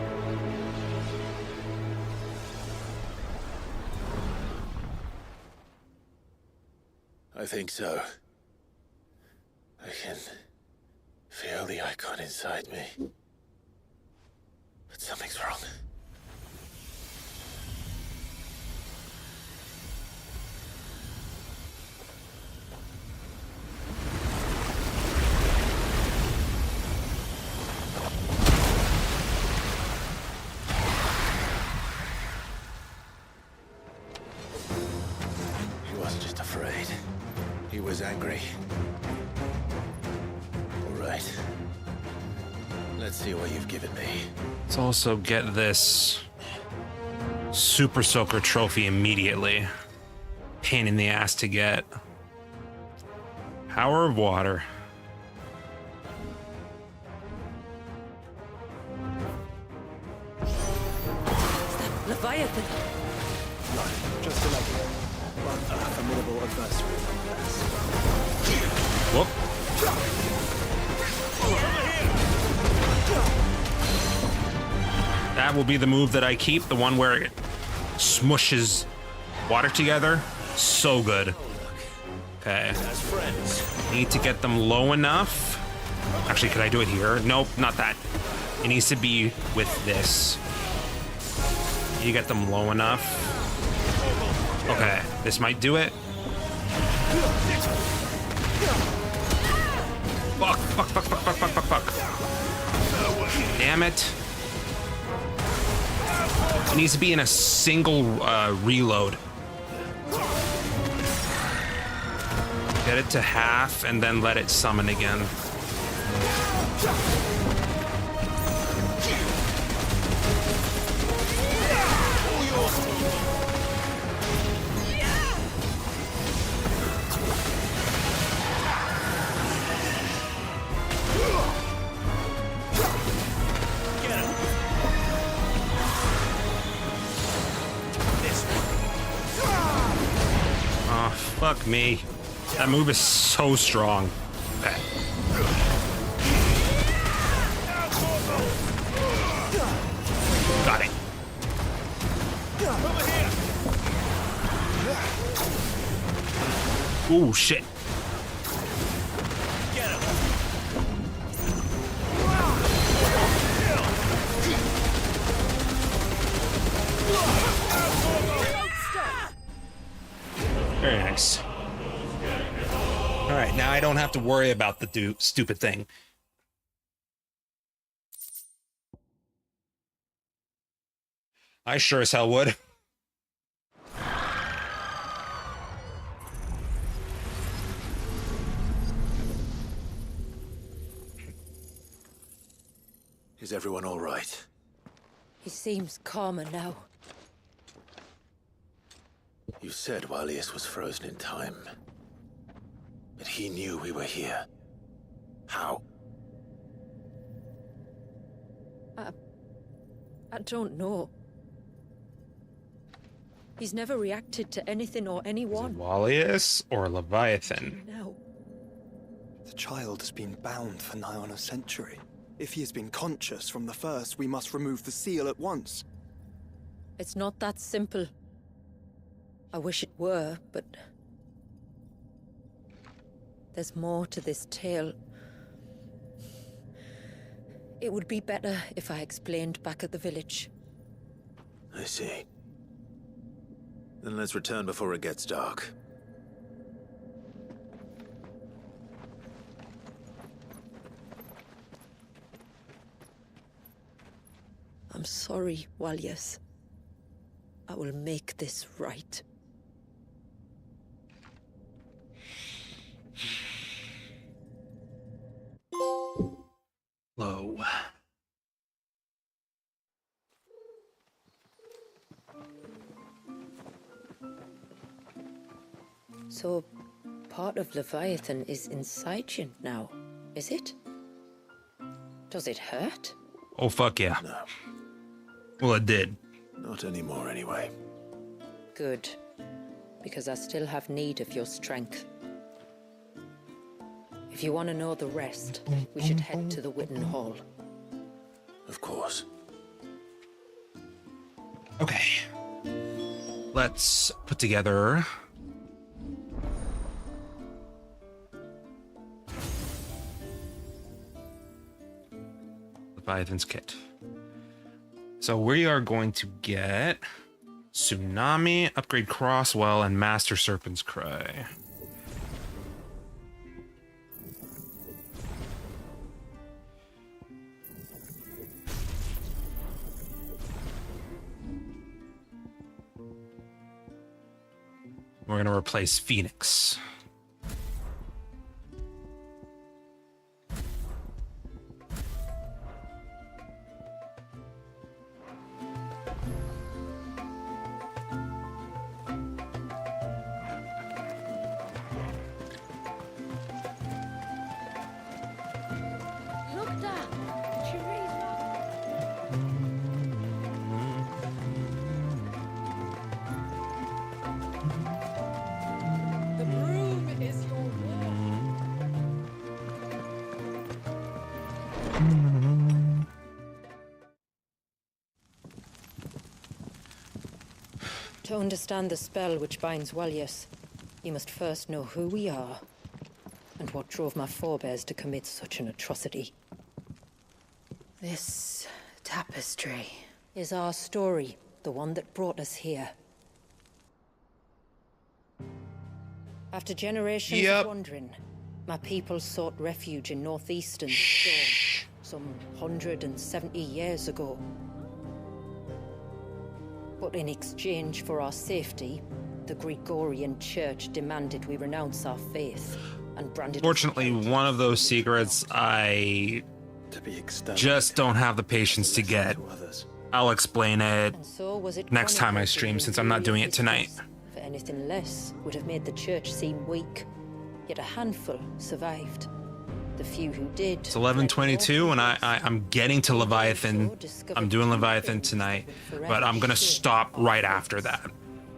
I think so. I can feel the icon inside me. But something's wrong. He wasn't just afraid. He was angry. All right. Let's see what you've given me. Let's also get this Super Soaker trophy immediately. Pain in the ass to get. Power of water. Leviathan! Right, just to let you know. But a formidable adversary nonetheless. Whoop. That will be the move that I keep, the one where it smushes water together. So good. Okay. Need to get them low enough. Actually, could I do it here? Nope, not that. It needs to be with this. You get them low enough. Okay, this might do it. Fuck, fuck, fuck, fuck, fuck, fuck, fuck, fuck. Damn it. It needs to be in a single reload. Get it to half and then let it summon again. Oh, fuck me. That move is so strong. Okay. Got it. Ooh, shit. Very nice. All right, now I don't have to worry about the stupid thing. I sure as hell would. Is everyone all right? He seems calmer now. You said Walius was frozen in time. But he knew we were here. How? I don't know. He's never reacted to anything or anyone. Walius or Leviathan? No. The child has been bound for nigh on a century. If he has been conscious from the first, we must remove the seal at once. It's not that simple. I wish it were, but... there's more to this tale. It would be better if I explained back at the village. I see. Then let's return before it gets dark. I'm sorry, Walius. I will make this right. Low. So, part of Leviathan is inside you now, is it? Does it hurt? Oh, fuck yeah. No. Well, it did. Not anymore, anyway. Good. Because I still have need of your strength. If you want to know the rest, we should head to the Witten Hall. Of course. Okay. Let's put together... Leviathan's kit. So we are going to get Tsunami, Upgrade Crosswell, and Master Serpent's Cry. We're going to replace Phoenix. Look, Dad. The broom is your To understand the spell which binds Walius, you must first know who we are, and what drove my forebears to commit such an atrocity. This tapestry is our story, the one that brought us here. After generations of wandering, my people sought refuge in northeastern Storm, some 170 years ago. But in exchange for our safety, the Gregorian Church demanded we renounce our faith and branded. Fortunately, one of those secrets I just don't have the patience to get. I'll explain it So was it next time I stream, since I'm not doing it tonight. For anything less would have made the church seem weak. Yet a handful survived. The few who did. It's 11:22, and I'm getting to Leviathan. I'm doing Leviathan tonight, but I'm gonna stop right after that.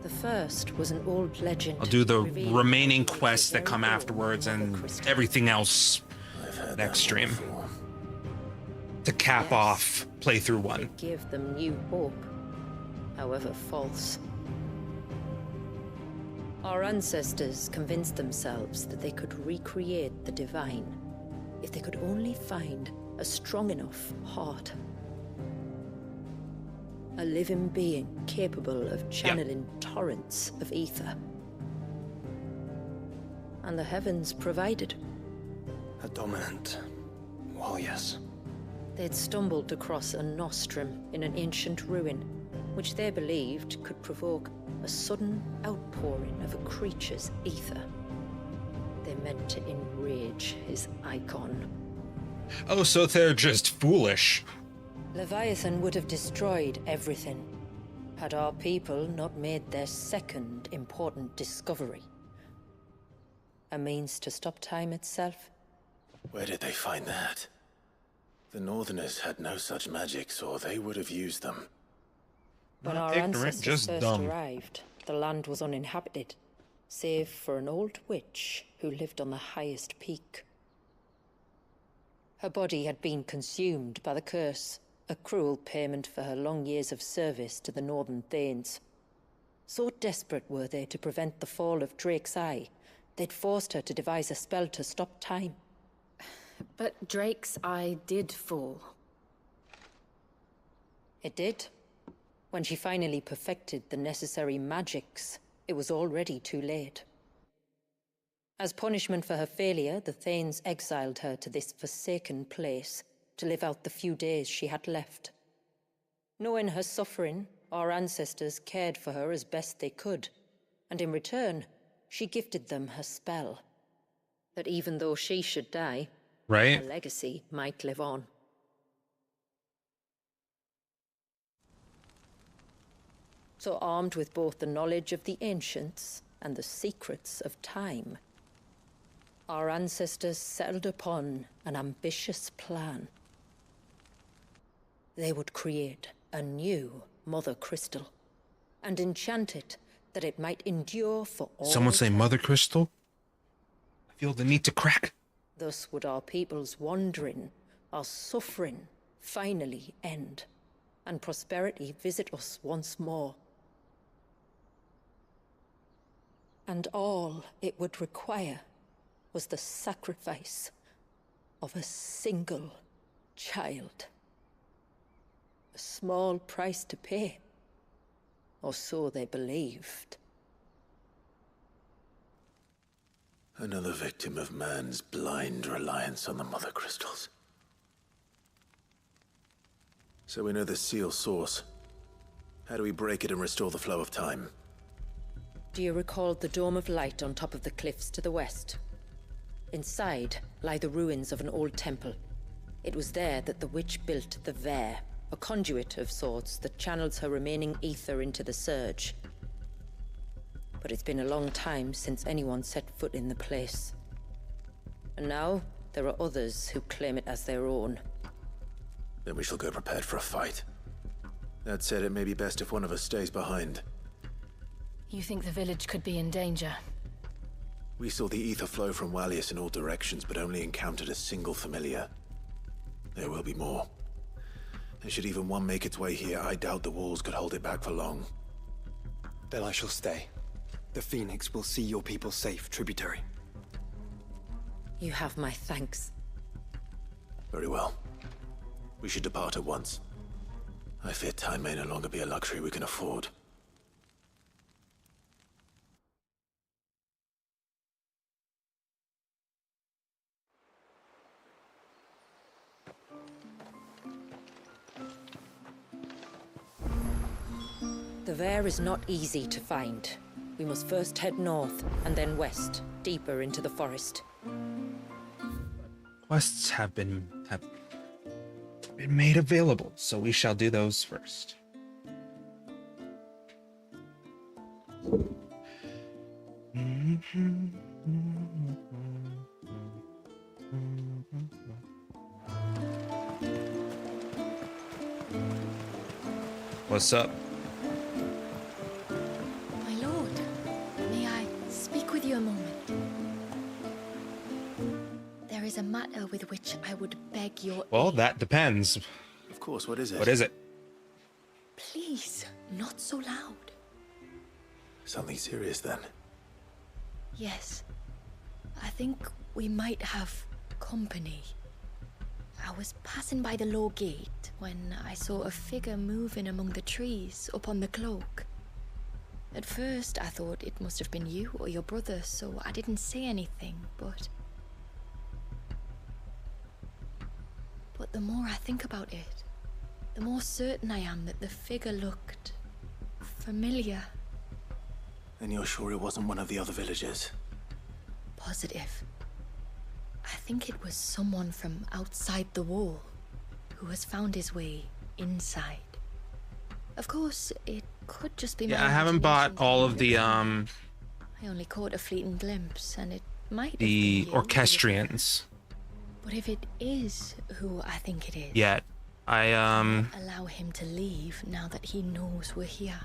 The first was an old legend. I'll do the remaining quests that come afterwards and everything else next stream to cap off playthrough 1. It gave them new hope, however false. Our ancestors convinced themselves that they could recreate the divine if they could only find a strong enough heart. A living being capable of channeling torrents of ether. And the heavens provided. A dominant Walius. They'd stumbled across a nostrum in an ancient ruin, which they believed could provoke a sudden outpouring of a creature's ether. They meant to enrage his Eikon. Oh, so they're just foolish. Leviathan would have destroyed everything, had our people not made their second important discovery. A means to stop time itself. Where did they find that? The Northerners had no such magics, or they would have used them. When Not our ignorant, ancestors just first dumb. arrived, the land was uninhabited, save for an old witch who lived on the highest peak. Her body had been consumed by the curse, a cruel payment for her long years of service to the Northern Thanes. So desperate were they to prevent the fall of Drake's Eye, they'd forced her to devise a spell to stop time. But Drake's Eye did fall. It did. When she finally perfected the necessary magics, it was already too late. As punishment for her failure, the Thanes exiled her to this forsaken place to live out the few days she had left. Knowing her suffering, our ancestors cared for her as best they could, and in return, she gifted them her spell. That even though she should die, right, her legacy might live on. So armed with both the knowledge of the ancients and the secrets of time, our ancestors settled upon an ambitious plan. They would create a new Mother Crystal and enchant it that it might endure for all Someone say time. Mother Crystal? I feel the need to crack. Thus would our people's wandering, our suffering, finally end, and prosperity visit us once more. And all it would require was the sacrifice of a single child. A small price to pay, or so they believed. Another victim of man's blind reliance on the Mother Crystals. So we know the seal source. How do we break it and restore the flow of time? Do you recall the dome of light on top of the cliffs to the west? Inside lie the ruins of an old temple. It was there that the witch built the Vare, a conduit of sorts that channels her remaining ether into the surge. But it's been a long time since anyone set foot in the place. And now, there are others who claim it as their own. Then we shall go prepared for a fight. That said, it may be best if one of us stays behind. You think the village could be in danger? We saw the ether flow from Wallius in all directions, but only encountered a single familiar. There will be more. And should even one make its way here, I doubt the walls could hold it back for long. Then I shall stay. The Phoenix will see your people safe, tributary. You have my thanks. Very well. We should depart at once. I fear time may no longer be a luxury we can afford. The Vare is not easy to find. We must first head north and then west, deeper into the forest. Quests have been made available, so we shall do those first. What's up? My lord, may I speak with you a moment? There is a matter with which I would beg your Well, that depends. Of course, what is it? What is it? Please, not so loud. Something serious then. Yes, I think we might have company. I was passing by the low gate when I saw a figure moving among the trees up on the cloak. At first, I thought it must have been you or your brother, so I didn't say anything, but the more I think about it, the more certain I am that the figure looked familiar. And you're sure it wasn't one of the other villagers? Positive. I think it was someone from outside the wall who has found his way inside. Of course, it could just be Yeah, my I haven't bought imagination all taking of the liberties. I only caught a fleeting glimpse, and it might have been the you, orchestrions But if it is who I think it is, yet. I allow him to leave now that he knows we're here.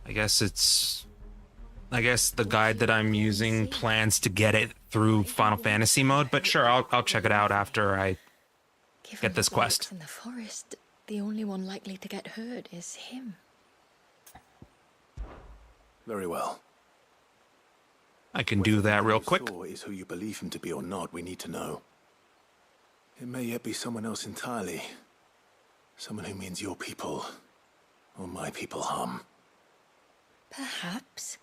I guess the guide that I'm using plans to get it through Final Fantasy mode, but sure, I'll check it out after I get this quest. In the forest, the only one likely to get hurt is him. Very well. I can do that real quick. Whether is who you believe him to be or not, we need to know. It may yet be someone else entirely. Someone who means your people, or my people, harm. Perhaps.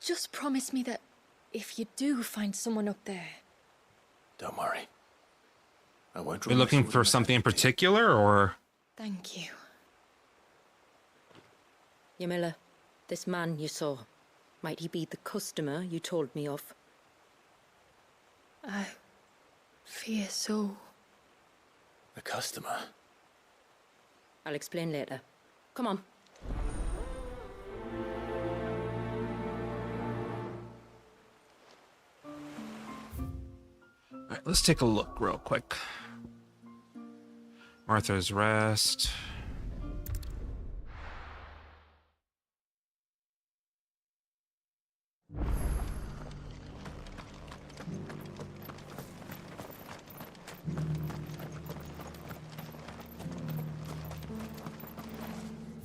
Just promise me that if you do find someone up there... Don't worry. I won't. You're looking for something in particular, or...? Thank you. Yamila, this man you saw, might he be the customer you told me of? I fear so. The customer? I'll explain later. Come on. Alright, let's take a look real quick. Martha's Rest.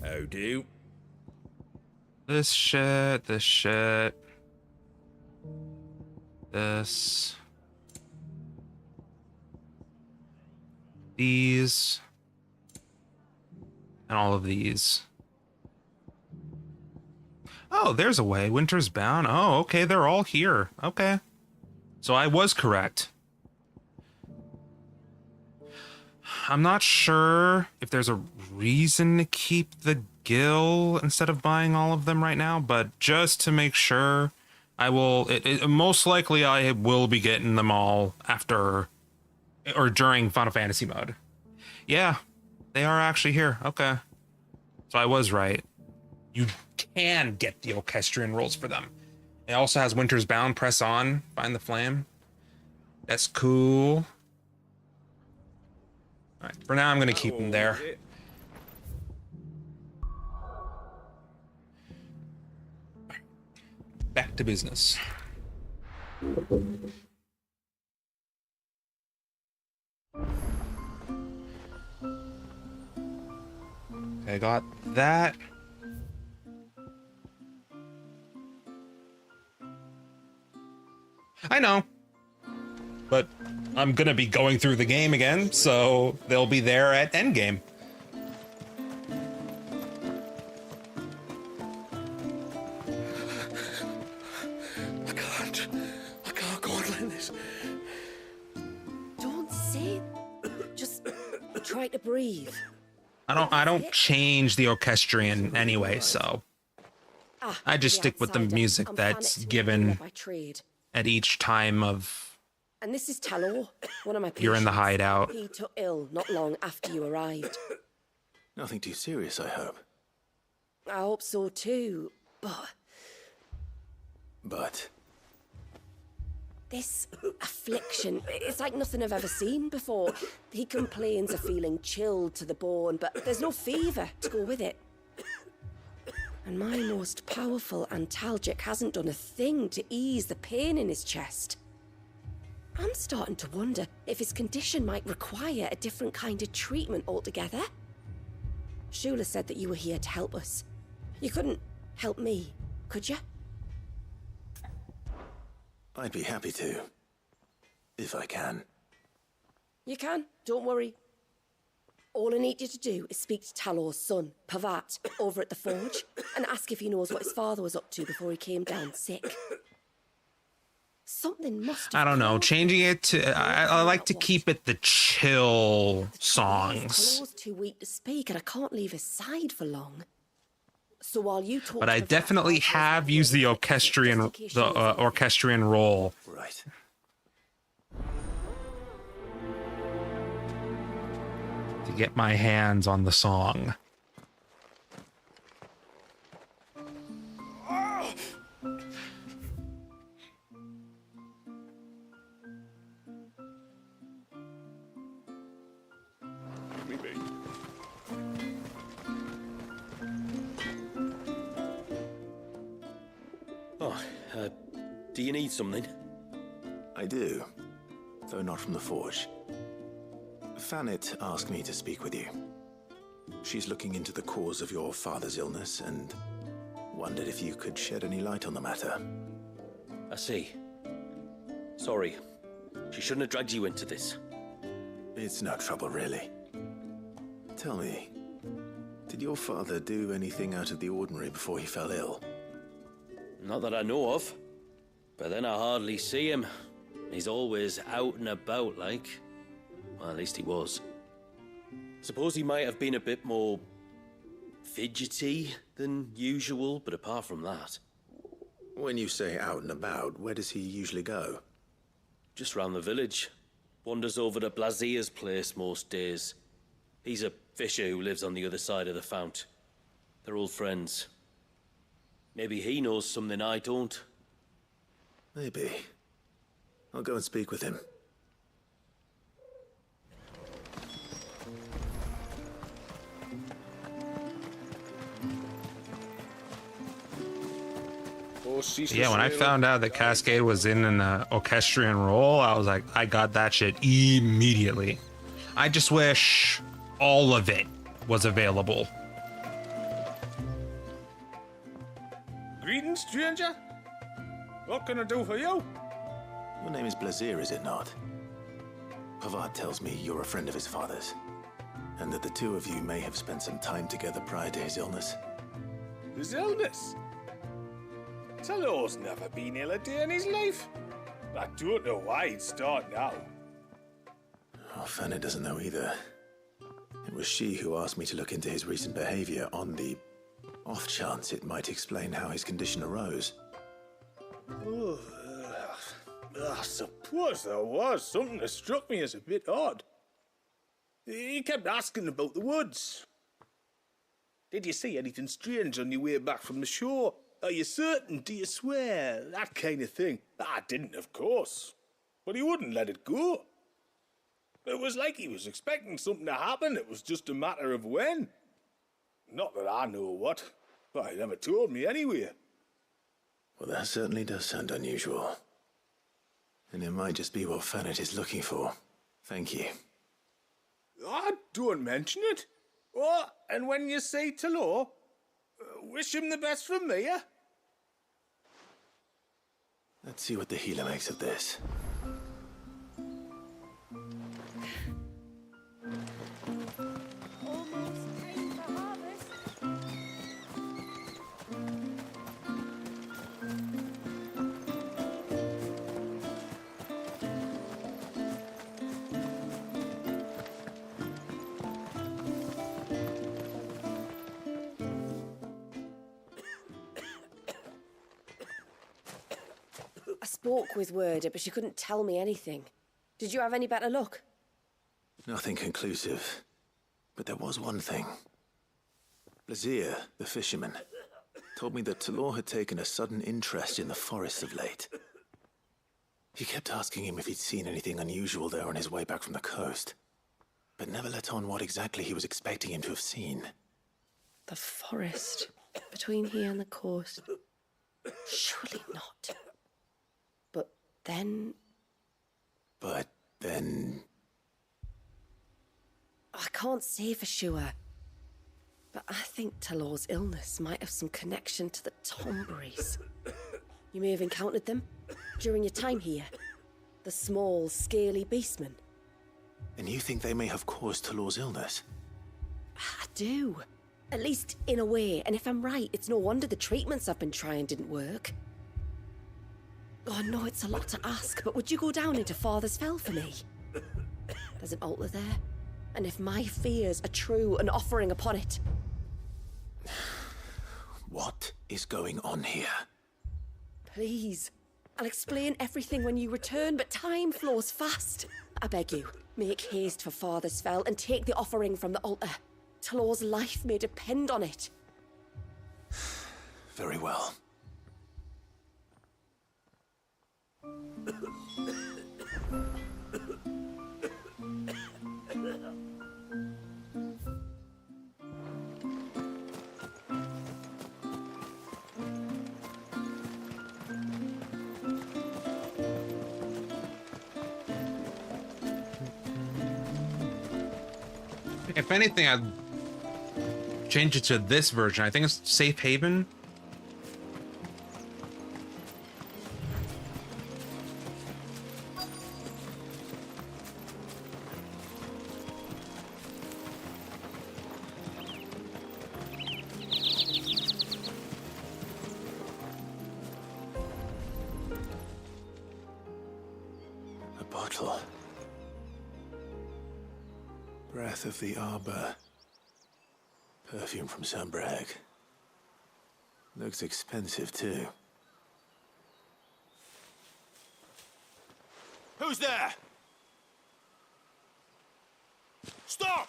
How do? This shit, this shit. This. These. And all of these. Oh, there's a way. Winter's Bound. Oh, okay, they're all here. Okay. So I was correct. I'm not sure if there's a reason to keep the gill instead of buying all of them right now, but just to make sure, I will... most likely I will be getting them all after... or during Final Fantasy mode. Yeah, they are actually here. Okay. So I was right. You can get the Orchestrion rolls for them. It also has Winter's Bound, Press On, Find the Flame. That's cool. Alright, for now I'm going to keep them there. Back to business. I got that. I know. But I'm gonna be going through the game again, so they'll be there at endgame. I can't go on like this. Don't say... Just try to breathe. I don't change the Orchestrion anyway, so I just stick with the music that's given at each time of And this is Talor, one of my patients. you're in the hideout. He took ill not long after you arrived. Nothing too serious, I hope. I hope so too, but... But... This affliction, it's like nothing I've ever seen before. He complains of feeling chilled to the bone, but there's no fever to go with it. And my most powerful antalgic hasn't done a thing to ease the pain in his chest. I'm starting to wonder if his condition might require a different kind of treatment altogether. Shula said that you were here to help us. You couldn't help me, could you? I'd be happy to. If I can. You can, don't worry. All I need you to do is speak to Talor's son, Pavat, over at the forge, and ask if he knows what his father was up to before he came down sick. Something must have... I don't know, changing it to... I like to keep it the chill songs. Talor's too weak to speak, and I can't leave his side for long. So while you talk... But I definitely have used the Orchestrion roll. Right. to get my hands on the song. Do you need something? I do, though not from the forge. Fanet asked me to speak with you. She's looking into the cause of your father's illness and wondered if you could shed any light on the matter. I see. Sorry. She shouldn't have dragged you into this. It's no trouble, really. Tell me, did your father do anything out of the ordinary before he fell ill? Not that I know of. But then I hardly see him. He's always out and about, like. Well, at least he was. Suppose he might have been a bit more fidgety than usual, but apart from that. When you say out and about, where does he usually go? Just round the village. Wanders over to Blazier's place most days. He's a fisher who lives on the other side of the fount. They're old friends. Maybe he knows something I don't. Maybe. I'll go and speak with him. Yeah, when I found out that Cascade was in an orchestrion role, I was like, I got that shit immediately. I just wish all of it was available. Greetings, stranger. What can I do for you? Your name is Blazier, is it not? Pavard tells me you're a friend of his father's, and that the two of you may have spent some time together prior to his illness. His illness? Talor's never been ill a day in his life. I don't know why he'd start now. Oh, Fanny doesn't know either. It was she who asked me to look into his recent behavior on the off chance it might explain how his condition arose. Oh, I suppose there was something that struck me as a bit odd. He kept asking about the woods. Did you see anything strange on your way back from the shore? Are you certain? Do you swear? That kind of thing. I didn't, of course. But he wouldn't let it go. It was like he was expecting something to happen. It was just a matter of when. Not that I know what. But he never told me anyway. Well, that certainly does sound unusual. And it might just be what Fanet is looking for. Thank you. I don't mention it. Oh, and when you say Talor, wish him the best from me, yeah? Let's see what the healer makes of this. I spoke with Werder, but she couldn't tell me anything. Did you have any better luck? Nothing conclusive. But there was one thing. Blazier, the fisherman, told me that Talor had taken a sudden interest in the forest of late. He kept asking him if he'd seen anything unusual there on his way back from the coast, but never let on what exactly he was expecting him to have seen. The forest between here and the coast. Surely not. But then... I can't say for sure. But I think Talor's illness might have some connection to the Tomberries. You may have encountered them during your time here. The small, scaly beastmen. And you think they may have caused Talor's illness? I do. At least in a way. And if I'm right, it's no wonder the treatments I've been trying didn't work. Oh, I know it's a lot to ask, but would you go down into Father's Fell for me? There's an altar there, and if my fears are true, an offering upon it. What is going on here? Please. I'll explain everything when you return, but time flows fast. I beg you, make haste for Father's Fell and take the offering from the altar. Talor's life may depend on it. Very well. If anything, I'd change it to this version. I think it's Safe Haven. A bottle. Breath of the Arbor. Perfume from Sambrag. Looks expensive, too. Who's there? Stop!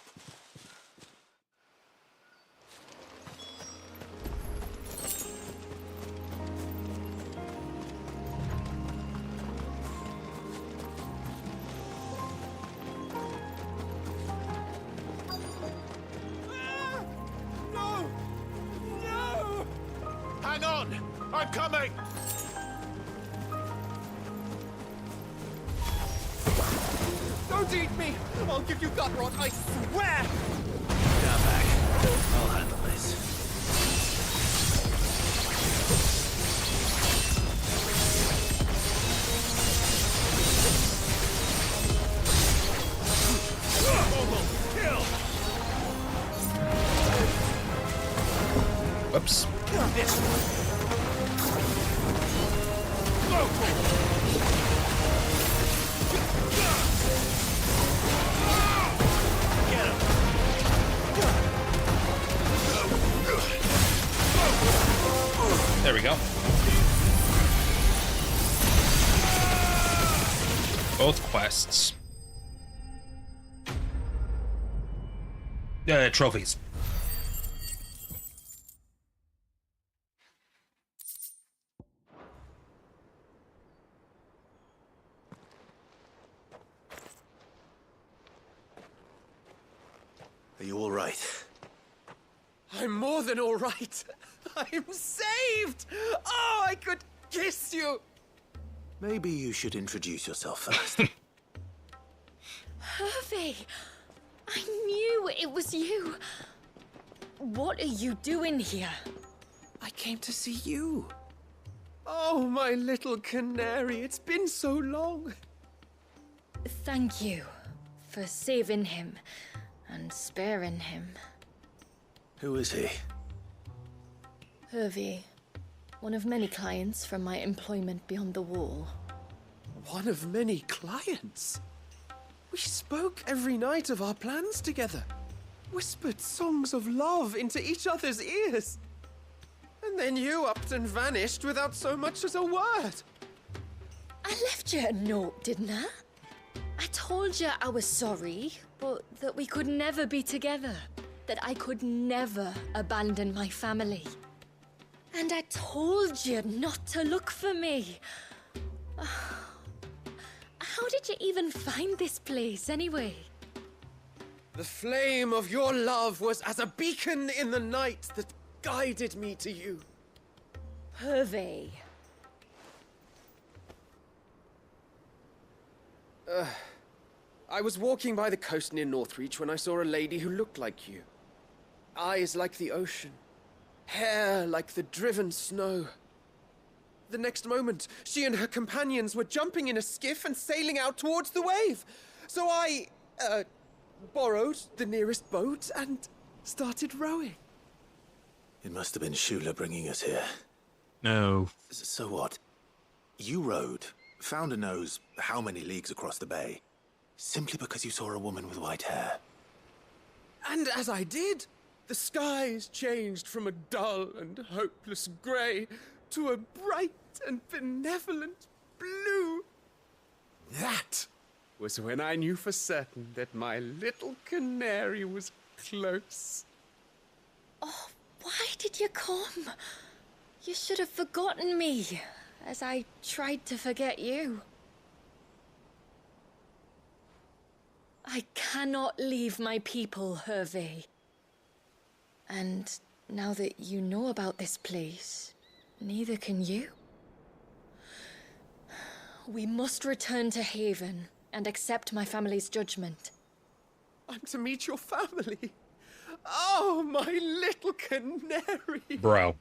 No! No! Hang on! I'm coming! Don't eat me! I'll give you gut rot, I swear! Down back. I'll handle this. Whoops. There we go. Both quests. Trophies. Are you all right? I'm more than all right. I'm saved! Oh, I could kiss you! Maybe you should introduce yourself first. Hervey! I knew it was you. What are you doing here? I came to see you. Oh, my little canary, it's been so long. Thank you for saving him and sparing him. Who is he? Hervey, one of many clients from my employment beyond the wall. One of many clients? We spoke every night of our plans together. Whispered songs of love into each other's ears. And then you upped and vanished without so much as a word. I left you a note, didn't I? I told you I was sorry, but that we could never be together. That I could never abandon my family. And I told you not to look for me. How did you even find this place, anyway? The flame of your love was as a beacon in the night that guided me to you. Hervey. I was walking by the coast near Northreach when I saw a lady who looked like you. Eyes like the ocean. Hair like the driven snow. The next moment, she and her companions were jumping in a skiff and sailing out towards the wave. So I, borrowed the nearest boat and started rowing. It must have been Shula bringing us here. No. So what? You rowed, found a nose how many leagues across the bay, simply because you saw a woman with white hair. And as I did, the skies changed from a dull and hopeless grey to a bright and benevolent blue. That was when I knew for certain that my little canary was close. Oh, why did you come? You should have forgotten me, as I tried to forget you. I cannot leave my people, Hervé. And now that you know about this place, neither can you. We must return to Haven and accept my family's judgment. I'm to meet your family. Oh, my little canary. Bro.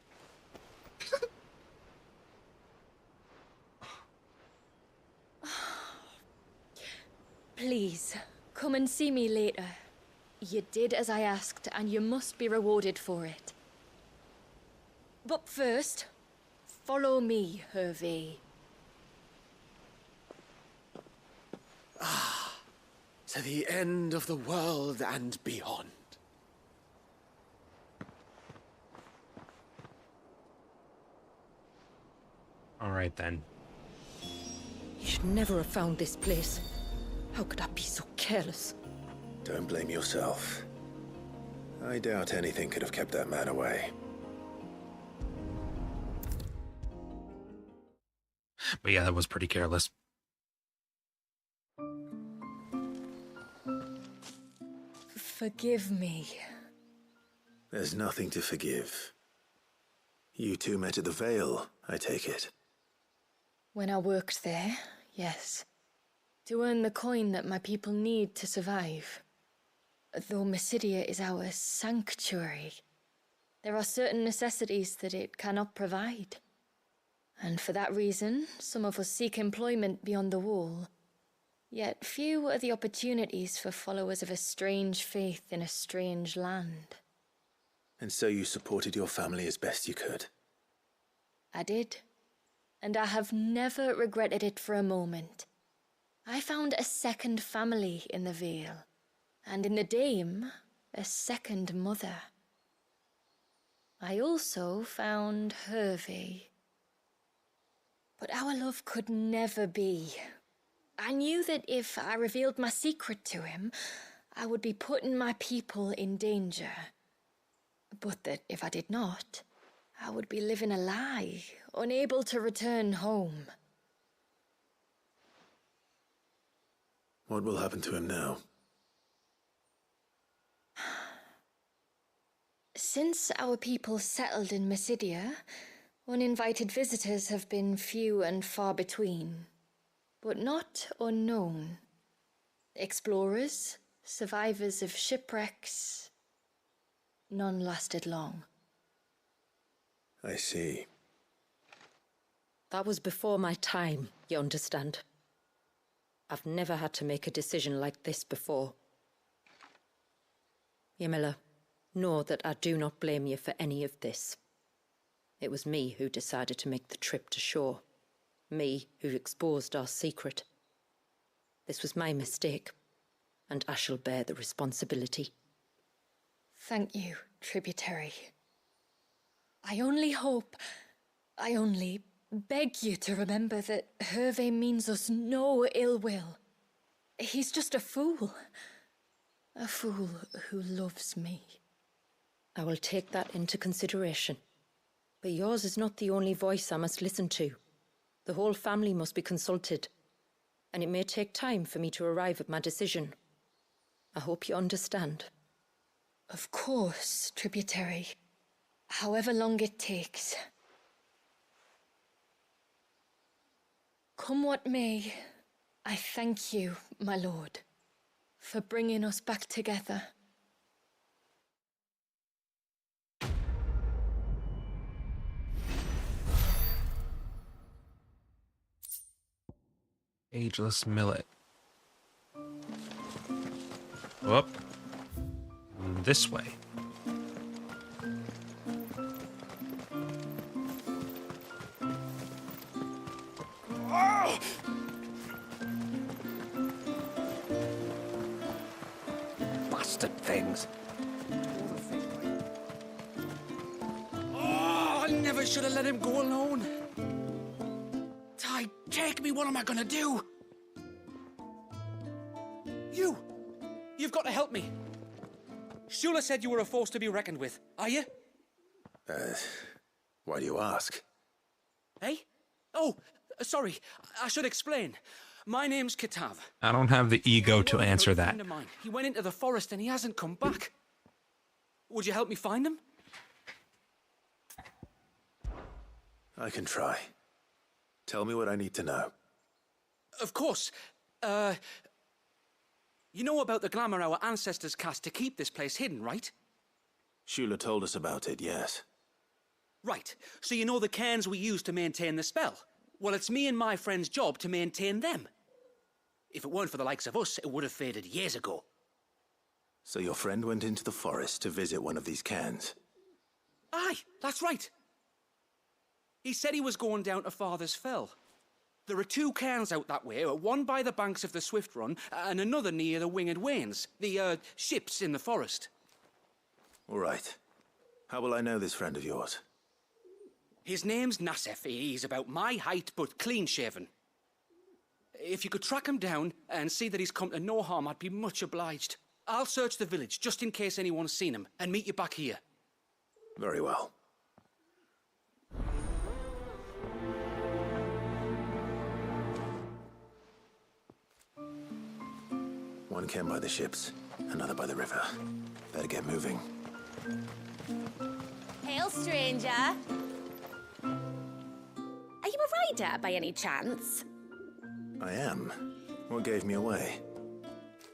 Please, come and see me later. You did as I asked, and you must be rewarded for it. But first, follow me, Hervé. Ah, to the end of the world and beyond. All right, then. You should never have found this place. How could I be so careless? Don't blame yourself. I doubt anything could have kept that man away. But yeah, that was pretty careless. Forgive me. There's nothing to forgive. You two met at the Vale, I take it. When I worked there, yes. To earn the coin that my people need to survive. Though Mysidia is our sanctuary, there are certain necessities that it cannot provide. And for that reason, some of us seek employment beyond the wall. Yet few are the opportunities for followers of a strange faith in a strange land. And so you supported your family as best you could? I did. And I have never regretted it for a moment. I found a second family in the Vale. And in the Dame, a second mother. I also found Hervé. But our love could never be. I knew that if I revealed my secret to him, I would be putting my people in danger. But that if I did not, I would be living a lie, unable to return home. What will happen to him now? Since our people settled in Mysidia, uninvited visitors have been few and far between, but not unknown. Explorers, survivors of shipwrecks, none lasted long. I see. That was before my time, you understand. I've never had to make a decision like this before. Yamila, know that I do not blame you for any of this. It was me who decided to make the trip to shore. Me who exposed our secret. This was my mistake, and I shall bear the responsibility. Thank you, tributary. I only beg you to remember that Hervé means us no ill will. He's just a fool. A fool who loves me. I will take that into consideration. But yours is not the only voice I must listen to. The whole family must be consulted, and it may take time for me to arrive at my decision. I hope you understand. Of course, tributary. However long it takes. Come what may, I thank you, my lord, for bringing us back together. Ageless millet. Up. This way. Oh! Bastard things. Oh, I never should have let him go alone. Ty, take me, what am I gonna do? You've got to help me. Shula said you were a force to be reckoned with. Are you? Why do you ask? Eh? Oh, sorry. I should explain. My name's Kitav. I don't have the ego to answer A that. friend of mine. He went into the forest and he hasn't come back. Would you help me find him? I can try. Tell me what I need to know. Of course. You know about the glamour our ancestors cast to keep this place hidden, right? Shula told us about it, yes. Right. So you know the cairns we use to maintain the spell? Well, it's me and my friend's job to maintain them. If it weren't for the likes of us, it would have faded years ago. So your friend went into the forest to visit one of these cairns? Aye, that's right. He said he was going down to Father's Fell. There are 2 cairns out that way, one by the banks of the Swift Run, and another near the Winged Wains, the, ships in the forest. All right. How will I know this friend of yours? His name's Nassef. He's about my height, but clean-shaven. If you could track him down and see that he's come to no harm, I'd be much obliged. I'll search the village, just in case anyone's seen him, and meet you back here. Very well. One cairn by the ships, another by the river. Better get moving. Hail, stranger. Are you a rider by any chance? I am. What gave me away?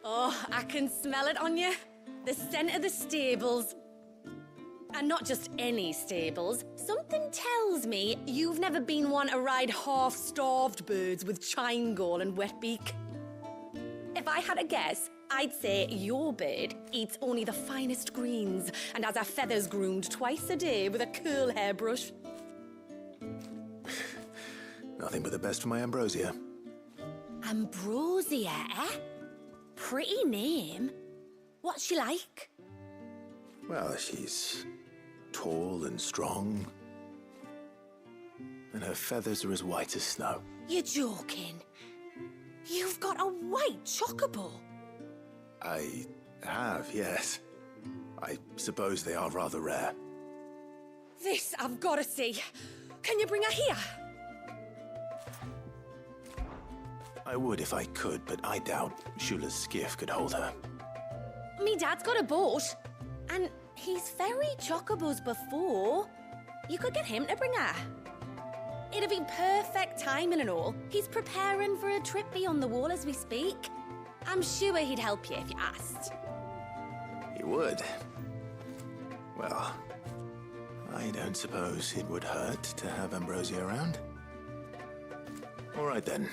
Oh, I can smell it on you. The scent of the stables. And not just any stables. Something tells me you've never been one to ride half-starved birds with chine gall and wet beak. If I had a guess, I'd say your bird eats only the finest greens and has her feathers groomed twice a day with a curl hairbrush. Nothing but the best for my Ambrosia. Ambrosia, eh? Pretty name. What's she like? Well, she's tall and strong. And her feathers are as white as snow. You're joking. You've got a white chocobo. I have, yes. I suppose they are rather rare. This I've got to see. Can you bring her here? I would if I could, but I doubt Shula's skiff could hold her. Me dad's got a boat. And he's ferried chocobos before. You could get him to bring her. It'd be perfect timing and all. He's preparing for a trip beyond the wall as we speak. I'm sure he'd help you if you asked. He would. Well, I don't suppose it would hurt to have Ambrosia around. All right then.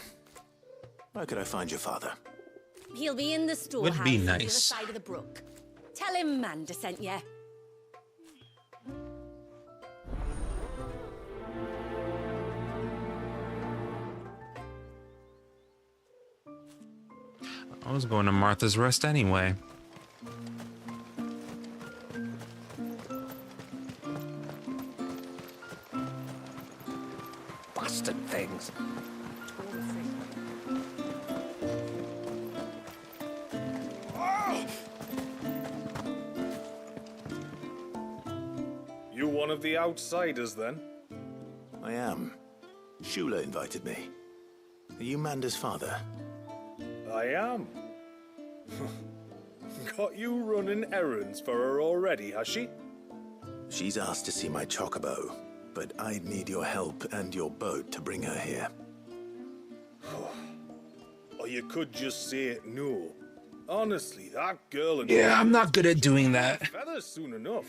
Where could I find your father? He'll be in the storehouse Would be on the other nice. side of the brook. Tell him Manda sent you. I was going to Martha's Rest anyway. Bastard things. You one of the outsiders, then? I am. Shula invited me. Are you Manda's father? I am. Got you running errands for her already, has she? She's asked to see my chocobo, but I'd need your help and your boat to bring her here. Or you could just say no. Honestly, that girl and Yeah, I'm not good at doing that. feathers soon enough.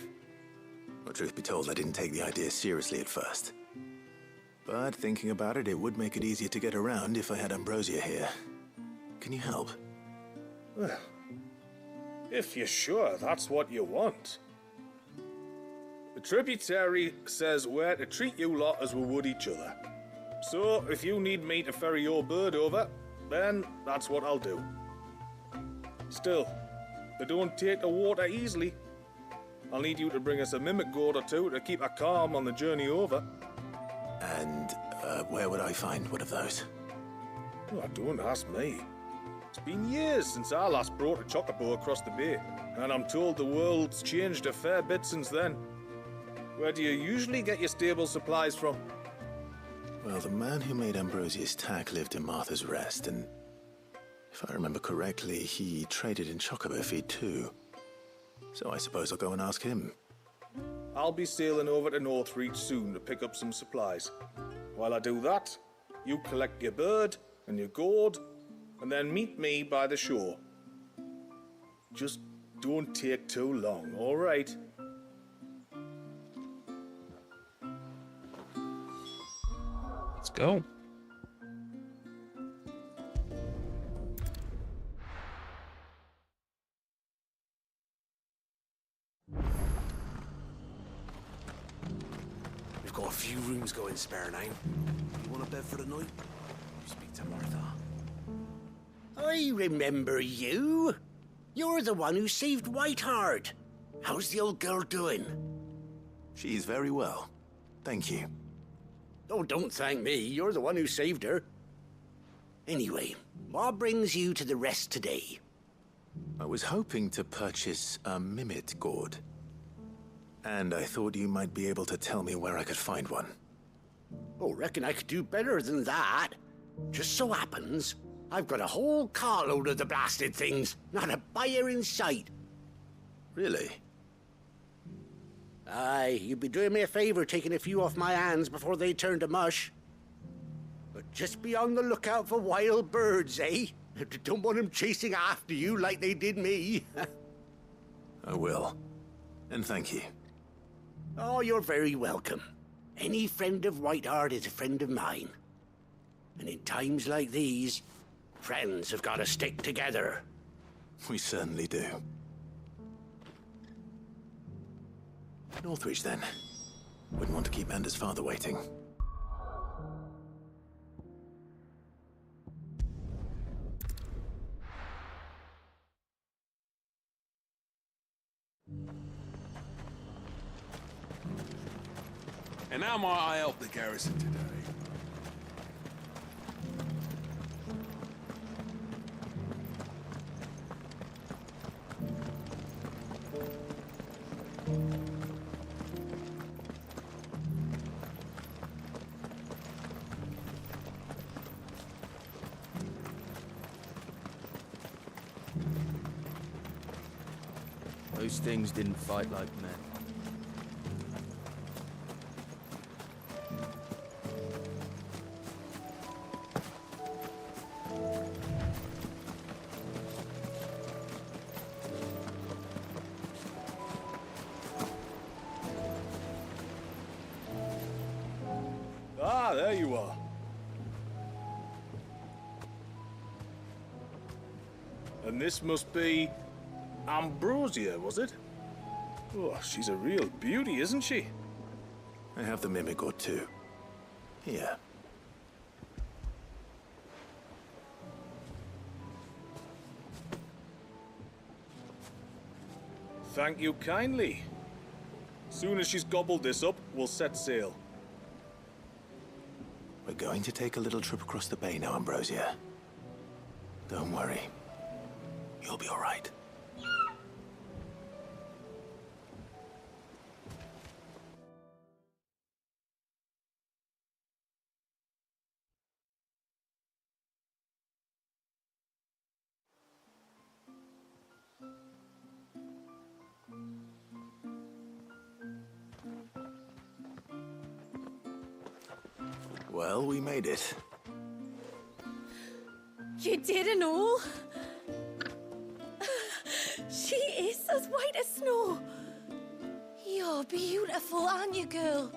Well, truth be told, I didn't take the idea seriously at first. But thinking about it, it would make it easier to get around if I had Ambrosia here. Can you help? Well, if you're sure that's what you want. The tributary says we're to treat you lot as we would each other. So, if you need me to ferry your bird over, then that's what I'll do. Still, they don't take the water easily. I'll need you to bring us a mimic gourd or two to keep her calm on the journey over. And where would I find one of those? Oh, don't ask me. It's been years since I last brought a chocobo across the bay, and I'm told the world's changed a fair bit since then. Where do you usually get your stable supplies from? Well, the man who made Ambrosia's tack lived in Martha's Rest, and if I remember correctly, he traded in chocobo feed too. So I suppose I'll go and ask him. I'll be sailing over to Northreach soon to pick up some supplies. While I do that, you collect your bird and your gourd, and then meet me by the shore. Just don't take too long, all right? Let's go. We've got a few rooms going spare now. You want a bed for the night? You speak to Martha. I remember you. You're the one who saved Whiteheart. How's the old girl doing? She's very well. Thank you. Oh, don't thank me. You're the one who saved her. Anyway, what brings you to the rest today? I was hoping to purchase a mimit gourd. And I thought you might be able to tell me where I could find one. Oh, reckon I could do better than that. Just so happens, I've got a whole carload of the blasted things. Not a buyer in sight. Really? Aye, you'd be doing me a favor taking a few off my hands before they turn to mush. But just be on the lookout for wild birds, eh? Don't want them chasing after you like they did me. I will. And thank you. Oh, you're very welcome. Any friend of Whiteheart is a friend of mine. And in times like these, friends have got to stick together. We certainly do. Northreach, then. Wouldn't want to keep Anders' father waiting. And how might I help the garrison today? Those things didn't fight like men. Ah, there you are. And this must be Ambrosia, was it? Oh, she's a real beauty, isn't she? I have the mimic gourd too. Here. Thank you kindly. Soon as she's gobbled this up, we'll set sail. We're going to take a little trip across the bay now, Ambrosia. Don't worry. You'll be all right. Well, we made it. You didn't know? She is as white as snow. You're beautiful, aren't you, girl?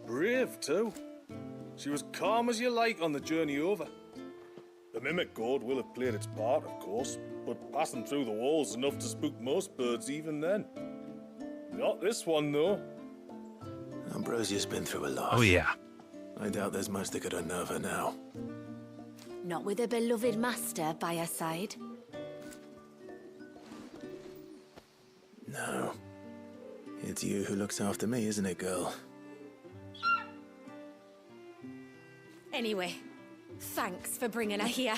Brave, too. She was calm as you like on the journey over. The mimic gourd will have played its part, of course, but passing through the walls enough to spook most birds even then. Not this one, though. Ambrosia's been through a lot. Oh, yeah. I doubt there's much that could unnerve her now. Not with a beloved master by her side. No. It's you who looks after me, isn't it, girl? Anyway, thanks for bringing her here.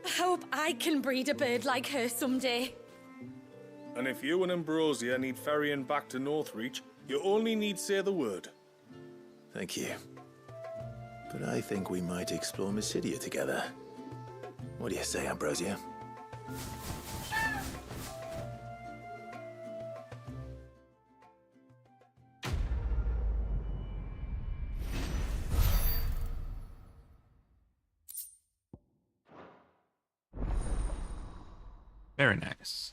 I hope I can breed a bird like her someday. And if you and Ambrosia need ferrying back to Northreach, you only need say the word. Thank you. But I think we might explore Mysidia together. What do you say, Ambrosia? Very nice.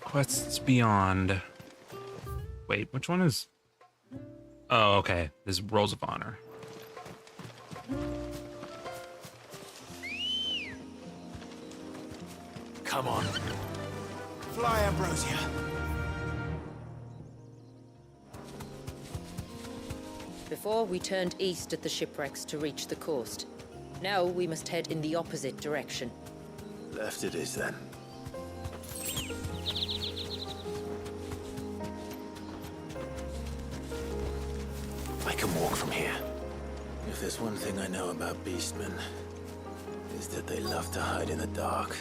Quests Beyond. Wait, which one is... Oh, okay. This is Rolls of Honor. Come on. Fly, Ambrosia. Before, we turned east at the shipwrecks to reach the coast. Now we must head in the opposite direction. Left it is, then. I can walk from here. If there's one thing I know about beastmen, is that they love to hide in the dark.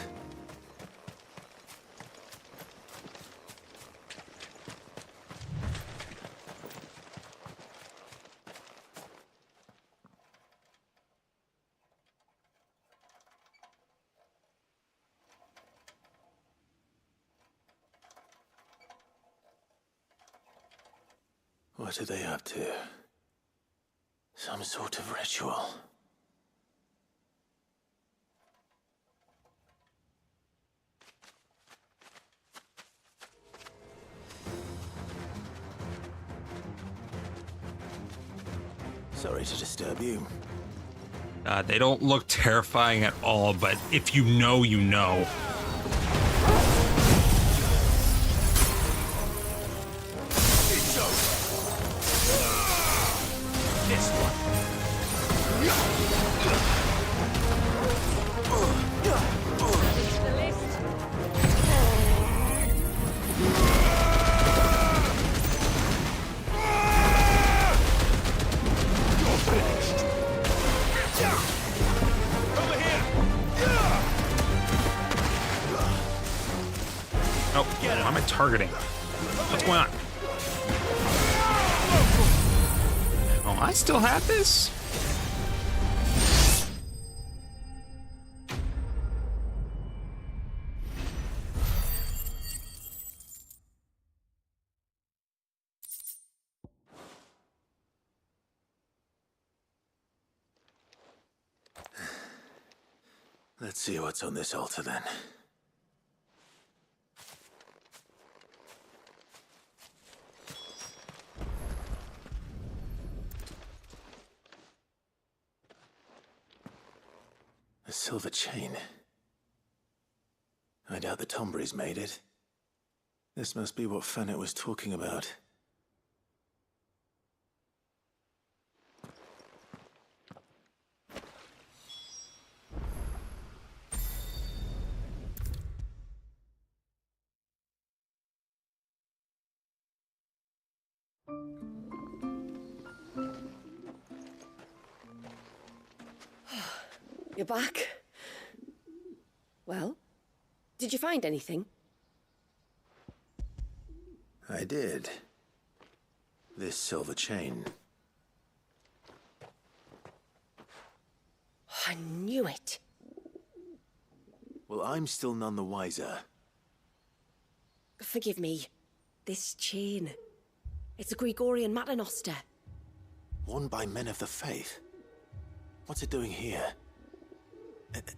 What are they up to? Some sort of ritual. Sorry to disturb you. They don't look terrifying at all, but if you know, you know. This one. Oh, why am I targeting? What's going on? Oh, I still have this? Let's see what's on this altar then. A silver chain. I doubt the Tombrys made it. This must be what Fennec was talking about. You're back. Well, did you find anything? I did. This silver chain. I knew it. Well, I'm still none the wiser. Forgive me. This chain. It's a Gregorian Maternoster. Worn by men of the faith. What's it doing here?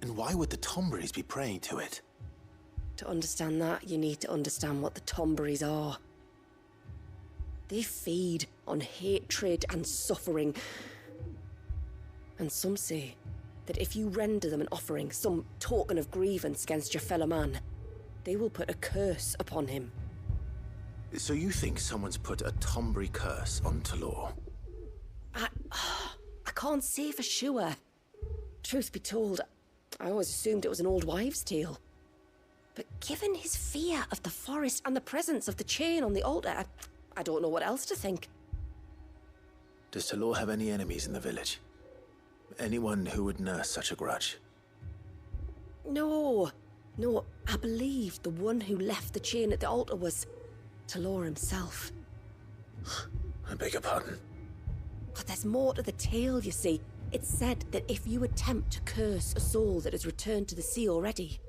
And why would the Tombrys be praying to it? To understand that, you need to understand what the Tombrys are. They feed on hatred and suffering. And some say that if you render them an offering, some token of grievance against your fellow man, they will put a curse upon him. So you think someone's put a Tombry curse on Talor? I can't say for sure. Truth be told, I always assumed it was an old wives' tale. But given his fear of the forest and the presence of the chain on the altar, I don't know what else to think. Does Talor have any enemies in the village? Anyone who would nurse such a grudge? No, I believe the one who left the chain at the altar was Talor himself. I beg your pardon. But there's more to the tale, you see. It's said that if you attempt to curse a soul that has returned to the sea already,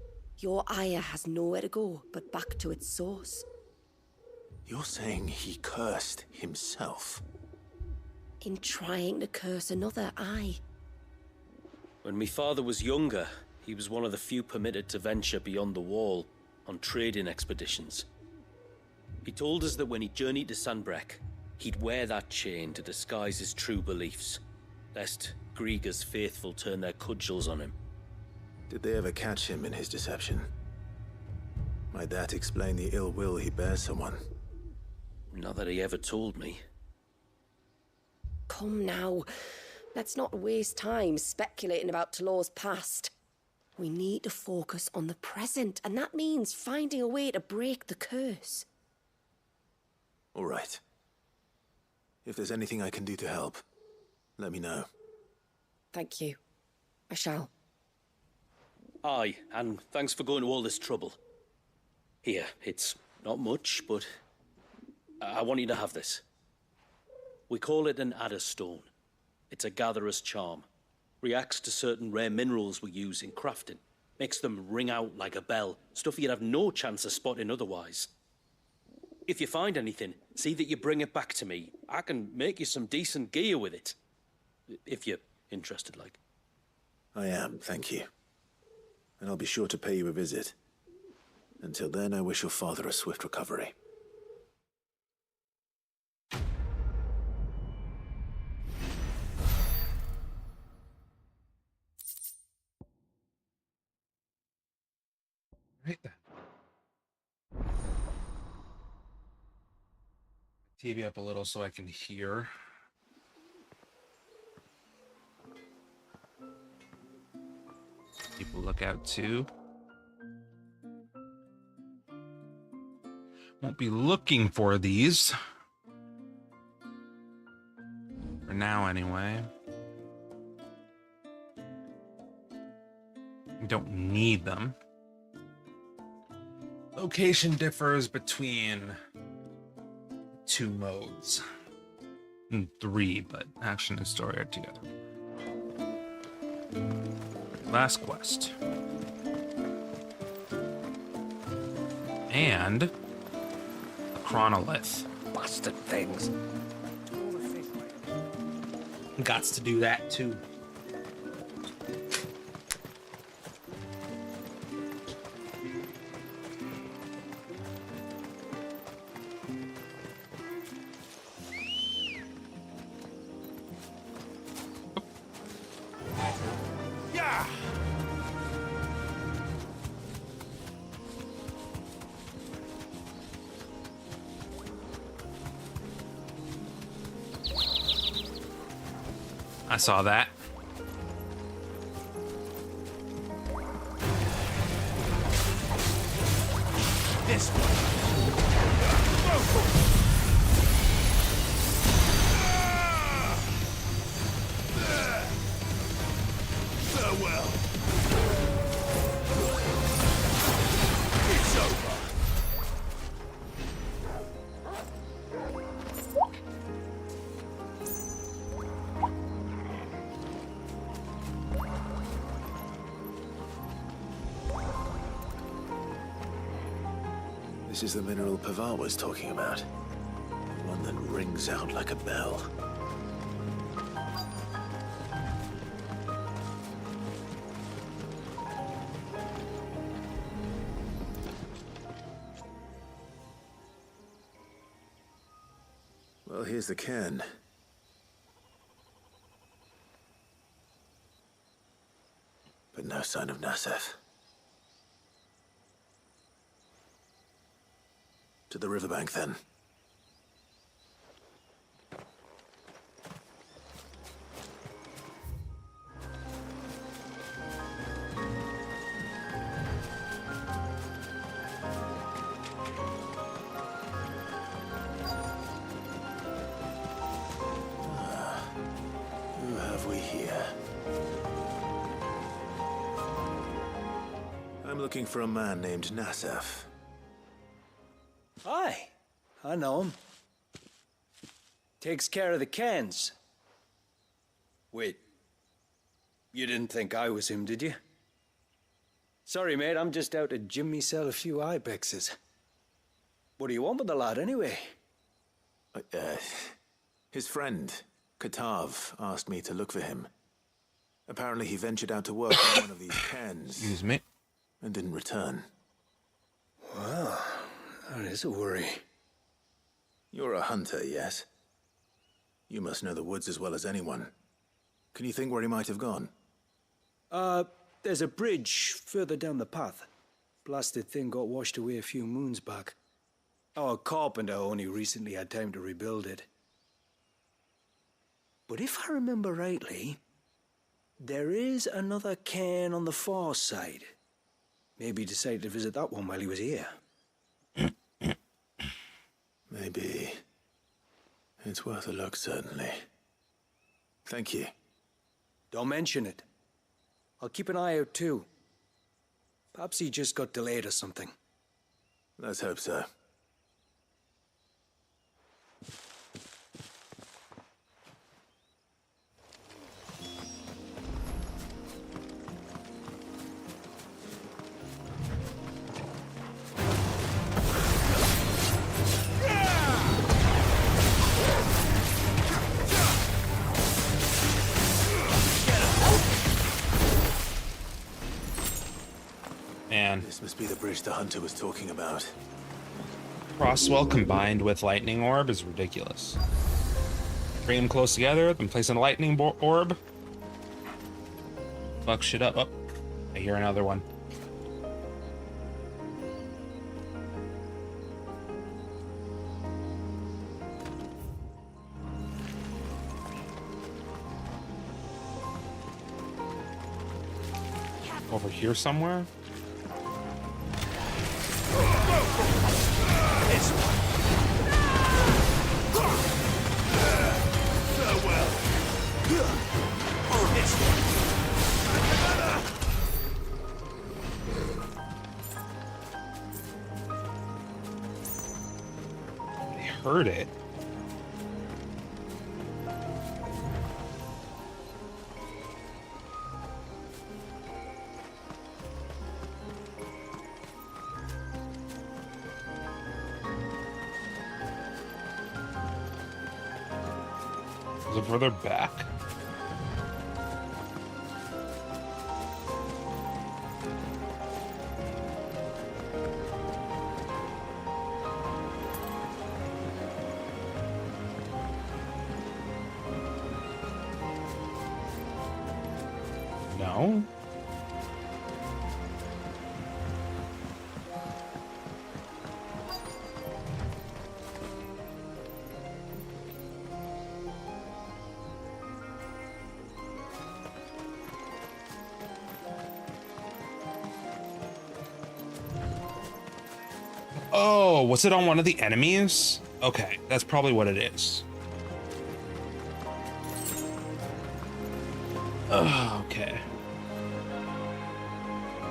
your ire has nowhere to go but back to its source. You're saying he cursed himself? In trying to curse another, aye. When my father was younger, he was one of the few permitted to venture beyond the wall on trading expeditions. He told us that when he journeyed to Sanbreque, he'd wear that chain to disguise his true beliefs, lest Grieger's faithful turn their cudgels on him. Did they ever catch him in his deception? Might that explain the ill will he bears someone? Not that he ever told me. Come now, let's not waste time speculating about Talor's past. We need to focus on the present, and that means finding a way to break the curse. All right. If there's anything I can do to help, let me know. Thank you. I shall. Aye, and thanks for going to all this trouble. Here, it's not much, but I want you to have this. We call it an adder stone. It's a gatherer's charm. Reacts to certain rare minerals we use in crafting. Makes them ring out like a bell, stuff you'd have no chance of spotting otherwise. If you find anything, see that you bring it back to me. I can make you some decent gear with it. If you're interested, like. I am, thank you. And I'll be sure to pay you a visit. Until then, I wish your father a swift recovery. Right then. TV up a little so I can hear. People look out too. Won't be looking for these. For now, anyway. We don't need them. Location differs between 2 modes. And 3, but action and story are together. Last quest. And a chronolith. Bastard things. Gots to do that too. I saw that. This farewell. It's over. This is the mineral Pavar was talking about. One that rings out like a bell. Well, here's the cairn. But no sign of Nasef. To the riverbank, then. we here? I'm looking for a man named Nassef. Aye, I know him. Takes care of the cans. Wait, you didn't think I was him, did you? Sorry, mate, I'm just out to jimmy sell a few ibexes. What do you want with the lad, anyway? His friend, Katav, asked me to look for him. Apparently he ventured out to work on one of these cans. Excuse me. And didn't return. Well, that is a worry. You're a hunter, yes? You must know the woods as well as anyone. Can you think where he might have gone? There's a bridge further down the path. Blasted thing got washed away a few moons back. Our carpenter only recently had time to rebuild it. But if I remember rightly, there is another cairn on the far side. Maybe he decided to visit that one while he was here. Maybe. It's worth a look, certainly. Thank you. Don't mention it. I'll keep an eye out too. Perhaps he just got delayed or something. Let's hope so. Man. This must be the bridge the hunter was talking about. Crosswell combined with lightning orb is ridiculous. Bring them close together, then place a lightning orb. Fuck shit up. Oh, I hear another one. Over here somewhere? This one. Farewell. This one. I heard it. Is it further back? No? Oh, was it on one of the enemies? Okay, that's probably what it is. Oh, okay.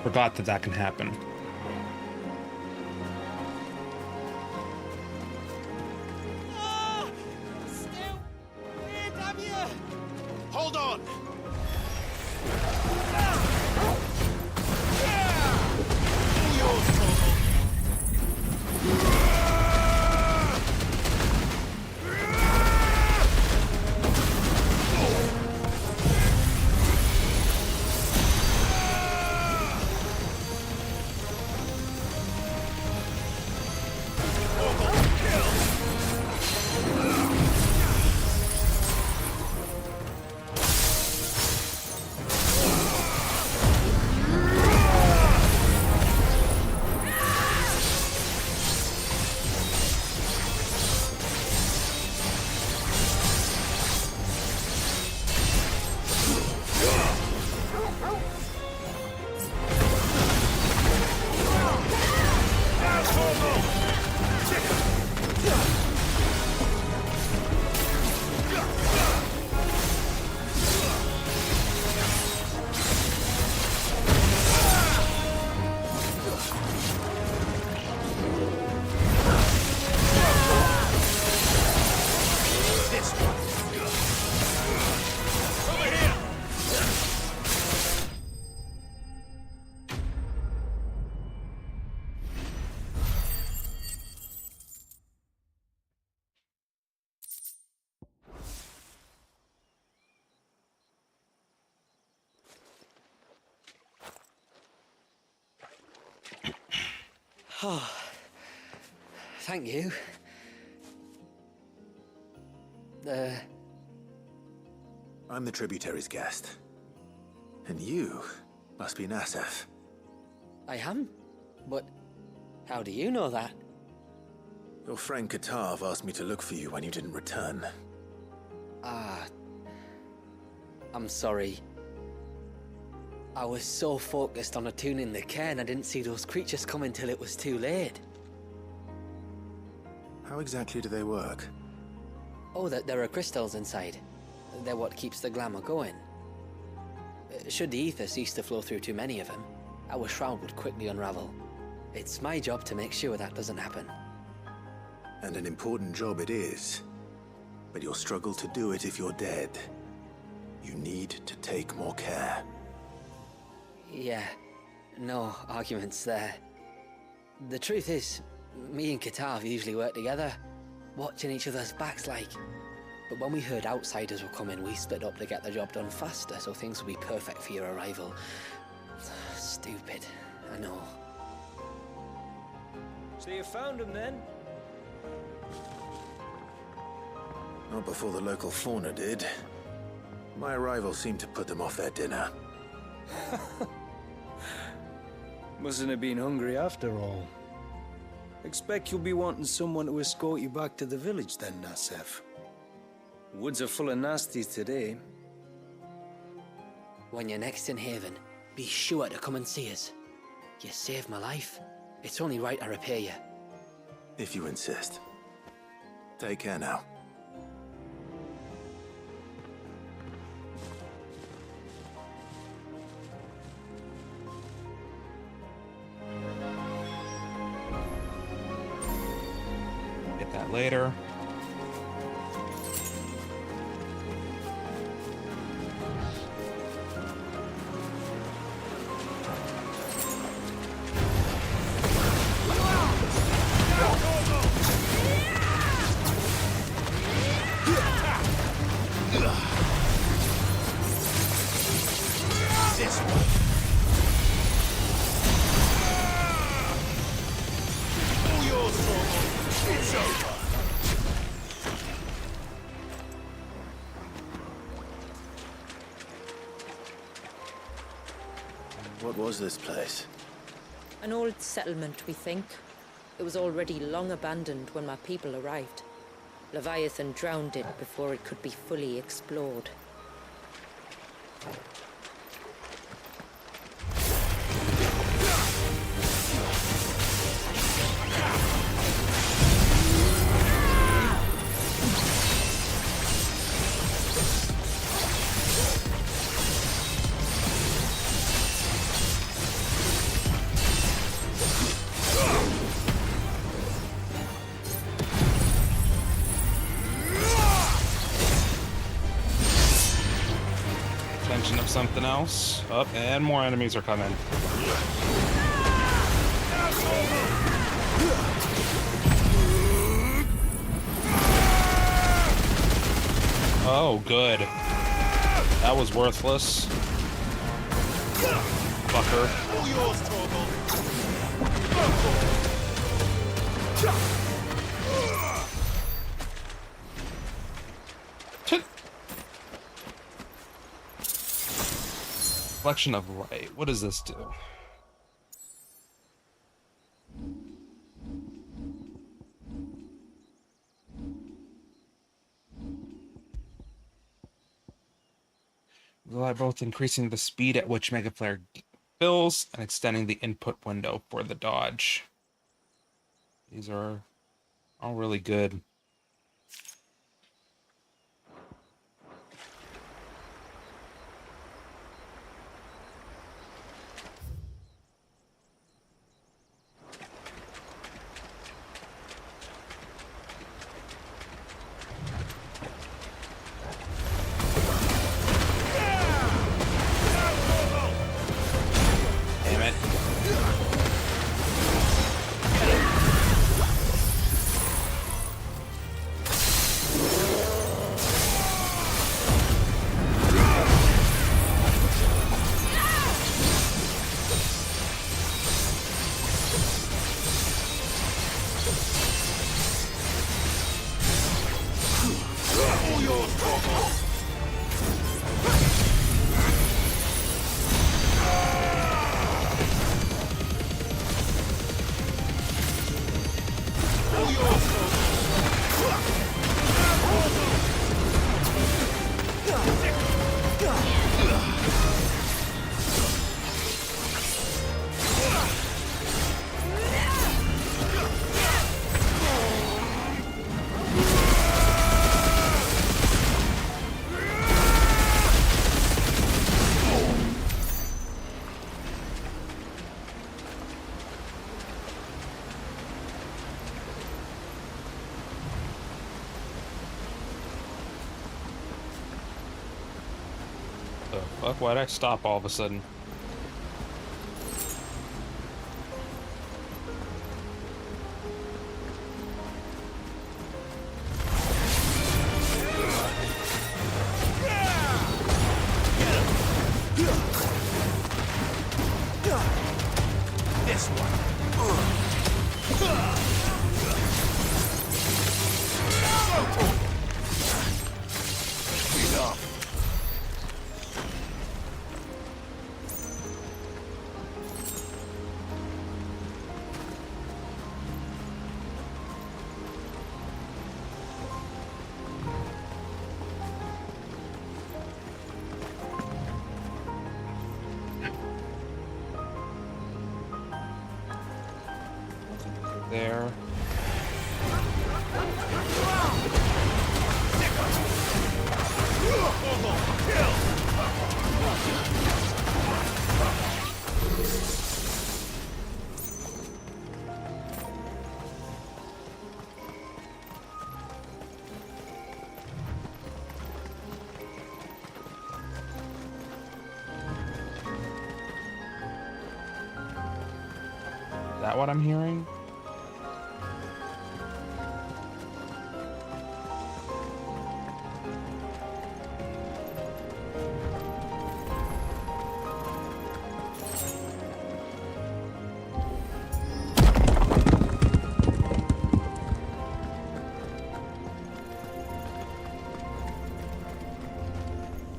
Forgot that that can happen. Hold on. Oh, thank you. I'm the tributary's guest. And you must be Nassef. I am? But how do you know that? Your friend Katav asked me to look for you when you didn't return. Ah, I'm sorry. I was so focused on attuning the cairn, I didn't see those creatures come until it was too late. How exactly do they work? Oh, there are crystals inside. They're what keeps the glamour going. Should the ether cease to flow through too many of them, our shroud would quickly unravel. It's my job to make sure that doesn't happen. And an important job it is. But you'll struggle to do it if you're dead. You need to take more care. Yeah, no arguments there. The truth is, me and Katav usually work together, watching each other's backs like. But when we heard outsiders were coming, we split up to get the job done faster, so things would be perfect for your arrival. Stupid, I know. So you found him then? Not before the local fauna did. My arrival seemed to put them off their dinner. Mustn't have been hungry after all. Expect you'll be wanting someone to escort you back to the village then, Nassef. Woods are full of nasties today. When you're next in Haven, be sure to come and see us. You saved my life. It's only right I repay you. If you insist. Take care now. Get that later. What was this place? An old settlement, we think. It was already long abandoned when my people arrived. Leviathan drowned it before it could be fully explored. Mention of something else. Up, and more enemies are coming. Oh, good. That was worthless. Fucker. Reflection of light. What does this do? Rely both increasing the speed at which Megaflare fills and extending the input window for the dodge. These are all really good. The fuck? Why'd I stop all of a sudden? This one. Enough. There. Is that what I'm hearing?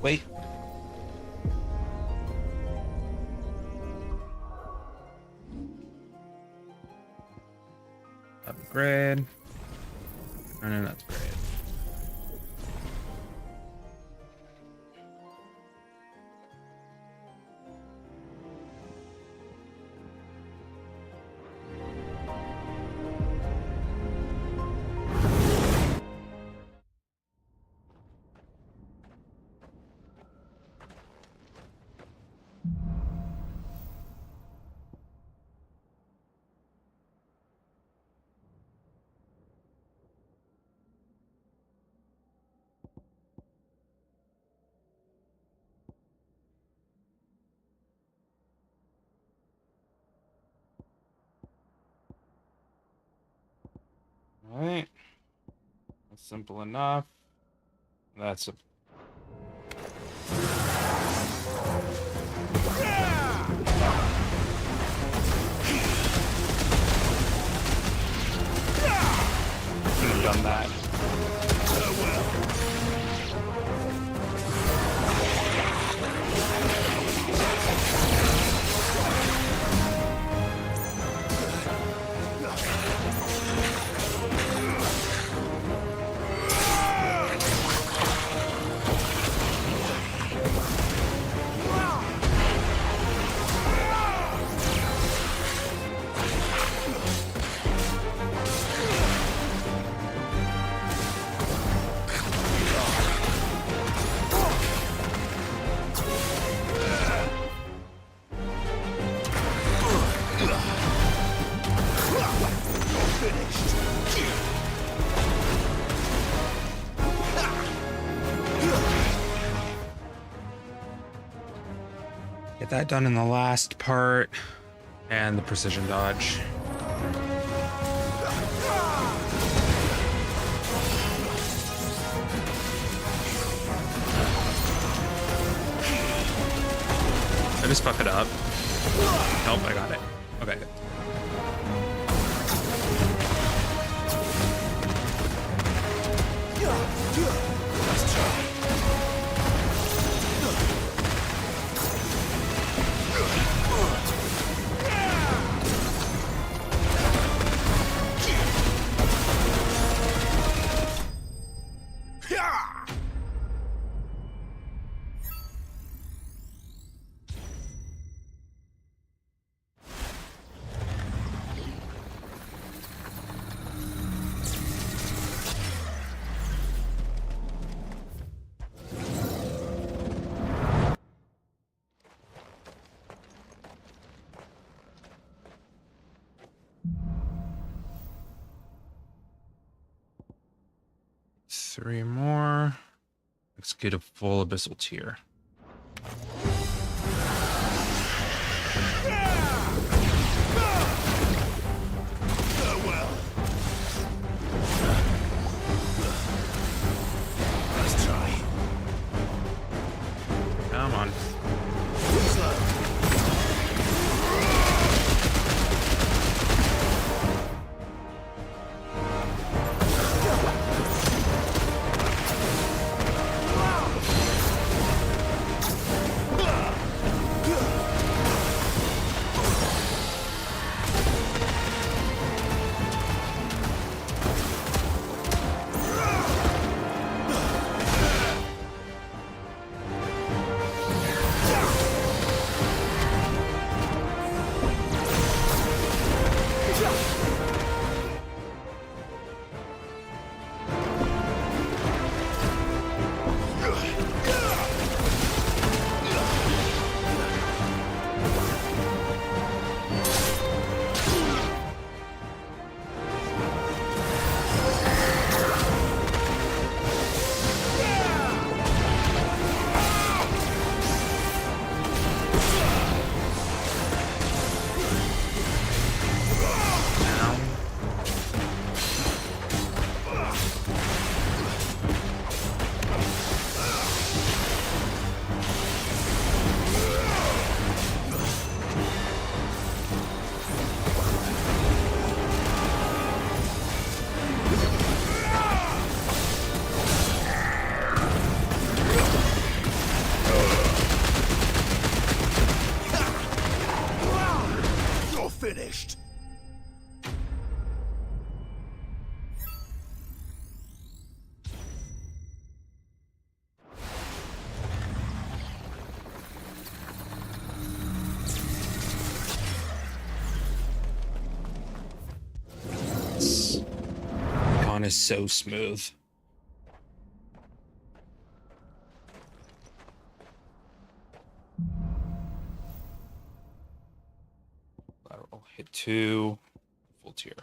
Wait. Upgrade. And then upgrade. Alright. That's simple enough. That's a... Could have done that. Get that done in the last part, and the precision dodge. I just fuck it up. Nope, I got it. Okay. Let's try. Three more. Let's get a full abyssal tier. Come on. Finished. Con is so smooth. Lateral hit 2, full tier.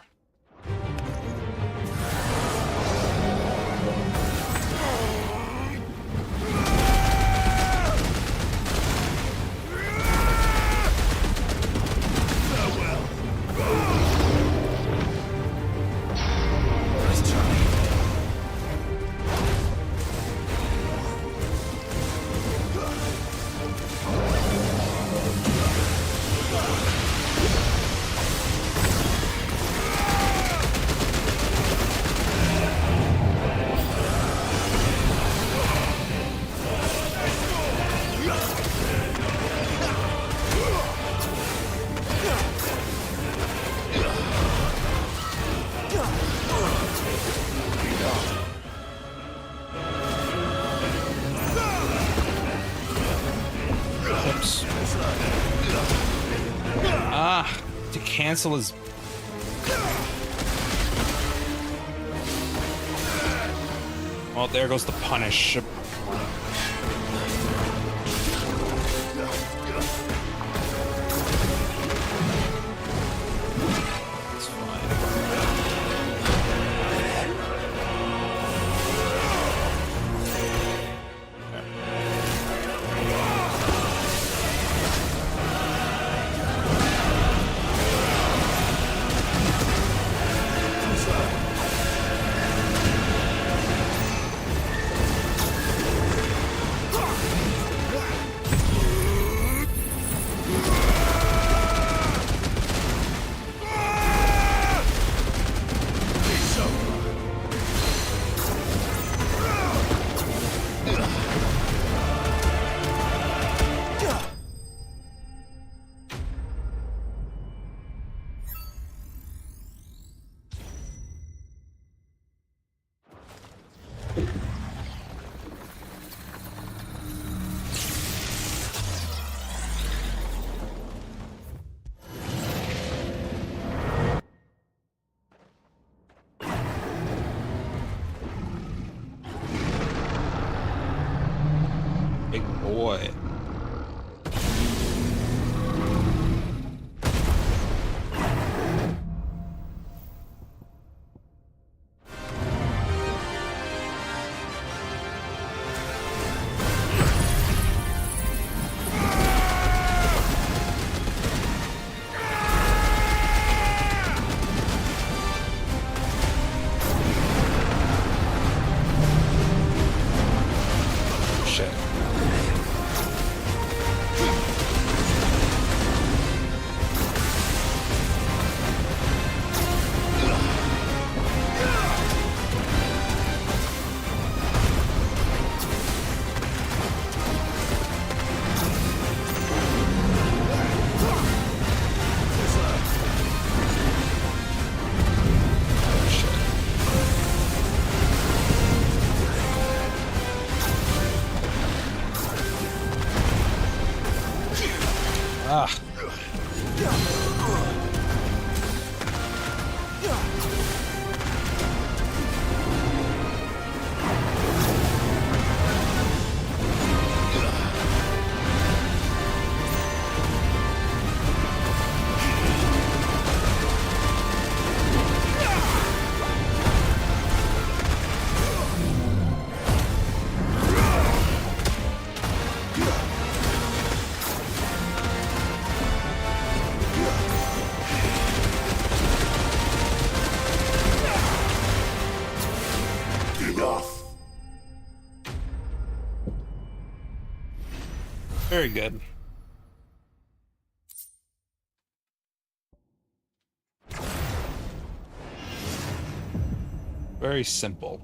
To cancel his... Well, there goes the punish. Big boy. Shit. Ah. Very good. Very simple.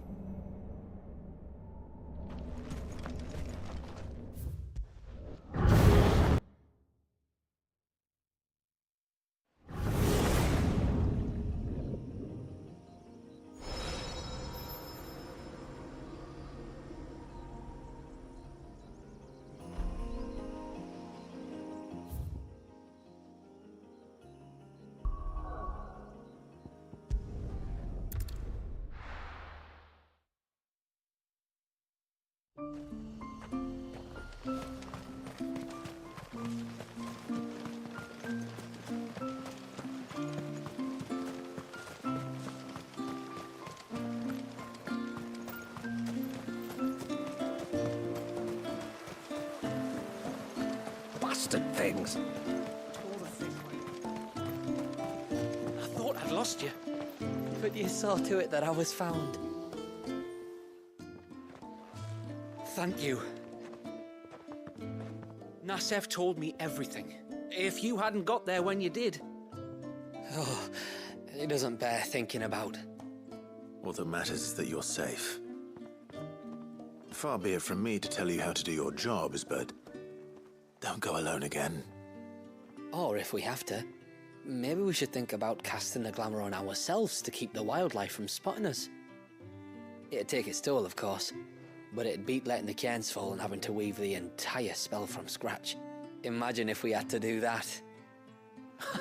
Bastard things. I thought I'd lost you. But you saw to it that I was found. Thank you. Nassef told me everything. If you hadn't got there when you did. Oh, it doesn't bear thinking about. All that matters is that you're safe. Far be it from me to tell you how to do your jobs, but don't go alone again. Or if we have to, maybe we should think about casting the glamour on ourselves to keep the wildlife from spotting us. It'd take its toll, of course, but it'd beat letting the cairns fall and having to weave the entire spell from scratch. Imagine if we had to do that.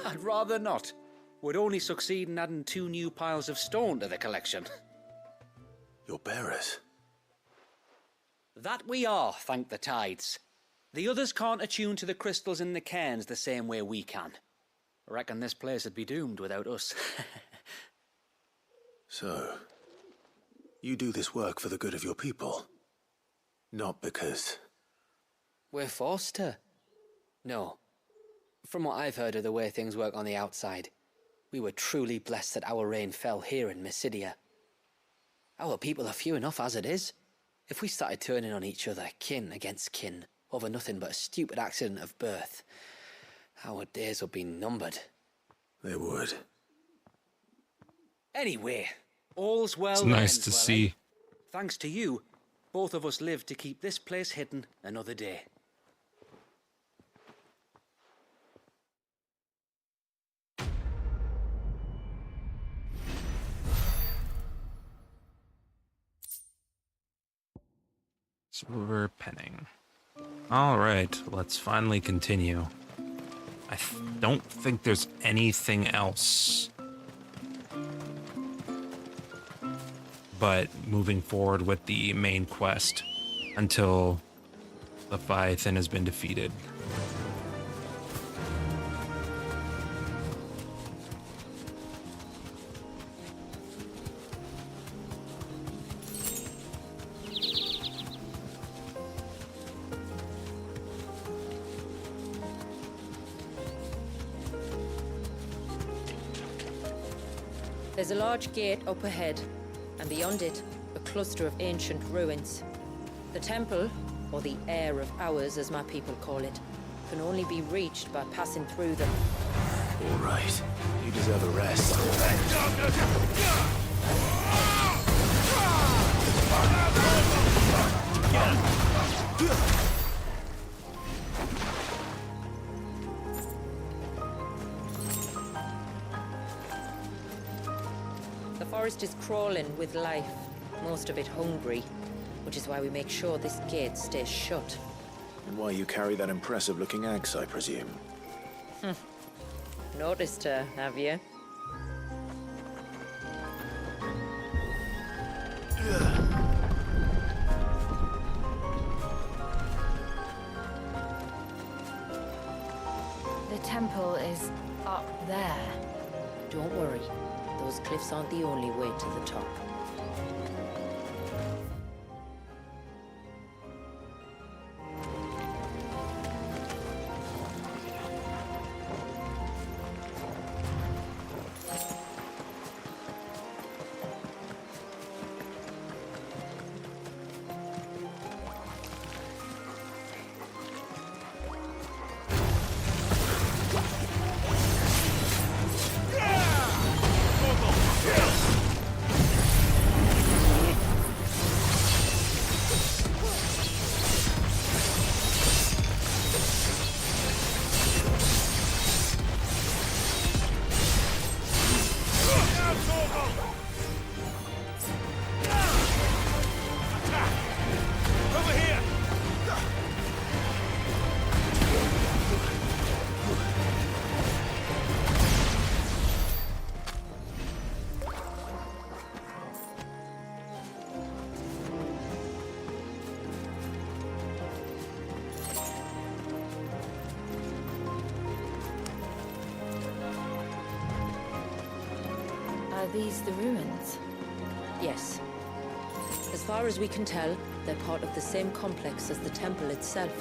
I'd rather not. Would only succeed in adding 2 new piles of stone to the collection. Your bearers? That we are, thank the tides. The others can't attune to the crystals in the cairns the same way we can. I reckon this place would be doomed without us. So, you do this work for the good of your people? Not because... We're forced to. No. From what I've heard of the way things work on the outside, we were truly blessed that our rain fell here in Mysidia. Our people are few enough as it is. If we started turning on each other, kin against kin, over nothing but a stupid accident of birth, our days would be numbered. They would. Anyway, all's well. It's nice to see. Eh? Thanks to you, both of us lived to keep this place hidden another day. Silver penning. Alright, let's finally continue. I don't think there's anything else. But moving forward with the main quest until Leviathan has been defeated. There's a large gate up ahead, and beyond it, a cluster of ancient ruins. The temple, or the Heir of Hours as my people call it, can only be reached by passing through them. All right. You deserve a rest. The forest is crawling with life, most of it hungry, which is why we make sure this gate stays shut. And why you carry that impressive-looking axe, I presume? Noticed her, have you? The temple is up there. Don't worry. Those cliffs aren't the only way to the top. Are these the ruins? Yes. As far as we can tell, they're part of the same complex as the temple itself.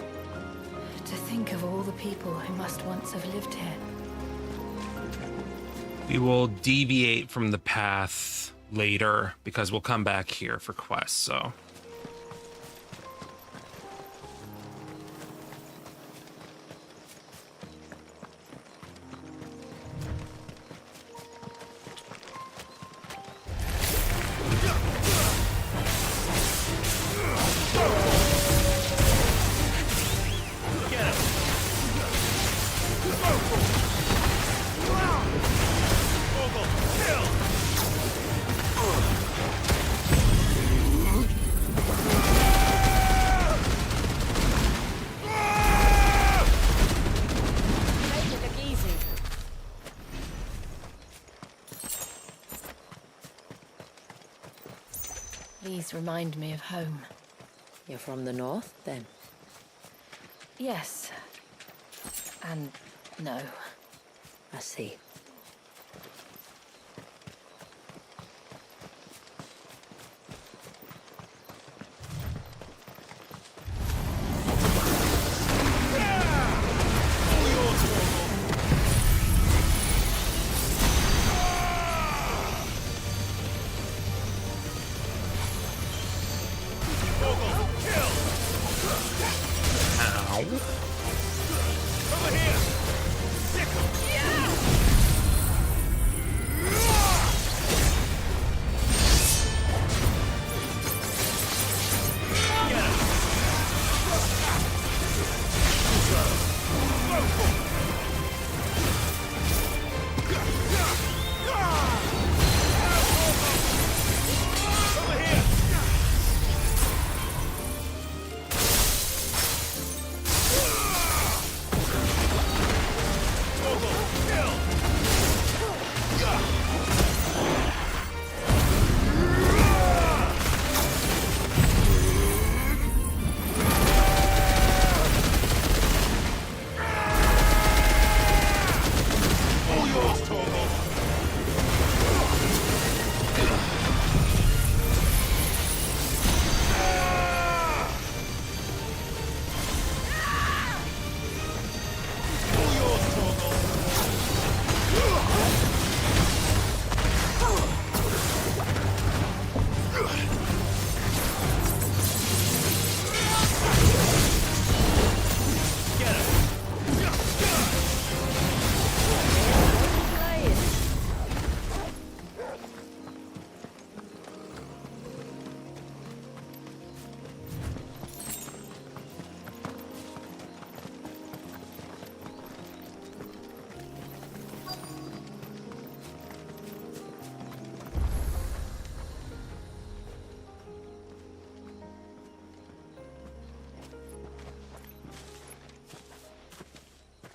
To think of all the people who must once have lived here. We will deviate from the path later because we'll come back here for quests, so. These remind me of home. You're from the north, then? Yes. And no. I see. Go, go!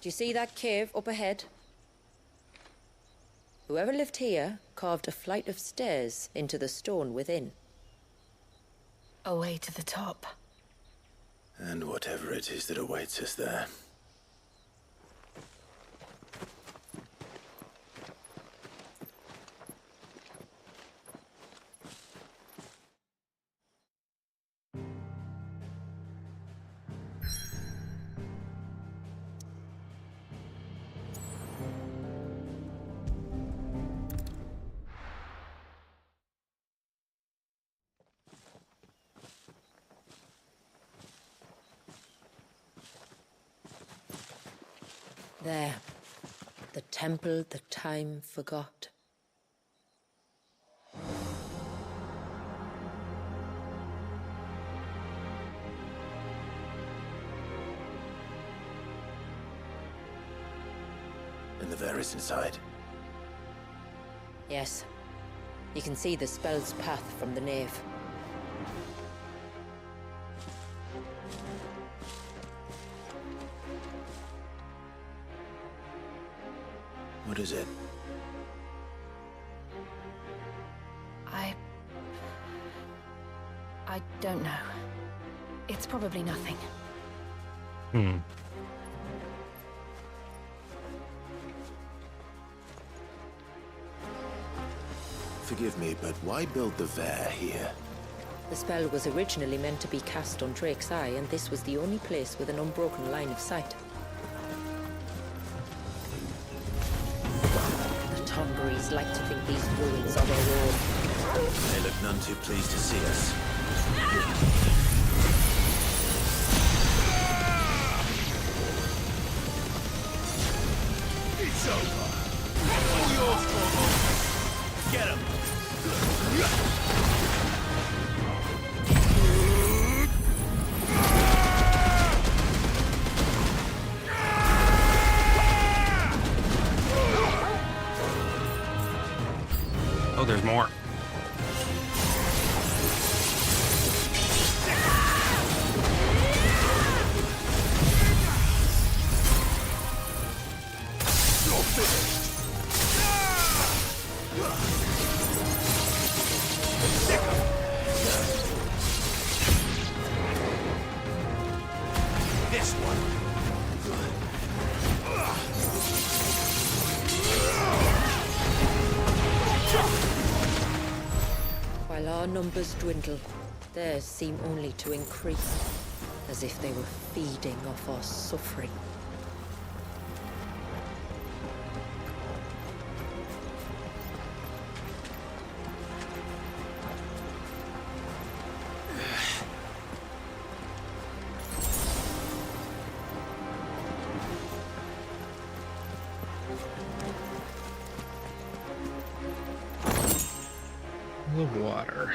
Do you see that cave up ahead? Whoever lived here carved a flight of stairs into the stone within. Away to the top. And whatever it is that awaits us there. There. The temple the time forgot. And the Varys inside. Yes. You can see the spell's path from the nave. What is it? I don't know. It's probably nothing. Forgive me, but why build the Vare here? The spell was originally meant to be cast on Drake's Eye, and this was the only place with an unbroken line of sight. The Tomberries like to think these ruins are their own. They look none too pleased to see us. It's over. All yours, Torgo. Get him. Oh, there's more. This one. While our numbers dwindle, theirs seem only to increase, as if they were feeding off our suffering. The water.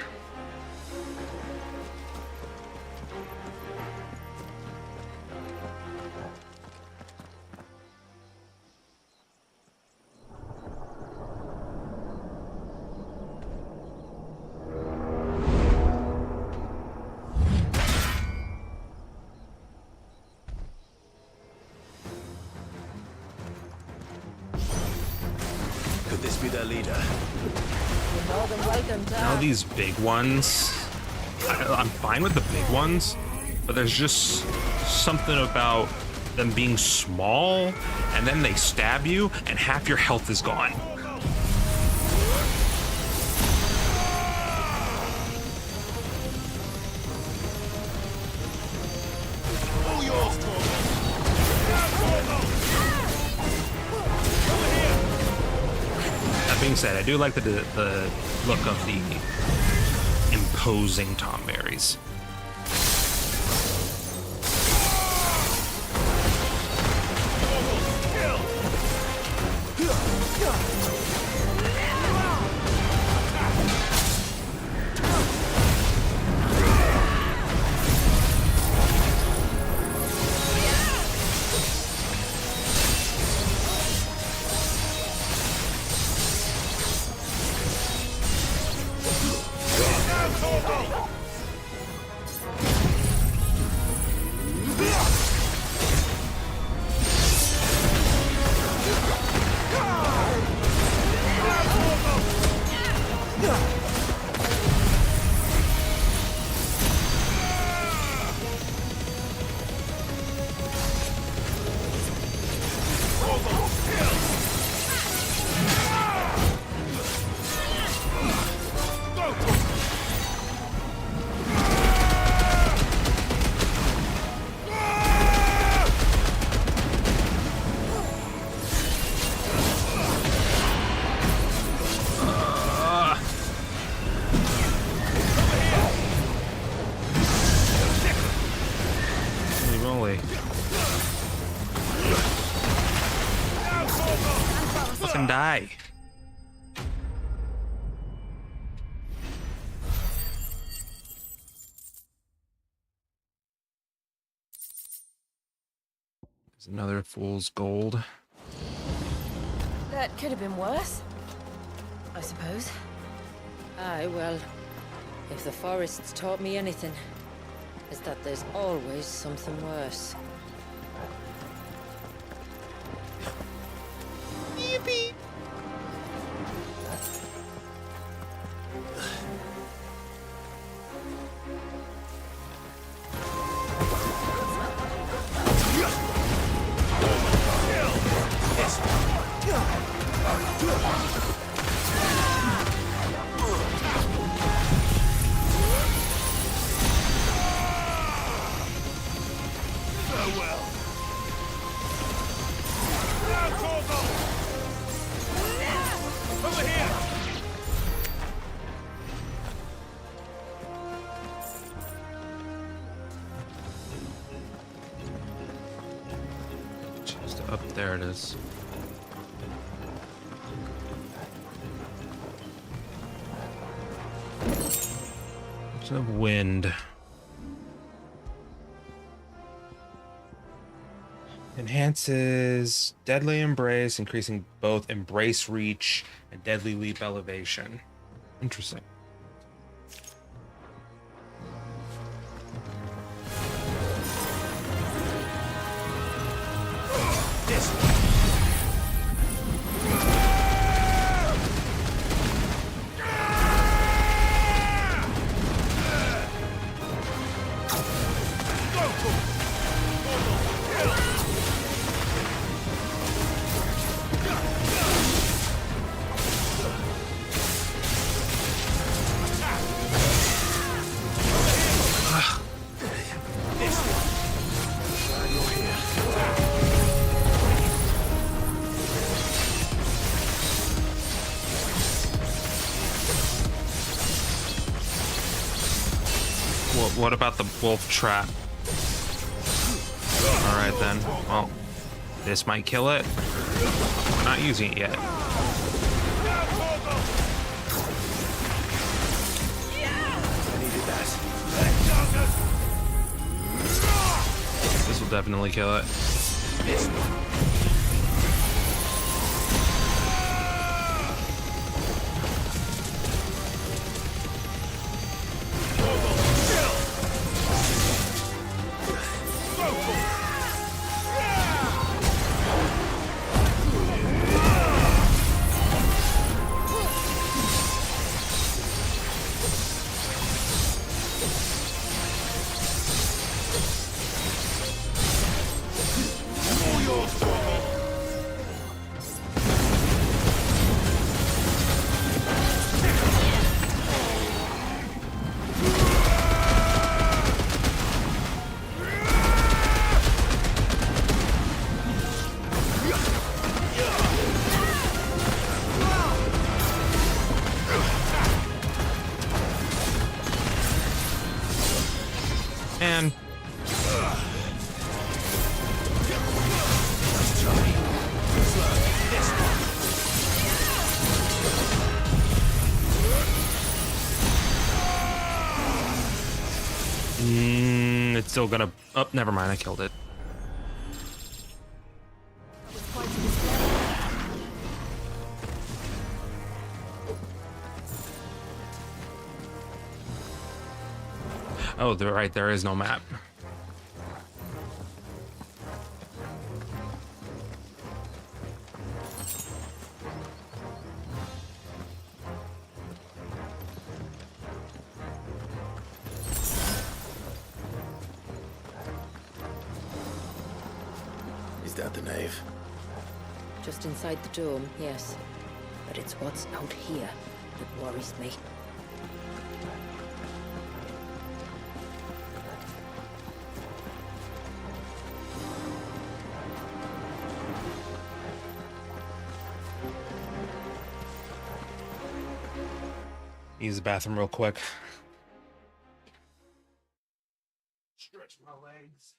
Could this be their leader? You're more than welcome to Now these big ones, I'm fine with the big ones, but there's just something about them being small, and then they stab you, and half your health is gone. All yours, Torgo. That being said, I do like the look of the imposing Tomberries. moly. Fucking die. There's another fool's gold. That could have been worse, I suppose. Aye, well, if the forest's taught me anything, is that there's always something worse. Yippee! Just up there it is. Lots of wind. Enhances Deadly Embrace, increasing both Embrace Reach and Deadly Leap Elevation. Interesting. What about the wolf trap? Alright then. Well, this might kill it. We're not using it yet. This will definitely kill it. And it's still gonna. Oh, never mind. I killed it. Oh, they're right. There is no map. Is that the nave? Just inside the dome, yes. But it's what's out here that worries me. Use the bathroom real quick. Stretch my legs.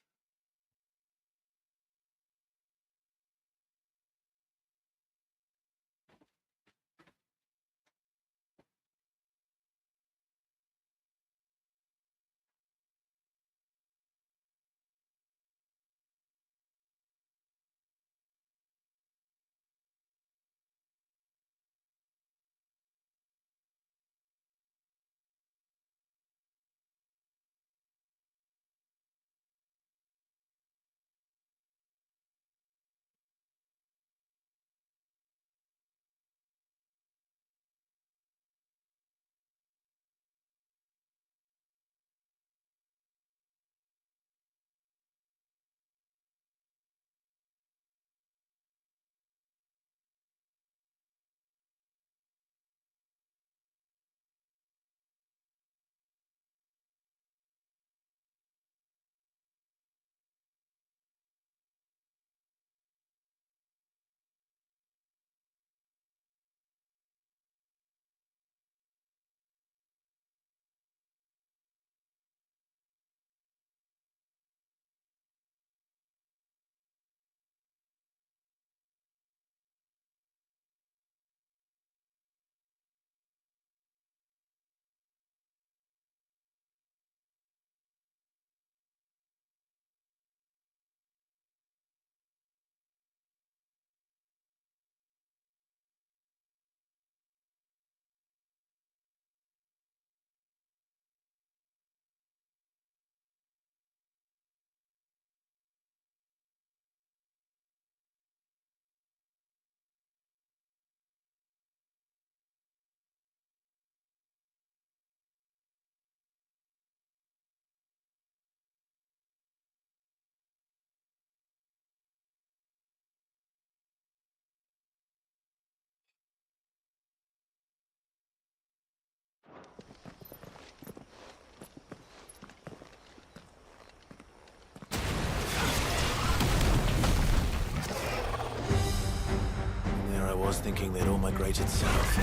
was thinking they'd all migrated south.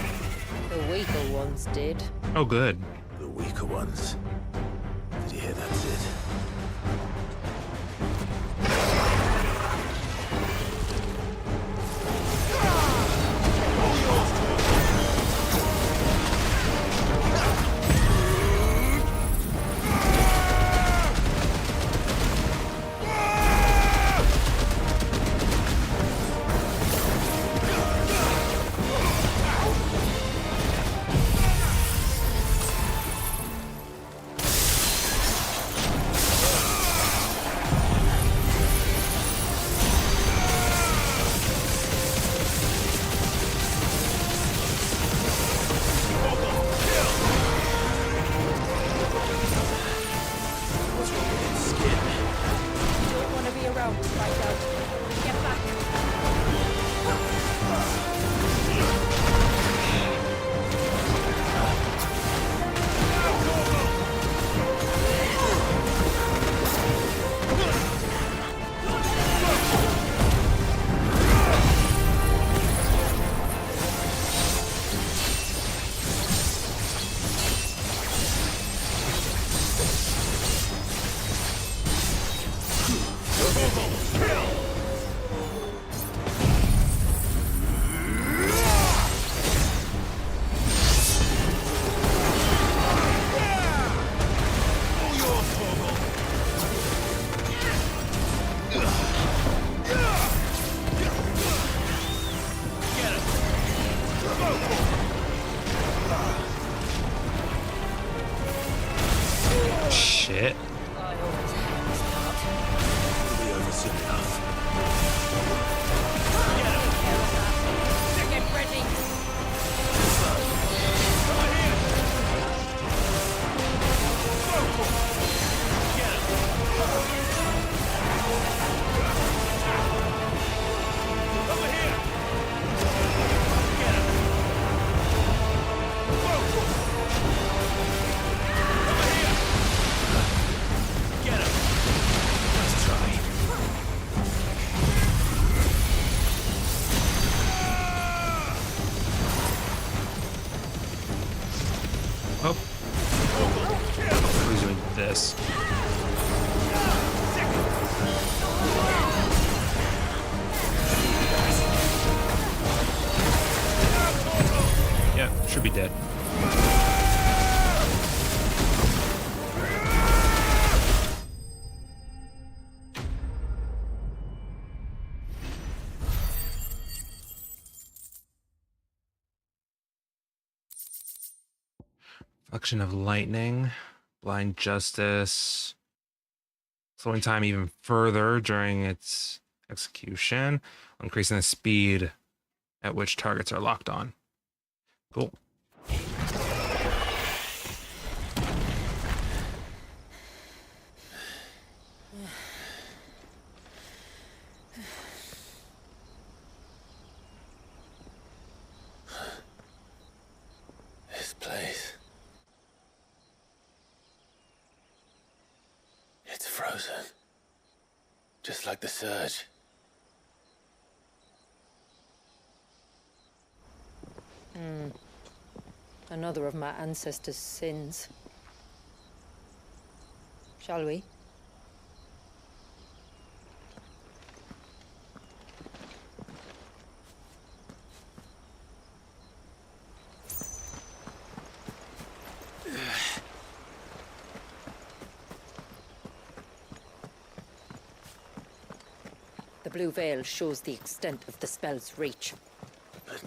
The weaker ones did. Oh, good. The weaker ones. Did you hear that, Sid? Shit. Get ready. Oh. Who's doing this? Yeah, should be dead. Reflection of lightning, blind justice, slowing time even further during its execution, increasing the speed at which targets are locked on. Cool. This place. It's frozen. Just like the surge. Another of my ancestors' sins. Shall we? The blue veil shows the extent of the spell's reach. But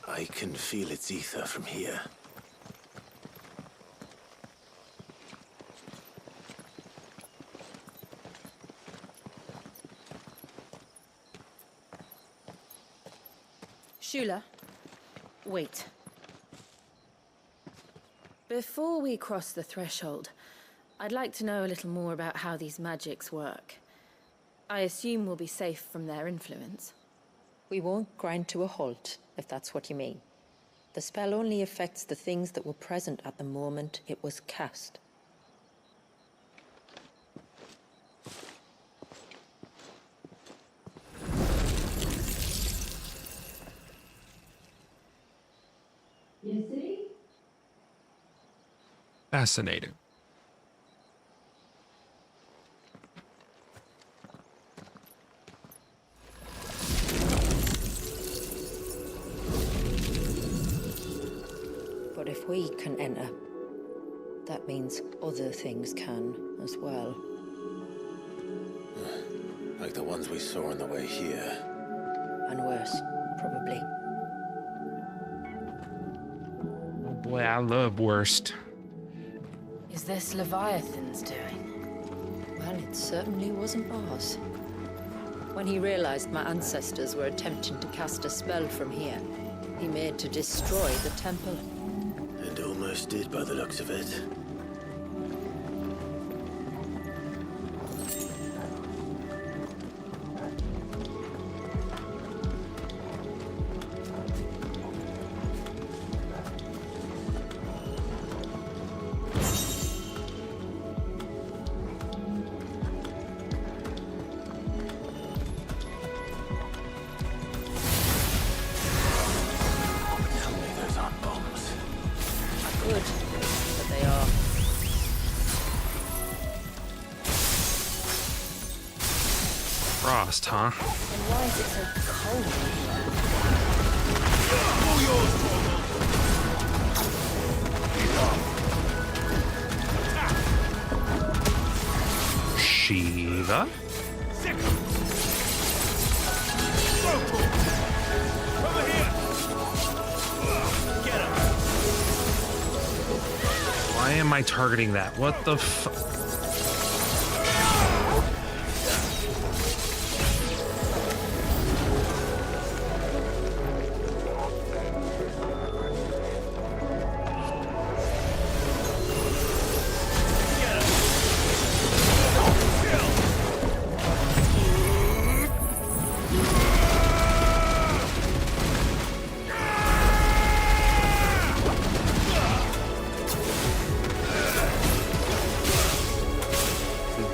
I can feel its ether from here. Shula, wait. Before we cross the threshold, I'd like to know a little more about how these magics work. I assume we'll be safe from their influence. We won't grind to a halt, if that's what you mean. The spell only affects the things that were present at the moment it was cast. Fascinating. But if we can enter, that means other things can as well. Like the ones we saw on the way here. And worse, probably. Oh boy, I love worst. Is this Leviathan's doing? Well, it certainly wasn't ours. When he realized my ancestors were attempting to cast a spell from here, he made to destroy the temple. And almost did by the looks of it. Good, but they are. Frost, huh? And why is it so cold Shiva? Why am I targeting that? What the fu-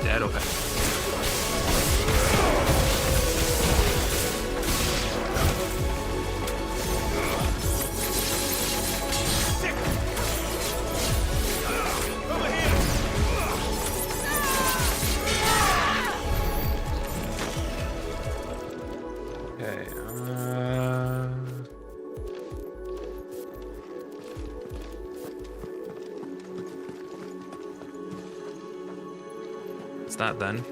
Dead, okay. Okay, it's that then.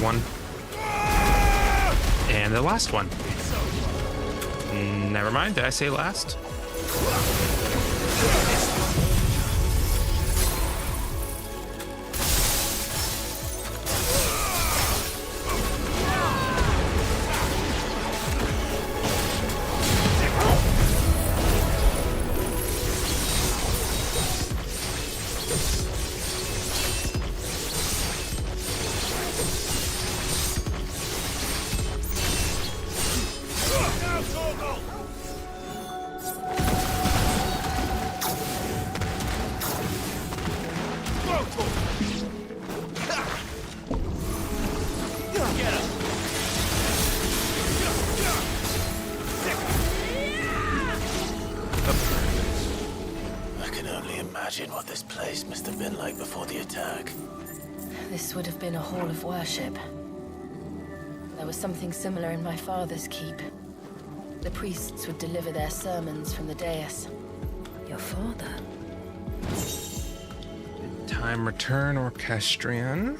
One. And the last one. Never mind, did I say last? imagine what this place must have been like before the attack. This would have been a hall of worship. There was something similar in my father's keep. The priests would deliver their sermons from the dais. Your father? Time return orchestrion.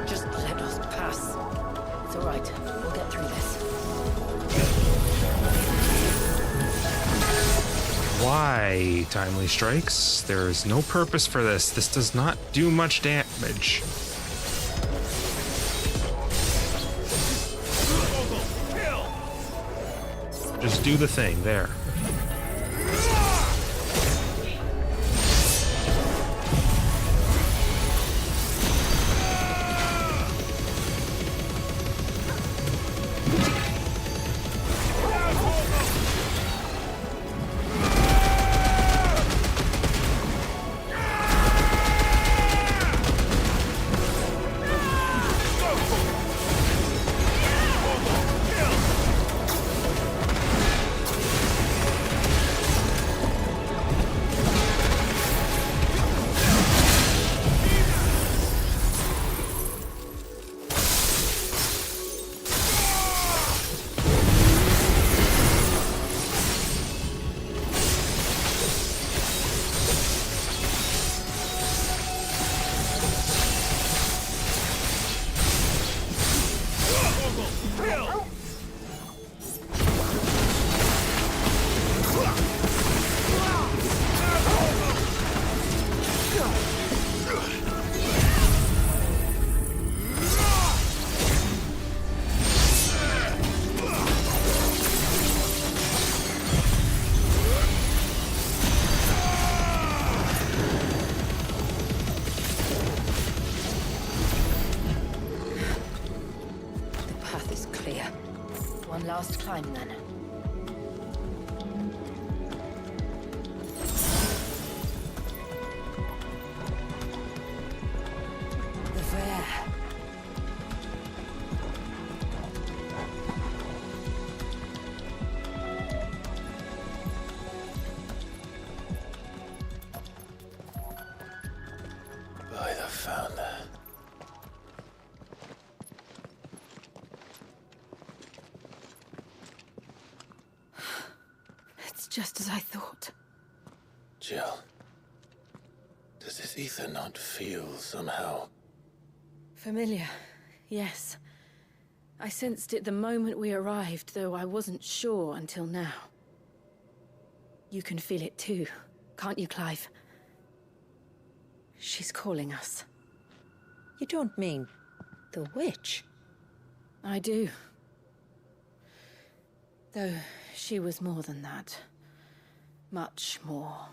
Just let us pass. It's all right. We'll get through this. Why, Timely Strikes? There is no purpose for this. This does not do much damage. Just do the thing, there. Last climb, then. The fair. By the founder. Just as I thought. Jill, does this ether not feel somehow? Familiar, yes. I sensed it the moment we arrived, though I wasn't sure until now. You can feel it too, can't you, Clive? She's calling us. You don't mean the witch? I do. Though she was more than that. Much more.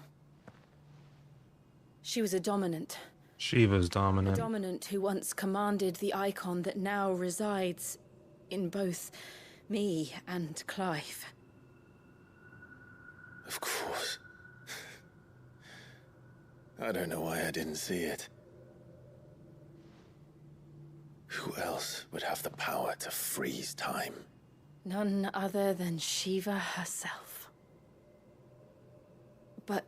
She was a dominant. She was dominant. A dominant who once commanded the Eikon that now resides in both me and Clive. Of course. I don't know why I didn't see it. Who else would have the power to freeze time? None other than Shiva herself. But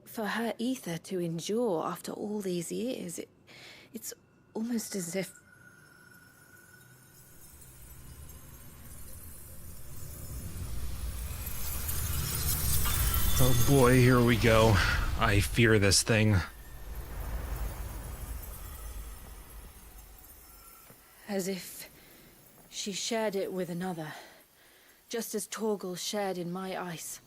for her ether to endure after all these years, it's almost as if... Oh boy, here we go. I fear this thing. As if she shared it with another, just as Torgal shared in my ice.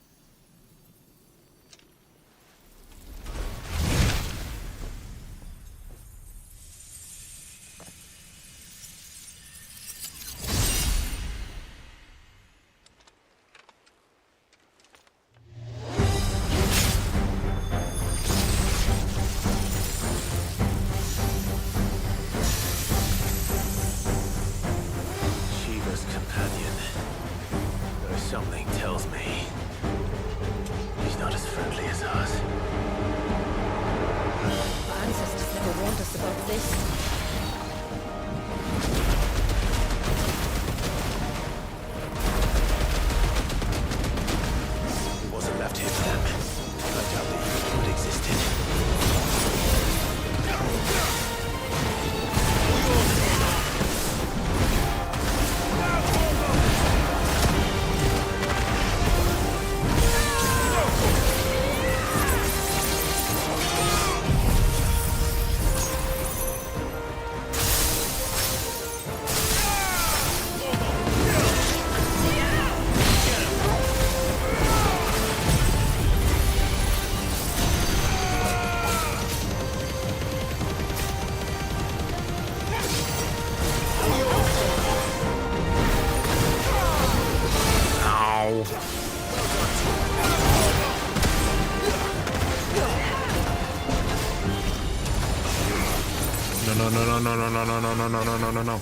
no.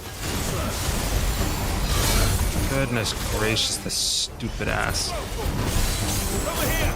Goodness gracious, this stupid ass. Over here!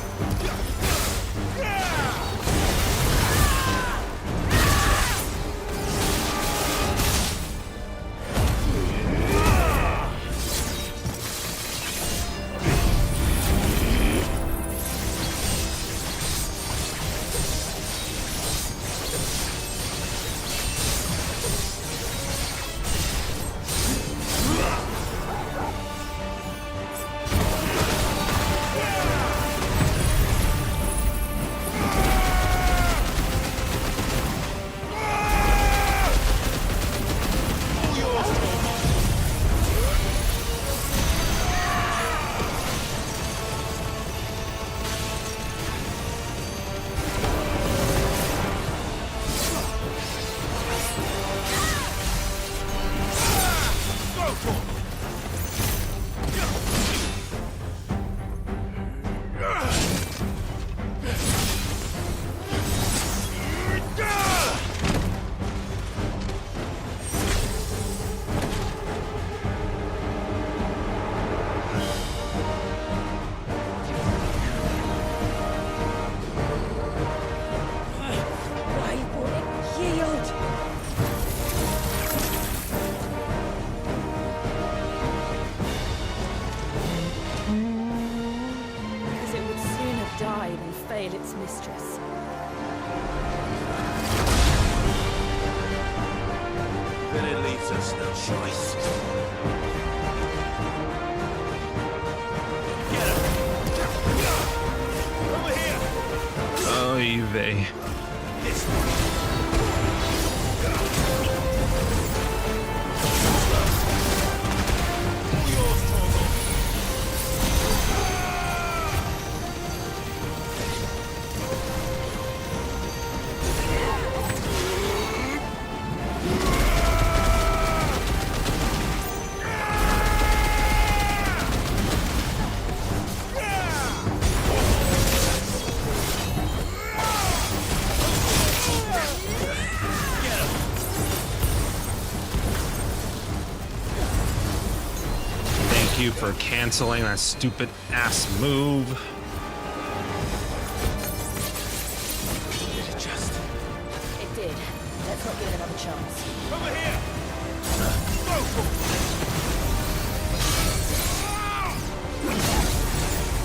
Its mistress. Then it leaves us no choice. Get him! Over here! Oy vey. This one. Thank you for canceling that stupid ass move. It did. Let's not give it another chance. Over here!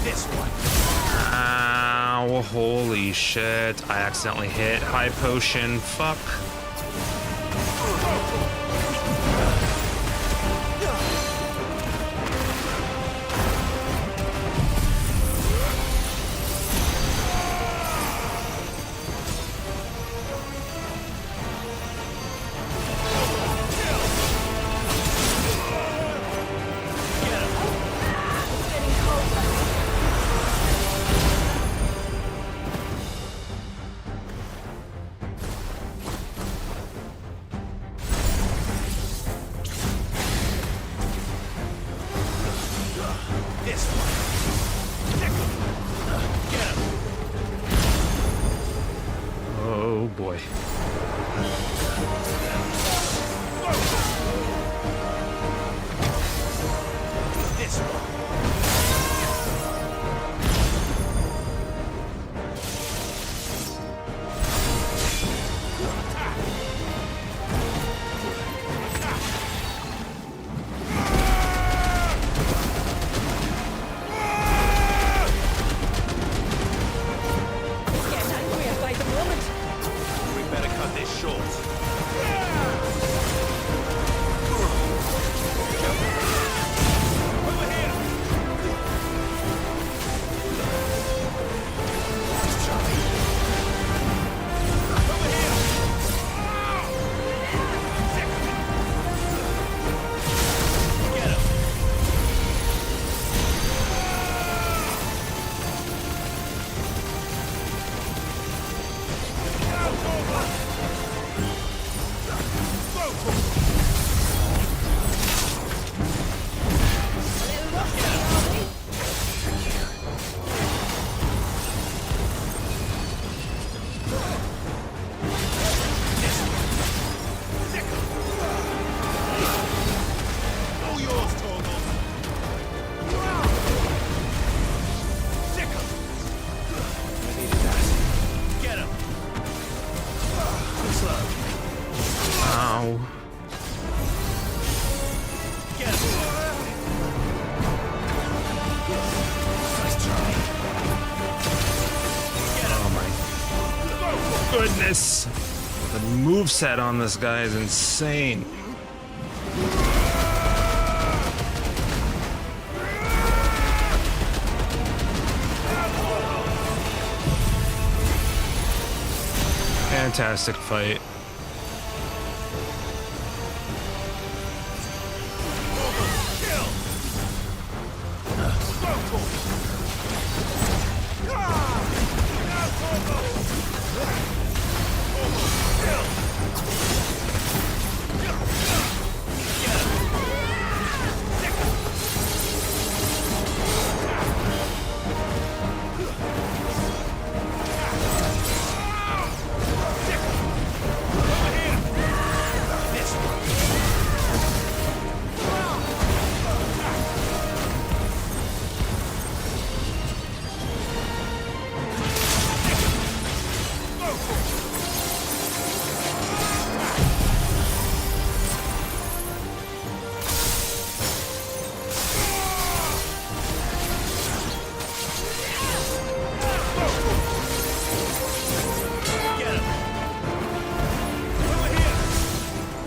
This one. Ow, holy shit. I accidentally hit high potion. Fuck. Oh boy. This one. goodness! The moveset on this guy is insane. Fantastic fight.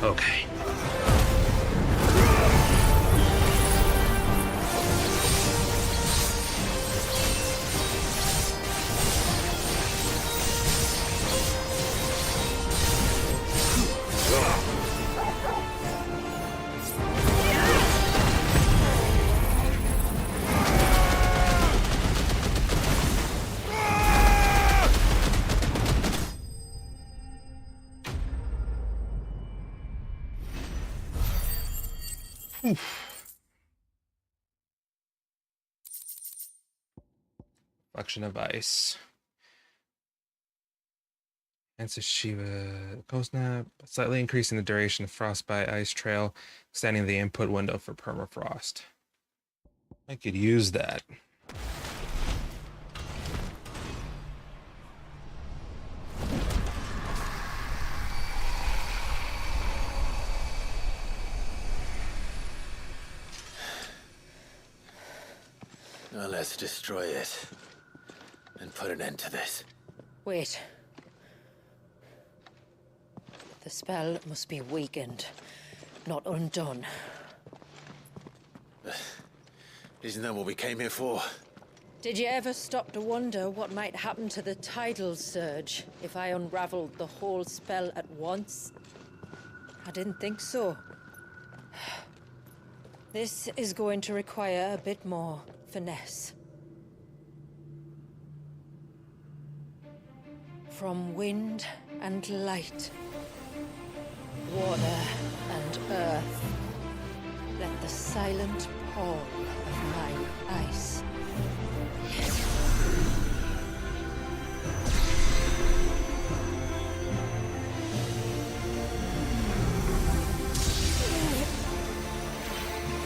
Okay. Reflection of ice. Answer Shiva Cold Snap, slightly increasing the duration of Frostbite Ice Trail, extending the input window for permafrost. I could use that. Now let's destroy it and put an end to this. Wait. The spell must be weakened, not undone. Isn't that what we came here for? Did you ever stop to wonder what might happen to the tidal surge if I unraveled the whole spell at once? I didn't think so. This is going to require a bit more finesse. From wind and light, water and earth, let the silent pall of my ice.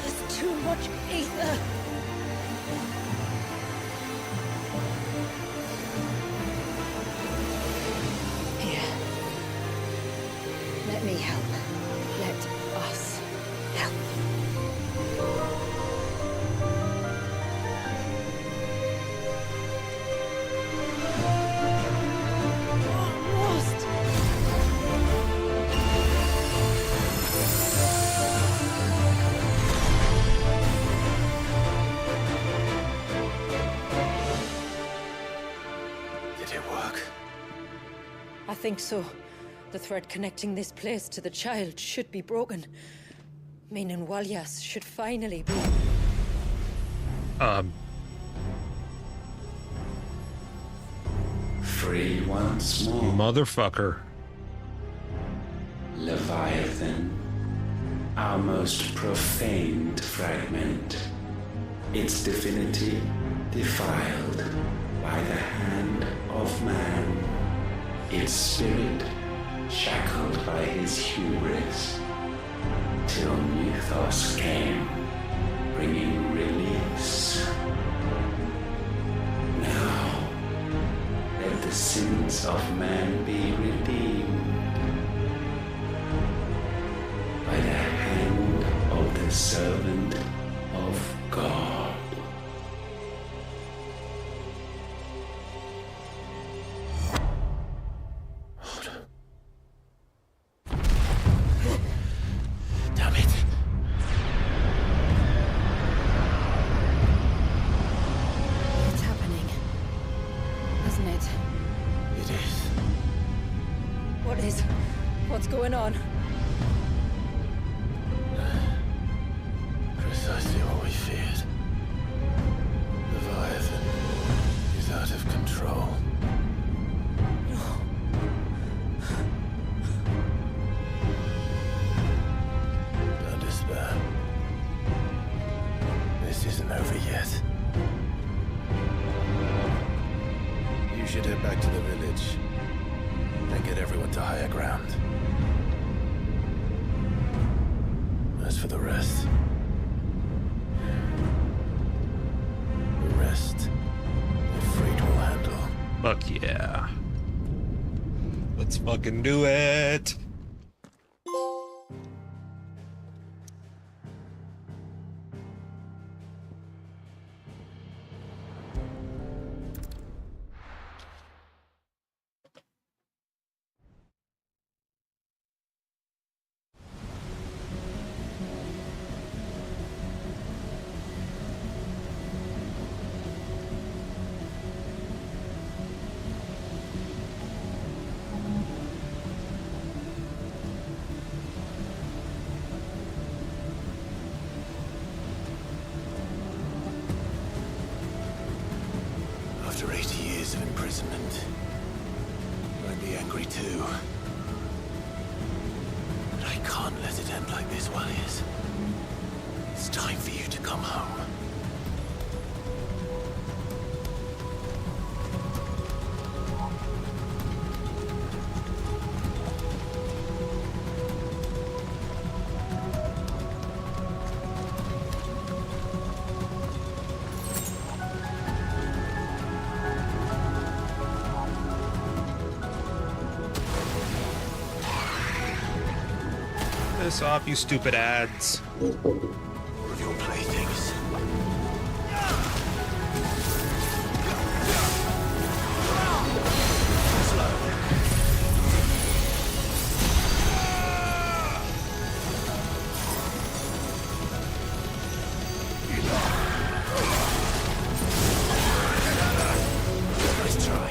There's too much ether. Here. Let me help. Let us help. Almost. Did it work? I think so. The thread connecting this place to the child should be broken. Meaning Walyas should finally be... Free once more. Motherfucker. Leviathan. Our most profaned fragment. Its divinity defiled by the hand of man. Its spirit shackled by his hubris, till Mythos came, bringing release. Now, let the sins of man be redeemed by the hand of the servant of God. going on? Precisely what we feared. Leviathan is out of control. Don't despair. This isn't over yet. You should head back to the village and get everyone to higher ground. As for the rest, Ifrit will handle. Fuck yeah. Let's fucking do it. After 80 years of imprisonment, I'd be angry too. But I can't let it end like this, Warriors. It's time for you to come home. Piss off, you stupid ads. More of your playthings. Nice try.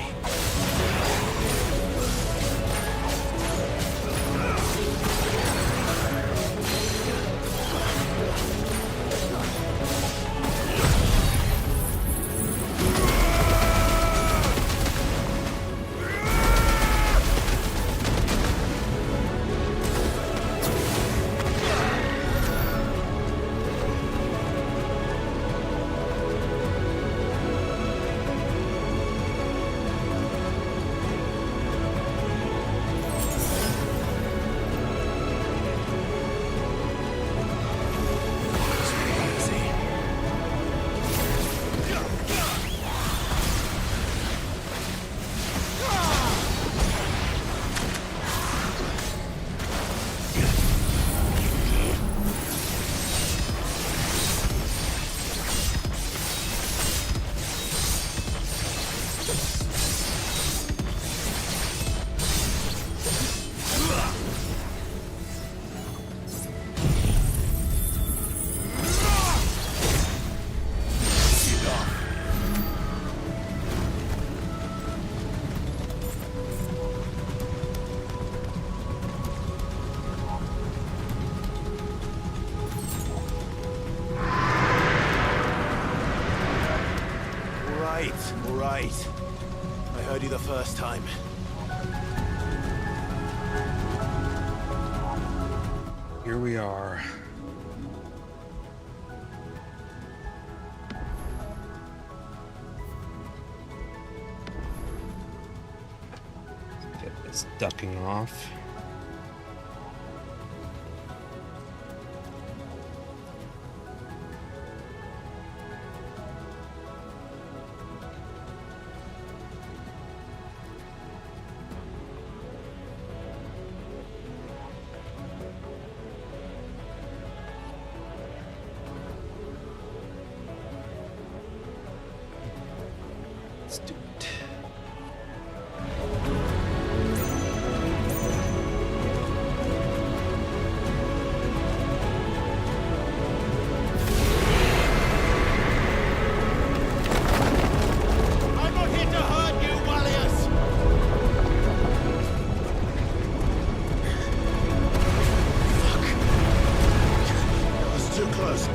All right. I heard you the first time. Here we are. Get this ducking off. Let's do it. I'm not here to hurt you, warriors! Eikonoklasm.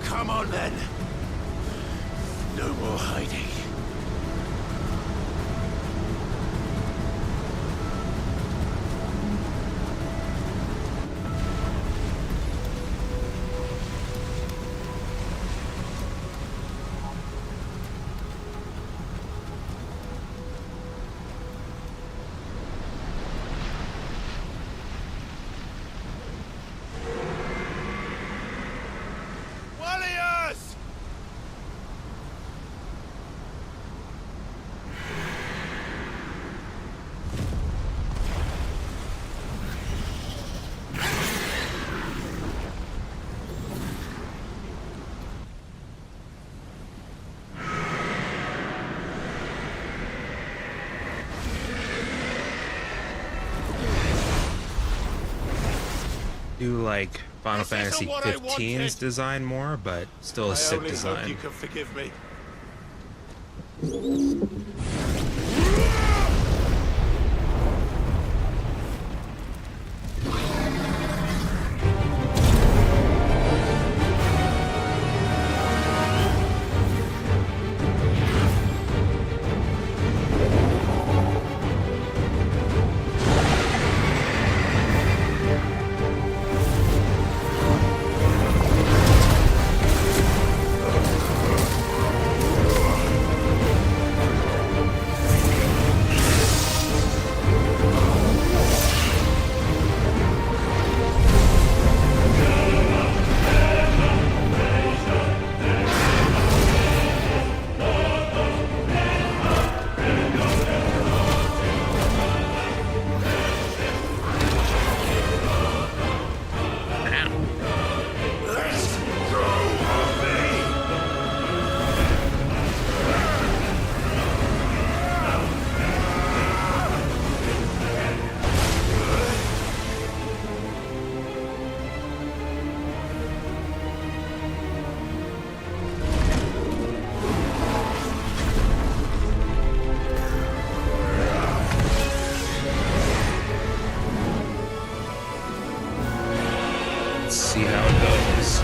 Come on then. No more hiding. Warriors! Do like Final Fantasy 15's design more, but still a sick I only hope design. you can forgive me. Let's see how it goes.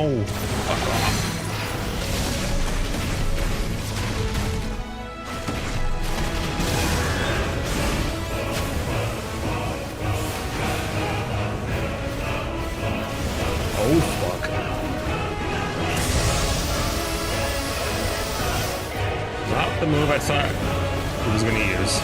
Oh, fuck off. Oh, fuck. Not the move I thought he was gonna use.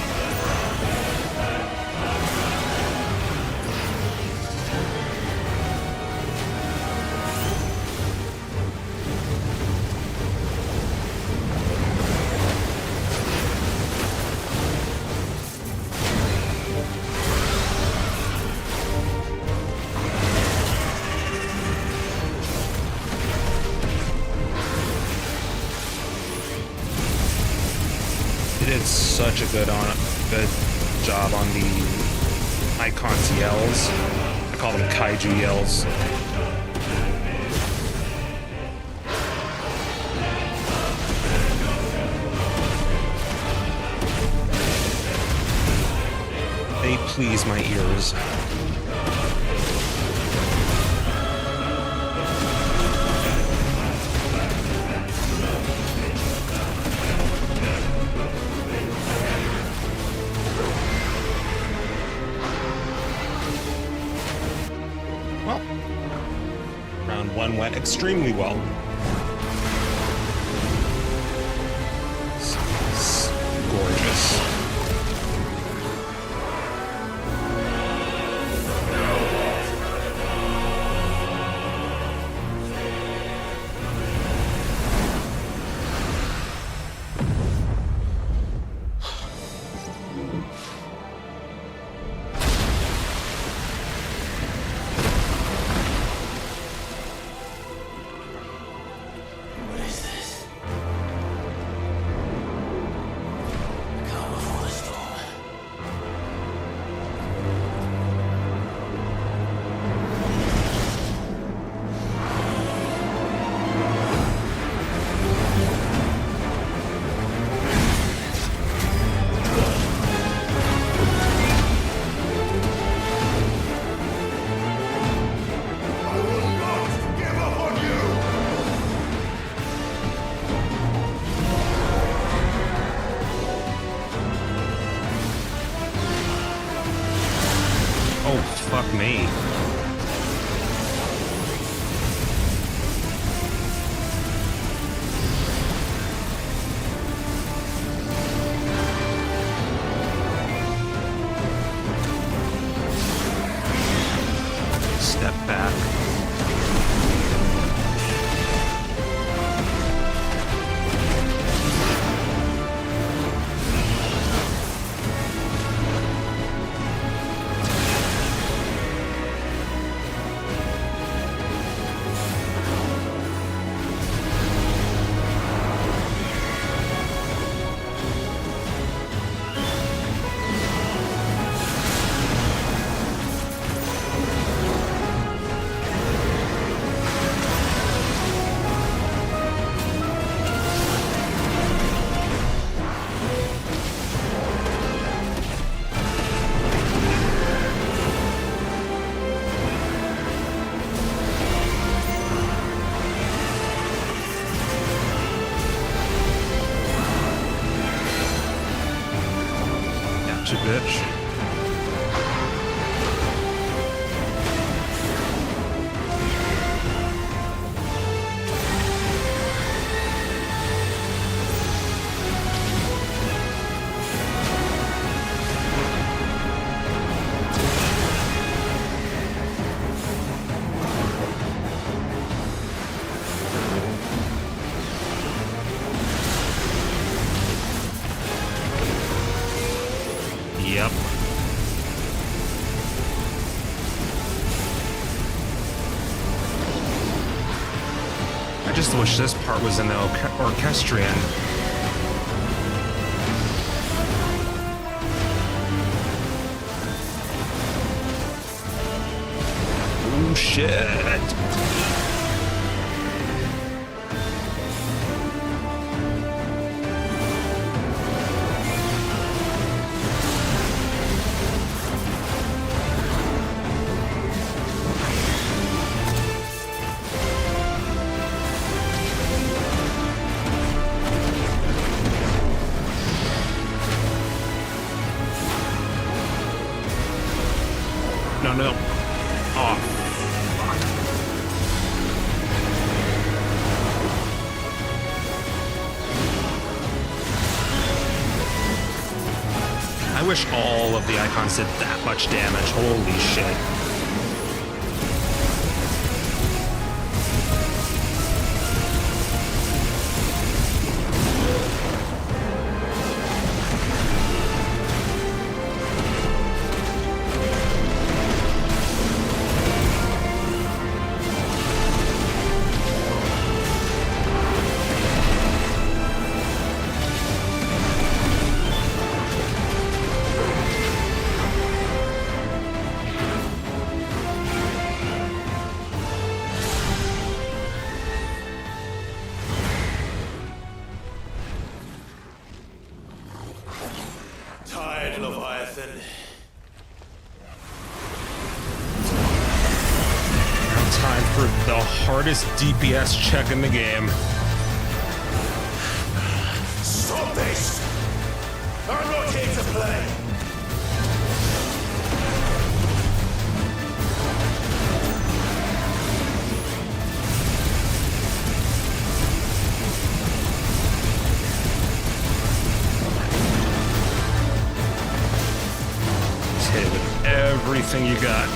They did such a good job on the Eikon's yells. I call them kaiju yells. They please my ears. Well, round one went extremely well. It's gorgeous. Fuck me. Step back. Gotcha, bitch. Yep. I just wish this part was in the orchestrion. Oh shit. No. Oh, fuck. I wish all of the icons did that much damage. Holy shit. weapon. Now time for the hardest DPS check in the game. Stop this! I'm not here to play! Just hit it with everything you got.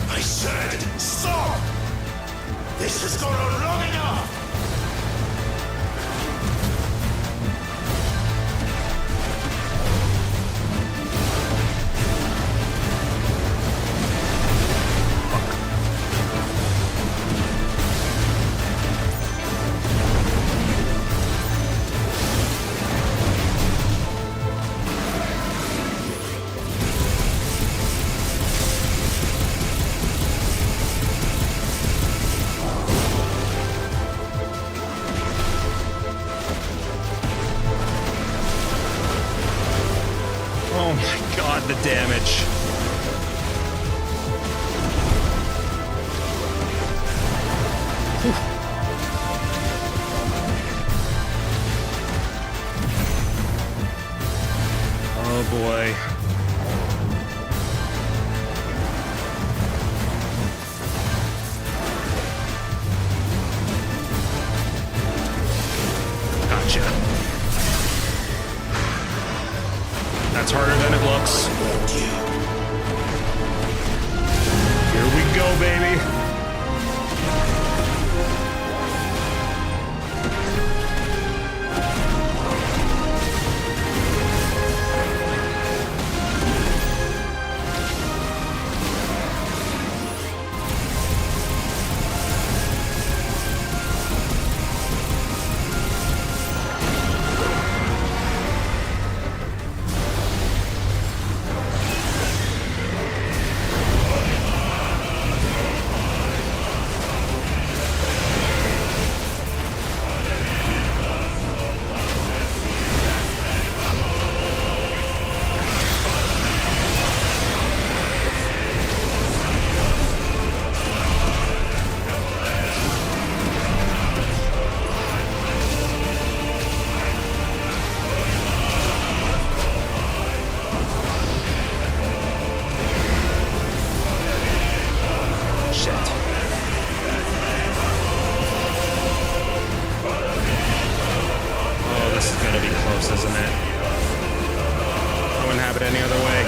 I said, stop! This has gone on long enough! Oh my god, the damage. Whew. Oh boy. Gotcha. That's harder than it looks. Here we go, baby. Isn't it? I wouldn't have it any other way.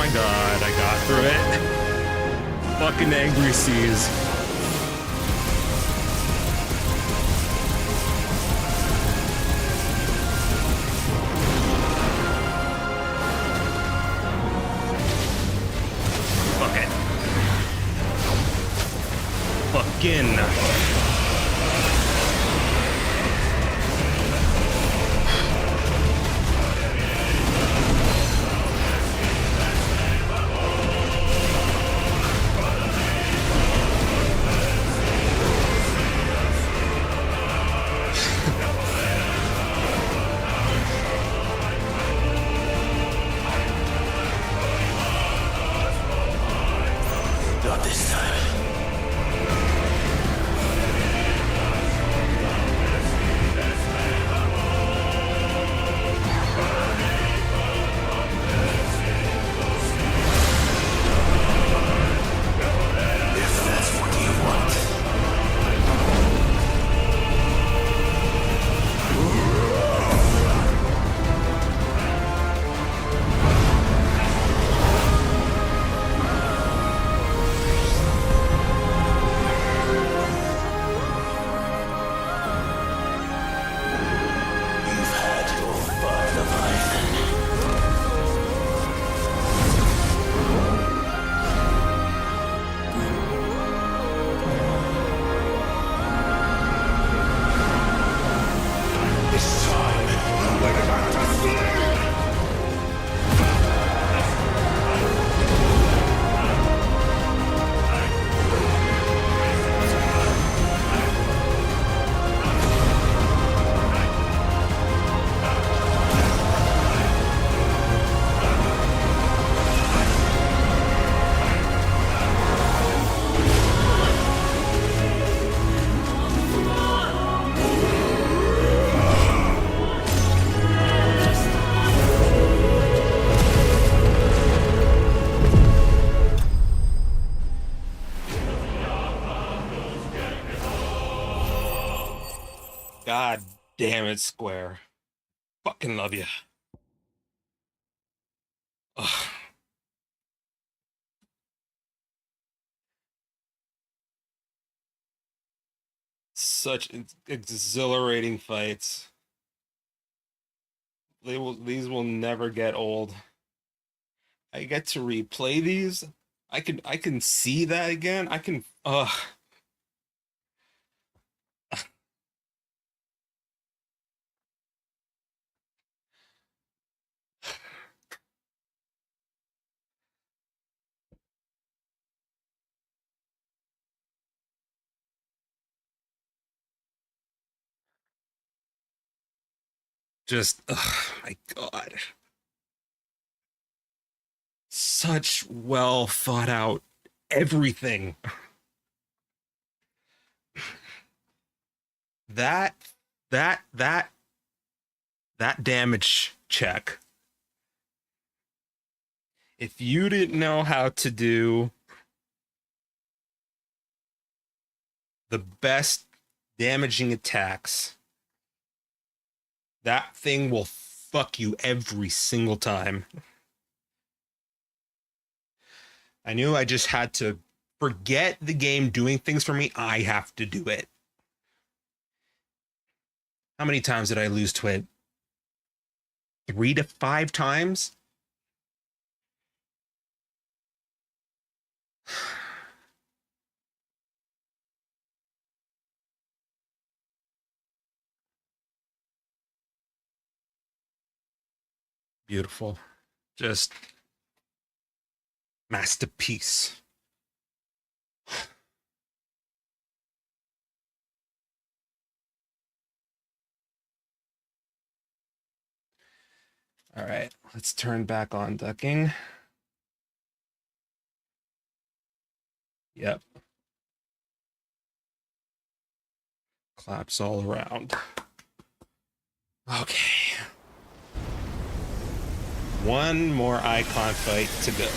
my god, I got through it. Fucking angry seas. Fuck it. Fucking. Not this time. If that's what you want. You've had your fun of Eisen. This time, you will have to sleep! God damn it, Square. Fucking love you. Ugh. Such exhilarating fights. These will never get old. I get to replay these. I can see that again. I can just, oh my god. Such well thought out everything. That damage check. If you didn't know how to do the best damaging attacks, that thing will fuck you every single time. I knew I just had to forget the game doing things for me. I have to do it. How many times did I lose to it? 3 to 5 times? Beautiful. Just masterpiece. All right, let's turn back on ducking. Yep. Claps all around. Okay. One more icon fight to go.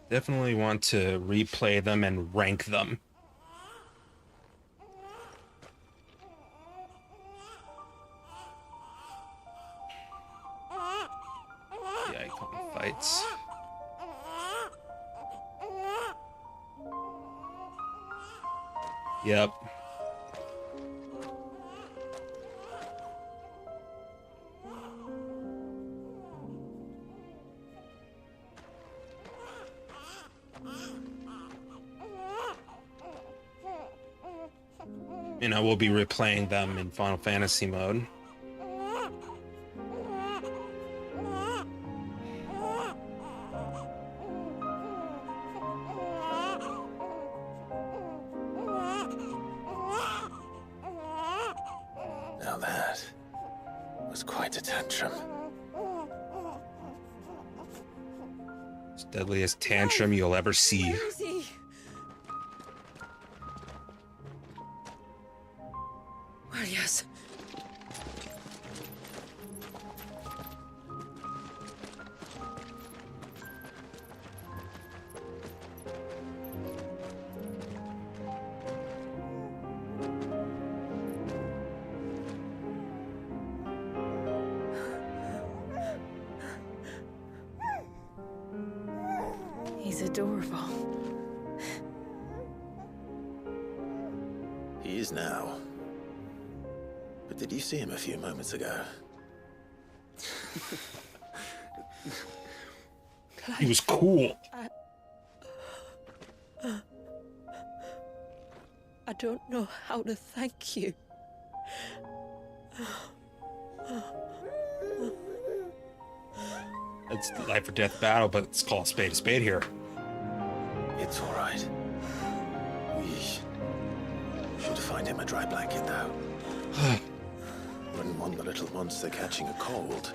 Definitely want to replay them and rank them. The icon fights. Yep. And I will be replaying them in Final Fantasy mode. Now that was quite a tantrum. It's the deadliest tantrum you'll ever see. Where is he? Well, yes. He's adorable. He is now. But did you see him a few moments ago? He was cool. I don't know how to thank you. It's the life or death battle, but it's called a spade here. It's all right. We should find him a dry blanket, though. Wouldn't want the little monster catching a cold.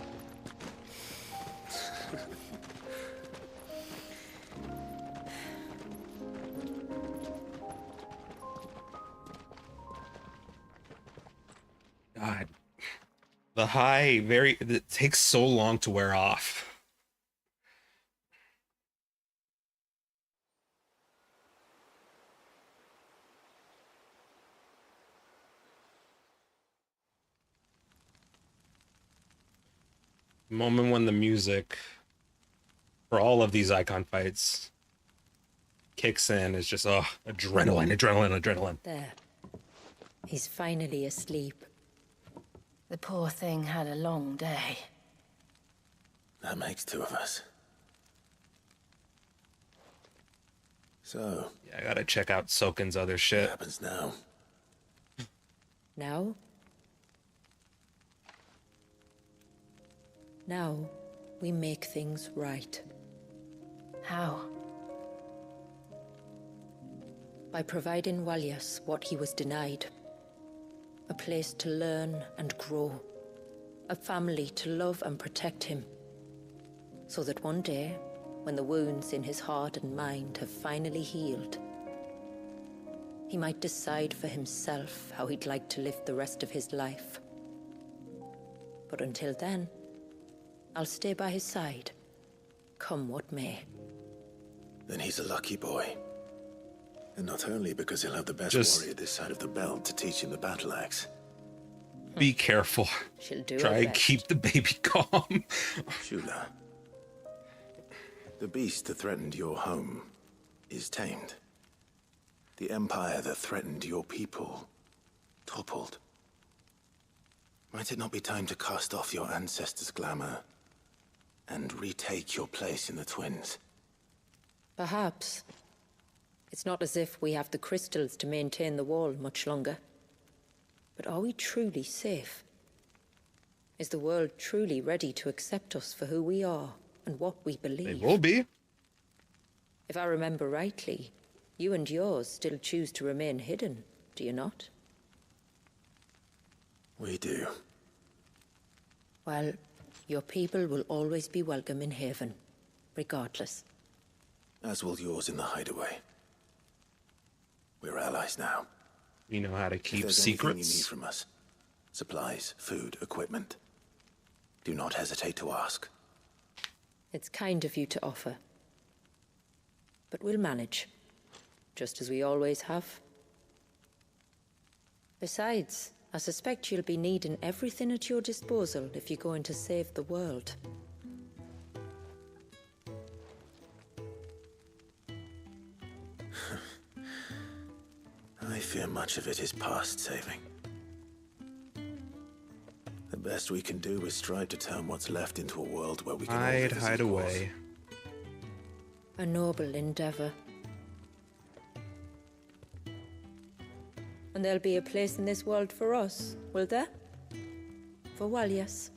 God. The high, it takes so long to wear off. The moment when the music for all of these icon fights kicks in is just, oh, adrenaline, adrenaline, adrenaline. There. He's finally asleep. The poor thing had a long day. That makes two of us. So... yeah, I gotta check out Soken's other shit. What happens now? Now? Now, we make things right. How? By providing Walyas what he was denied. A place to learn and grow. A family to love and protect him. So that one day, when the wounds in his heart and mind have finally healed, he might decide for himself how he'd like to live the rest of his life. But until then, I'll stay by his side, come what may. Then he's a lucky boy. And not only because he'll have the best warrior this side of the belt to teach him the battle axe. Be careful. She'll do Try her and best. keep the baby calm. Shula, the beast that threatened your home is tamed. The empire that threatened your people toppled. Might it not be time to cast off your ancestors' glamour and retake your place in the twins? Perhaps. It's not as if we have the crystals to maintain the wall much longer. But are we truly safe? Is the world truly ready to accept us for who we are and what we believe? They will be. If I remember rightly, you and yours still choose to remain hidden, do you not? We do. Well, your people will always be welcome in Haven, regardless. As will yours in the hideaway. We're allies now. We know how to If keep there's anything you need secrets. from us, supplies, food, equipment, do not hesitate to ask. It's kind of you to offer. but we'll manage. Just as we always have. Besides, I suspect you'll be needing everything at your disposal if you're going to save the world. I fear much of it is past saving. The best we can do is strive to turn what's left into a world where we can all live as Hide equals. away. A noble endeavor. And there'll be a place in this world for us, will there? For Walias.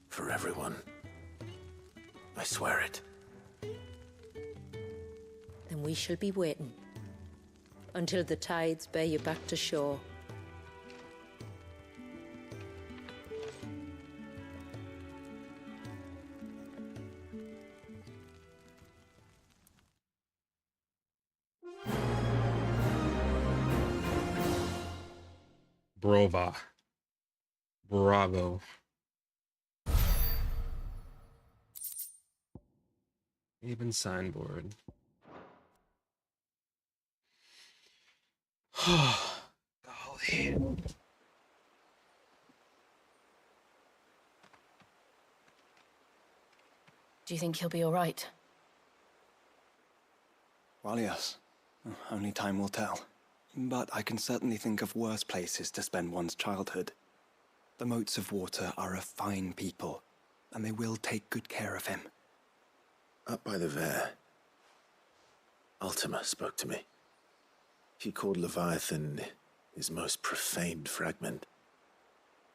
For everyone. I swear it. Then we shall be waiting. Until the tides bear you back to shore. Bravo. Even signboard. Golly. Do you think he'll be all right? Well, yes. Only time will tell. But I can certainly think of worse places to spend one's childhood. The Moats of Water are a fine people, and they will take good care of him. Up by the Vare, Ultima spoke to me. He called Leviathan his most profaned fragment,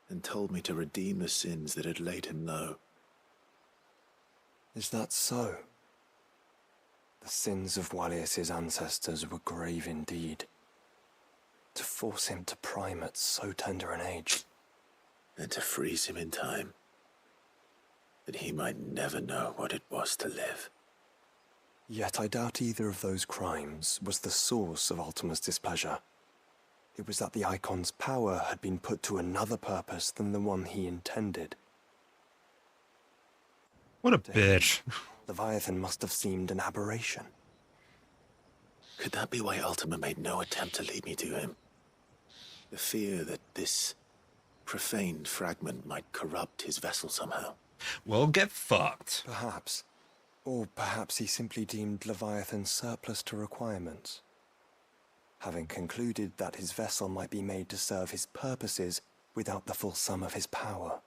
and told me to redeem the sins that had laid him low. Is that so? The sins of Walias's ancestors were grave indeed. To force him to prime at so tender an age. And to freeze him in time, that he might never know what it was to live. Yet I doubt either of those crimes was the source of Ultima's displeasure. It was that the Eikon's power had been put to another purpose than the one he intended. What a bitch. Leviathan must have seemed an aberration. Could that be why Ultima made no attempt to lead me to him? The fear that this profaned fragment might corrupt his vessel somehow. Well, get fucked. Perhaps. Or perhaps he simply deemed Leviathan surplus to requirements. Having concluded that his vessel might be made to serve his purposes without the full sum of his power.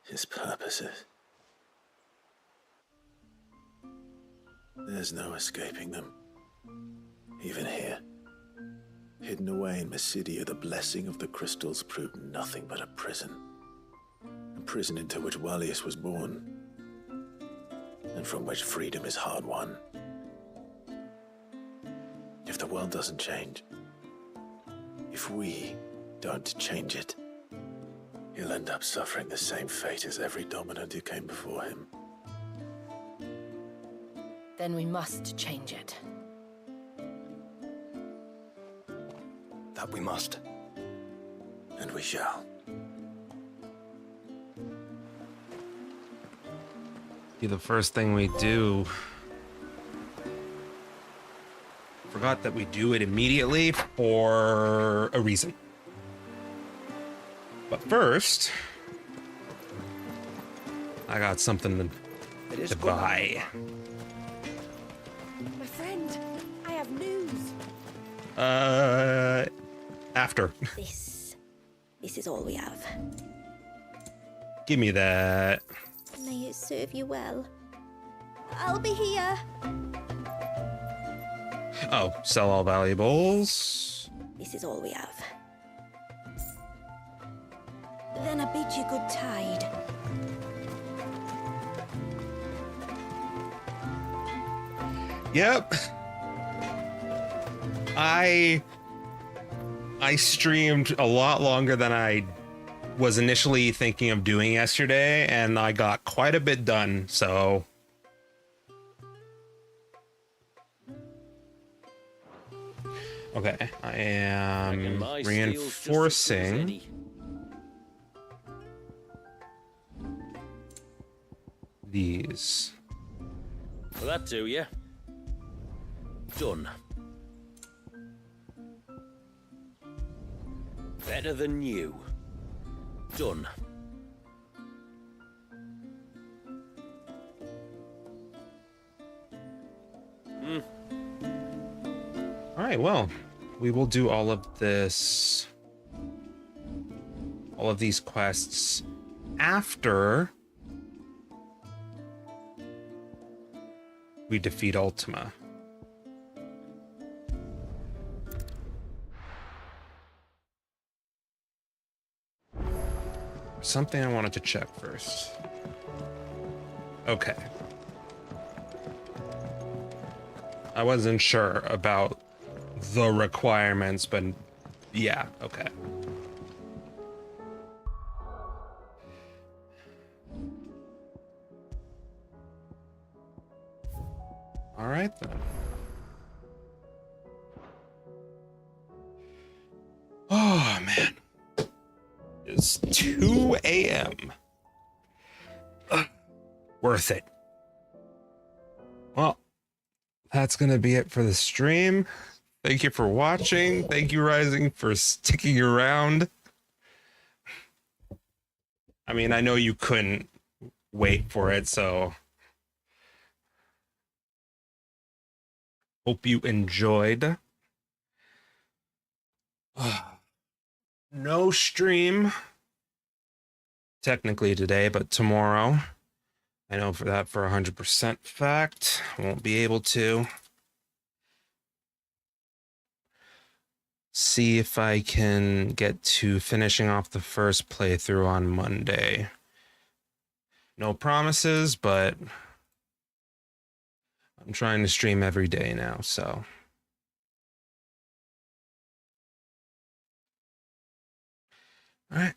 His purposes? There's no escaping them. Even here. Hidden away in Mysidia, the blessing of the crystals proved nothing but a prison. A prison into which Walias was born, and from which freedom is hard won. If the world doesn't change, if we don't change it, he'll end up suffering the same fate as every dominant who came before him. Then we must change it. That we must. And we shall. Be the first thing we do. Forgot that we do it immediately for a reason. But first, I got something to buy. My friend, I have news. After. This is all we have. Give me that. May it serve you well. I'll be here. Oh, sell all valuables. This is all we have. Then I bid you good tide. Yep. I streamed a lot longer than I was initially thinking of doing yesterday, and I got quite a bit done, so... Okay, I am reinforcing these. Will that do you? Done. Better than you. Done. All right, well, we will do all of this, all of these quests after we defeat Ultima. Something I wanted to check first. Okay. I wasn't sure about the requirements, but yeah, okay. All right then. Oh man. It's 2 a.m. Worth it. Well, that's gonna be it for the stream. Thank you for watching. Thank you, Rising, for sticking around. I mean, I know you couldn't wait for it, so hope you enjoyed. No stream technically today, but tomorrow. I know for that for 100% fact. Won't be able to. See if I can get to finishing off the first playthrough on Monday. No promises, but I'm trying to stream every day now, so. All right.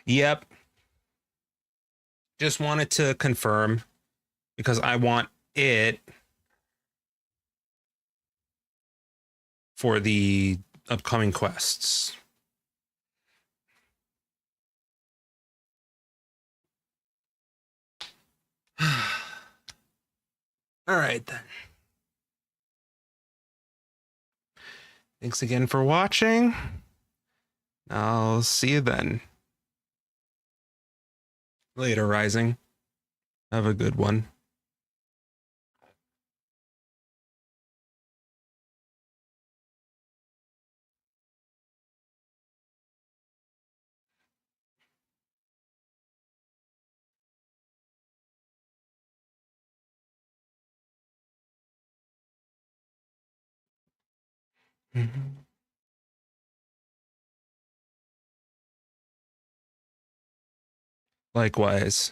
Yep. Just wanted to confirm because I want it for the upcoming quests. All right then. Thanks again for watching. I'll see you then. Later, Rising. Have a good one. Likewise.